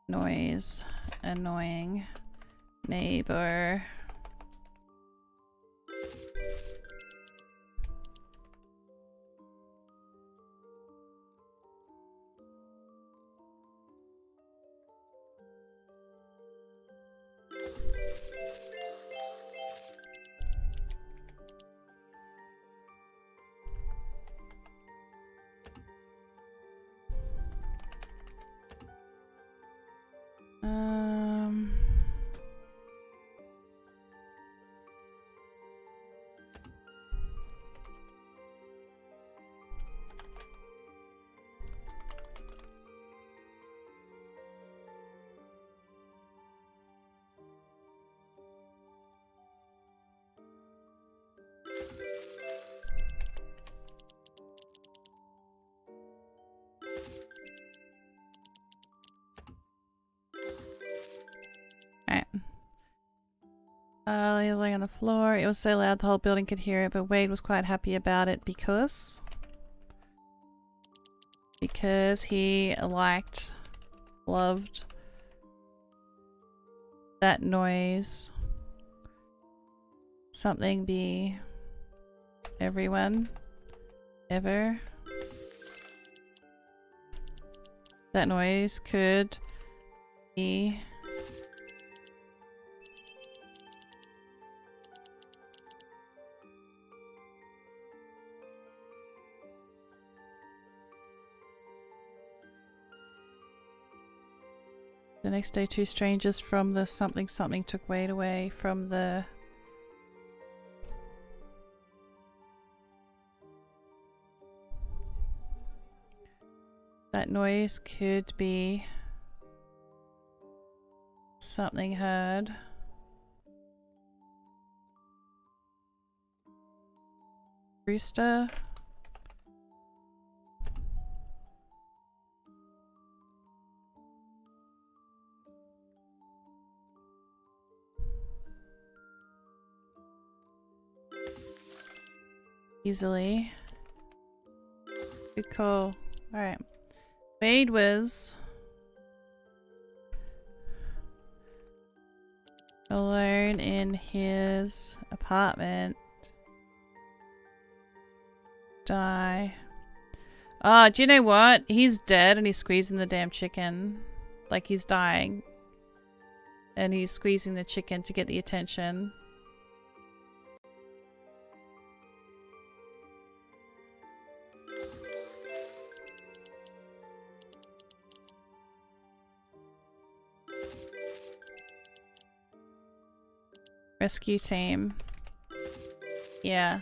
Noise. Annoying. Neighbor. Laying on the floor. It was so loud the whole building could hear it, but Wade was quite happy about it because he loved that noise. Something be everyone ever. That noise could be the next day, two strangers from the something took Wade away from the that noise could be something heard. Rooster. Easily. Good call. Alright. Wade was alone in his apartment. Die. Oh, do you know what? He's dead and he's squeezing the damn chicken. Like he's dying. And he's squeezing the chicken to get the attention. Rescue team. Yeah.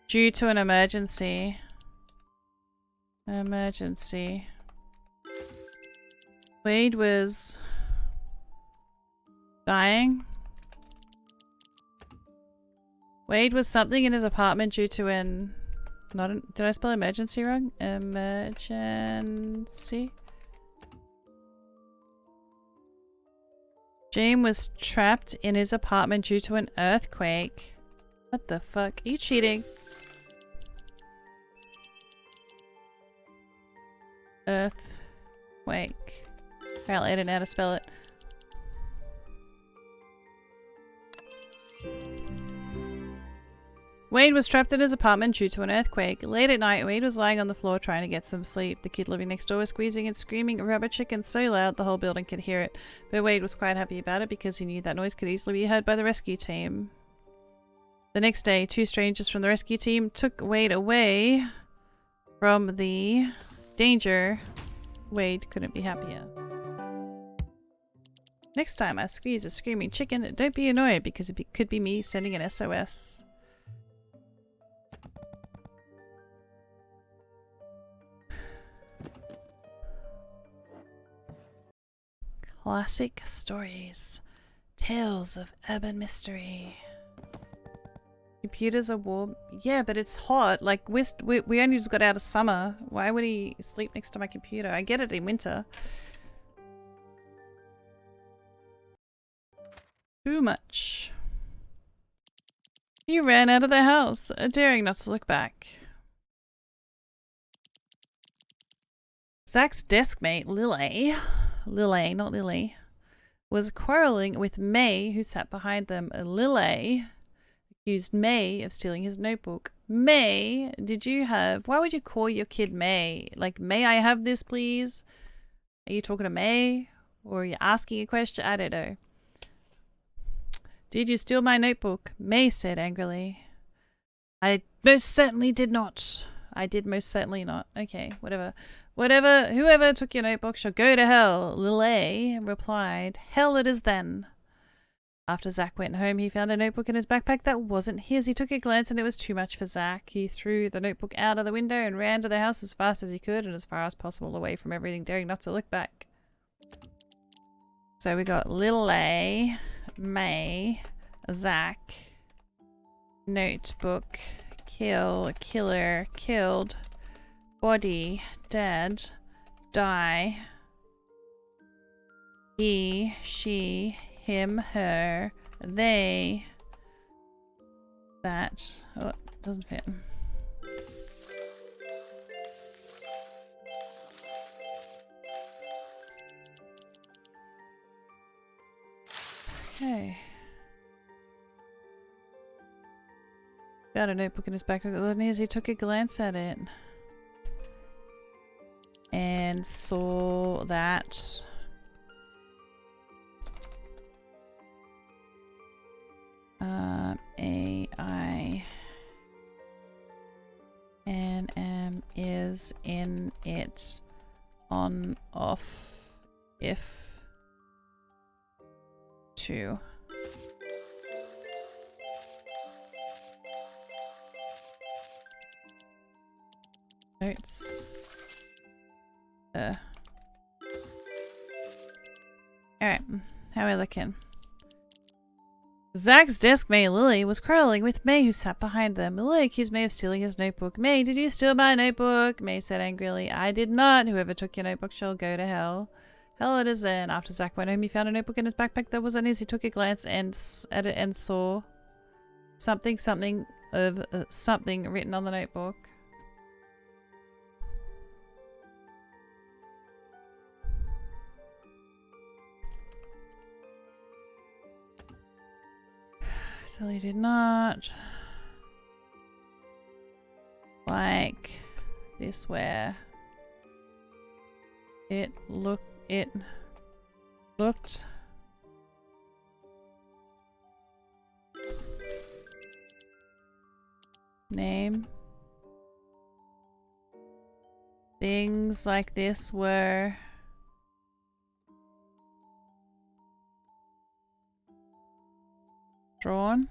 Due to an emergency. Wade was dying. Wade was something in his apartment due to an Not an, did I spell emergency wrong? Emergency. James was trapped in his apartment due to an earthquake. What the fuck? Are you cheating? Earthquake. Apparently I didn't know how to spell it. Wade was trapped in his apartment due to an earthquake. Late at night, Wade was lying on the floor trying to get some sleep. The kid living next door was squeezing and screaming rubber chicken so loud the whole building could hear it. But Wade was quite happy about it because he knew that noise could easily be heard by the rescue team. The next day, 2 strangers from the rescue team took Wade away from the danger. Wade couldn't be happier. Next time I squeeze a screaming chicken, don't be annoyed because it could be me sending an SOS. Classic stories. Tales of urban mystery. Computers are warm. Yeah, but it's hot. Like, we only just got out of summer. Why would he sleep next to my computer? I get it in winter. Too much. He ran out of the house, daring not to look back. Zach's desk mate, Lily, not Lily, was quarreling with May, who sat behind them. Lily accused May of stealing his notebook. May, why would you call your kid May? Like, may I have this, please? Are you talking to May? Or are you asking a question? I don't know. Did you steal my notebook? May said angrily. I most certainly did not. I did most certainly not. Okay, whatever. Whoever took your notebook shall go to hell. Lily replied, hell it is then. After Zach went home, he found a notebook in his backpack that wasn't his. He took a glance and it was too much for Zach. He threw the notebook out of the window and ran to the house as fast as he could and as far as possible away from everything, daring not to look back. So we got Lily, May, Zach, notebook, killer, killed, body, dead, die, he, she, him, her, they, that. Oh, it doesn't fit. Okay. Got a notebook in his backpack. As he took a glance at it and saw that A-I-N-M is in it on off if to. Notes. Alright, how are we looking? Zach's desk mate Lily was quarreling with May, who sat behind them. Lily accused May of stealing his notebook. May, did you steal my notebook? May said angrily. I did not. Whoever took your notebook shall go to hell. Hell it is then. After Zach went home, he found a notebook in his backpack that wasn't his. He took a glance at it and saw something written on the notebook. So he did not like this where it looked name things like this were drawn.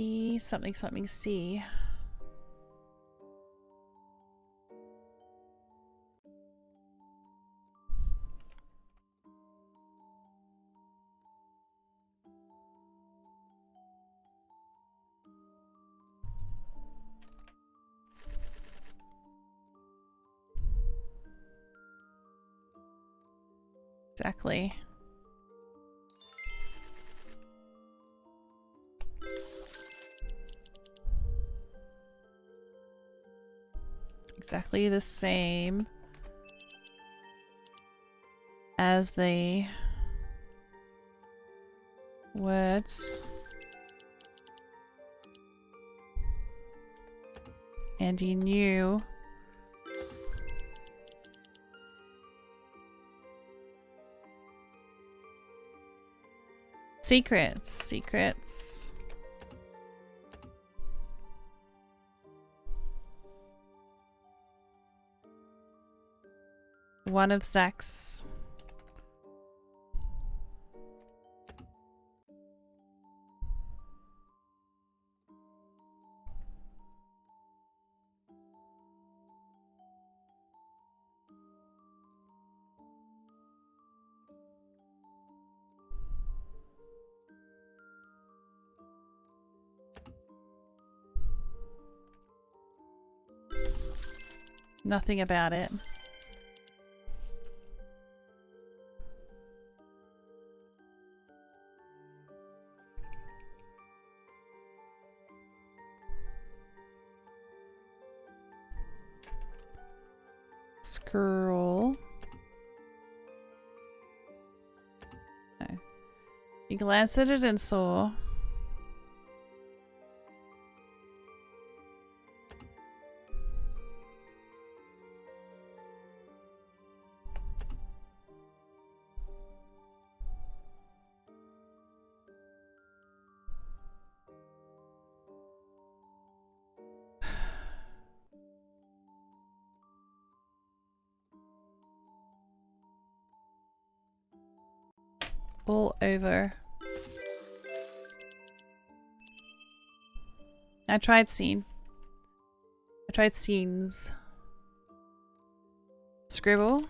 E something something C. Exactly. Exactly the same as the words. And he knew secrets. Secrets. One of Zach's. Nothing about it. Scroll. No. He glanced at it and saw all over. I tried scene. I tried scenes. Scribble.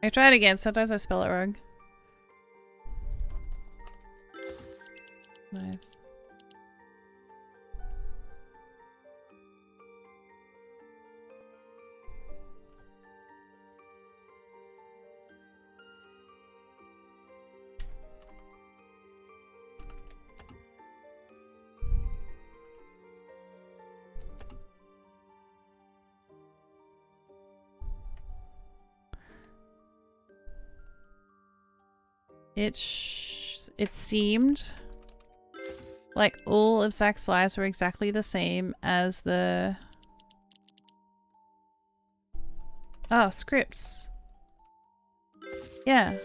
I tried again. Sometimes I spell it wrong. Nice. It seemed like all of Zach's lives were exactly the same as the... Oh, scripts. Yeah.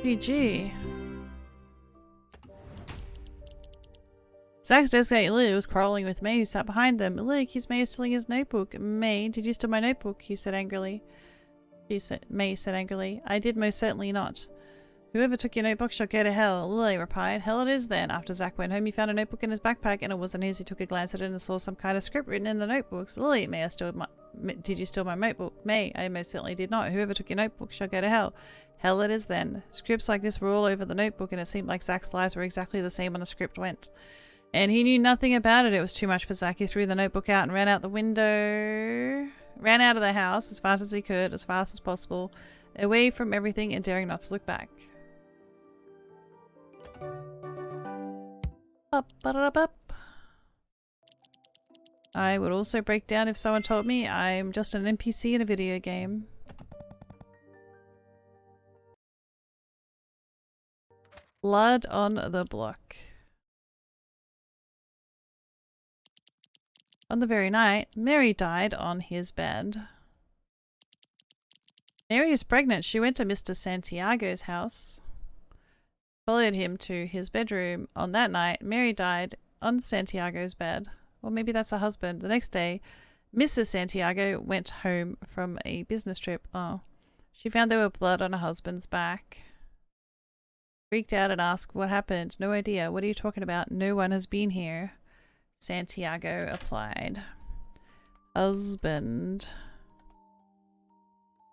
PG. Zach's designated Lily was quarrelling with May, who sat behind them. Look, he's May is stealing his notebook. May, did you steal my notebook? He said angrily. May said angrily. I did most certainly not. Whoever took your notebook shall go to hell, Lily replied. Hell it is then. After Zach went home, he found a notebook in his backpack, and it wasn't his. He took a glance at it and saw some kind of script written in the notebooks. Lily, did you steal my notebook? May, I most certainly did not. Whoever took your notebook shall go to hell. Hell it is then. Scripts like this were all over the notebook, and it seemed like Zach's lives were exactly the same when the script went. And he knew nothing about it. It was too much for Zach. He threw the notebook out and ran out the window. Ran out of the house as fast as he could, as fast as possible, away from everything and daring not to look back. Up. I would also break down if someone told me I'm just an NPC in a video game. Blood on the block. On the very night, Mary died on his bed. Mary is pregnant. She went to Mr. Santiago's house. Followed him to his bedroom. On that night, Mary died on Santiago's bed. Or maybe that's her husband. The next day, Mrs. Santiago went home from a business trip. Oh. She found there were blood on her husband's back. Freaked out and asked what happened. No idea. What are you talking about? No one has been here. Santiago applied. Husband.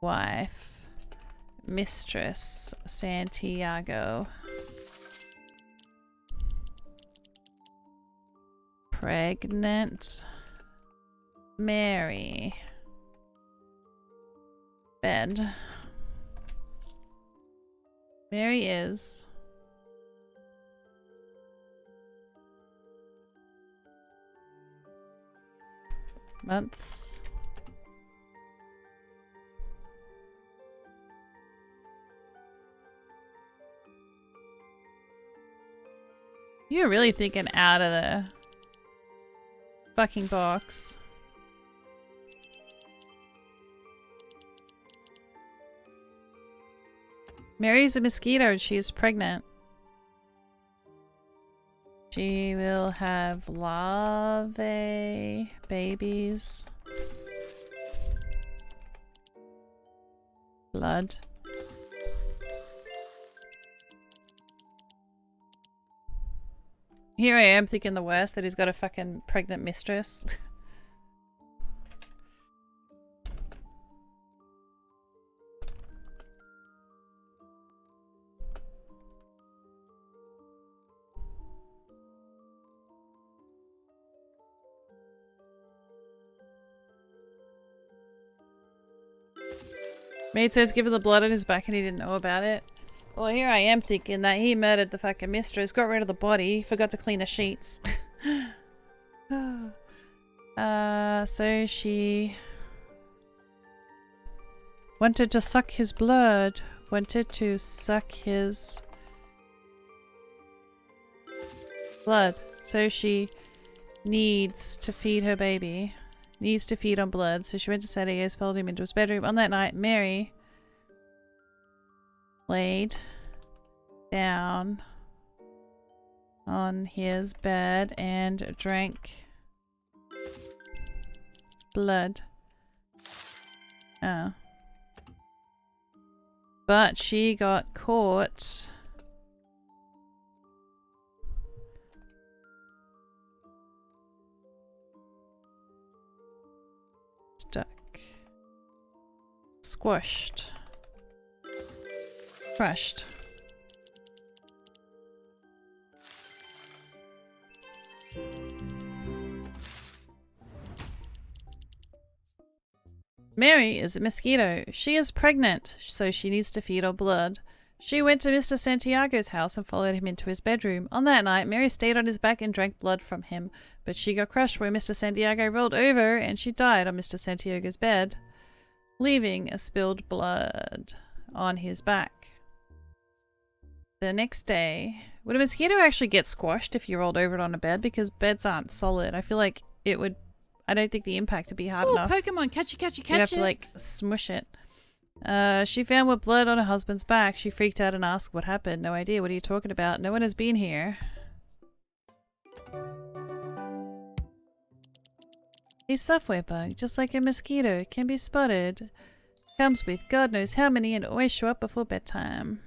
Wife. Mistress. Santiago. Pregnant. Mary. Bed. Mary is months. You're really thinking out of the fucking box. Mary's a mosquito and she is pregnant. She will have larvae babies. Blood. Here I am thinking the worst, that he's got a fucking pregnant mistress. Maid says give her the blood on his back and he didn't know about it. Well, here I am thinking that he murdered the fucking mistress, got rid of the body, forgot to clean the sheets. So she wanted to suck his blood. Wanted to suck his blood. So she needs to feed her baby. Needs to feed on blood. So she went to Santiago's, followed him into his bedroom. On that night, Mary laid down on his bed and drank blood. Oh. But she got caught. Stuck. Squashed. Crushed. Mary is a mosquito. She is pregnant, so she needs to feed on blood. She went to Mr. Santiago's house and followed him into his bedroom. On that night, Mary stayed on his back and drank blood from him, but she got crushed where Mr. Santiago rolled over and she died on Mr. Santiago's bed, leaving a spilled blood on his back. The next day, would a mosquito actually get squashed if you rolled over it on a bed? Because beds aren't solid. I feel like it would... I don't think the impact would be hard enough. Pokemon, catch it, catch it, catch it. You'd have to, like, smush it. She found with blood on her husband's back. She freaked out and asked what happened. No idea. What are you talking about? No one has been here. A software bug, just like a mosquito, can be spotted. Comes with God knows how many and always show up before bedtime.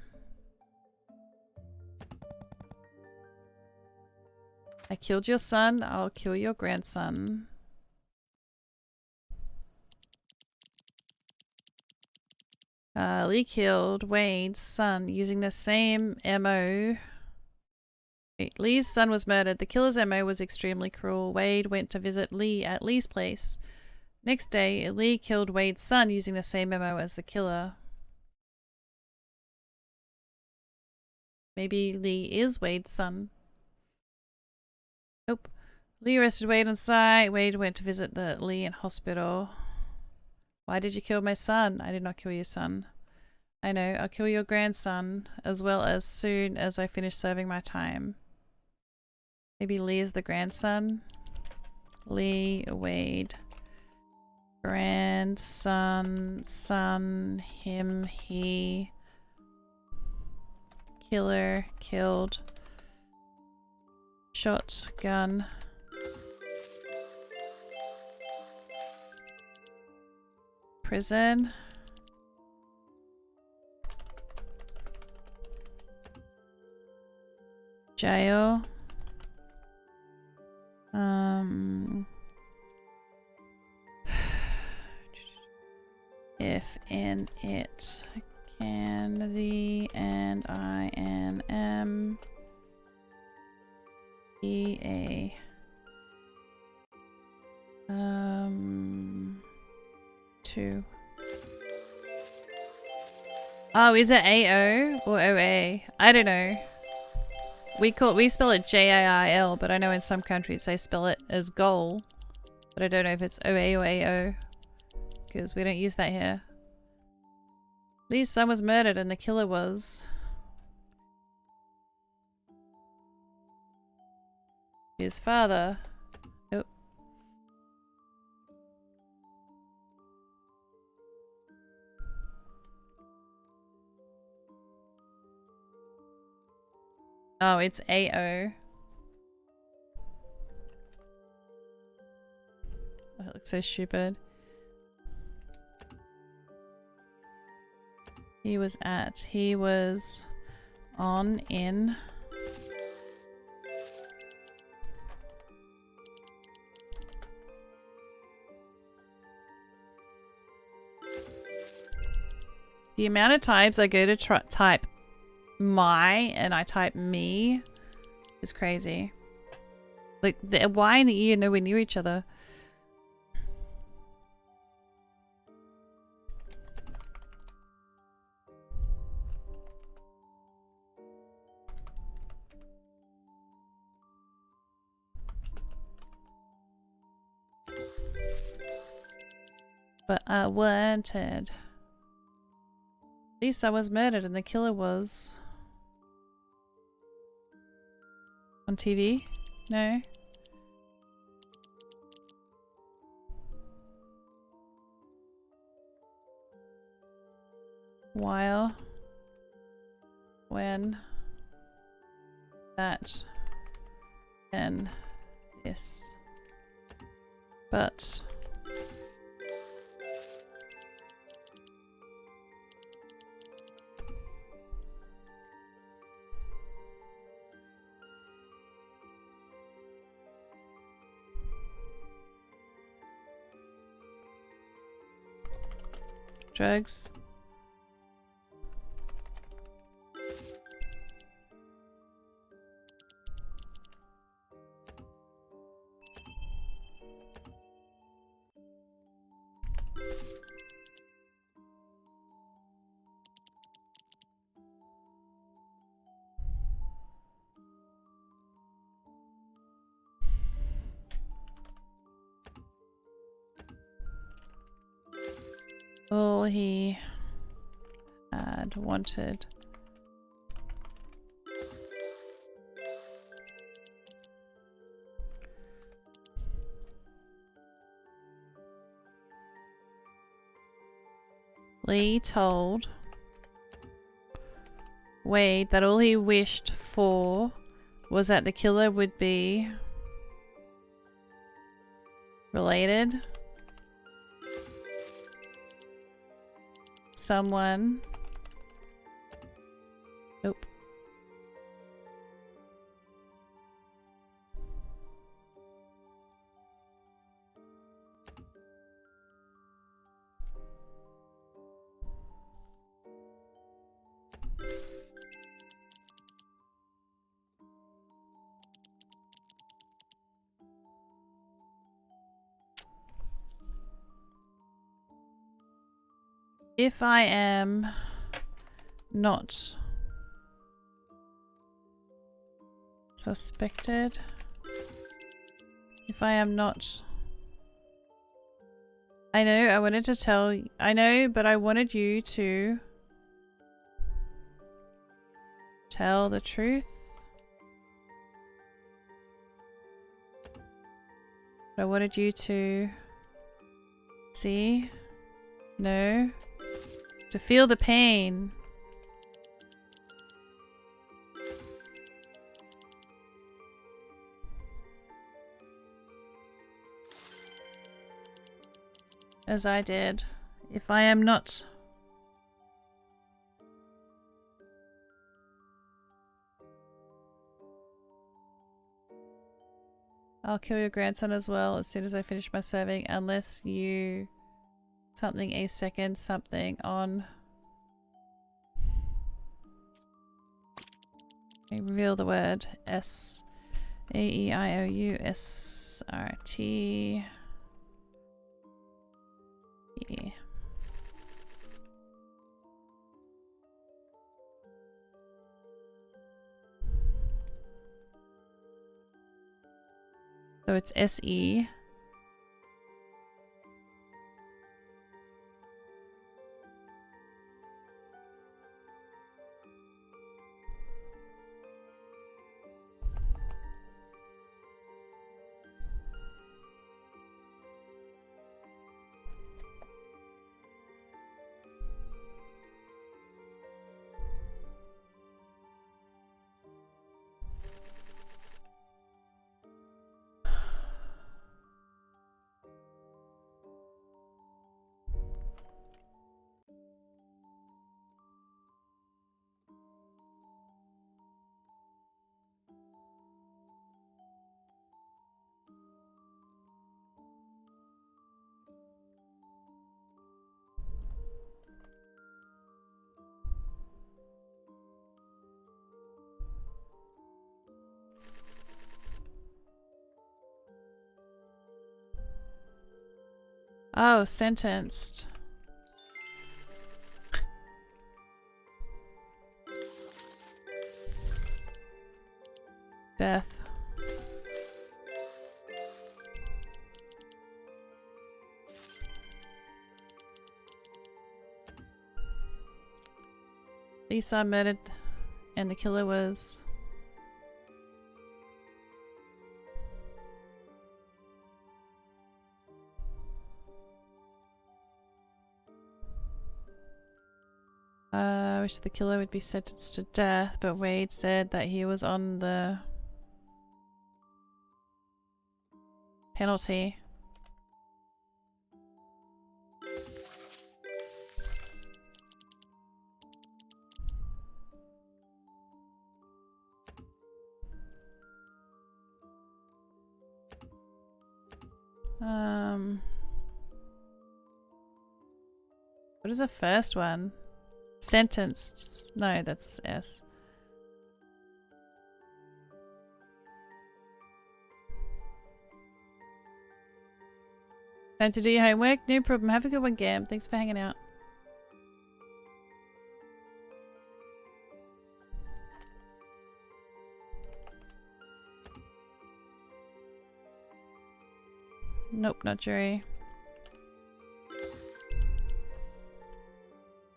I killed your son, I'll kill your grandson. Lee killed Wade's son using the same MO. Wait, Lee's son was murdered. The killer's MO was extremely cruel. Wade went to visit Lee at Lee's place. Next day, Lee killed Wade's son using the same MO as the killer. Maybe Lee is Wade's son. Nope. Lee arrested Wade on site. Wade went to visit Lee in hospital. Why did you kill my son? I did not kill your son. I know. I'll kill your grandson as well as soon as I finish serving my time. Maybe Lee is the grandson. Lee, Wade. Grandson, son, him, he. Killer, killed. Shotgun. Prison. Jail. If in it can the and I N M E A 2. Oh, is it AO or OA? I don't know. We spell it JAIL, but I know in some countries they spell it as goal. But I don't know if it's OA or AO. Because we don't use that here. At least someone was murdered and the killer was his father. Nope. Oh, it's AO. Oh, it looks so stupid. He was on, in. The amount of times I go to type my and I type me is crazy. Like, the Y and the E are nowhere near each other. But I wanted. Lisa was murdered and the killer was on TV? No. While, when, that, then, this, but. Drugs. All he had wanted. Lee told Wade that all he wished for was that the killer would be related. Someone. Nope. If I am not suspected, if I am not, I know, I wanted to tell, I know, but I wanted you to tell the truth. I wanted you to see, know, to feel the pain. as I did. If I am not... I'll kill your grandson as well as soon as I finish my serving, unless you... something a second something on... Reveal the word S A E I O U S R T E. So it's SE. Oh, sentenced. Death. Lisa murdered and the killer was... I wish the killer would be sentenced to death, but Wade said that he was on the penalty. What is the first one? Sentenced. No, that's S. Time to do your homework? No problem. Have a good one, Gam. Thanks for hanging out. Nope, not jury.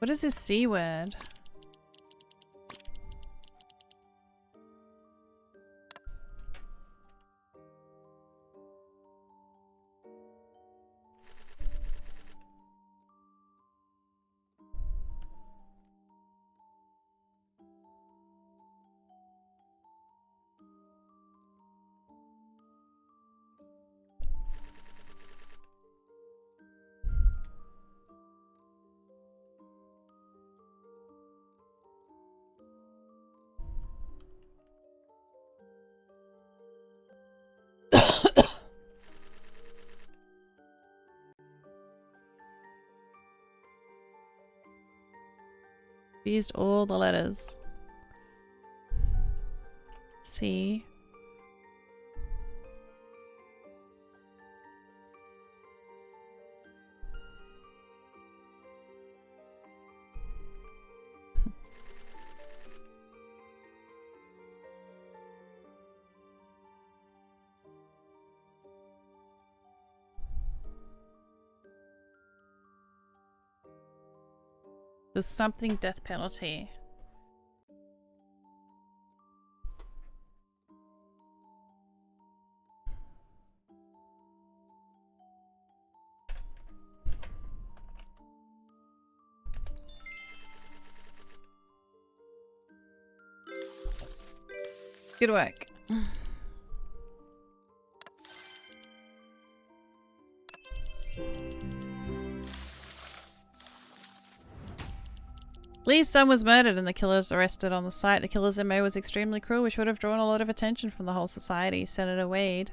What is this C word? Used all the letters. C. There's something death penalty. Good work. Lee's son was murdered and the killers arrested on the site. The killer's MO was extremely cruel, which would have drawn a lot of attention from the whole society. Senator Wade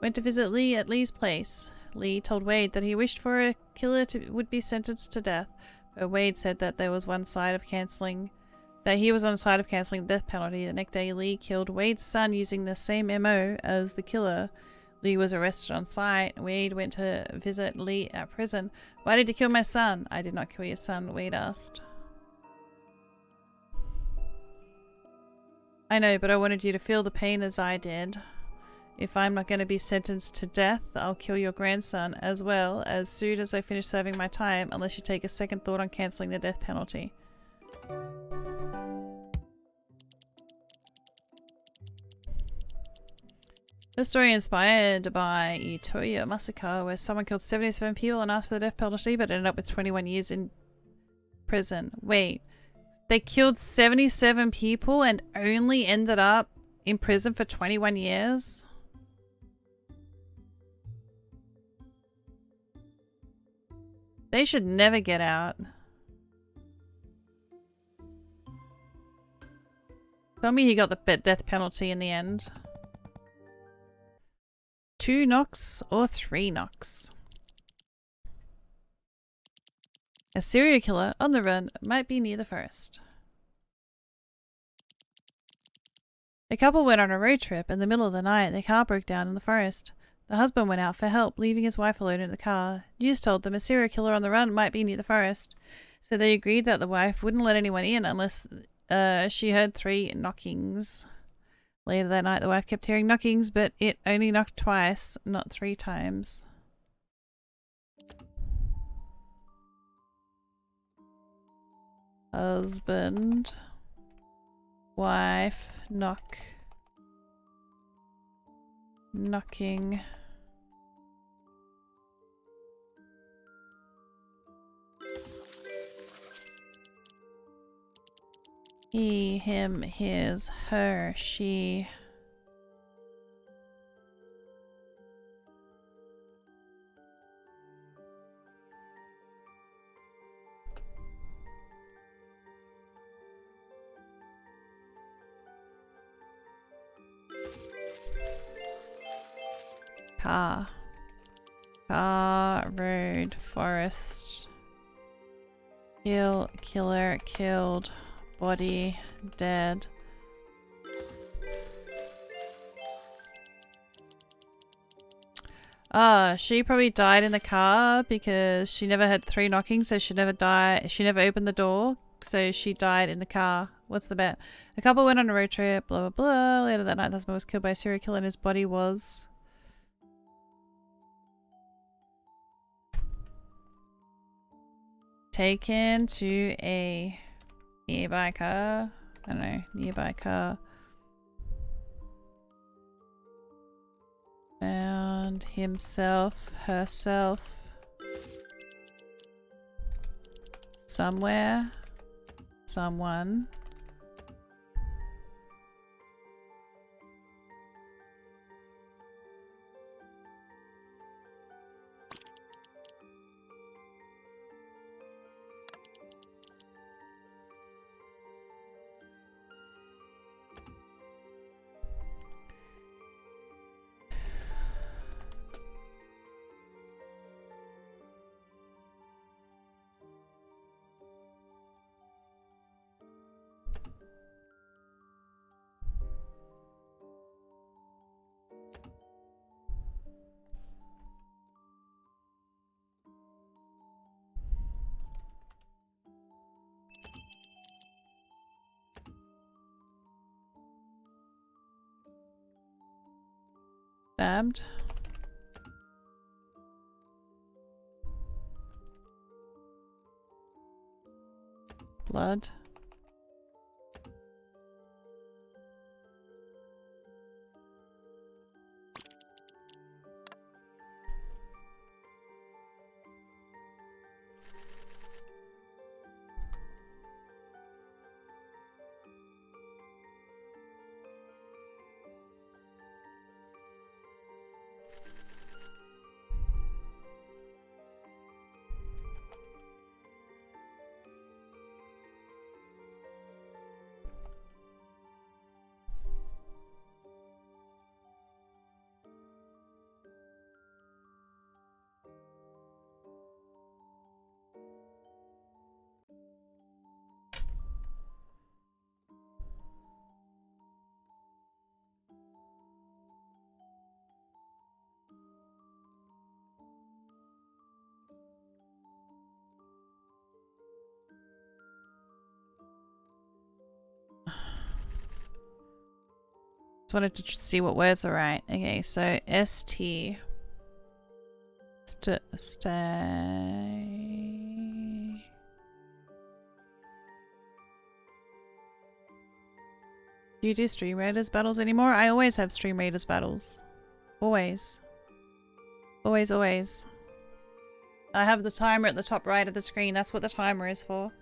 went to visit Lee at Lee's place. Lee told Wade that he wished for a killer would be sentenced to death, but Wade said that he was on the side of cancelling the death penalty. The next day, Lee killed Wade's son using the same MO as the killer. Lee was arrested on site. Wade went to visit Lee at prison. Why did you kill my son? I did not kill your son, Wade asked. I know, but I wanted you to feel the pain as I did. If I'm not going to be sentenced to death, I'll kill your grandson as well as soon as I finish serving my time, unless you take a second thought on cancelling the death penalty. The story inspired by Itoya massacre, where someone killed 77 people and asked for the death penalty, but ended up with 21 years in prison. Wait, they killed 77 people and only ended up in prison for 21 years? They should never get out. Tell me he got the death penalty in the end. 2 knocks or 3 knocks? A serial killer on the run might be near the forest. A couple went on a road trip. In the middle of the night, their car broke down in the forest. The husband went out for help, leaving his wife alone in the car. News told them a serial killer on the run might be near the forest, so they agreed that the wife wouldn't let anyone in unless she heard 3 knockings. Later that night, the wife kept hearing knockings, but it only knocked twice, not 3 times. Husband, wife, knocking. He, him, his, her, she. Car, road, forest. Kill, killer, killed. Body, dead. She probably died in the car because she never had 3 knockings, so she never opened the door, so she died in the car. What's the bet? A couple went on a road trip, blah blah blah. Later that night, the husband was killed by a serial killer and his body was taken to a nearby car. I don't know, nearby car. Found himself, herself. Somewhere. Someone. Stabbed. Blood. Just wanted to see what words are right. Okay, so ST. Stay. Do you do Stream Raiders battles anymore? I always have Stream Raiders battles. Always. Always, always. I have the timer at the top right of the screen. That's what the timer is for.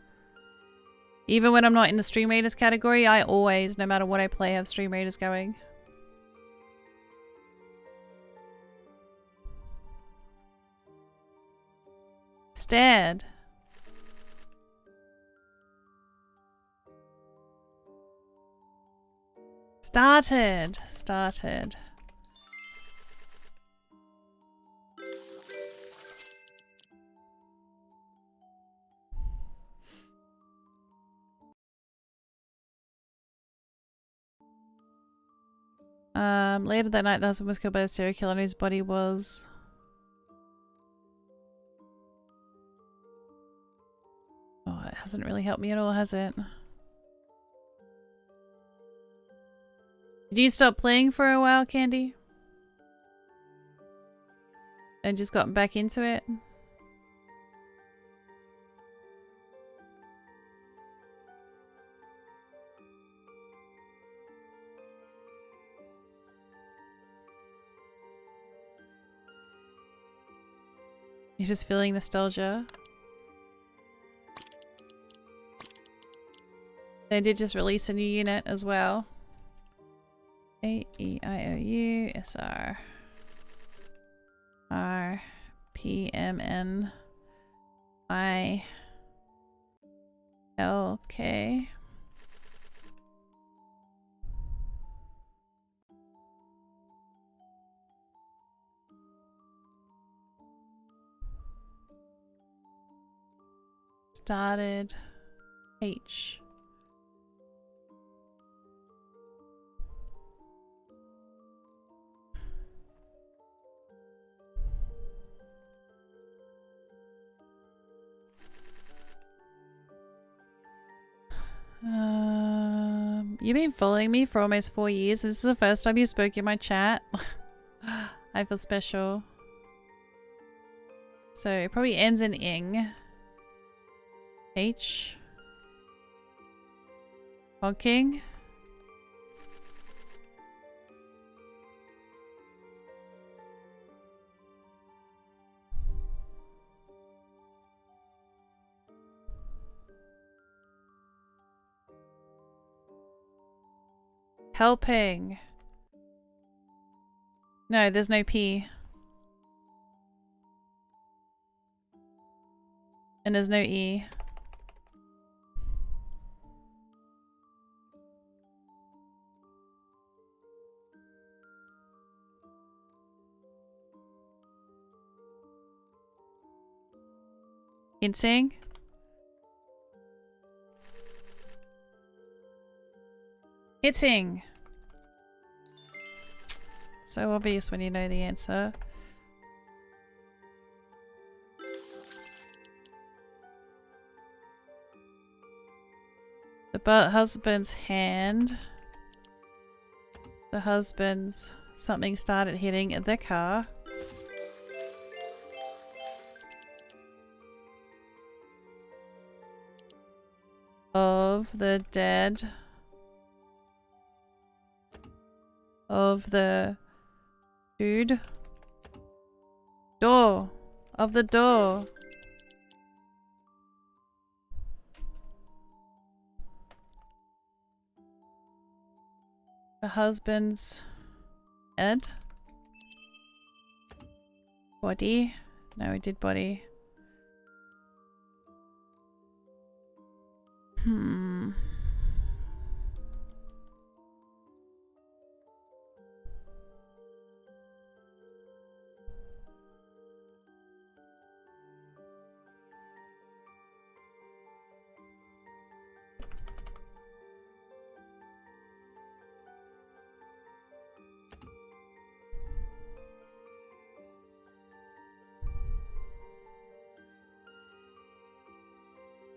Even when I'm not in the Stream Raiders category, I always, no matter what I play, have Stream Raiders going. Stared. Started. Later that night, the husband was killed by a serial killer and his body was... Oh, it hasn't really helped me at all, has it? Did you stop playing for a while, Candy? And just gotten back into it? You're just feeling nostalgia? They did just release a new unit as well. A-E-I-O-U S-R R-P-M-N-I-L-K. Started H. You've been following me for almost 4 years. This is the first time you spoke in my chat. I feel special. So it probably ends in ing. H. Honking. Helping. No, there's no P. And there's no E. Hinting. Hitting. So obvious when you know the answer. The husband's hand. The husband's... Something started hitting the car. Of the dead. Of the dude. Door. Of the door. The husband's head. Body. No, we did body.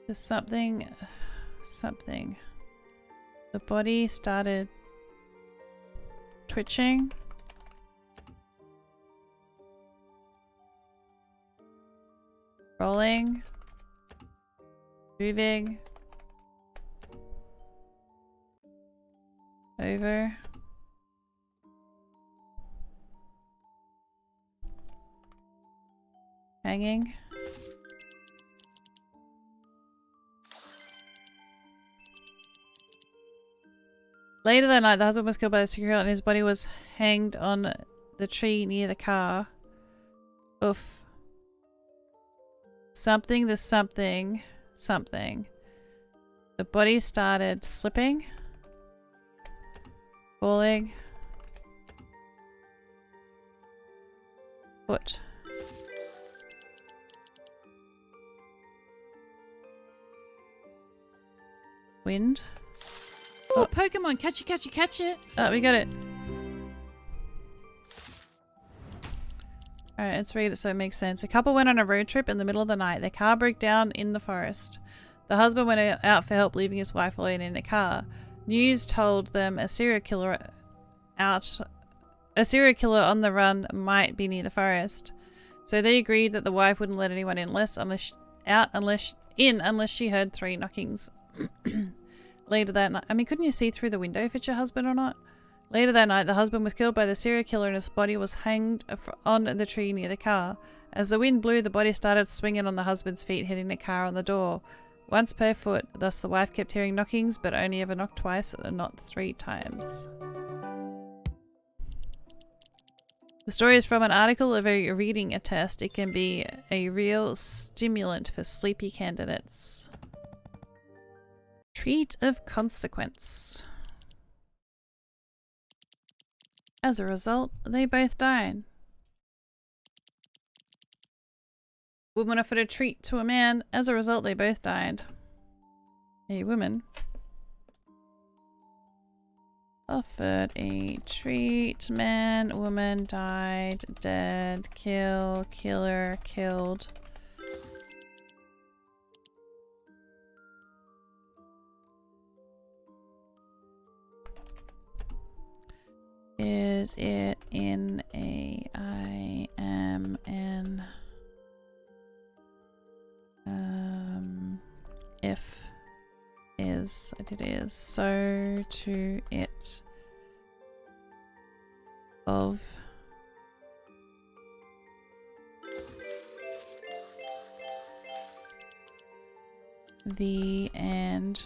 There's something. The body started Twitching. Rolling. Moving. Over. Hanging. Later that night, the husband was killed by the security and his body was hanged on the tree near the car. Oof. Something, the something, something. The body started slipping. Falling. Foot. Wind. Oh, Pokemon, catch it, catch it, catch it. Oh, we got it. Alright, let's read it so it makes sense. A couple went on a road trip in the middle of the night. Their car broke down in the forest. The husband went out for help, leaving his wife alone in the car. News told them a serial killer on the run might be near the forest. So they agreed that the wife wouldn't let anyone in unless she heard 3 knockings. Later that night, I mean, couldn't you see through the window if it's your husband or not? Later that night, the husband was killed by the serial killer and his body was hanged on the tree near the car. As the wind blew, the body started swinging on the husband's feet, hitting the car on the door. Once per foot, thus the wife kept hearing knockings, but only ever knocked twice and not 3 times. The story is from an article of a reading a test. It can be a real stimulant for sleepy candidates. Treat of consequence. As a result, they both died. Woman offered a treat to a man. As a result, they both died. A woman offered a treat. Man, woman died. Dead. Kill. Killer. Killed. Is it in a IMN? If is, it is. So to it of the and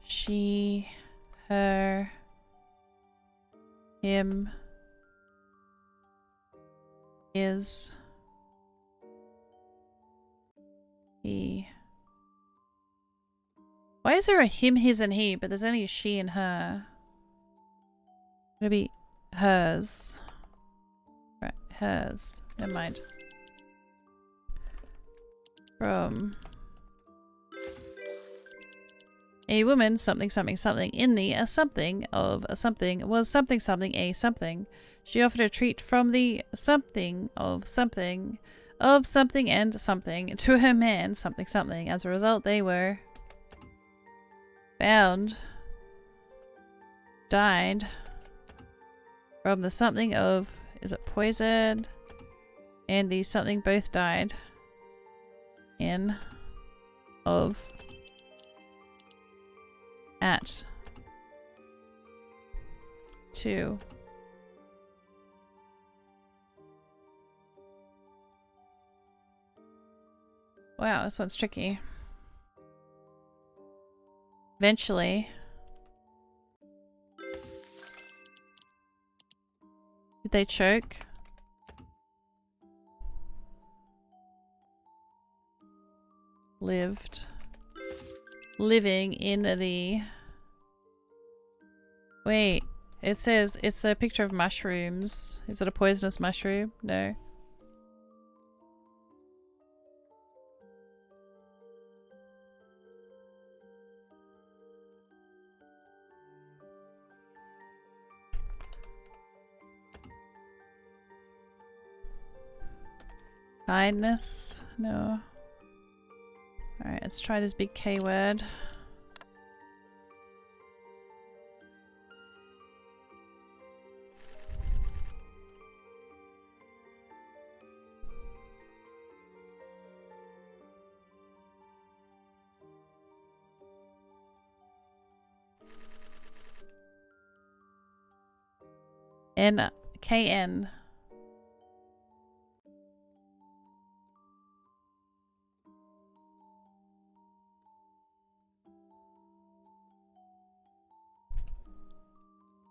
she, her, him, is, he. Why is there a him, his, and he, but there's only a she and her? It'll be hers. Right, hers. Never mind. From a woman, something, something, something, in the a something of a something was something, something, a something. She offered a treat from the something and something to her man, something, something. As a result, they were found, died from the something of, is it poison? And the something both died in of at 2. Wow, this one's tricky. Eventually. Did they choke? Lived. Living in the... Wait, it says it's a picture of mushrooms. Is it a poisonous mushroom? No. Kindness? No. Alright, let's try this big K word. K-N.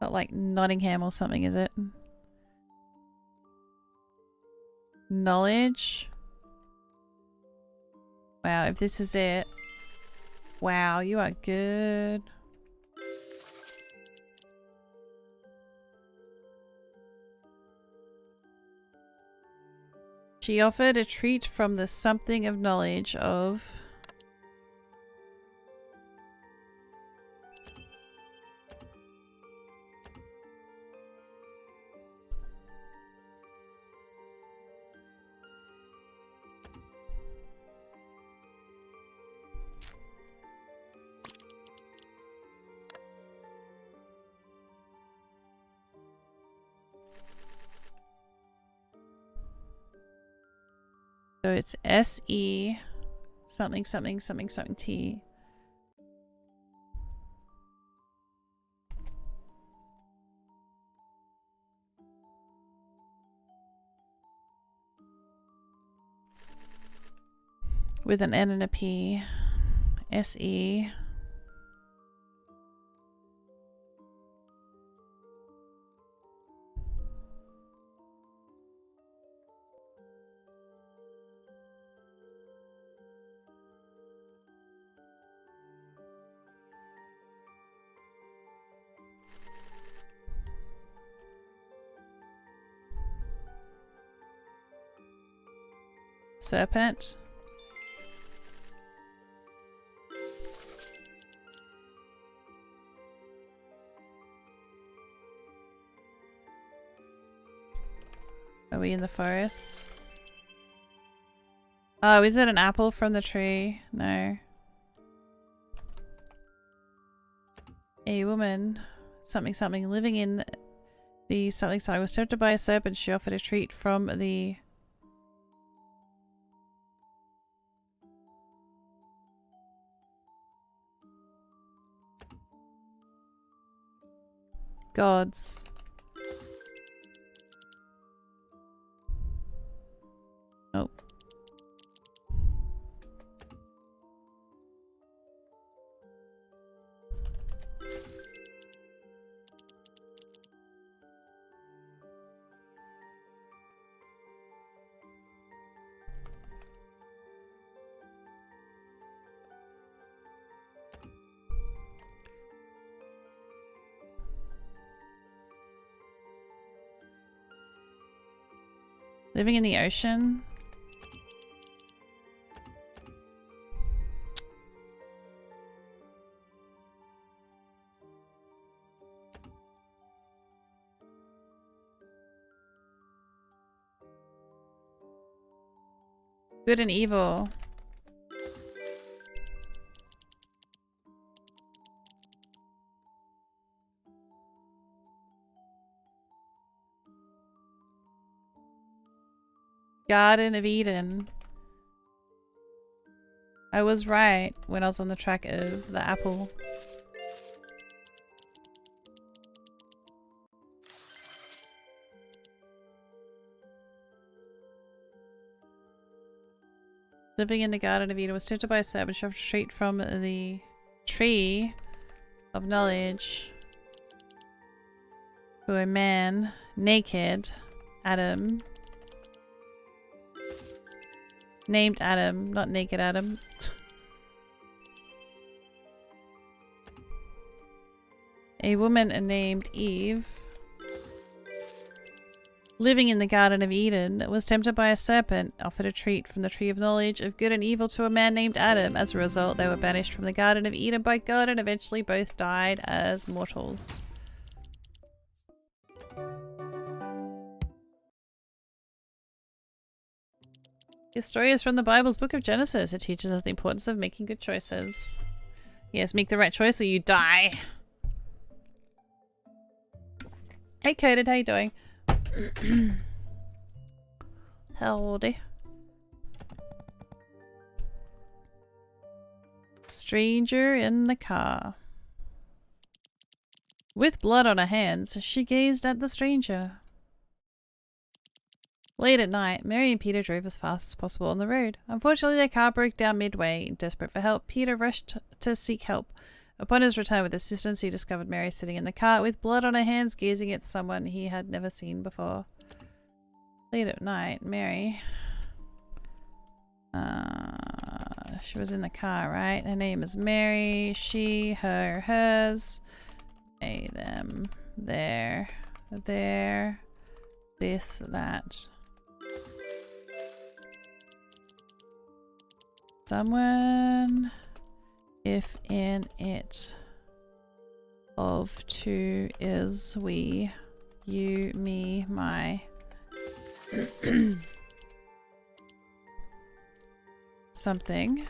Not like Nottingham or something, is it? Knowledge. Wow, if this is it. Wow, you are good. She offered a treat from the something of knowledge of... So it's S-E something something something something T. With an N and a P. S-E. Serpent. Are we in the forest? Oh, is it an apple from the tree? No. A woman, something something, living in the something something was tempted by a serpent. She offered a treat from the... gods. Oh. Living in the ocean. Good and evil. Garden of Eden. I was right when I was on the track of the apple. Living in the Garden of Eden was tempted by a serpent. She offered a treat from the tree of knowledge to a man naked, Adam. Named Adam, not naked Adam. A woman named Eve, living in the Garden of Eden, was tempted by a serpent, offered a treat from the tree of knowledge of good and evil to a man named Adam. As a result, they were banished from the Garden of Eden by God and eventually both died as mortals. This story is from the Bible's book of Genesis. It teaches us the importance of making good choices. Yes, make the right choice or you die. Hey Coded, how you doing? Howdy. Stranger in the car. With blood on her hands, she gazed at the stranger. Late at night, Mary and Peter drove as fast as possible on the road. Unfortunately, their car broke down midway. Desperate for help, Peter rushed to seek help. Upon his return with assistance, he discovered Mary sitting in the car with blood on her hands, gazing at someone he had never seen before. Late at night, Mary... she was in the car, right? Her name is Mary. She, her, hers. They, them, there, this, that. Someone, if in it, of two is we, you, me, my. Something.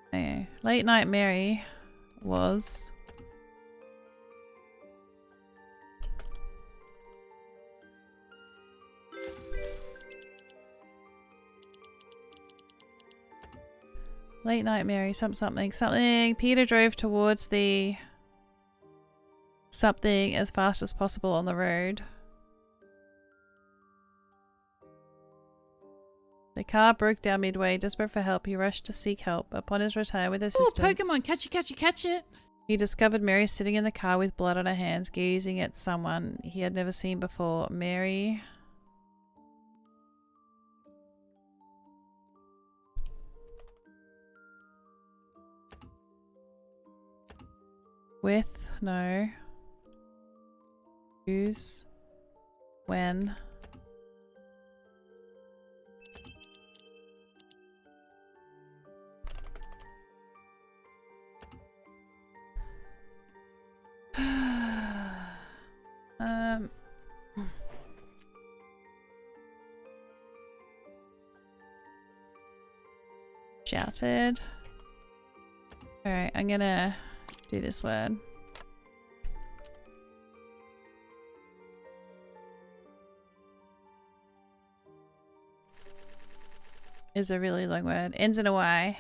Okay. Late night Mary was late night Mary something. Peter drove towards the something as fast as possible on the road. The car broke down midway. Desperate for help, he rushed to seek help. Upon his return with assistance, Oh, Pokemon, catch it. He discovered Mary sitting in the car with blood on her hands, gazing at someone he had never seen before. Mary... with, no. Whose, when... shouted. Alright, I'm gonna do this word. Is a really long word. Ends in a Y.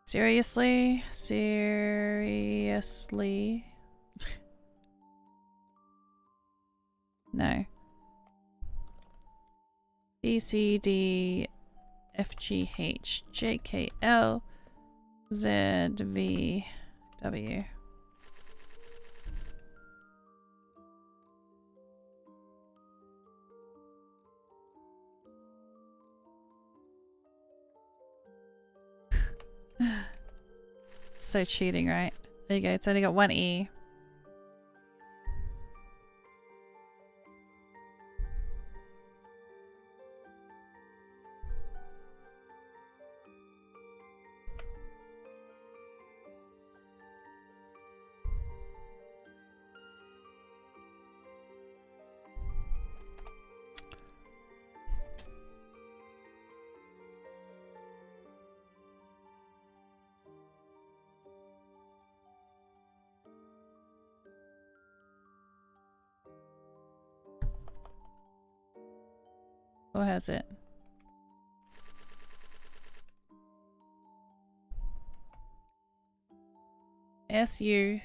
Seriously? Seriously? No. B, C, D, F, G, H, J, K, L, Z, V, W. So cheating, right? There you go. It's only got one E. Or has it? S-U.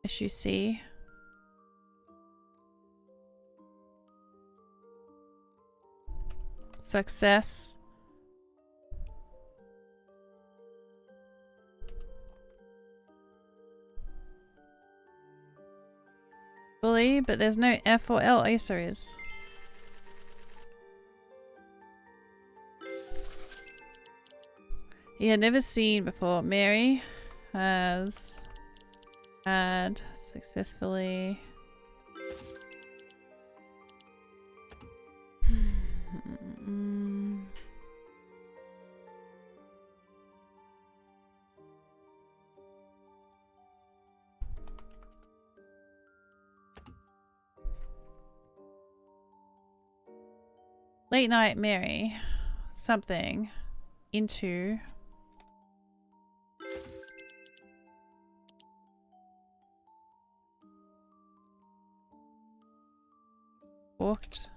S-U-C. Success. Fully, but there's no F or L. Yes, there is. He had never seen before. Mary has had successfully Late night Mary. Something. Into. Walked.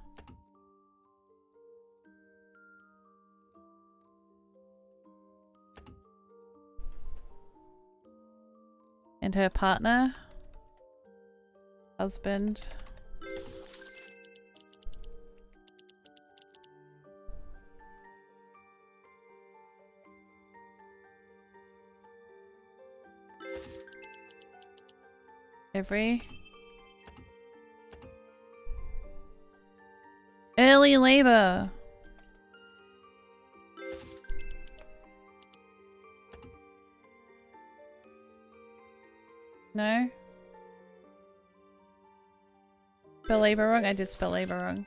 And her partner, husband, every early labor. No? Spell labor wrong? I did spell labor wrong.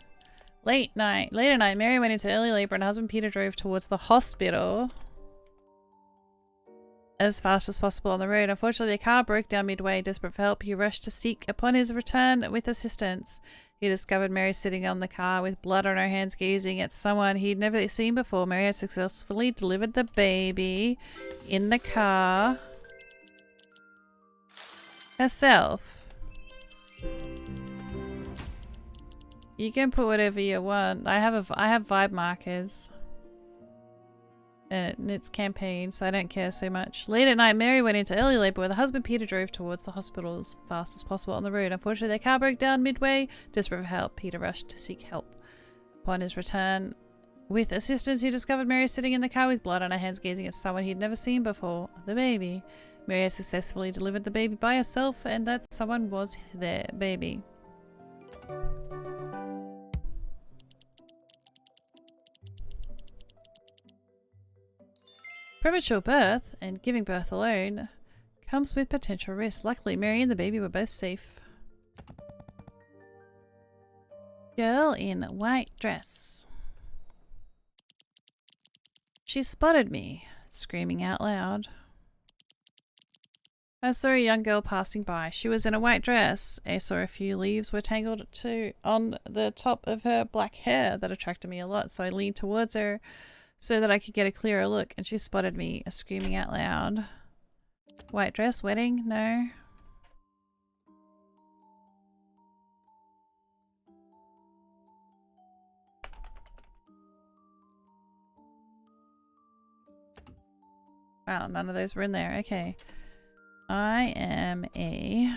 Later night, Mary went into early labor and husband Peter drove towards the hospital as fast as possible on the road. Unfortunately, the car broke down midway. Desperate for help, he rushed to seek. Upon his return with assistance, he discovered Mary sitting on the car with blood on her hands, gazing at someone he'd never seen before. Mary had successfully delivered the baby in the car herself. You can put whatever you want. I have vibe markers. And it's campaign, so I don't care so much. Late at night, Mary went into early labor where the husband Peter drove towards the hospital as fast as possible on the road. Unfortunately, their car broke down midway. Desperate for help, Peter rushed to seek help. Upon his return with assistance, he discovered Mary sitting in the car with blood on her hands, gazing at someone he'd never seen before, the baby. Mary had successfully delivered the baby by herself, and that someone was their baby. Premature birth, and giving birth alone, comes with potential risks. Luckily, Mary and the baby were both safe. Girl in white dress. She spotted me, screaming out loud. I saw a young girl passing by. She was in a white dress. I saw a few leaves were tangled on the top of her black hair. That attracted me a lot, so I leaned towards her so that I could get a clearer look, and she spotted me, screaming out loud. White dress, wedding? No. Wow, none of those were in there. Okay. I am a...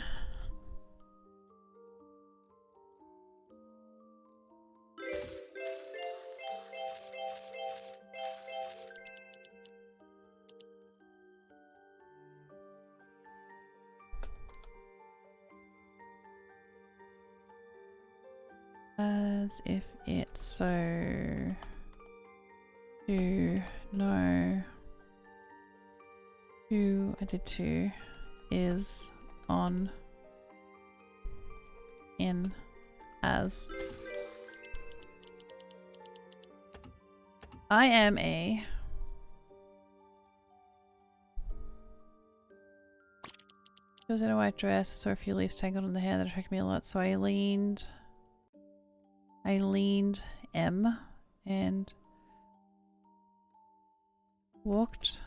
As if it's so... to know who I did to is on in as I am a she was in a white dress, saw a few leaves tangled in the hair that attracted me a lot, so I leaned M and walked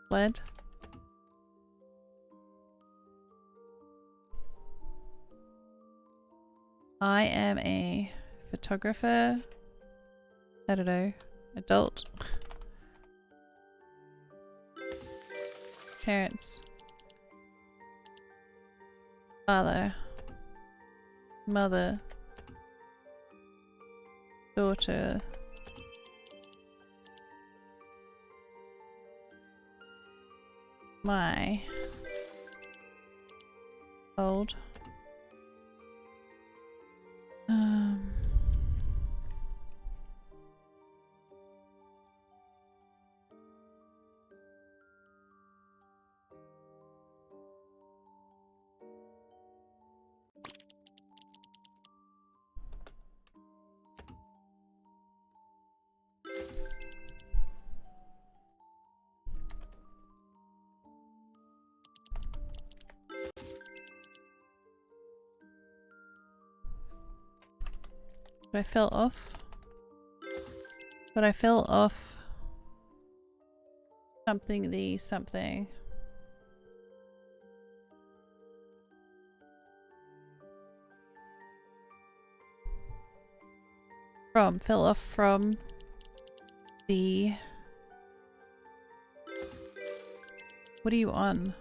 fled I am a photographer. I don't know. Adult. Parents. Father. Mother. Daughter. My. Old. I fell off. But I fell off something the something. Fell off from the... What are you on?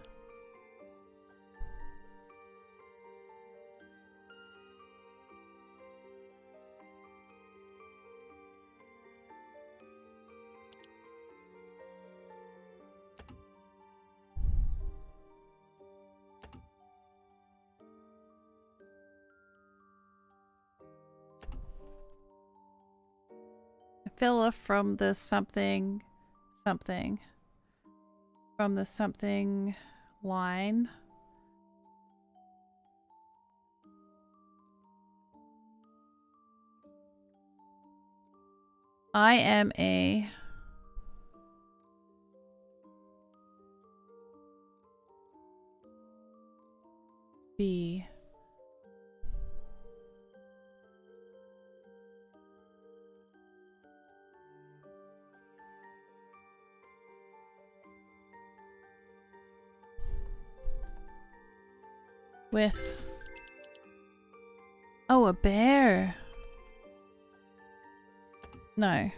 Fell off from the something something. From the something line. I am a B. With... Oh, a bear. No.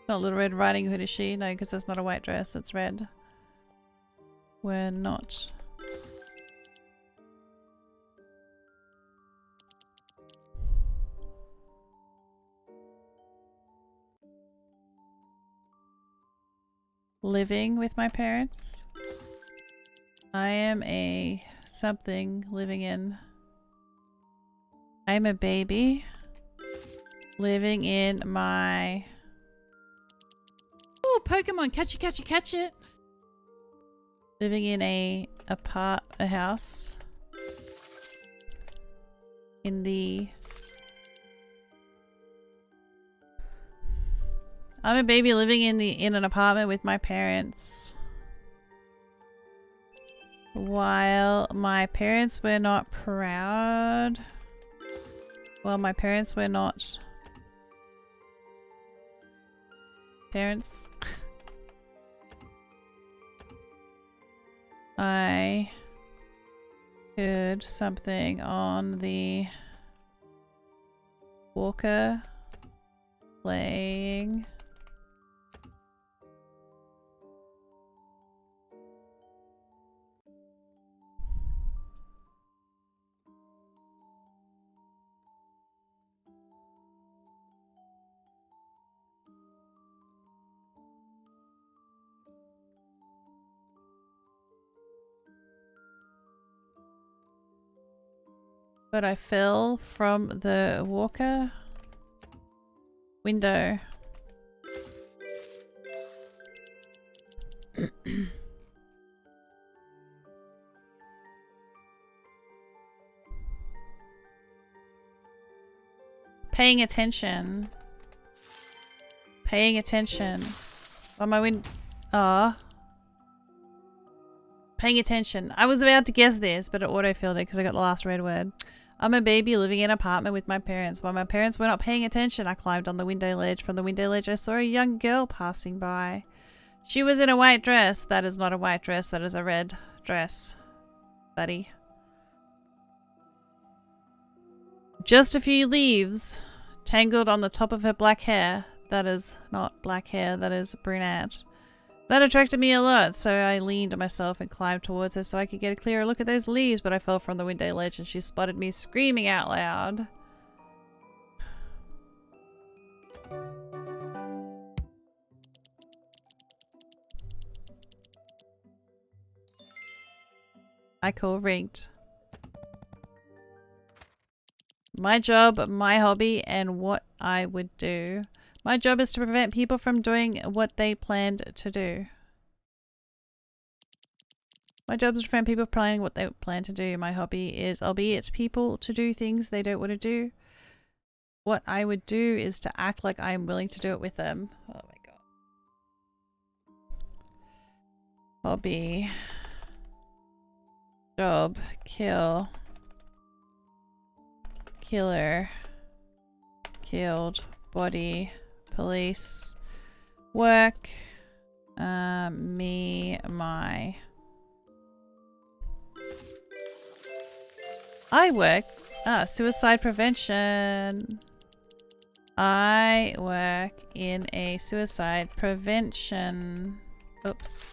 Not Little Red Riding Hood, is she? No, because that's not a white dress, it's red. We're not. Living with my parents. I am a something living in. I'm a baby living in my... Oh, Pokemon, catch it, catch it, catch it. Living in a house. In the... I'm a baby living in an apartment with my parents. While my parents were not proud. Well, my parents were not... Parents... I heard something on the walker playing. But I fell from the walker window. Paying attention. Paying attention. On my Paying attention. I was about to guess this, but it auto-filled it because I got the last red word. I'm a baby living in an apartment with my parents. While my parents were not paying attention, I climbed on the window ledge. From the window ledge, I saw a young girl passing by. She was in a white dress. That is not a white dress. That is a red dress, buddy. Just a few leaves tangled on the top of her black hair. That is not black hair. That is brunette. That attracted me a lot, so I leaned on myself and climbed towards her so I could get a clearer look at those leaves, but I fell from the window ledge and she spotted me screaming out loud. I call rigged. My job, my hobby, and what I would do. My job is to prevent people from doing what they planned to do. My job is to prevent people planning what they plan to do. My hobby is, albeit people to do things they don't want to do. What I would do is to act like I am willing to do it with them. Oh my god. Hobby. Job. Kill. Killer. Killed. Body. Police. Work. Me. My. I work. Suicide prevention. I work in a suicide prevention. Oops.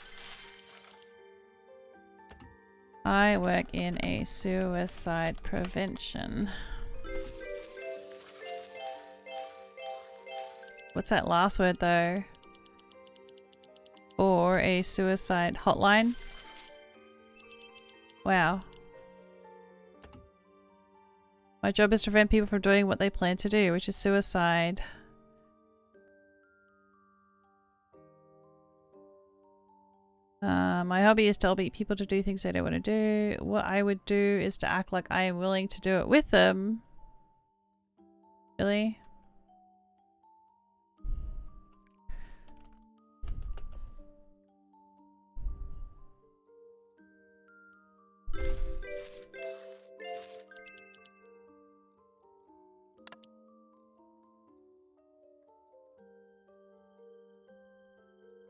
I work in a suicide prevention. What's that last word though? Or a suicide hotline? Wow. My job is to prevent people from doing what they plan to do, which is suicide. My hobby is to tell people to do things they don't want to do. What I would do is to act like I am willing to do it with them. Really?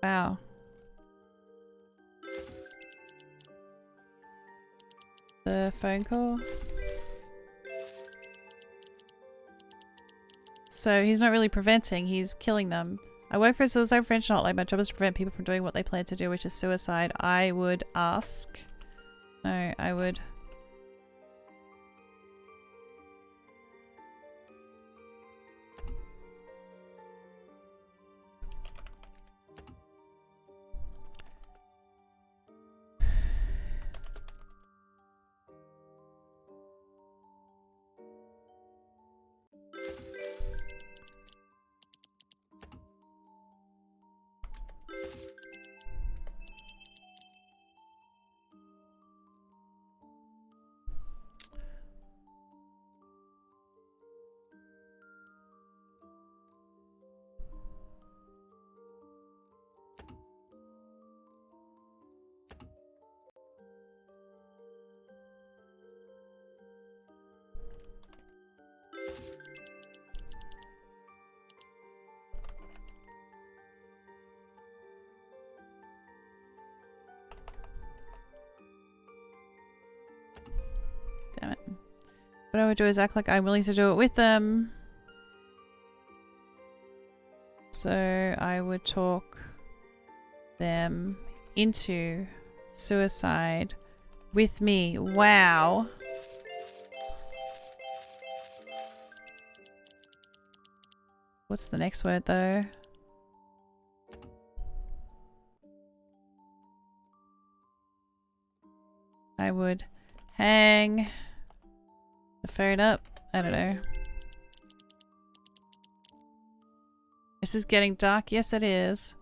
Wow. The phone call. So he's not really preventing, he's killing them. I work for a suicide prevention hotline. My job is to prevent people from doing what they plan to do, which is suicide. I would ask. No, I would. Damn it. What I would do is act like I'm willing to do it with them. So I would talk them into suicide with me. Wow. What's the next word though? I would hang the phone up. I don't know. This is getting dark. Yes, it is.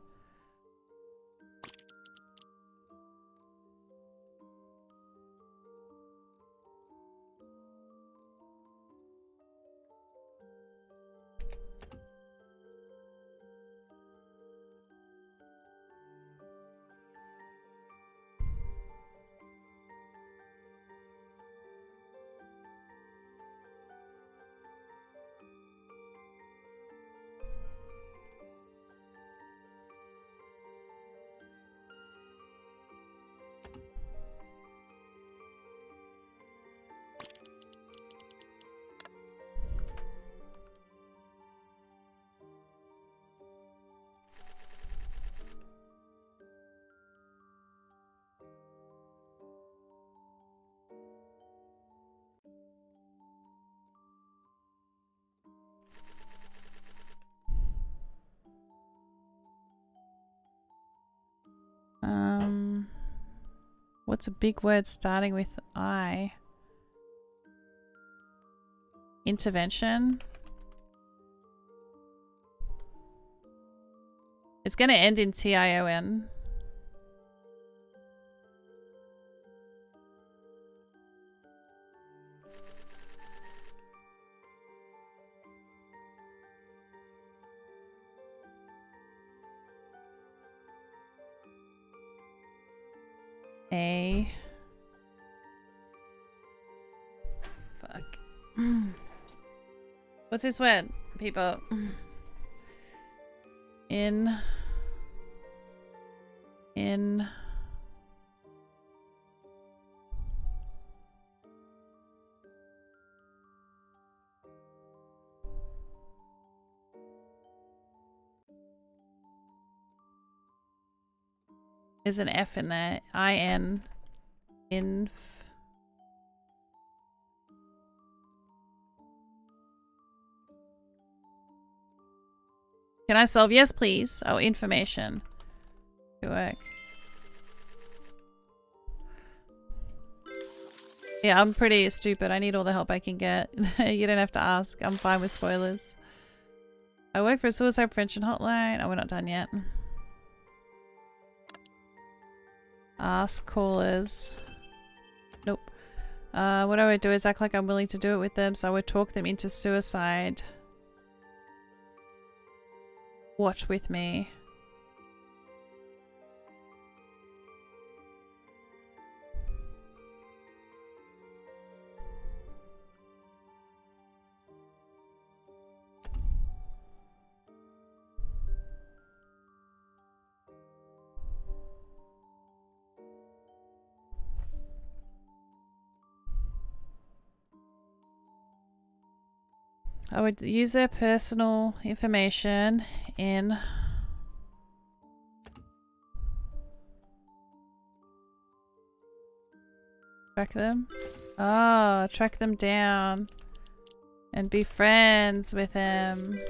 What's a big word starting with I? Intervention. It's going to end in T-I-O-N. A What's this word, people? In. There's an F in there. I-N. Inf. Can I solve? Yes, please. Oh, information. Good work. Yeah, I'm pretty stupid. I need all the help I can get. You don't have to ask. I'm fine with spoilers. I work for a suicide prevention hotline. Oh, we're not done yet. Ask callers. Nope. What I would do is act like I'm willing to do it with them, so I would talk them into suicide. What with me? I would use their personal information in track them. Oh, track them down and be friends with him.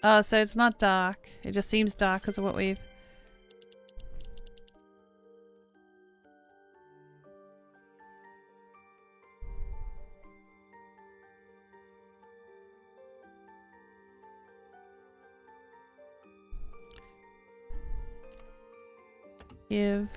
Oh, so it's not dark. It just seems dark because of what we've... Give.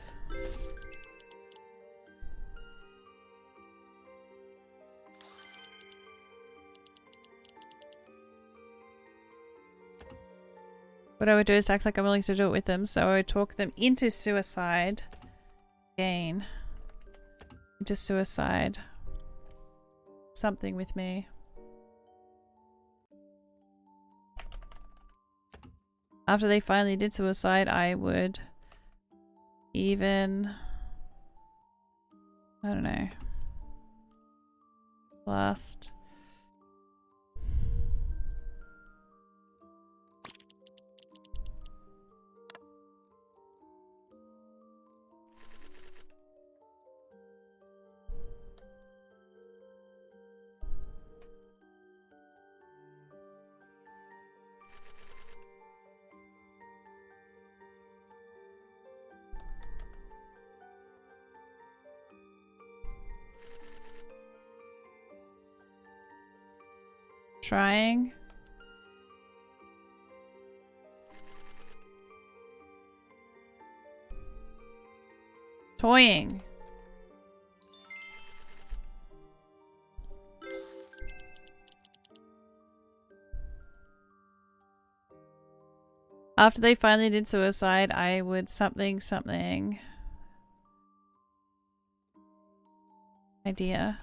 What I would do is act like I'm willing to do it with them, so I would talk them into suicide. Gain. Into suicide. Something with me. After they finally did suicide, I would even... I don't know. Last... Trying. Toying. After they finally did suicide, I would something. Idea.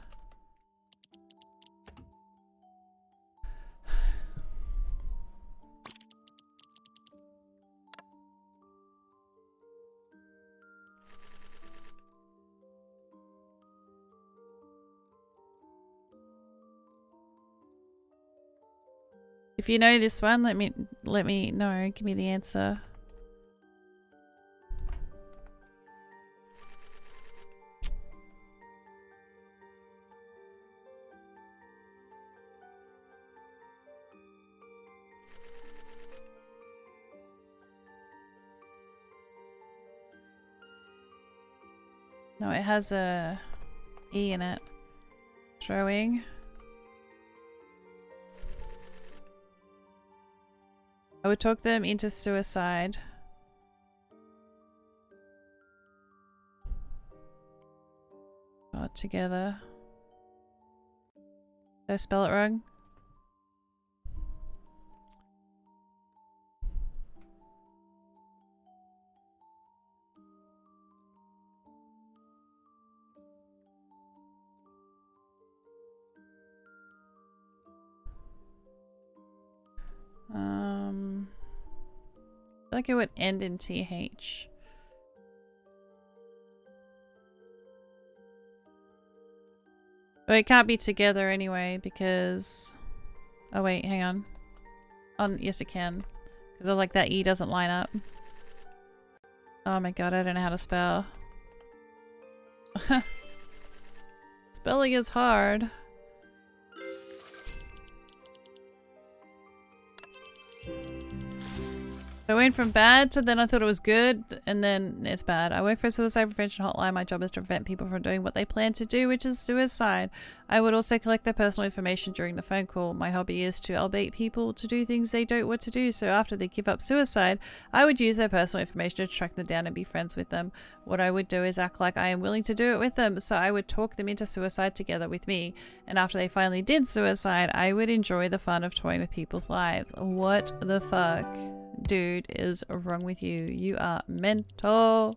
If you know this one, let me know. Give me the answer. No, it has a E in it. Throwing. I would talk them into suicide. God, together. Did I spell it wrong? like it would end in TH. But it can't be together anyway because... Oh wait, hang on. Oh, yes it can. Because like that E doesn't line up. Oh my god, I don't know how to spell. Spelling is hard. I went from bad to then I thought it was good, and then it's bad. I work for a suicide prevention hotline. My job is to prevent people from doing what they plan to do, which is suicide. I would also collect their personal information during the phone call. My hobby is to albeit people to do things they don't want to do, so after they give up suicide, I would use their personal information to track them down and be friends with them. What I would do is act like I am willing to do it with them, so I would talk them into suicide together with me, and after they finally did suicide, I would enjoy the fun of toying with people's lives. What the fuck? Dude, is wrong with you? You are mental.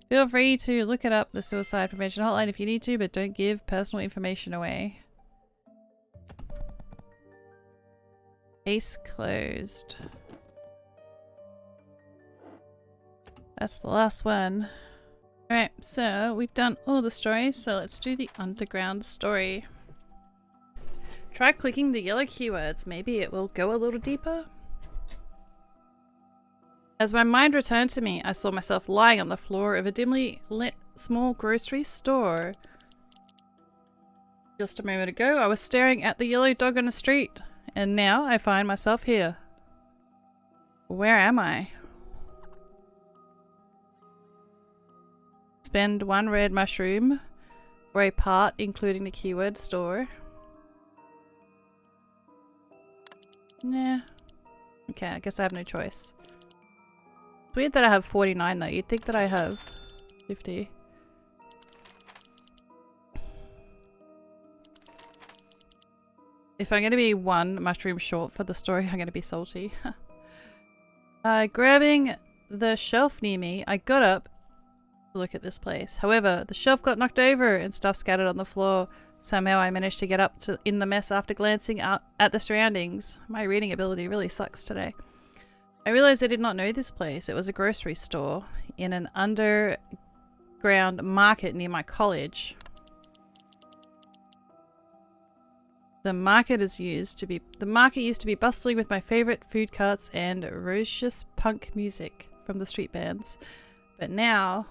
Feel free to look it up, the suicide prevention hotline, if you need to, but don't give personal information away. Case closed. That's the last one. Alright, so we've done all the stories, so let's do the underground story. Try clicking the yellow keywords, maybe it will go a little deeper. As my mind returned to me, I saw myself lying on the floor of a dimly lit small grocery store. Just a moment ago, I was staring at the yellow dog on the street, and now I find myself here. Where am I? Spend 1 red mushroom for a part including the keyword store. Nah. Okay, I guess I have no choice. It's weird that I have 49 though. You'd think that I have 50. If I'm going to be 1 mushroom short for the story, I'm going to be salty. Grabbing the shelf near me, I got up to look at this place. However, the shelf got knocked over and stuff scattered on the floor. Somehow I managed to get up in the mess after glancing out at the surroundings. My reading ability really sucks today. I realized I did not know this place. It was a grocery store in an underground market near my college. The market used to be bustling with my favorite food carts and raucous punk music from the street bands. But now,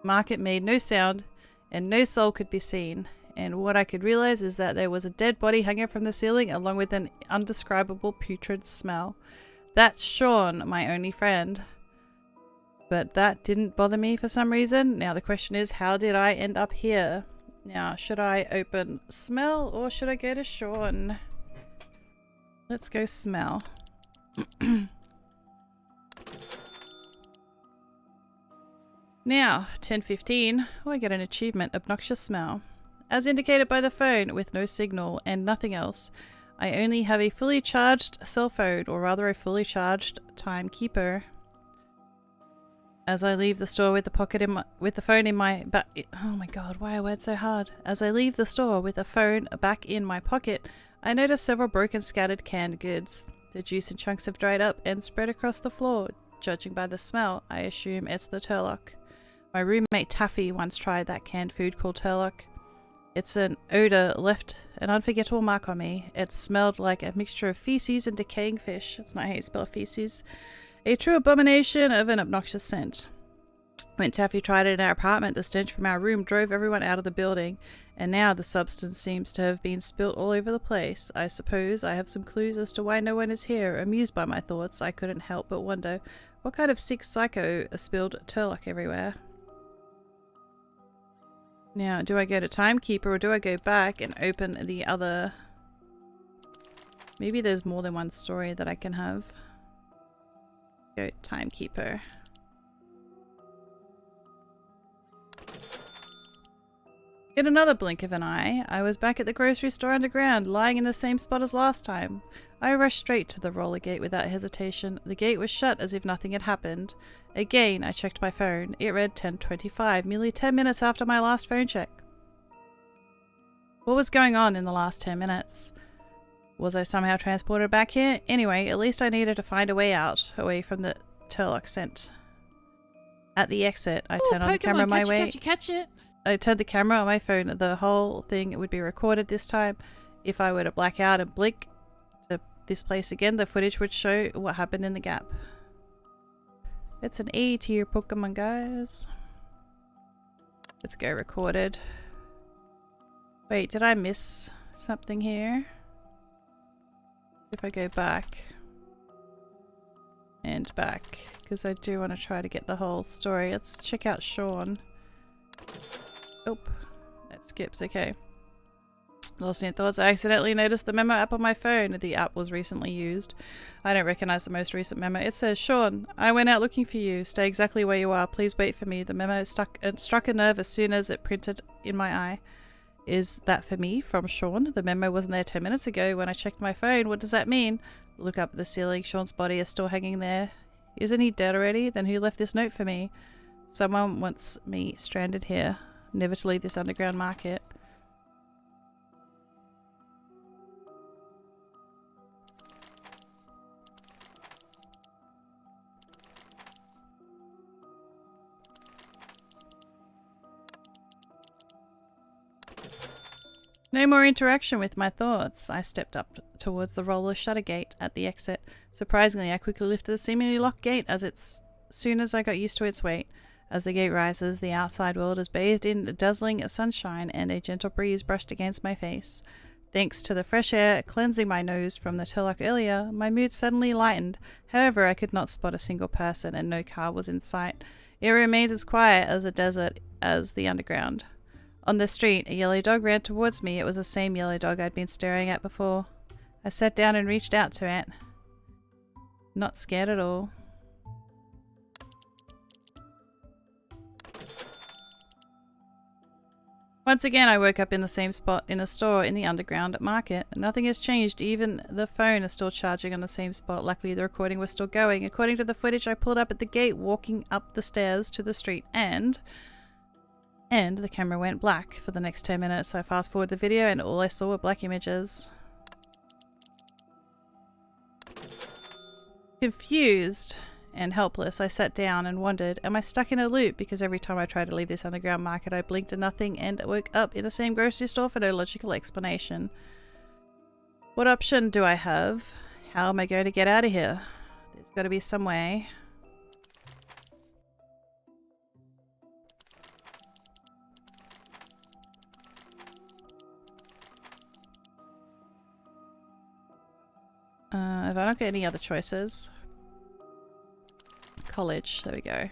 market made no sound and no soul could be seen. And what I could realize is that there was a dead body hanging from the ceiling along with an indescribable putrid smell. That's Sean, my only friend. But that didn't bother me for some reason. Now the question is, how did I end up here? Now, should I open smell or should I go to Sean? Let's go smell. Now, 10:15. Oh, I get an achievement, obnoxious smell. As indicated by the phone, with no signal and nothing else. I only have a fully charged cell phone, or rather a fully charged timekeeper. As I leave the store with the phone in my oh my god, why are words so hard? As I leave the store with the phone back in my pocket, I notice several broken, scattered canned goods. The juice and chunks have dried up and spread across the floor. Judging by the smell, I assume it's the Turlock. My roommate Taffy once tried that canned food called Turlock. Its an odor left an unforgettable mark on me. It smelled like a mixture of feces and decaying fish. That's not how you spell feces. A true abomination of an obnoxious scent. When Taffy tried it in our apartment, the stench from our room drove everyone out of the building, and now the substance seems to have been spilt all over the place. I suppose I have some clues as to why no one is here. Amused by my thoughts, I couldn't help but wonder, what kind of sick psycho spilled Turlock everywhere? Now, do I go to Timekeeper or do I go back and open the other... Maybe there's more than one story that I can have. Go Timekeeper. In another blink of an eye, I was back at the grocery store underground, lying in the same spot as last time. I rushed straight to the roller gate without hesitation. The gate was shut as if nothing had happened. Again, I checked my phone. It read 10:25, merely 10 minutes after my last phone check. What was going on in the last 10 minutes? Was I somehow transported back here? Anyway, at least I needed to find a way out, away from the Turlock scent. At the exit, I turned on the camera my way. Catch it. I turned the camera on my phone. The whole thing would be recorded this time. If I were to black out and blink to this place again, the footage would show what happened in the gap. It's an A tier Pokemon, guys. Let's go recorded. Wait, did I miss something here? If I go back and back, because I do want to try to get the whole story. Let's check out Sean. Oh, that skips. Okay. Lost in thoughts. I accidentally noticed the memo app on my phone. The app was recently used. I don't recognize the most recent memo. It says, Sean, I went out looking for you. Stay exactly where you are. Please wait for me. The memo struck a nerve as soon as it printed in my eye. Is that for me? From Sean? The memo wasn't there 10 minutes ago when I checked my phone. What does that mean? Look up at the ceiling. Sean's body is still hanging there. Isn't he dead already? Then who left this note for me? Someone wants me stranded here. Never to leave this underground market. No more interaction with my thoughts. I stepped up towards the roller shutter gate at the exit. Surprisingly, I quickly lifted the seemingly locked gate soon as I got used to its weight. As the gate rises, the outside world is bathed in dazzling sunshine and a gentle breeze brushed against my face. Thanks to the fresh air cleansing my nose from the Turlock earlier, my mood suddenly lightened. However, I could not spot a single person and no car was in sight. It remains as quiet as a desert as the underground. On the street, a yellow dog ran towards me. It was the same yellow dog I'd been staring at before. I sat down and reached out to it. Not scared at all. Once again, I woke up in the same spot in a store in the underground market. Nothing has changed. Even the phone is still charging on the same spot. Luckily, the recording was still going. According to the footage, I pulled up at the gate, walking up the stairs to the street, and the camera went black for the next 10 minutes. I fast forward the video and all I saw were black images. Confused and helpless, I sat down and wondered, am I stuck in a loop? Because every time I tried to leave this underground market, I blinked to nothing and woke up in the same grocery store for no logical explanation. What option do I have? How am I going to get out of here? There's got to be some way. If I don't get any other choices. College, there we go.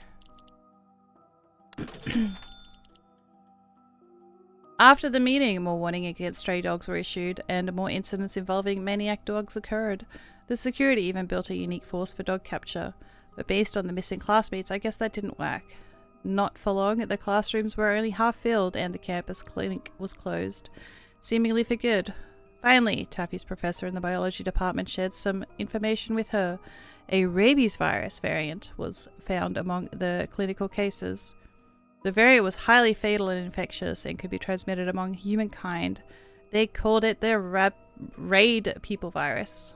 After the meeting, more warning against stray dogs were issued, and more incidents involving maniac dogs occurred. The security even built a unique force for dog capture, but based on the missing classmates, I guess that didn't work. Not for long, the classrooms were only half filled and the campus clinic was closed, seemingly for good. Finally, Taffy's professor in the biology department shared some information with her. A rabies virus variant was found among the clinical cases. The variant was highly fatal and infectious and could be transmitted among humankind. They called it the raid people virus.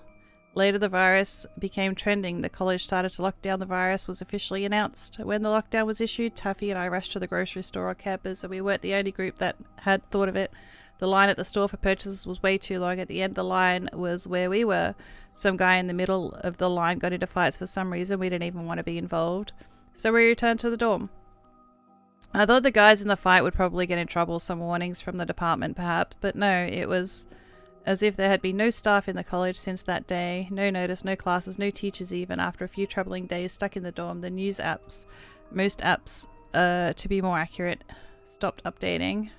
Later the virus became trending. The college started to lock down. The virus was officially announced. When the lockdown was issued, Taffy and I rushed to the grocery store on campus, and we weren't the only group that had thought of it. The line at the store for purchases was way too long. At the end of the line was where we were. Some guy in the middle of the line got into fights for some reason. We didn't even want to be involved. So we returned to the dorm. I thought the guys in the fight would probably get in trouble, some warnings from the department perhaps, but no, it was as if there had been no staff in the college since that day. No notice, no classes, no teachers even. After a few troubling days stuck in the dorm, the news apps, most apps, to be more accurate, stopped updating.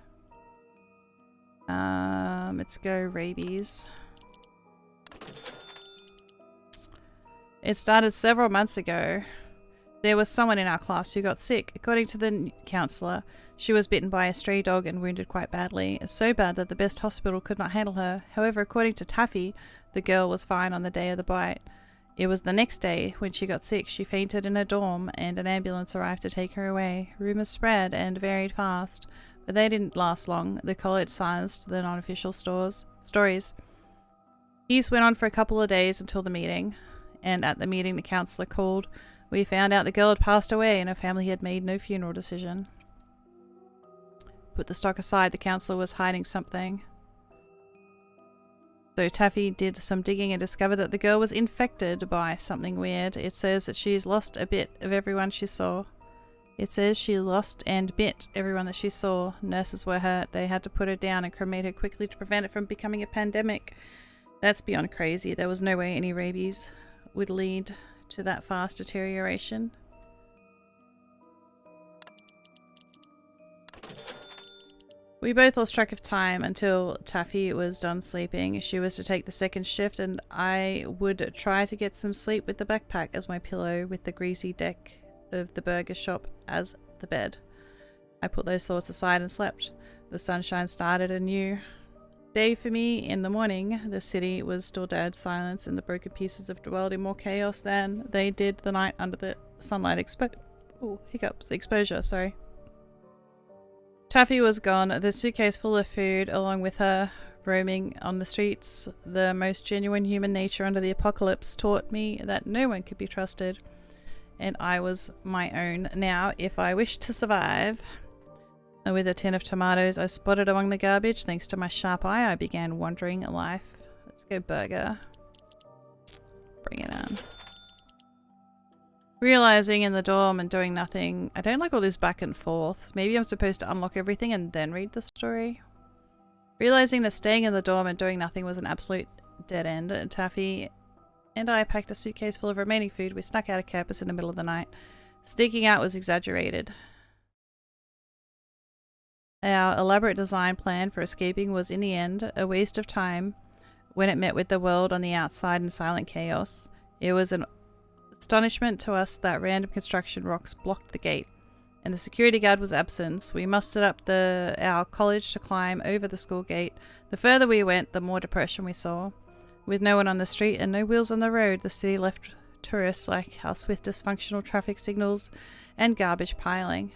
Let's go rabies. It started several months ago. There was someone in our class who got sick. According to the counselor, she was bitten by a stray dog and wounded quite badly. So bad that the best hospital could not handle her. However, according to Taffy, the girl was fine on the day of the bite. It was the next day, when she got sick, she fainted in her dorm and an ambulance arrived to take her away. Rumors spread and varied fast. But they didn't last long. The college silenced the non-official stories. Peace went on for a couple of days until the meeting, and at the meeting the counsellor called. We found out the girl had passed away and her family had made no funeral decision. Put the stock aside, the counsellor was hiding something. So Taffy did some digging and discovered that the girl was infected by something weird. It says that she's lost a bit of everyone she saw. It says she lost and bit everyone that she saw. Nurses were hurt. They had to put her down and cremate her quickly to prevent it from becoming a pandemic. That's beyond crazy. There was no way any rabies would lead to that fast deterioration. We both lost track of time until Taffy was done sleeping. She was to take the second shift and I would try to get some sleep with the backpack as my pillow with the greasy deck of the burger shop as the bed. I put those thoughts aside and slept. The sunshine started anew. Day for me in the morning. The city was still dead silence and the broken pieces of dwelled in more chaos than they did the night under the sunlight exposure, sorry. Taffy was gone, the suitcase full of food along with her, roaming on the streets. The most genuine human nature under the apocalypse taught me that no one could be trusted. And I was my own now if I wished to survive. And with a tin of tomatoes I spotted among the garbage, thanks to my sharp eye, I began wandering life. Let's go burger. Bring it on. Realizing in the dorm and doing nothing. I don't like all this back and forth. Maybe I'm supposed to unlock everything and then read the story. Realizing that staying in the dorm and doing nothing was an absolute dead end, Taffy and I packed a suitcase full of remaining food. We snuck out of campus in the middle of the night. Sneaking out was exaggerated. Our elaborate design plan for escaping was in the end a waste of time when it met with the world on the outside in silent chaos. It was an astonishment to us that random construction rocks blocked the gate, and the security guard was absent. We mustered up our college to climb over the school gate. The further we went, the more depression we saw. With no one on the street and no wheels on the road, the city left tourists like us with dysfunctional traffic signals and garbage piling.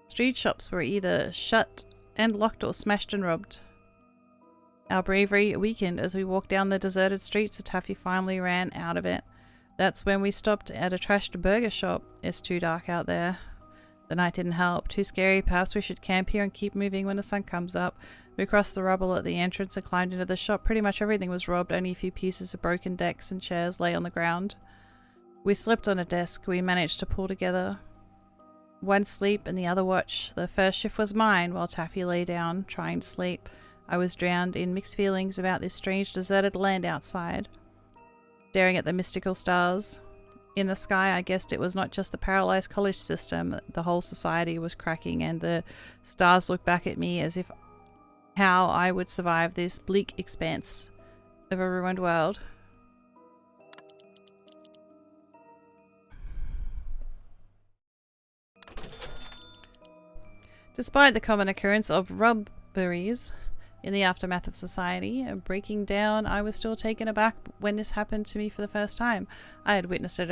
Street shops were either shut and locked or smashed and robbed. Our bravery weakened as we walked down the deserted streets. Taffy finally ran out of it. That's when we stopped at a trashed burger shop. It's too dark out there. The night didn't help. Too scary. Perhaps we should camp here and keep moving when the sun comes up. We crossed the rubble at the entrance and climbed into the shop. Pretty much everything was robbed. Only a few pieces of broken decks and chairs lay on the ground. We slept on a desk. We managed to pull together one sleep and the other watch. The first shift was mine while Taffy lay down, trying to sleep. I was drowned in mixed feelings about this strange deserted land outside. Staring at the mystical stars in the sky, I guessed it was not just the paralyzed college system. The whole society was cracking and the stars looked back at me as if how I would survive this bleak expanse of a ruined world. Despite the common occurrence of robberies in the aftermath of society breaking down, I was still taken aback when this happened to me for the first time. I had witnessed a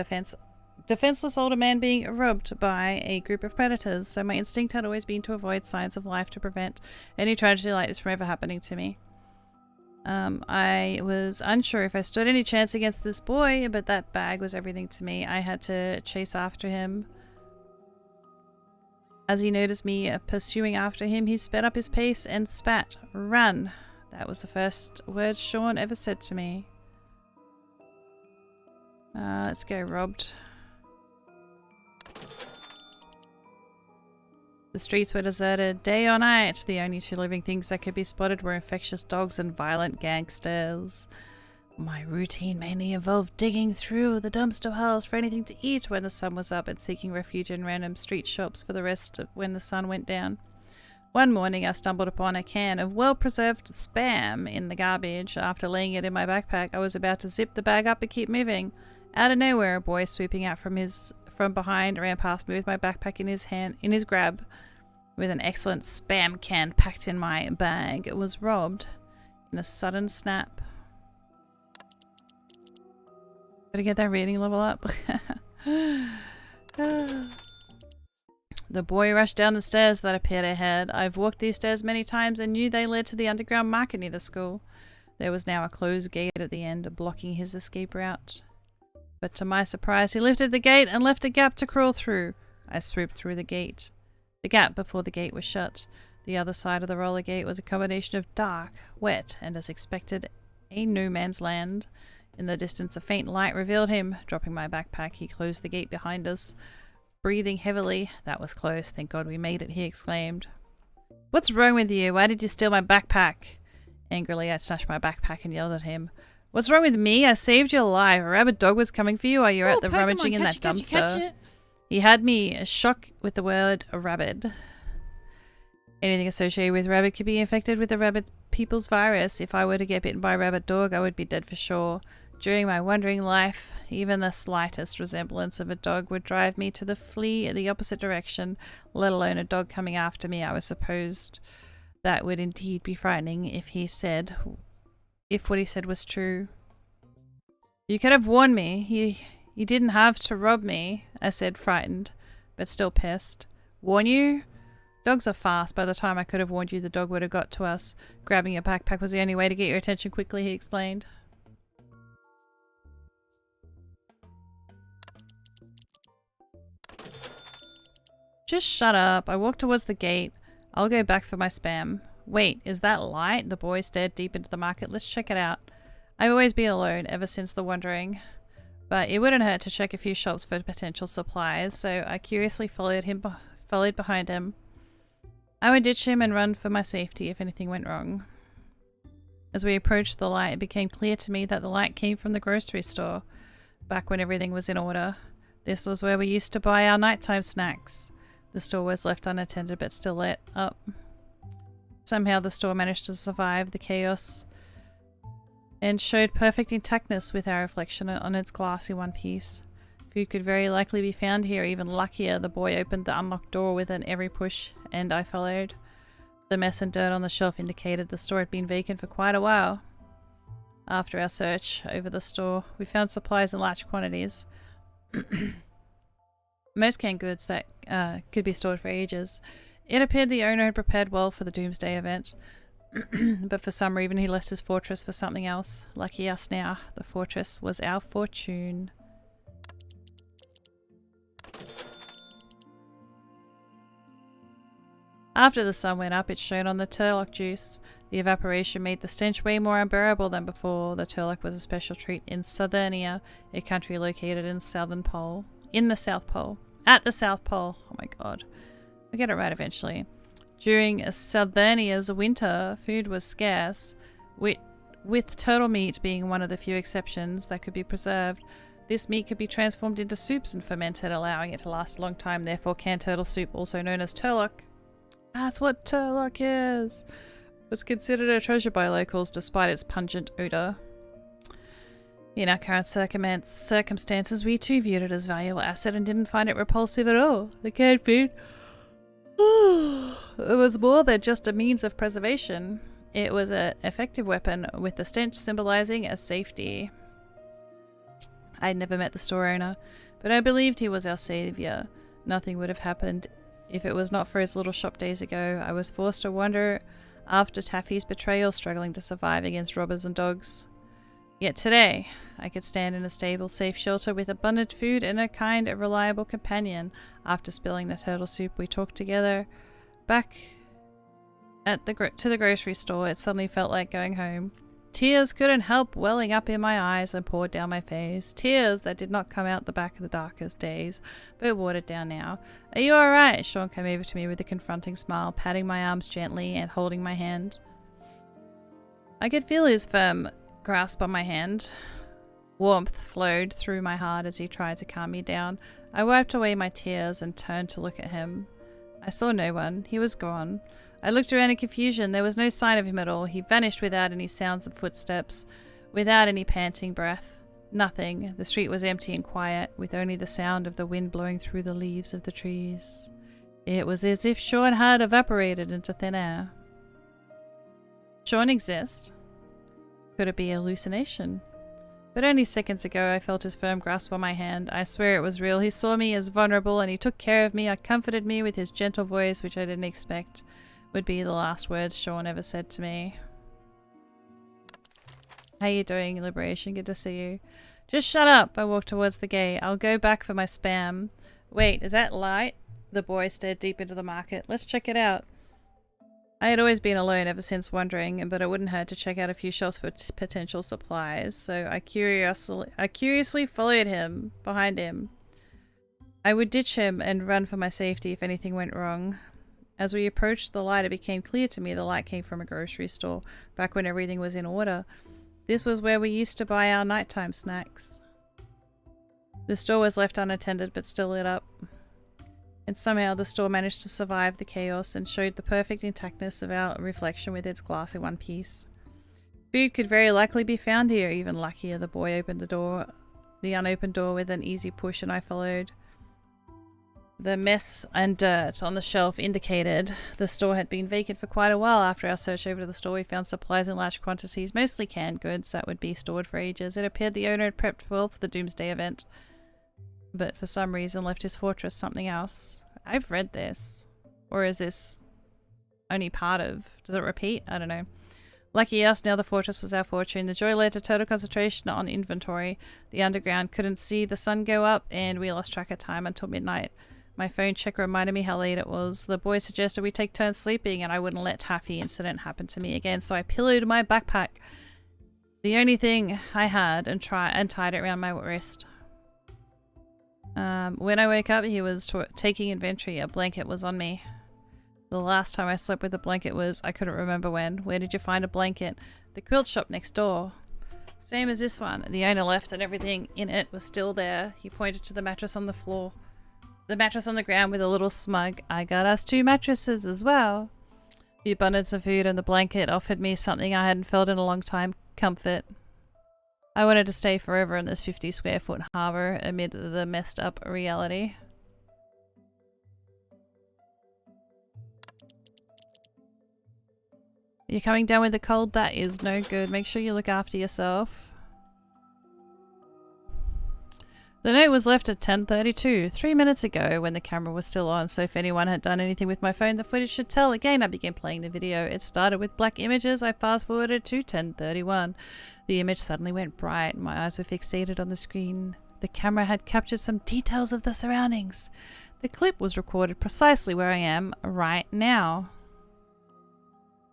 defenseless older man being robbed by a group of predators, so my instinct had always been to avoid signs of life to prevent any tragedy like this from ever happening to me. I was unsure if I stood any chance against this boy, but that bag was everything to me. I had to chase after him. As he noticed me pursuing after him, he sped up his pace and spat. Run! That was the first words Sean ever said to me. Let's go robbed. The streets were deserted day or night. The only two living things that could be spotted were infectious dogs and violent gangsters. My routine mainly involved digging through the dumpster piles for anything to eat when the sun was up and seeking refuge in random street shops for the rest of when the sun went down. One morning I stumbled upon a can of well-preserved Spam in the garbage. After laying it in my backpack, I was about to zip the bag up and keep moving. Out of nowhere, a boy swooping out from behind ran past me with my backpack in his grab. With an excellent Spam can packed in my bag, it was robbed in a sudden snap. Gotta get that rating level up. The boy rushed down the stairs that appeared ahead. I've walked these stairs many times and knew they led to the underground market near the school. There was now a closed gate at the end, blocking his escape route. But to my surprise, he lifted the gate and left a gap to crawl through. I swooped through the gate. The gap before the gate was shut. The other side of the roller gate was a combination of dark, wet, and as expected, a no man's land. In the distance, a faint light revealed him. Dropping my backpack, he closed the gate behind us. Breathing heavily, "That was close. Thank God we made it," he exclaimed. "What's wrong with you? Why did you steal my backpack?" Angrily, I snatched my backpack and yelled at him. "What's wrong with me? I saved your life. A rabid dog was coming for you while you were at the rummaging in that dumpster." He had me shocked with the word rabid. Anything associated with rabbit could be infected with the rabbit people's virus. If I were to get bitten by a rabbit dog, I would be dead for sure. During my wandering life, even the slightest resemblance of a dog would drive me to flee the opposite direction, let alone a dog coming after me. I was supposed that would indeed be frightening if what he said was true. "You could have warned me. You didn't have to rob me," I said, frightened, but still pissed. "Warn you? Dogs are fast. By the time I could have warned you, the dog would have got to us. Grabbing your backpack was the only way to get your attention quickly," he explained. "Just shut up." I walked towards the gate. "I'll go back for my spam." "Wait, is that light?" The boy stared deep into the market. "Let's check it out." I've always been alone ever since the wandering, but it wouldn't hurt to check a few shops for potential supplies, so I curiously followed behind him. I would ditch him and run for my safety if anything went wrong. As we approached the light, it became clear to me that the light came from the grocery store, back when everything was in order. This was where we used to buy our nighttime snacks. The store was left unattended but still lit up. Somehow the store managed to survive the chaos and showed perfect intactness with our reflection on its glassy one piece. Food could very likely be found here. Even luckier, the boy opened the unlocked door with an every push, and I followed. The mess and dirt on the shelf indicated the store had been vacant for quite a while. After our search over the store, we found supplies in large quantities. Most canned goods that could be stored for ages. It appeared the owner had prepared well for the doomsday event, but for some reason he left his fortress for something else. Lucky us now, the fortress was our fortune. After the sun went up, it shone on the Turlock juice. The evaporation made the stench way more unbearable than before. The Turlock was a special treat in Southernia, a country located in the South Pole. At the South Pole. Oh my god. I'll get it right eventually. During Southernia's winter, food was scarce, with turtle meat being one of the few exceptions that could be preserved. This meat could be transformed into soups and fermented, allowing it to last a long time. Therefore, canned turtle soup, also known as Turlock. That's what Turlock is. Was considered a treasure by locals despite its pungent odor. In our current circumstances, we too viewed it as valuable asset and didn't find it repulsive at all. The canned food, it was more than just a means of preservation. It was an effective weapon, with the stench symbolizing a safety. I'd never met the store owner, but I believed he was our savior. Nothing would have happened if it was not for his little shop days ago. I was forced to wander after Taffy's betrayal, struggling to survive against robbers and dogs. Yet today, I could stand in a stable, safe shelter with abundant food and a kind of reliable companion. After spilling the turtle soup, we talked together. Back at to the grocery store, it suddenly felt like going home. Tears couldn't help welling up in my eyes and poured down my face. Tears that did not come out the back of the darkest days, but watered down now. "Are you alright?" Sean came over to me with a confronting smile, patting my arms gently and holding my hand. I could feel his firm grasp on my hand. Warmth flowed through my heart as he tried to calm me down. I wiped away my tears and turned to look at him. I saw no one. He was gone. I looked around in confusion. There was no sign of him at all. He vanished without any sounds of footsteps, without any panting breath. Nothing. The street was empty and quiet, with only the sound of the wind blowing through the leaves of the trees. It was as if Sean had evaporated into thin air. Sean exists? Could it be a hallucination? But only seconds ago I felt his firm grasp on my hand. I swear it was real. He saw me as vulnerable and he took care of me. He comforted me with his gentle voice, which I didn't expect would be the last words Sean ever said to me. How you doing, Liberation? Good to see you. Just shut up. I walked towards the gate. I'll go back for my spam. Wait, is that light? The boy stared deep into the market. Let's check it out. I had always been alone ever since wandering, but it wouldn't hurt to check out a few shops for potential supplies, so I curiously followed him, behind him. I would ditch him and run for my safety if anything went wrong. As we approached the light, it became clear to me the light came from a grocery store, back when everything was in order. This was where we used to buy our nighttime snacks. The store was left unattended but still lit up. And somehow the store managed to survive the chaos and showed the perfect intactness of our reflection with its glass in one piece. Food could very likely be found here. Even luckier, the boy opened the unopened door with an easy push, and I followed. The mess and dirt on the shelf indicated the store had been vacant for quite a while. After our search over to the store, we found supplies in large quantities, mostly canned goods that would be stored for ages. It appeared the owner had prepped well for the Doomsday event, but for some reason left his fortress something else. I've read this. Or is this only part of... Does it repeat? I don't know. Lucky us, now the fortress was our fortune. The joy led to total concentration on inventory. The underground couldn't see the sun go up, and we lost track of time until midnight. My phone check reminded me how late it was. The boy suggested we take turns sleeping, and I wouldn't let Taffy incident happen to me again, so I pillowed my backpack, the only thing I had, and tied it around my wrist. When I woke up, he was taking inventory. A blanket was on me. The last time I slept with a blanket was, I couldn't remember when. Where did you find a blanket? The quilt shop next door. Same as this one. The owner left and everything in it was still there. He pointed to the mattress on the floor. The mattress on the ground with a little smug, I got us 2 mattresses as well. The abundance of food and the blanket offered me something I hadn't felt in a long time, comfort. I wanted to stay forever in this 50 square foot harbour amid the messed up reality. You're coming down with the cold? That is no good. Make sure you look after yourself. The note was left at 10:32, 3 minutes ago, when the camera was still on, so if anyone had done anything with my phone, the footage should tell. Again, I began playing the video. It started with black images. I fast-forwarded to 10:31. The image suddenly went bright. My eyes were fixated on the screen. The camera had captured some details of the surroundings. The clip was recorded precisely where I am right now.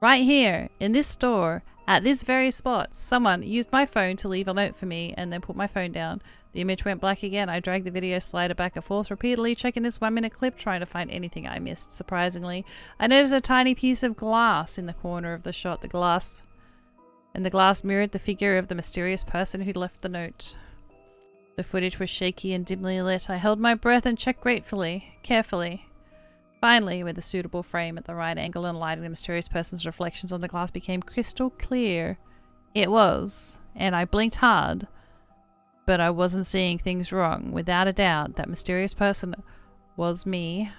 Right here, in this store, at this very spot, someone used my phone to leave a note for me and then put my phone down. The image went black again. I dragged the video slider back and forth repeatedly, checking this 1-minute clip, trying to find anything I missed. Surprisingly, I noticed a tiny piece of glass in the corner of the shot. The glass mirrored the figure of the mysterious person who'd left the note. The footage was shaky and dimly lit. I held my breath and checked carefully. Finally, with a suitable frame at the right angle and lighting, the mysterious person's reflections on the glass became crystal clear. It was, and I blinked hard, but I wasn't seeing things wrong. Without a doubt, that mysterious person was me.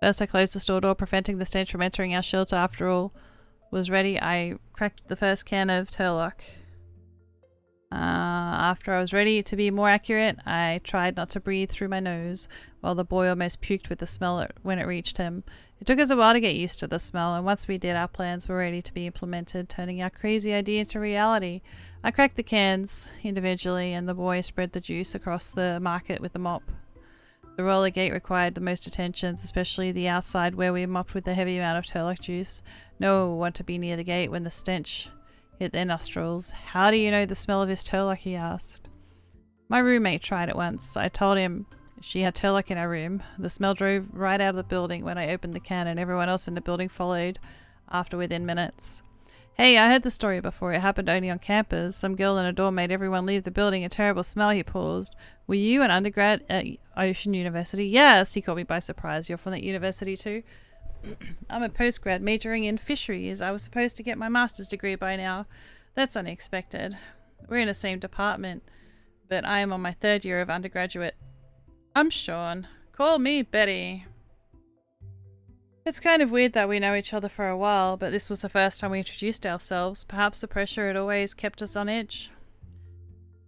First, I closed the store door, preventing the stench from entering our shelter. After all was ready, I cracked the first can of Turlock. After I was ready to be more accurate, I tried not to breathe through my nose, while the boy almost puked with the smell when it reached him. It took us a while to get used to the smell, and once we did, our plans were ready to be implemented, turning our crazy idea into reality. I cracked the cans individually, and the boy spread the juice across the market with the mop. The roller gate required the most attention, especially the outside where we mopped with a heavy amount of Turlock juice. No one wanted to be near the gate when the stench hit their nostrils. How do you know the smell of this Turlock? He asked. My roommate tried it once. I told him she had Turlock in her room. The smell drove right out of the building when I opened the can, and everyone else in the building followed after within minutes. Hey, I heard the story before. It happened only on campus. Some girl in a dorm made everyone leave the building. A terrible smell. He paused. Were you an undergrad at Ocean University? Yes, he caught me by surprise. You're from that university too? I'm a postgrad majoring in fisheries. I was supposed to get my master's degree by now. That's unexpected. We're in the same department, but I am on my 3rd year of undergraduate. I'm Sean. Call me Betty. It's kind of weird that we know each other for a while, but this was the first time we introduced ourselves. Perhaps the pressure had always kept us on edge.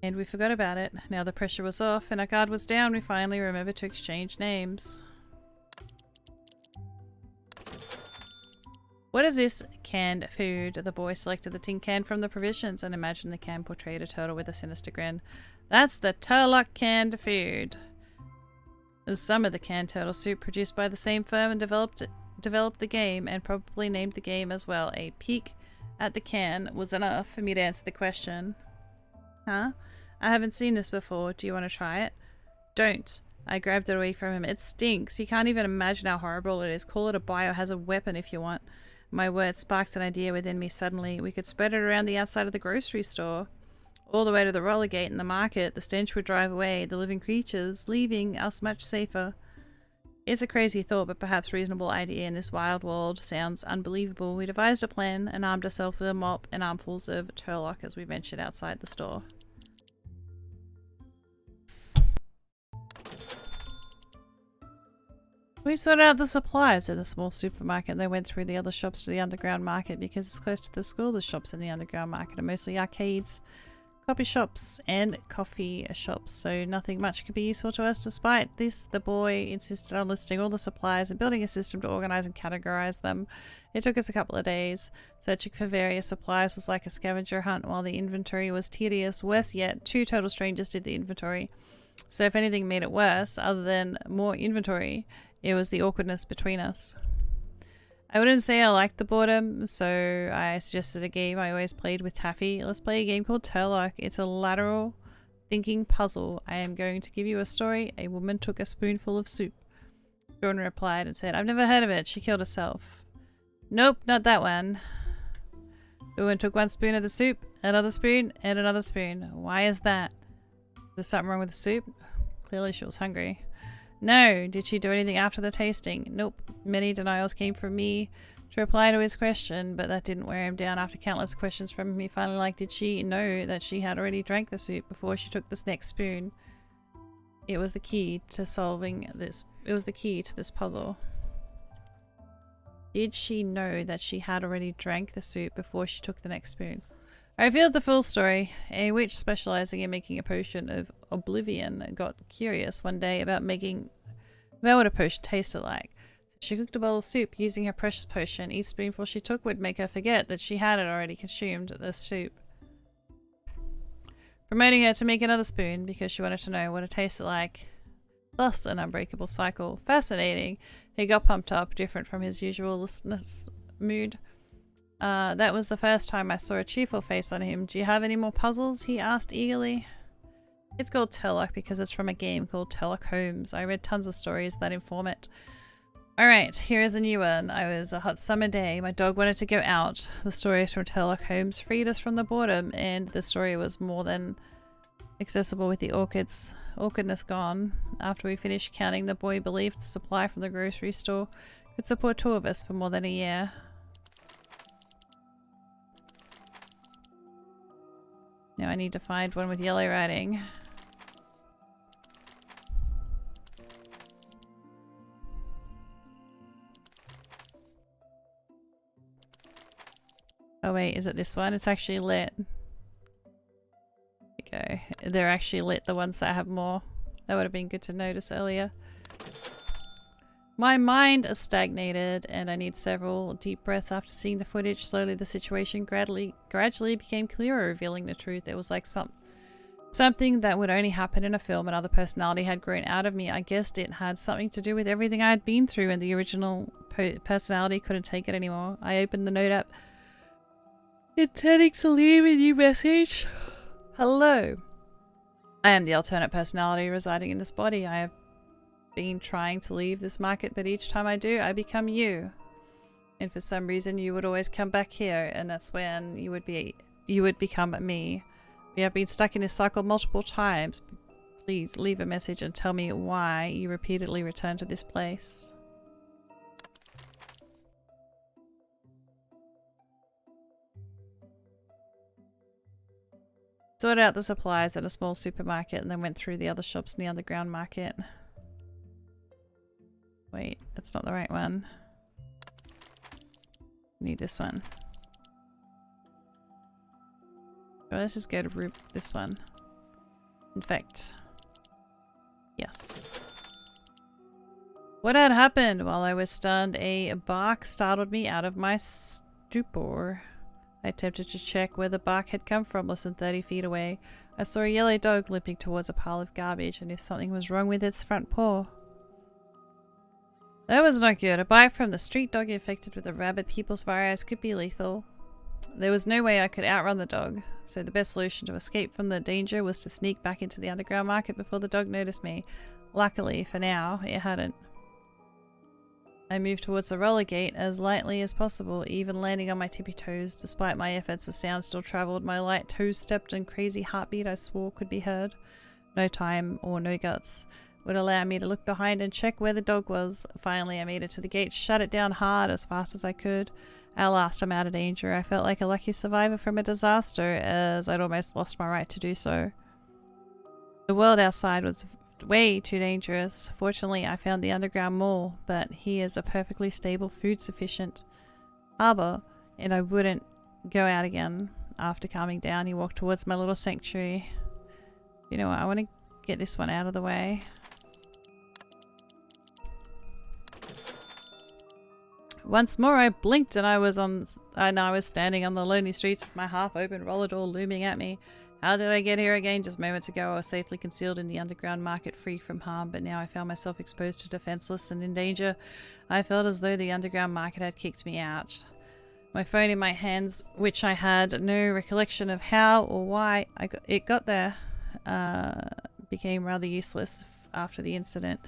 And we forgot about it. Now the pressure was off and our guard was down, we finally remembered to exchange names. What is this canned food? The boy selected the tin can from the provisions and imagined the can portrayed a turtle with a sinister grin. That's the Turlock canned food. Some of the canned turtle soup produced by the same firm and developed the game and probably named the game as well. A peek at the can was enough for me to answer the question. Huh? I haven't seen this before. Do you want to try it? Don't. I grabbed it away from him. It stinks. You can't even imagine how horrible it is. Call it a biohazard weapon if you want. My word sparked an idea within me suddenly. We could spread it around the outside of the grocery store. All the way to the roller gate and the market. The stench would drive away the living creatures, leaving us much safer. It's a crazy thought, but perhaps reasonable idea in this wild world. Sounds unbelievable. We devised a plan and armed ourselves with a mop and armfuls of Turlock as we ventured outside the store. We sorted out the supplies at a small supermarket. They went through the other shops to the underground market because it's close to the school. The shops in the underground market are mostly arcades, copy shops, and coffee shops, so nothing much could be useful to us. Despite this, the boy insisted on listing all the supplies and building a system to organize and categorize them. It took us a couple of days. Searching for various supplies was like a scavenger hunt while the inventory was tedious. Worse yet, 2 total strangers did the inventory. So if anything made it worse, other than more inventory, it was the awkwardness between us. I wouldn't say I liked the boredom, so I suggested a game I always played with Taffy. Let's play a game called Turlock. It's a lateral thinking puzzle. I am going to give you a story. A woman took a spoonful of soup. Jordan replied and said, I've never heard of it. She killed herself. Nope, not that one. The woman took 1 spoon of the soup, another spoon, and another spoon. Why is that? Is there something wrong with the soup? Clearly she was hungry. No. Did she do anything after the tasting? Nope. Many denials came from me to reply to his question, but that didn't wear him down. After countless questions from him, he finally liked, did she know that she had already drank the soup before she took this next spoon? It was the key to solving this. It was the key to this puzzle. Did she know that she had already drank the soup before she took the next spoon? I revealed the full story. A witch specializing in making a potion of oblivion got curious one day about what a potion tasted like. So she cooked a bowl of soup using her precious potion. Each spoonful she took would make her forget that she had already consumed the soup, promoting her to make another spoon because she wanted to know what it tasted like. Thus, an unbreakable cycle. Fascinating. He got pumped up, different from his usual listless mood. That was the first time I saw a cheerful face on him. Do you have any more puzzles? He asked eagerly. It's called Turlock because it's from a game called Turlock Holmes. I read tons of stories that inform it. Alright, here is a new one. I was a hot summer day. My dog wanted to go out. The stories from Turlock Holmes freed us from the boredom, and the story was more than accessible with the awkwardness gone. After we finished counting, the boy believed the supply from the grocery store could support 2 of us for more than a year. Now I need to find one with yellow writing. Oh wait, is it this one? It's actually lit. There we go. They're actually lit, the ones that have more. That would have been good to notice earlier. My mind is stagnated and I need several deep breaths after seeing the footage. Slowly the situation gradually became clearer, revealing the truth. It was like something that would only happen in a film. Another personality had grown out of me. I guessed it had something to do with everything I had been through, and the original personality couldn't take it anymore. I opened the note app, intending to leave a new message. Hello. I am the alternate personality residing in this body. I have been trying to leave this market, but each time I do, I become you. And for some reason, you would always come back here, and that's when you would become me. We have been stuck in this cycle multiple times. Please leave a message and tell me why you repeatedly return to this place. Sorted out the supplies at a small supermarket and then went through the other shops in the underground market. Wait, that's not the right one. Need this one. Well, let's just go to this one. In fact, yes. What had happened? While I was stunned, a bark startled me out of my stupor. I attempted to check where the bark had come from less than 30 feet away. I saw a yellow dog limping towards a pile of garbage, and if something was wrong with its front paw. That was not good. A bite from the street dog infected with the rabid people's virus could be lethal. There was no way I could outrun the dog, so the best solution to escape from the danger was to sneak back into the underground market before the dog noticed me. Luckily, for now, it hadn't. I moved towards the roller gate as lightly as possible, even landing on my tippy toes. Despite my efforts, the sound still travelled. My light toes stepped and crazy heartbeat I swore could be heard. No time or no guts would allow me to look behind and check where the dog was. Finally, I made it to the gate, shut it down hard as fast as I could. At last, I'm out of danger. I felt like a lucky survivor from a disaster, as I'd almost lost my right to do so. The world outside was way too dangerous. Fortunately, I found the underground mall, but here's a perfectly stable, food-sufficient harbour, and I wouldn't go out again. After calming down, he walked towards my little sanctuary. You know what? I want to get this one out of the way. Once more, I blinked, and I was standing on the lonely streets with my half-open roller door looming at me. How did I get here again? Just moments ago, I was safely concealed in the underground market, free from harm, but now I found myself exposed to defenseless and in danger. I felt as though the underground market had kicked me out. My phone in my hands, which I had no recollection of how or why it got there, became rather useless after the incident,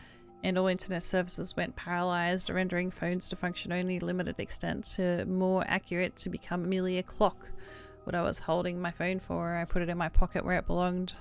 and all internet services went paralyzed, rendering phones to function only limited extent, to more accurate to become merely a clock. What I was holding my phone for, I put it in my pocket where it belonged.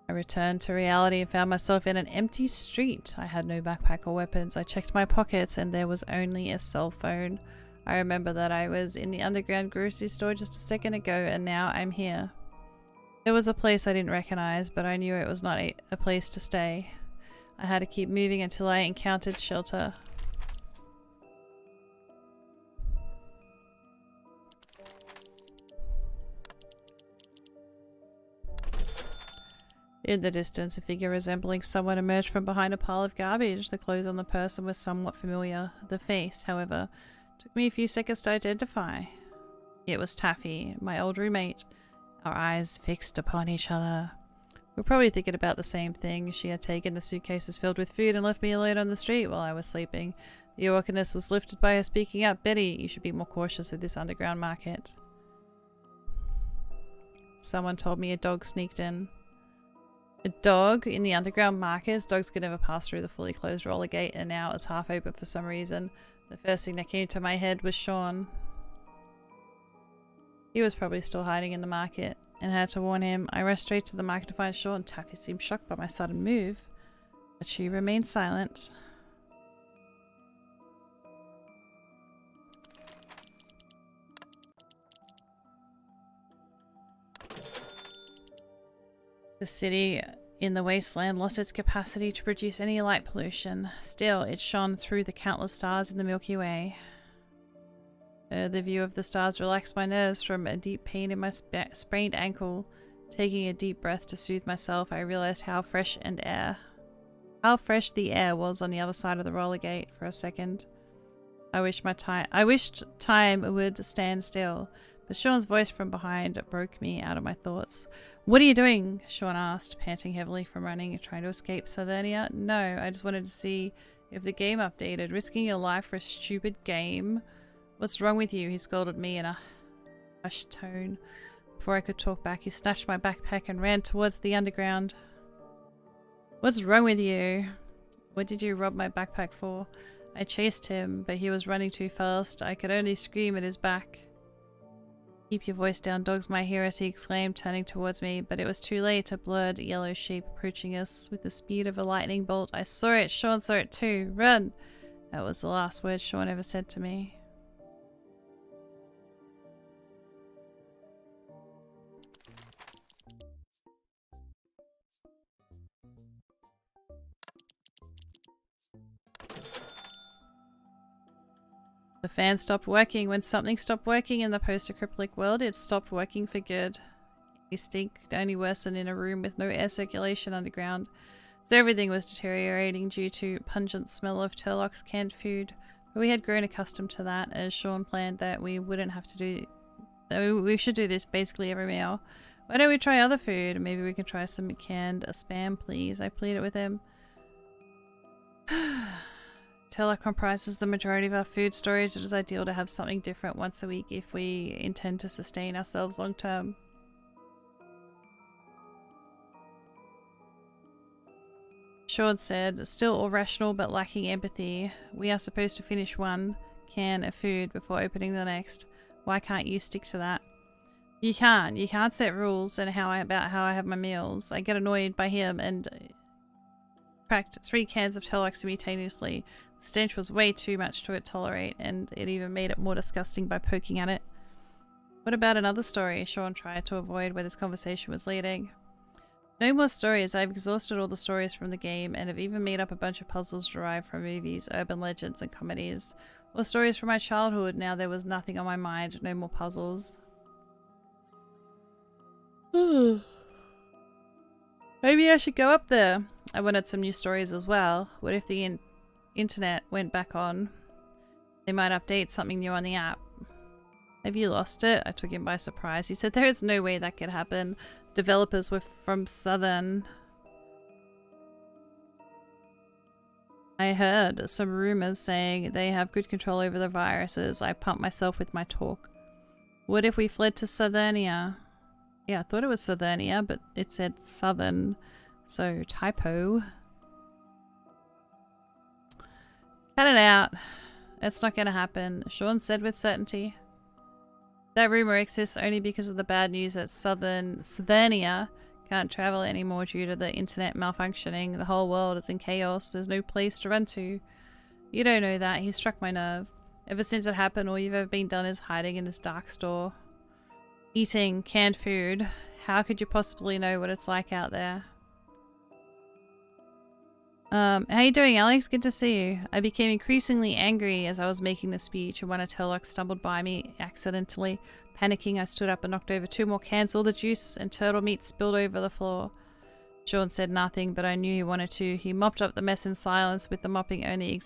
I returned to reality and found myself in an empty street. I had no backpack or weapons. I checked my pockets and there was only a cell phone. I remember that I was in the underground grocery store just a second ago, and now I'm here. There was a place I didn't recognize, but I knew it was not a place to stay. I had to keep moving until I encountered shelter. In the distance, a figure resembling someone emerged from behind a pile of garbage. The clothes on the person were somewhat familiar. The face, however, took me a few seconds to identify. It was Taffy, my old roommate. Our eyes fixed upon each other. We were probably thinking about the same thing. She had taken the suitcases filled with food and left me alone on the street while I was sleeping. The awkwardness was lifted by her speaking up. Betty, you should be more cautious of this underground market. Someone told me a dog sneaked in. A dog in the underground markets? Dogs could never pass through the fully closed roller gate, and now it was half open for some reason. The first thing that came to my head was Sean. He was probably still hiding in the market, and had to warn him. I rushed straight to the market to find Sean. Taffy seemed shocked by my sudden move, but she remained silent. The city in the wasteland lost its capacity to produce any light pollution. Still, it shone through the countless stars in the Milky Way. The view of the stars relaxed my nerves from a deep pain in my sprained ankle. Taking a deep breath to soothe myself, I realized how fresh the air was on the other side of the roller gate. For a second, I wished time would stand still, but Sean's voice from behind broke me out of my thoughts. What are you doing? Sean asked, panting heavily from running, trying to escape Southernia. No, I just wanted to see if the game updated. Risking your life for a stupid game? What's wrong with you? He scolded me in a hushed tone. Before I could talk back, he snatched my backpack and ran towards the underground. What's wrong with you? What did you rob my backpack for? I chased him, but he was running too fast. I could only scream at his back. Keep your voice down, dogs, my heroes, he exclaimed, turning towards me, but it was too late. A blurred yellow shape approaching us with the speed of a lightning bolt. I saw it. Sean saw it too. Run! That was the last word Sean ever said to me. fan stopped working. When something stopped working in the post-apocalyptic world, it stopped working for good. The stink could only worsen in a room with no air circulation underground. So everything was deteriorating due to pungent smell of Turlock's canned food. But we had grown accustomed to that, as Sean planned that we wouldn't have to do... We should do this basically every meal. Why don't we try other food? Maybe we can try some canned spam, please. I pleaded with him. Turlock comprises the majority of our food storage. It is ideal to have something different once a week if we intend to sustain ourselves long term. Sean said, still all rational but lacking empathy. We are supposed to finish one can of food before opening the next. Why can't you stick to that? You can't. You can't set rules and about how I have my meals. I get annoyed by him and cracked 3 cans of Turlock simultaneously. The stench was way too much to tolerate, and it even made it more disgusting by poking at it. What about another story? Sean tried to avoid where this conversation was leading. No more stories. I've exhausted all the stories from the game and have even made up a bunch of puzzles derived from movies, urban legends, and comedies. Or stories from my childhood. Now there was nothing on my mind. No more puzzles. Maybe I should go up there. I wanted some new stories as well. What if the internet went back on? They might update something new on the app. Have you lost it? I took him by surprise. He said there is no way that could happen. Developers were from Southern. I heard some rumors saying they have good control over the viruses. I pumped myself with my talk. What if we fled to Southernia? Yeah, I thought it was Southernia, but it said Southern. So, typo. Cut it out. It's not gonna happen. Sean said with certainty. That rumor exists only because of the bad news that Southernia can't travel anymore due to the internet malfunctioning. The whole world is in chaos. There's no place to run to. You don't know that. He struck my nerve. Ever since it happened, all you've ever been done is hiding in this dark store. Eating canned food. How could you possibly know what it's like out there? How you doing, Alex? Good to see you. I became increasingly angry as I was making the speech, and when a Turlock stumbled by me accidentally. Panicking, I stood up and knocked over 2 more cans. All the juice and turtle meat spilled over the floor. Sean said nothing, but I knew he wanted to. He mopped up the mess in silence, with the mopping only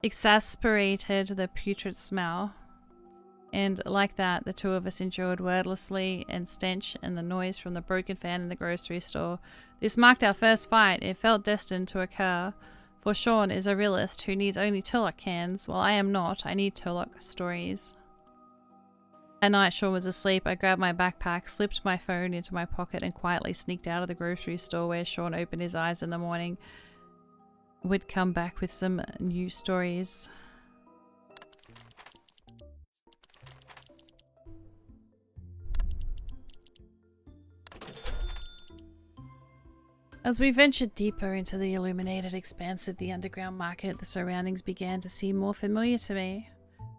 exasperated the putrid smell. And like that, the two of us endured wordlessly and stench and the noise from the broken fan in the grocery store. This marked our first fight. It felt destined to occur. For Sean is a realist who needs only Turlock cans, while I am not. I need Turlock stories. At night, Sean was asleep. I grabbed my backpack, slipped my phone into my pocket, and quietly sneaked out of the grocery store where Sean opened his eyes in the morning. Would come back with some new stories. As we ventured deeper into the illuminated expanse of the underground market, the surroundings began to seem more familiar to me.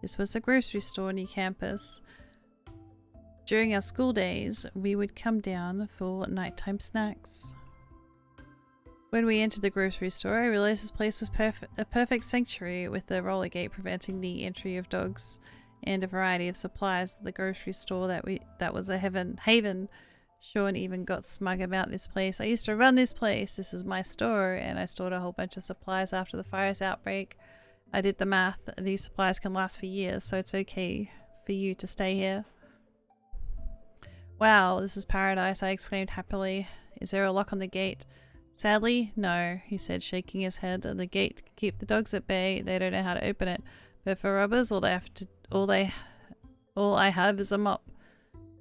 This was a grocery store near campus. During our school days, we would come down for nighttime snacks. When we entered the grocery store, I realized this place was a perfect sanctuary, with the roller gate preventing the entry of dogs and a variety of supplies at the grocery store that was a haven. Sean even got smug about this place. I used to run this place. This is my store, and I stored a whole bunch of supplies after the fire's outbreak. I did the math. These supplies can last for years, so it's okay for you to stay here. Wow, this is paradise, I exclaimed happily. Is there a lock on the gate? Sadly, no, he said, shaking his head. The gate can keep the dogs at bay. They don't know how to open it. But for robbers, all I have is a mop.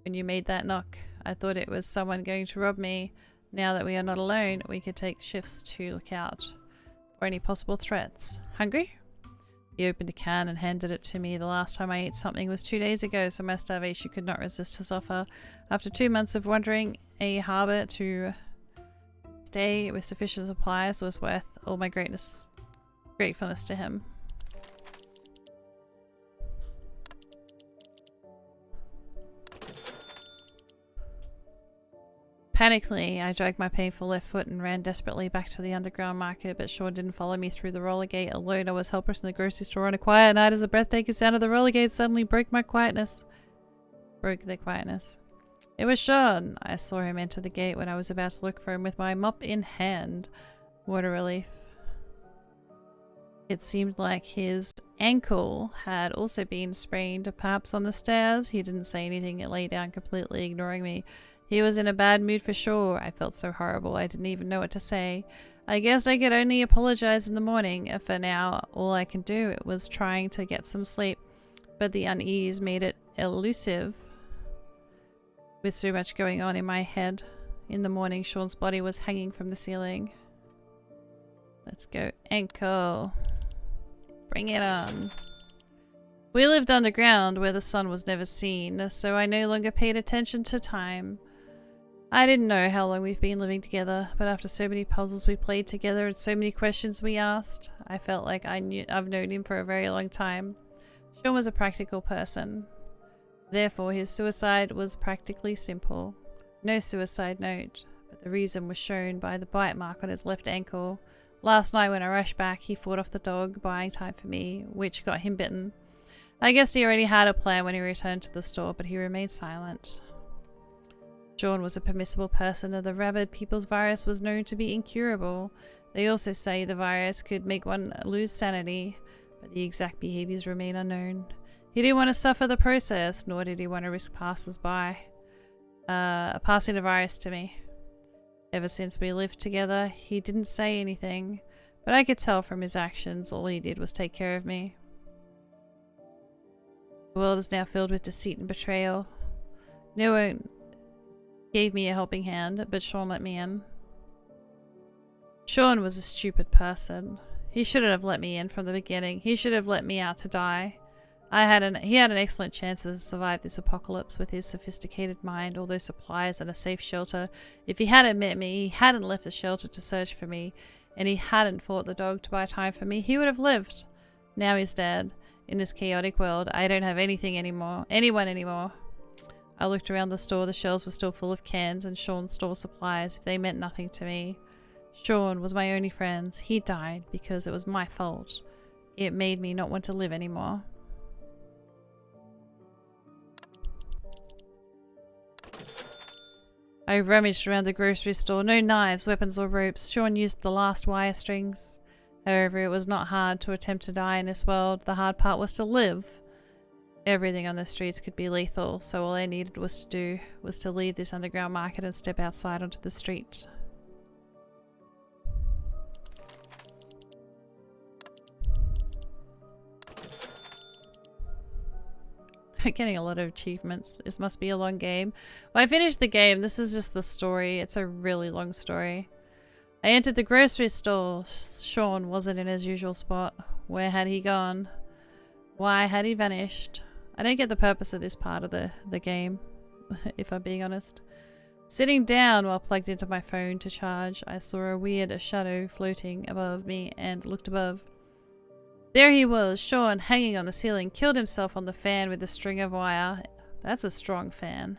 When you made that knock, I thought it was someone going to rob me. Now that we are not alone, we could take shifts to look out for any possible threats. Hungry? He opened a can and handed it to me. The last time I ate something was 2 days ago, so my starvation could not resist his offer. After 2 months of wandering a harbour to stay with sufficient supplies was worth all my gratefulness to him. Panically, I dragged my painful left foot and ran desperately back to the underground market, but Sean didn't follow me through the roller gate. Alone, I was helpless in the grocery store on a quiet night as the breathtaking sound of the roller gate suddenly broke my quietness. Broke their quietness. It was Sean. I saw him enter the gate when I was about to look for him with my mop in hand. What a relief. It seemed like his ankle had also been sprained, perhaps on the stairs. He didn't say anything and lay down completely ignoring me. He was in a bad mood for sure. I felt so horrible I didn't even know what to say. I guess I could only apologize in the morning. For now, all I can do was trying to get some sleep, but the unease made it elusive. With so much going on in my head. In the morning, Sean's body was hanging from the ceiling. Let's go. Ankle. Bring it on. We lived underground where the sun was never seen, so I no longer paid attention to time. I didn't know how long we've been living together, but after so many puzzles we played together and so many questions we asked, I felt like I've known him for a very long time. Sean was a practical person. Therefore, his suicide was practically simple. No suicide note, but the reason was shown by the bite mark on his left ankle. Last night when I rushed back, he fought off the dog, buying time for me, which got him bitten. I guess he already had a plan when he returned to the store, but he remained silent. Sean was a permissible person, and the rabid people's virus was known to be incurable. They also say the virus could make one lose sanity, but the exact behaviors remain unknown. He didn't want to suffer the process, nor did he want to risk passing the virus to me. Ever since we lived together, he didn't say anything, but I could tell from his actions all he did was take care of me. The world is now filled with deceit and betrayal. No one gave me a helping hand, but Sean let me in. Sean was a stupid person. He shouldn't have let me in from the beginning. He should have let me out to die. He had an excellent chance to survive this apocalypse with his sophisticated mind, all those supplies and a safe shelter. If he hadn't met me, he hadn't left the shelter to search for me, and he hadn't fought the dog to buy time for me, he would have lived. Now he's dead. In this chaotic world, I don't have anyone anymore. I looked around the store. The shelves were still full of cans and Sean's store supplies. If they meant nothing to me. Sean was my only friend. He died because it was my fault. It made me not want to live anymore. I rummaged around the grocery store. No knives, weapons or ropes. Sean used the last wire strings. However, it was not hard to attempt to die in this world. The hard part was to live. Everything on the streets could be lethal, so all I needed was to leave this underground market and step outside onto the street. Getting a lot of achievements. This must be a long game. Well, I finished the game. This is just the story. It's a really long story. I entered the grocery store. Sean wasn't in his usual spot. Where had he gone? Why had he vanished? I don't get the purpose of this part of the game, if I'm being honest. Sitting down while plugged into my phone to charge, I saw a weird shadow floating above me and looked above. There he was, Sean, hanging on the ceiling, killed himself on the fan with a string of wire. That's a strong fan.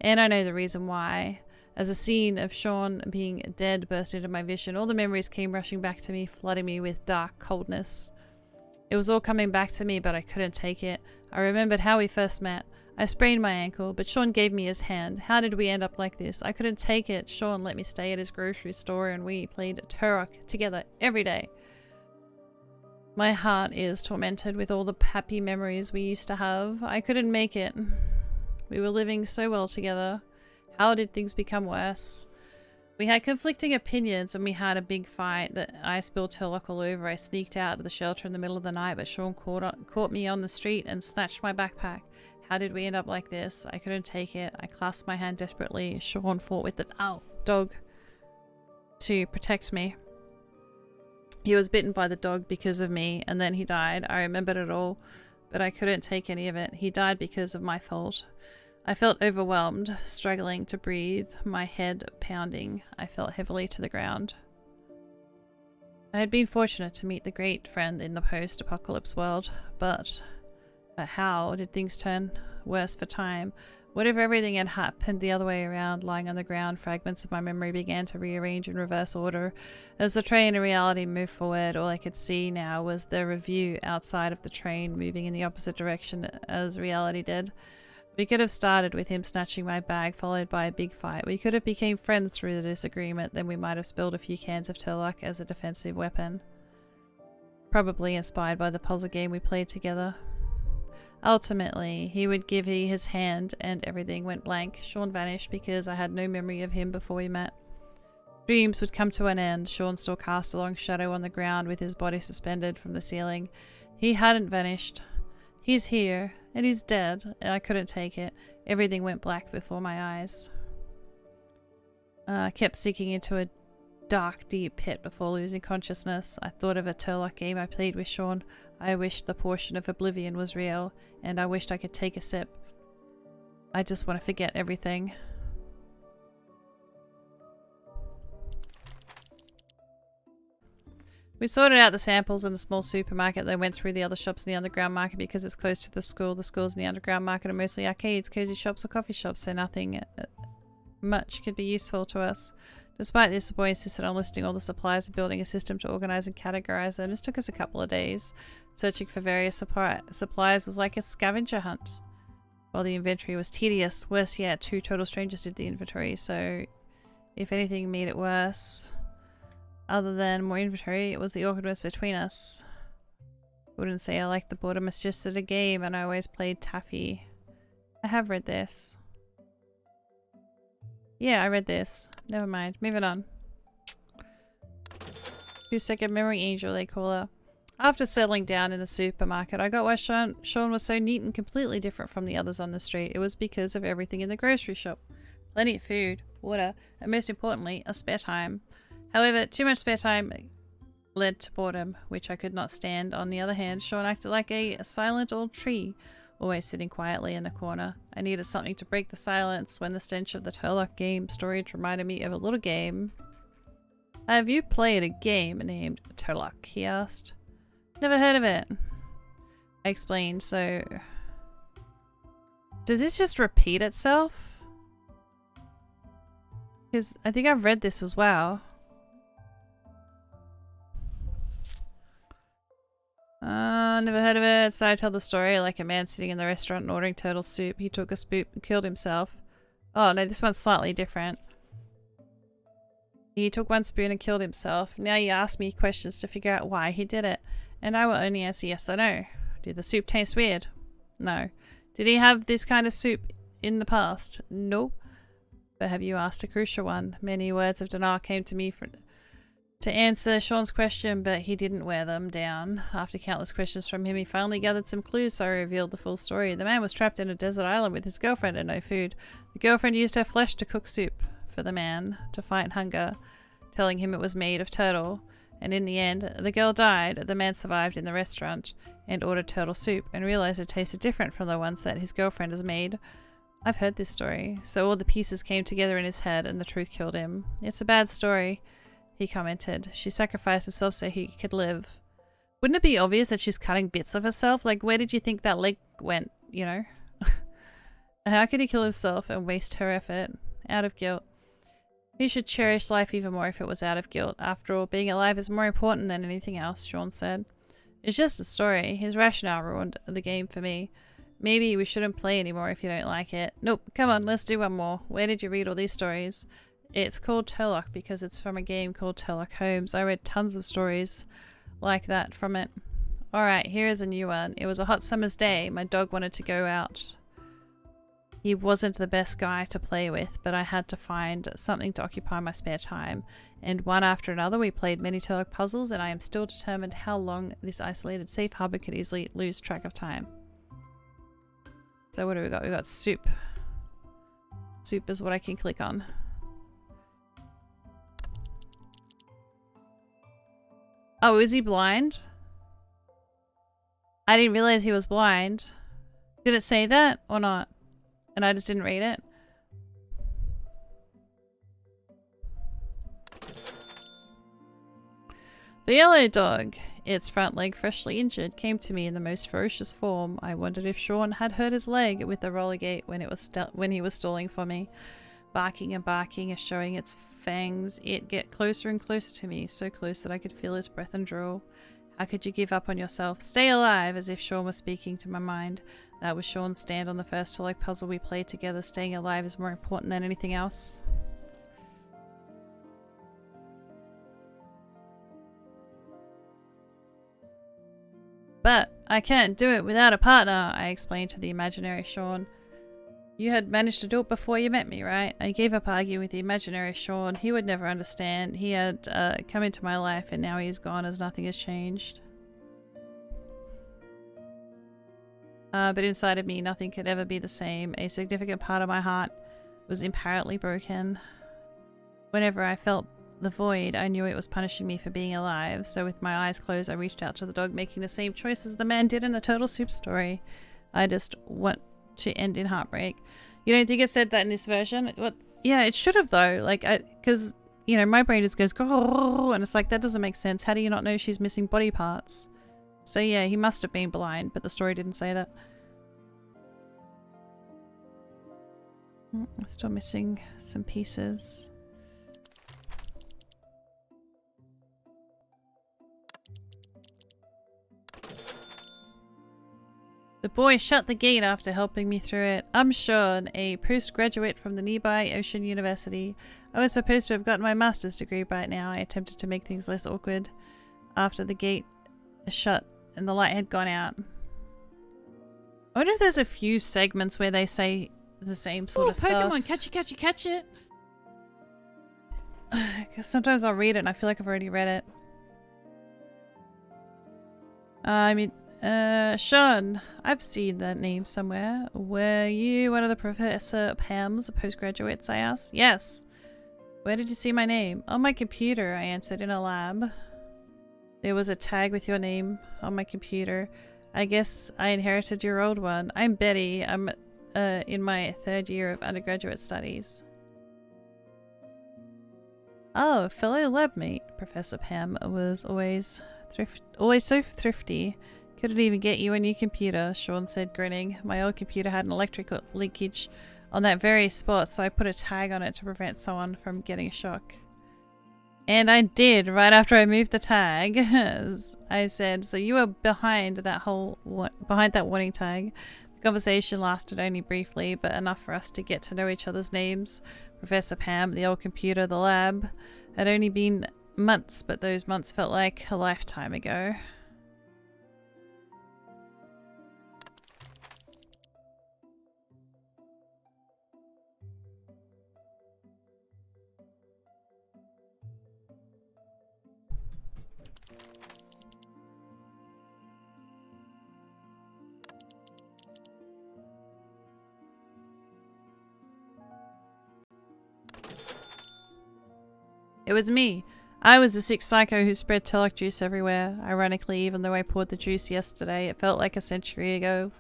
And I know the reason why. As a scene of Sean being dead burst into my vision, all the memories came rushing back to me, flooding me with dark coldness. It was all coming back to me, but I couldn't take it. I remembered how we first met. I sprained my ankle, but Sean gave me his hand. How did we end up like this? I couldn't take it. Sean let me stay at his grocery store and we played Turlock together every day. My heart is tormented with all the happy memories we used to have. I couldn't make it. We were living so well together. How did things become worse? We had conflicting opinions and we had a big fight that I spilled Turlock all over. I sneaked out of the shelter in the middle of the night, but Sean caught me on the street and snatched my backpack. How did we end up like this? I couldn't take it. I clasped my hand desperately. Sean fought with the dog to protect me. He was bitten by the dog because of me, and then he died. I remembered it all, but I couldn't take any of it. He died because of my fault. I felt overwhelmed, struggling to breathe, my head pounding. I fell heavily to the ground. I had been fortunate to meet the great friend in the post-apocalypse world, but how did things turn worse for time? What if everything had happened the other way around? Lying on the ground, fragments of my memory began to rearrange in reverse order. As the train in reality moved forward, all I could see now was the review outside of the train moving in the opposite direction as reality did. We could have started with him snatching my bag, followed by a big fight. We could have become friends through the disagreement, then we might have spilled a few cans of Turlock as a defensive weapon. Probably inspired by the puzzle game we played together. Ultimately, he would give me his hand and everything went blank. Sean vanished because I had no memory of him before we met. Dreams would come to an end. Sean still cast a long shadow on the ground with his body suspended from the ceiling. He hadn't vanished. He's here, and he's dead, and I couldn't take it. Everything went black before my eyes. I kept sinking into a dark, deep pit before losing consciousness. I thought of a Turlock game I played with Sean. I wished the portion of oblivion was real, and I wished I could take a sip. I just want to forget everything. We sorted out the samples in a small supermarket, then went through the other shops in the underground market because it's close to the school. The schools in the underground market are mostly arcades, cozy shops or coffee shops, so nothing much could be useful to us. Despite this, the boy insisted on listing all the supplies and building a system to organize and categorize them. This took us a couple of days. Searching for various supplies was like a scavenger hunt. While the inventory was tedious, worse yet, 2 total strangers did the inventory, so if anything made it worse, other than more inventory, it was the awkwardness between us. I wouldn't say I liked the boredom, it's just a game and I always played Taffy. I have read this. Yeah, I read this. Never mind. Moving on. 2-second memory angel, they call her. After settling down in a supermarket, I got why Sean was so neat and completely different from the others on the street. It was because of everything in the grocery shop. Plenty of food, water, and most importantly, a spare time. However, too much spare time led to boredom, which I could not stand. On the other hand, Sean acted like a silent old tree, always sitting quietly in the corner. I needed something to break the silence when the stench of the Turlock game storage reminded me of a little game. Have you played a game named Turlock? He asked. Never heard of it. I explained, so... Does this just repeat itself? Because I think I've read this as well. Never heard of it. So I tell the story like a man sitting in the restaurant and ordering turtle soup. He took a spoon and killed himself. Oh no, this one's slightly different. He took 1 spoon and killed himself. Now you ask me questions to figure out why he did it. And I will only answer yes or no. Did the soup taste weird? No. Did he have this kind of soup in the past? No. But have you asked a crucial one? Many words of denial came to me to answer Sean's question, but he didn't wear them down. After countless questions from him, he finally gathered some clues, so I revealed the full story. The man was trapped in a desert island with his girlfriend and no food. The girlfriend used her flesh to cook soup for the man to fight hunger, telling him it was made of turtle. And in the end, the girl died. The man survived in the restaurant and ordered turtle soup and realized it tasted different from the ones that his girlfriend has made. I've heard this story. So all the pieces came together in his head and the truth killed him. It's a bad story. He commented. She sacrificed herself so he could live. Wouldn't it be obvious that she's cutting bits of herself? Like, where did you think that leg went, you know? How could he kill himself and waste her effort? Out of guilt. He should cherish life even more if it was out of guilt. After all, being alive is more important than anything else, Sean said. It's just a story. His rationale ruined the game for me. Maybe we shouldn't play anymore if you don't like it. Nope, come on, let's do one more. Where did you read all these stories? It's called Turlock because it's from a game called Turlock Holmes. I read tons of stories like that from it. Alright, here is a new one. It was a hot summer's day. My dog wanted to go out. He wasn't the best guy to play with, but I had to find something to occupy my spare time. And one after another we played many Turlock puzzles, and I am still determined how long this isolated safe harbor could easily lose track of time. So what do we got? We got soup. Soup is what I can click on. Oh, is he blind? I didn't realize he was blind. Did it say that or not? And I just didn't read it. The yellow dog. its front leg freshly injured, came to me in the most ferocious form. I wondered if Sean had hurt his leg with the roller gate when he was stalling for me. Barking and barking, showing its fangs, it get closer and closer to me, so close that I could feel his breath and drool. How could you give up on yourself? Stay alive, as if Sean was speaking to my mind. That was Sean's stand on the first Turlock puzzle we played together. Staying alive is more important than anything else. But I can't do it without a partner, I explained to the imaginary Sean. You had managed to do it before you met me, right? I gave up arguing with the imaginary Sean. He would never understand. He had come into my life and now he's gone as nothing has changed. But inside of me, nothing could ever be the same. A significant part of my heart was inherently broken. Whenever I felt the void, I knew it was punishing me for being alive. So with my eyes closed, I reached out to the dog, making the same choice as the man did in the Turtle Soup story. I just want to end in heartbreak. You don't think it said that in this version? What? Yeah, it should have though. Like, because you know, my brain just goes, and it's like, that doesn't make sense. How do you not know she's missing body parts? So yeah, he must have been blind, but the story didn't say that. I'm still missing some pieces. The boy shut the gate after helping me through it. I'm Sean, a postgraduate from the nearby Ocean University. I was supposed to have gotten my master's degree by now. I attempted to make things less awkward after the gate shut and the light had gone out. I wonder if there's a few segments where they say the same sort of stuff. Pokemon, catch it, catch it, catch it. Because sometimes I'll read it and I feel like I've already read it. Sean, I've seen that name somewhere. Were you one of the Professor Pam's postgraduates, I asked? Yes. Where did you see my name? On my computer, I answered, in a lab. There was a tag with your name on my computer. I guess I inherited your old one. I'm Betty. I'm in my 3rd year of undergraduate studies. Oh, fellow lab mate. Professor Pam was always so thrifty. Couldn't even get you a new computer, Sean said, grinning. My old computer had an electrical leakage on that very spot, so I put a tag on it to prevent someone from getting a shock. And I did, right after I moved the tag. I said, so you were behind that warning tag. The conversation lasted only briefly, but enough for us to get to know each other's names. Professor Pam, the old computer, the lab. Had only been months, but those months felt like a lifetime ago. It was me. I was the sick psycho who spread Turlock juice everywhere. Ironically, even though I poured the juice yesterday, it felt like a century ago.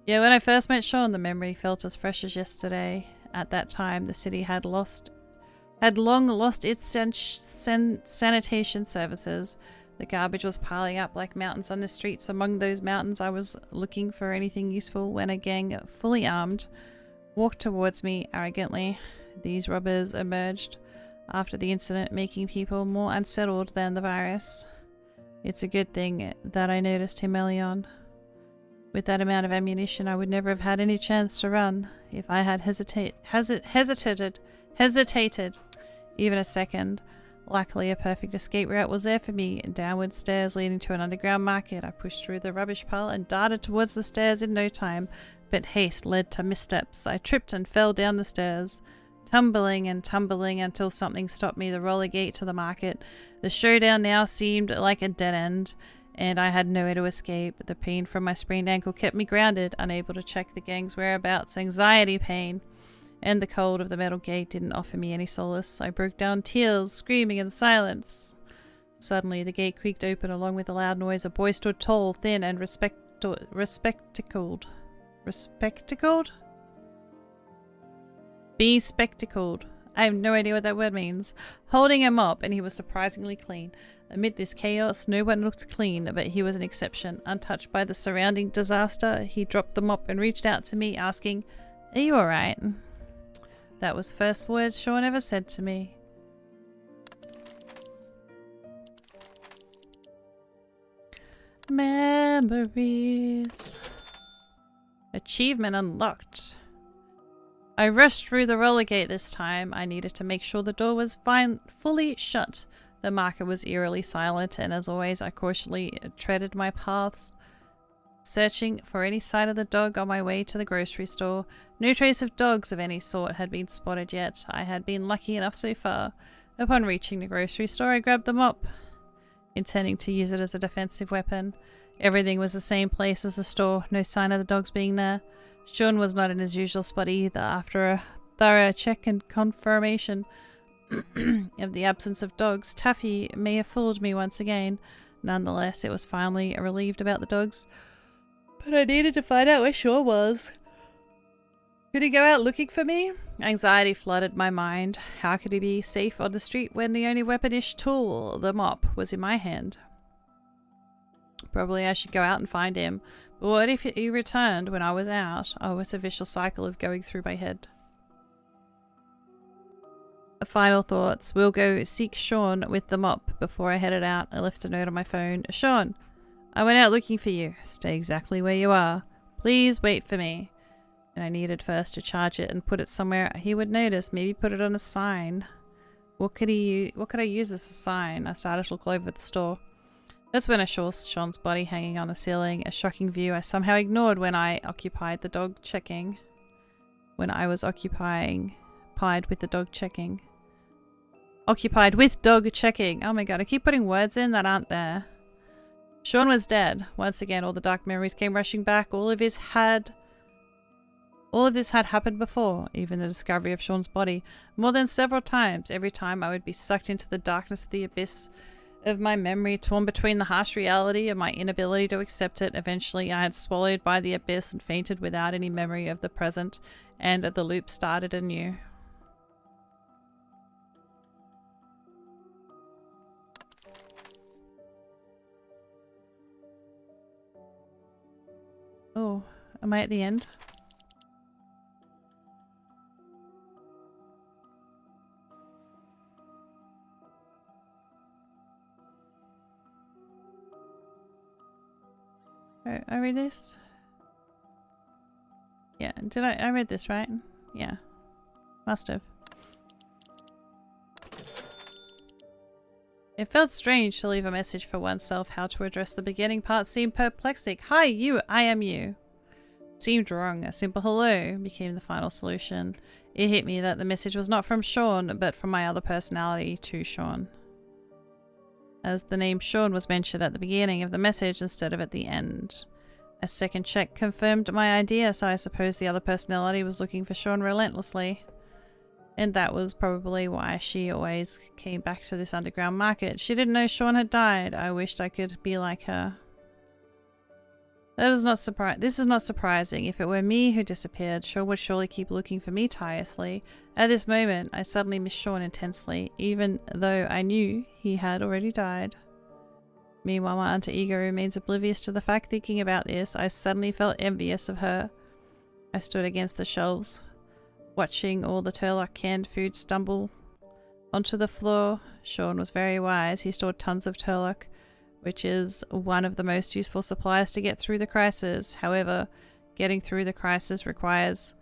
Yeah, when I first met Sean, the memory felt as fresh as yesterday. At that time, the city had long lost its sanitation services. The garbage was piling up like mountains on the streets. Among those mountains, I was looking for anything useful when a gang, fully armed, walked towards me arrogantly. These robbers emerged after the incident, making people more unsettled than the virus. It's a good thing that I noticed him early on. With that amount of ammunition, I would never have had any chance to run. If I had hesitated even a second. Luckily, a perfect escape route was there for me. Downward stairs leading to an underground market. I pushed through the rubbish pile and darted towards the stairs in no time, but haste led to missteps. I tripped and fell down the stairs. Tumbling and tumbling until something stopped me, the roller gate to the market. The showdown now seemed like a dead end, and I had nowhere to escape. The pain from my sprained ankle kept me grounded, unable to check the gang's whereabouts. Anxiety, pain, and the cold of the metal gate didn't offer me any solace. I broke down tears, screaming in silence. Suddenly, the gate creaked open along with a loud noise. A boy stood tall, thin, and respectacled. Be spectacled? I have no idea what that word means. Holding a mop, and he was surprisingly clean. Amid this chaos, no one looked clean, but he was an exception. Untouched by the surrounding disaster, he dropped the mop and reached out to me, asking, "Are you alright?" That was the first words Sean ever said to me. Memories. Achievement unlocked. I rushed through the roller gate this time. I needed to make sure the door was fully shut. The market was eerily silent, and as always, I cautiously treaded my paths, searching for any sign of the dog on my way to the grocery store. No trace of dogs of any sort had been spotted yet. I had been lucky enough so far. Upon reaching the grocery store, I grabbed the mop, intending to use it as a defensive weapon. Everything was the same place as the store, no sign of the dogs being there. Sean was not in his usual spot either. After a thorough check and confirmation of the absence of dogs, Taffy may have fooled me once again. Nonetheless, it was finally relieved about the dogs, but I needed to find out where Sean was. Could he go out looking for me? Anxiety flooded my mind. How could he be safe on the street when the only weaponish tool, the mop, was in my hand? Probably I should go out and find him. But what if he returned when I was out? Oh, it's a vicious cycle of going through my head. Final thoughts. We'll go seek Sean with the mop. Before I headed out, I left a note on my phone. Sean, I went out looking for you. Stay exactly where you are. Please wait for me. And I needed first to charge it and put it somewhere he would notice. Maybe put it on a sign. What could I use as a sign? I started to look all over the store. That's when I saw Sean's body hanging on the ceiling, a shocking view I somehow ignored when I occupied the dog checking. When I was occupied with the dog checking. Occupied with dog checking. Oh my god, I keep putting words in that aren't there. Sean was dead. Once again, all the dark memories came rushing back. All of this had happened before, even the discovery of Sean's body. More than several times. Every time I would be sucked into the darkness of the abyss of my memory, torn between the harsh reality of my inability to accept it. Eventually, I had swallowed by the abyss and fainted without any memory of the present, and the loop started anew. Oh, am I at the end? I read this? Yeah, did I read this right? Yeah. Must have. It felt strange to leave a message for oneself. How to address the beginning part seemed perplexing. Hi, you! I am you. Seemed wrong. A simple hello became the final solution. It hit me that the message was not from Sean, but from my other personality to Sean. As the name Sean was mentioned at the beginning of the message instead of at the end. A second check confirmed my idea, so I suppose the other personality was looking for Sean relentlessly. And that was probably why she always came back to this underground market. She didn't know Sean had died. I wished I could be like her. This is not surprising. If it were me who disappeared, Sean would surely keep looking for me tirelessly. At this moment, I suddenly missed Sean intensely, even though I knew he had already died. Meanwhile, my alter ego remains oblivious to the fact. Thinking about this, I suddenly felt envious of her. I stood against the shelves, watching all the Turlock canned food stumble onto the floor. Sean was very wise. He stored tons of Turlock, which is one of the most useful supplies to get through the crisis. However, getting through the crisis requires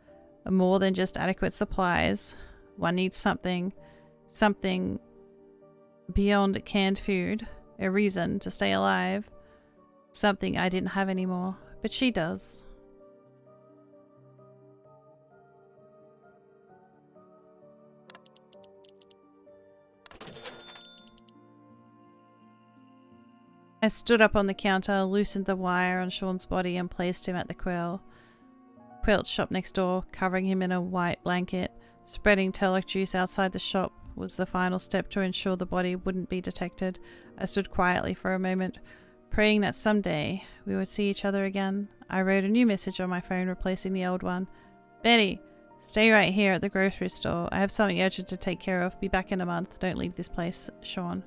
more than just adequate supplies. One needs something beyond canned food, a reason to stay alive. Something I didn't have anymore, but she does. I stood up on the counter, loosened the wire on Sean's body and placed him at the quilt shop next door, covering him in a white blanket. Spreading Turlock juice outside the shop was the final step to ensure the body wouldn't be detected. I stood quietly for a moment, praying that someday we would see each other again. I wrote a new message on my phone, replacing the old one. Betty, Stay right here at the grocery store. I have something urgent to take care of. Be back in a month. Don't leave this place, Sean.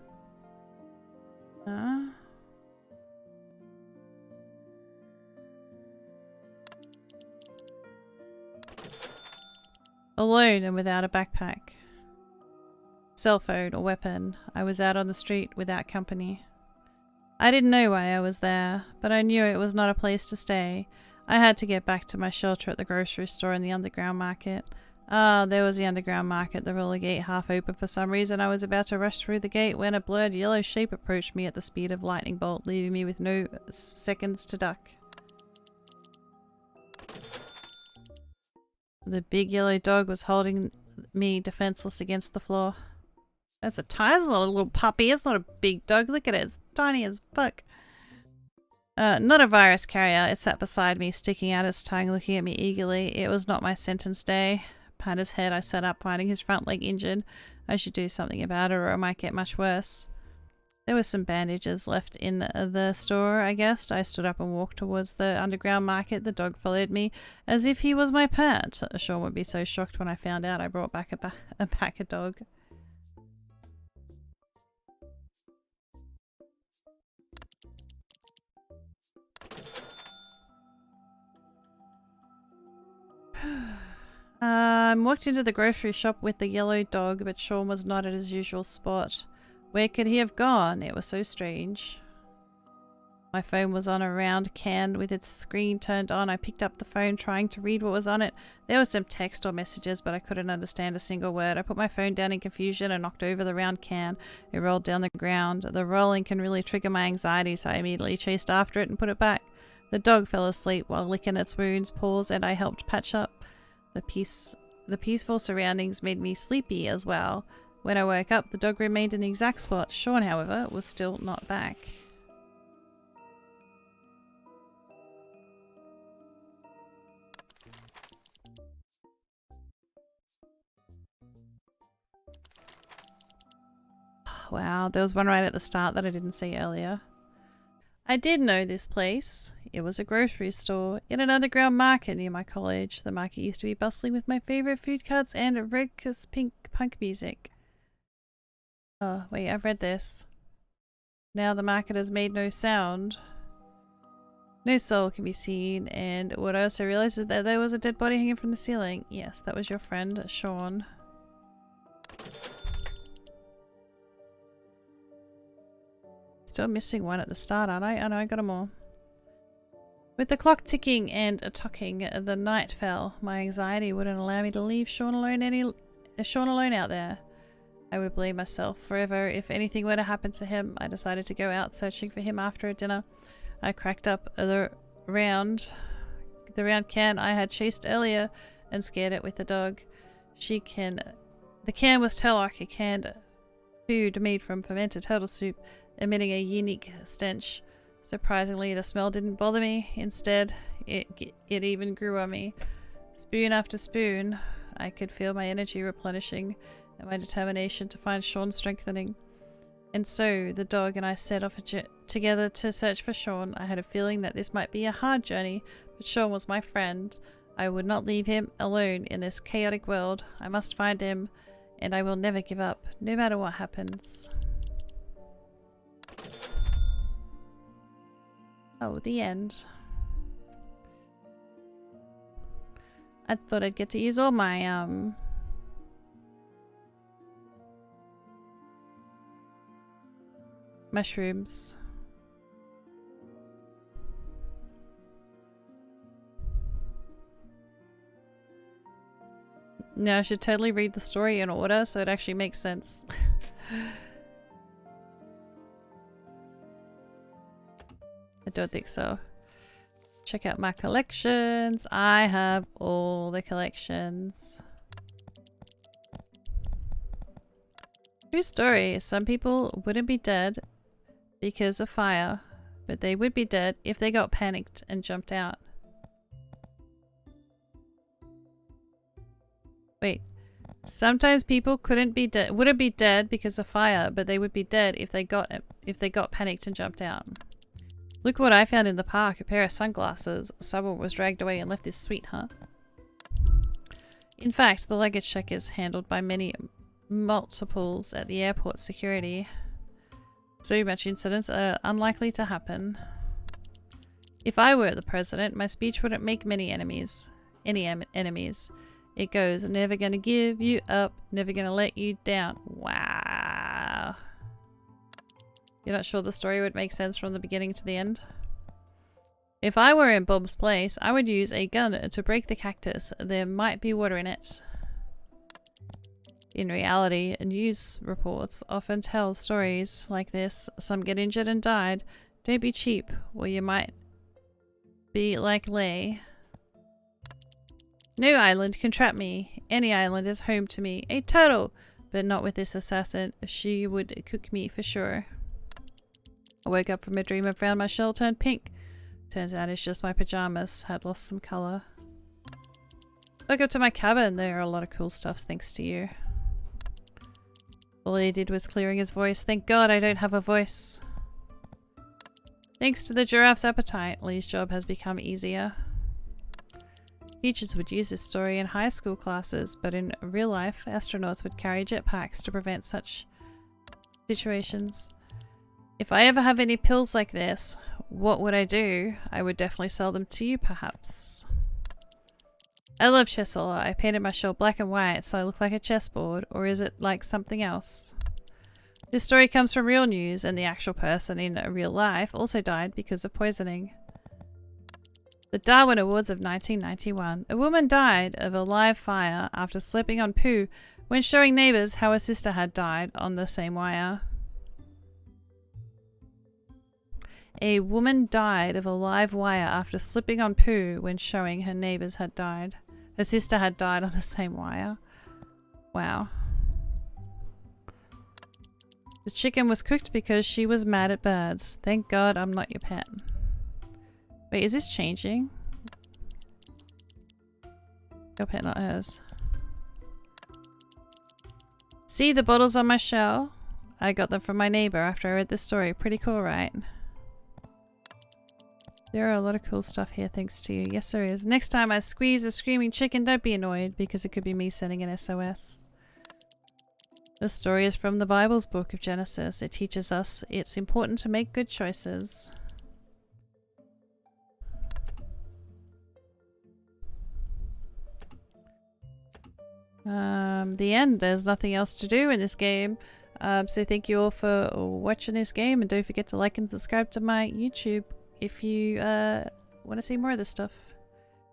Alone and without a backpack. Cell phone or weapon. I was out on the street without company. I didn't know why I was there, but I knew it was not a place to stay. I had to get back to my shelter at the grocery store and the underground market. Ah, there was the underground market, the roller gate half open for some reason. I was about to rush through the gate when a blurred yellow shape approached me at the speed of lightning bolt, leaving me with no seconds to duck. The big yellow dog was holding me defenseless against the floor. That's a tiny little puppy. It's not a big dog. Look at it. It's tiny as fuck. Not a virus carrier. It sat beside me, sticking out its tongue, looking at me eagerly. It was not my sentence day. Pat his head. I sat up, finding his front leg injured. I should do something about it or it might get much worse. There were some bandages left in the store, I guessed. I stood up and walked towards the underground market. The dog followed me as if he was my pet. Sean would be so shocked when I found out I brought back a pack of dog. Walked into the grocery shop with the yellow dog, but Sean was not at his usual spot. Where could he have gone? It was so strange. My phone was on a round can with its screen turned on. I picked up the phone, trying to read what was on it. There was some text or messages, but I couldn't understand a single word. I put my phone down in confusion and knocked over the round can. It rolled down the ground. The rolling can really trigger my anxiety, so I immediately chased after it and put it back. The dog fell asleep while licking its wounds, paws, and I helped patch up. The peaceful surroundings made me sleepy as well. When I woke up, the dog remained in the exact spot. Sean, however, was still not back. Wow, there was one right at the start that I didn't see earlier. I did know this place. It was a grocery store in an underground market near my college. The market used to be bustling with my favorite food carts and raucous pink punk music. Oh, wait, I've read this. Now the market has made no sound. No soul can be seen, and what I also realized is that there was a dead body hanging from the ceiling. Yes, that was your friend, Sean. Still missing one at the start, aren't I? Oh no, I got them all. With the clock ticking and ticking, the night fell. My anxiety wouldn't allow me to leave Sean alone out there. I would blame myself forever if anything were to happen to him. I decided to go out searching for him after dinner. I cracked up the round can I had chased earlier and scared it with the dog. The can was Turlock, a canned food made from fermented turtle soup, emitting a unique stench. Surprisingly, the smell didn't bother me. Instead, it even grew on me. Spoon after spoon, I could feel my energy replenishing and my determination to find Sean strengthening. And so, the dog and I set off together to search for Sean. I had a feeling that this might be a hard journey, but Sean was my friend. I would not leave him alone in this chaotic world. I must find him, and I will never give up, no matter what happens. Oh, the end. I thought I'd get to use all my, mushrooms. No, I should totally read the story in order so it actually makes sense. I don't think so. Check out my collections. I have all the collections. True story. Some people wouldn't be dead because of fire, but they would be dead if they got panicked and jumped out. Wait. Sometimes people wouldn't be dead because of fire, but they would be dead if they got panicked and jumped out. Look what I found in the park, a pair of sunglasses. Someone was dragged away and left this sweet, huh? In fact, the luggage check is handled by multiples at the airport security. So much incidents are unlikely to happen. If I were the president, my speech wouldn't make many enemies. Enemies. It goes, never gonna give you up, never gonna let you down. Wow. You're not sure the story would make sense from the beginning to the end? If I were in Bob's place, I would use a gun to break the cactus. There might be water in it. In reality, news reports often tell stories like this. Some get injured and died. Don't be cheap, or you might be like Lay. No island can trap me. Any island is home to me. A turtle! But not with this assassin. She would cook me for sure. I woke up from a dream and found my shell turned pink. Turns out it's just my pajamas had lost some colour. Woke up to my cabin. There are a lot of cool stuff thanks to you. All he did was clearing his voice. Thank God I don't have a voice. Thanks to the giraffe's appetite, Lee's job has become easier. Teachers would use this story in high school classes, but in real life, astronauts would carry jetpacks to prevent such situations. If I ever have any pills like this, what would I do? I would definitely sell them to you, perhaps. I love Chessel. I painted my shell black and white so I look like a chessboard, or is it like something else? This story comes from real news, and the actual person in real life also died because of poisoning. The Darwin Awards of 1991. A woman died of a live fire after slipping on poo when showing neighbours how her sister had died on the same wire. A woman died of a live wire after slipping on poo when showing her neighbours had died. Her sister had died on the same wire. Wow. The chicken was cooked because she was mad at birds. Thank God I'm not your pet. Wait, is this changing? Your pet, not hers. See the bottles on my shell? I got them from my neighbour after I read this story. Pretty cool, right? There are a lot of cool stuff here thanks to you. Yes, there is. Next time I squeeze a screaming chicken, don't be annoyed because it could be me sending an SOS. This story is from the Bible's book of Genesis. It teaches us it's important to make good choices. The end. There's nothing else to do in this game. So thank you all for watching this game, and don't forget to like and subscribe to my YouTube if you want to see more of this stuff.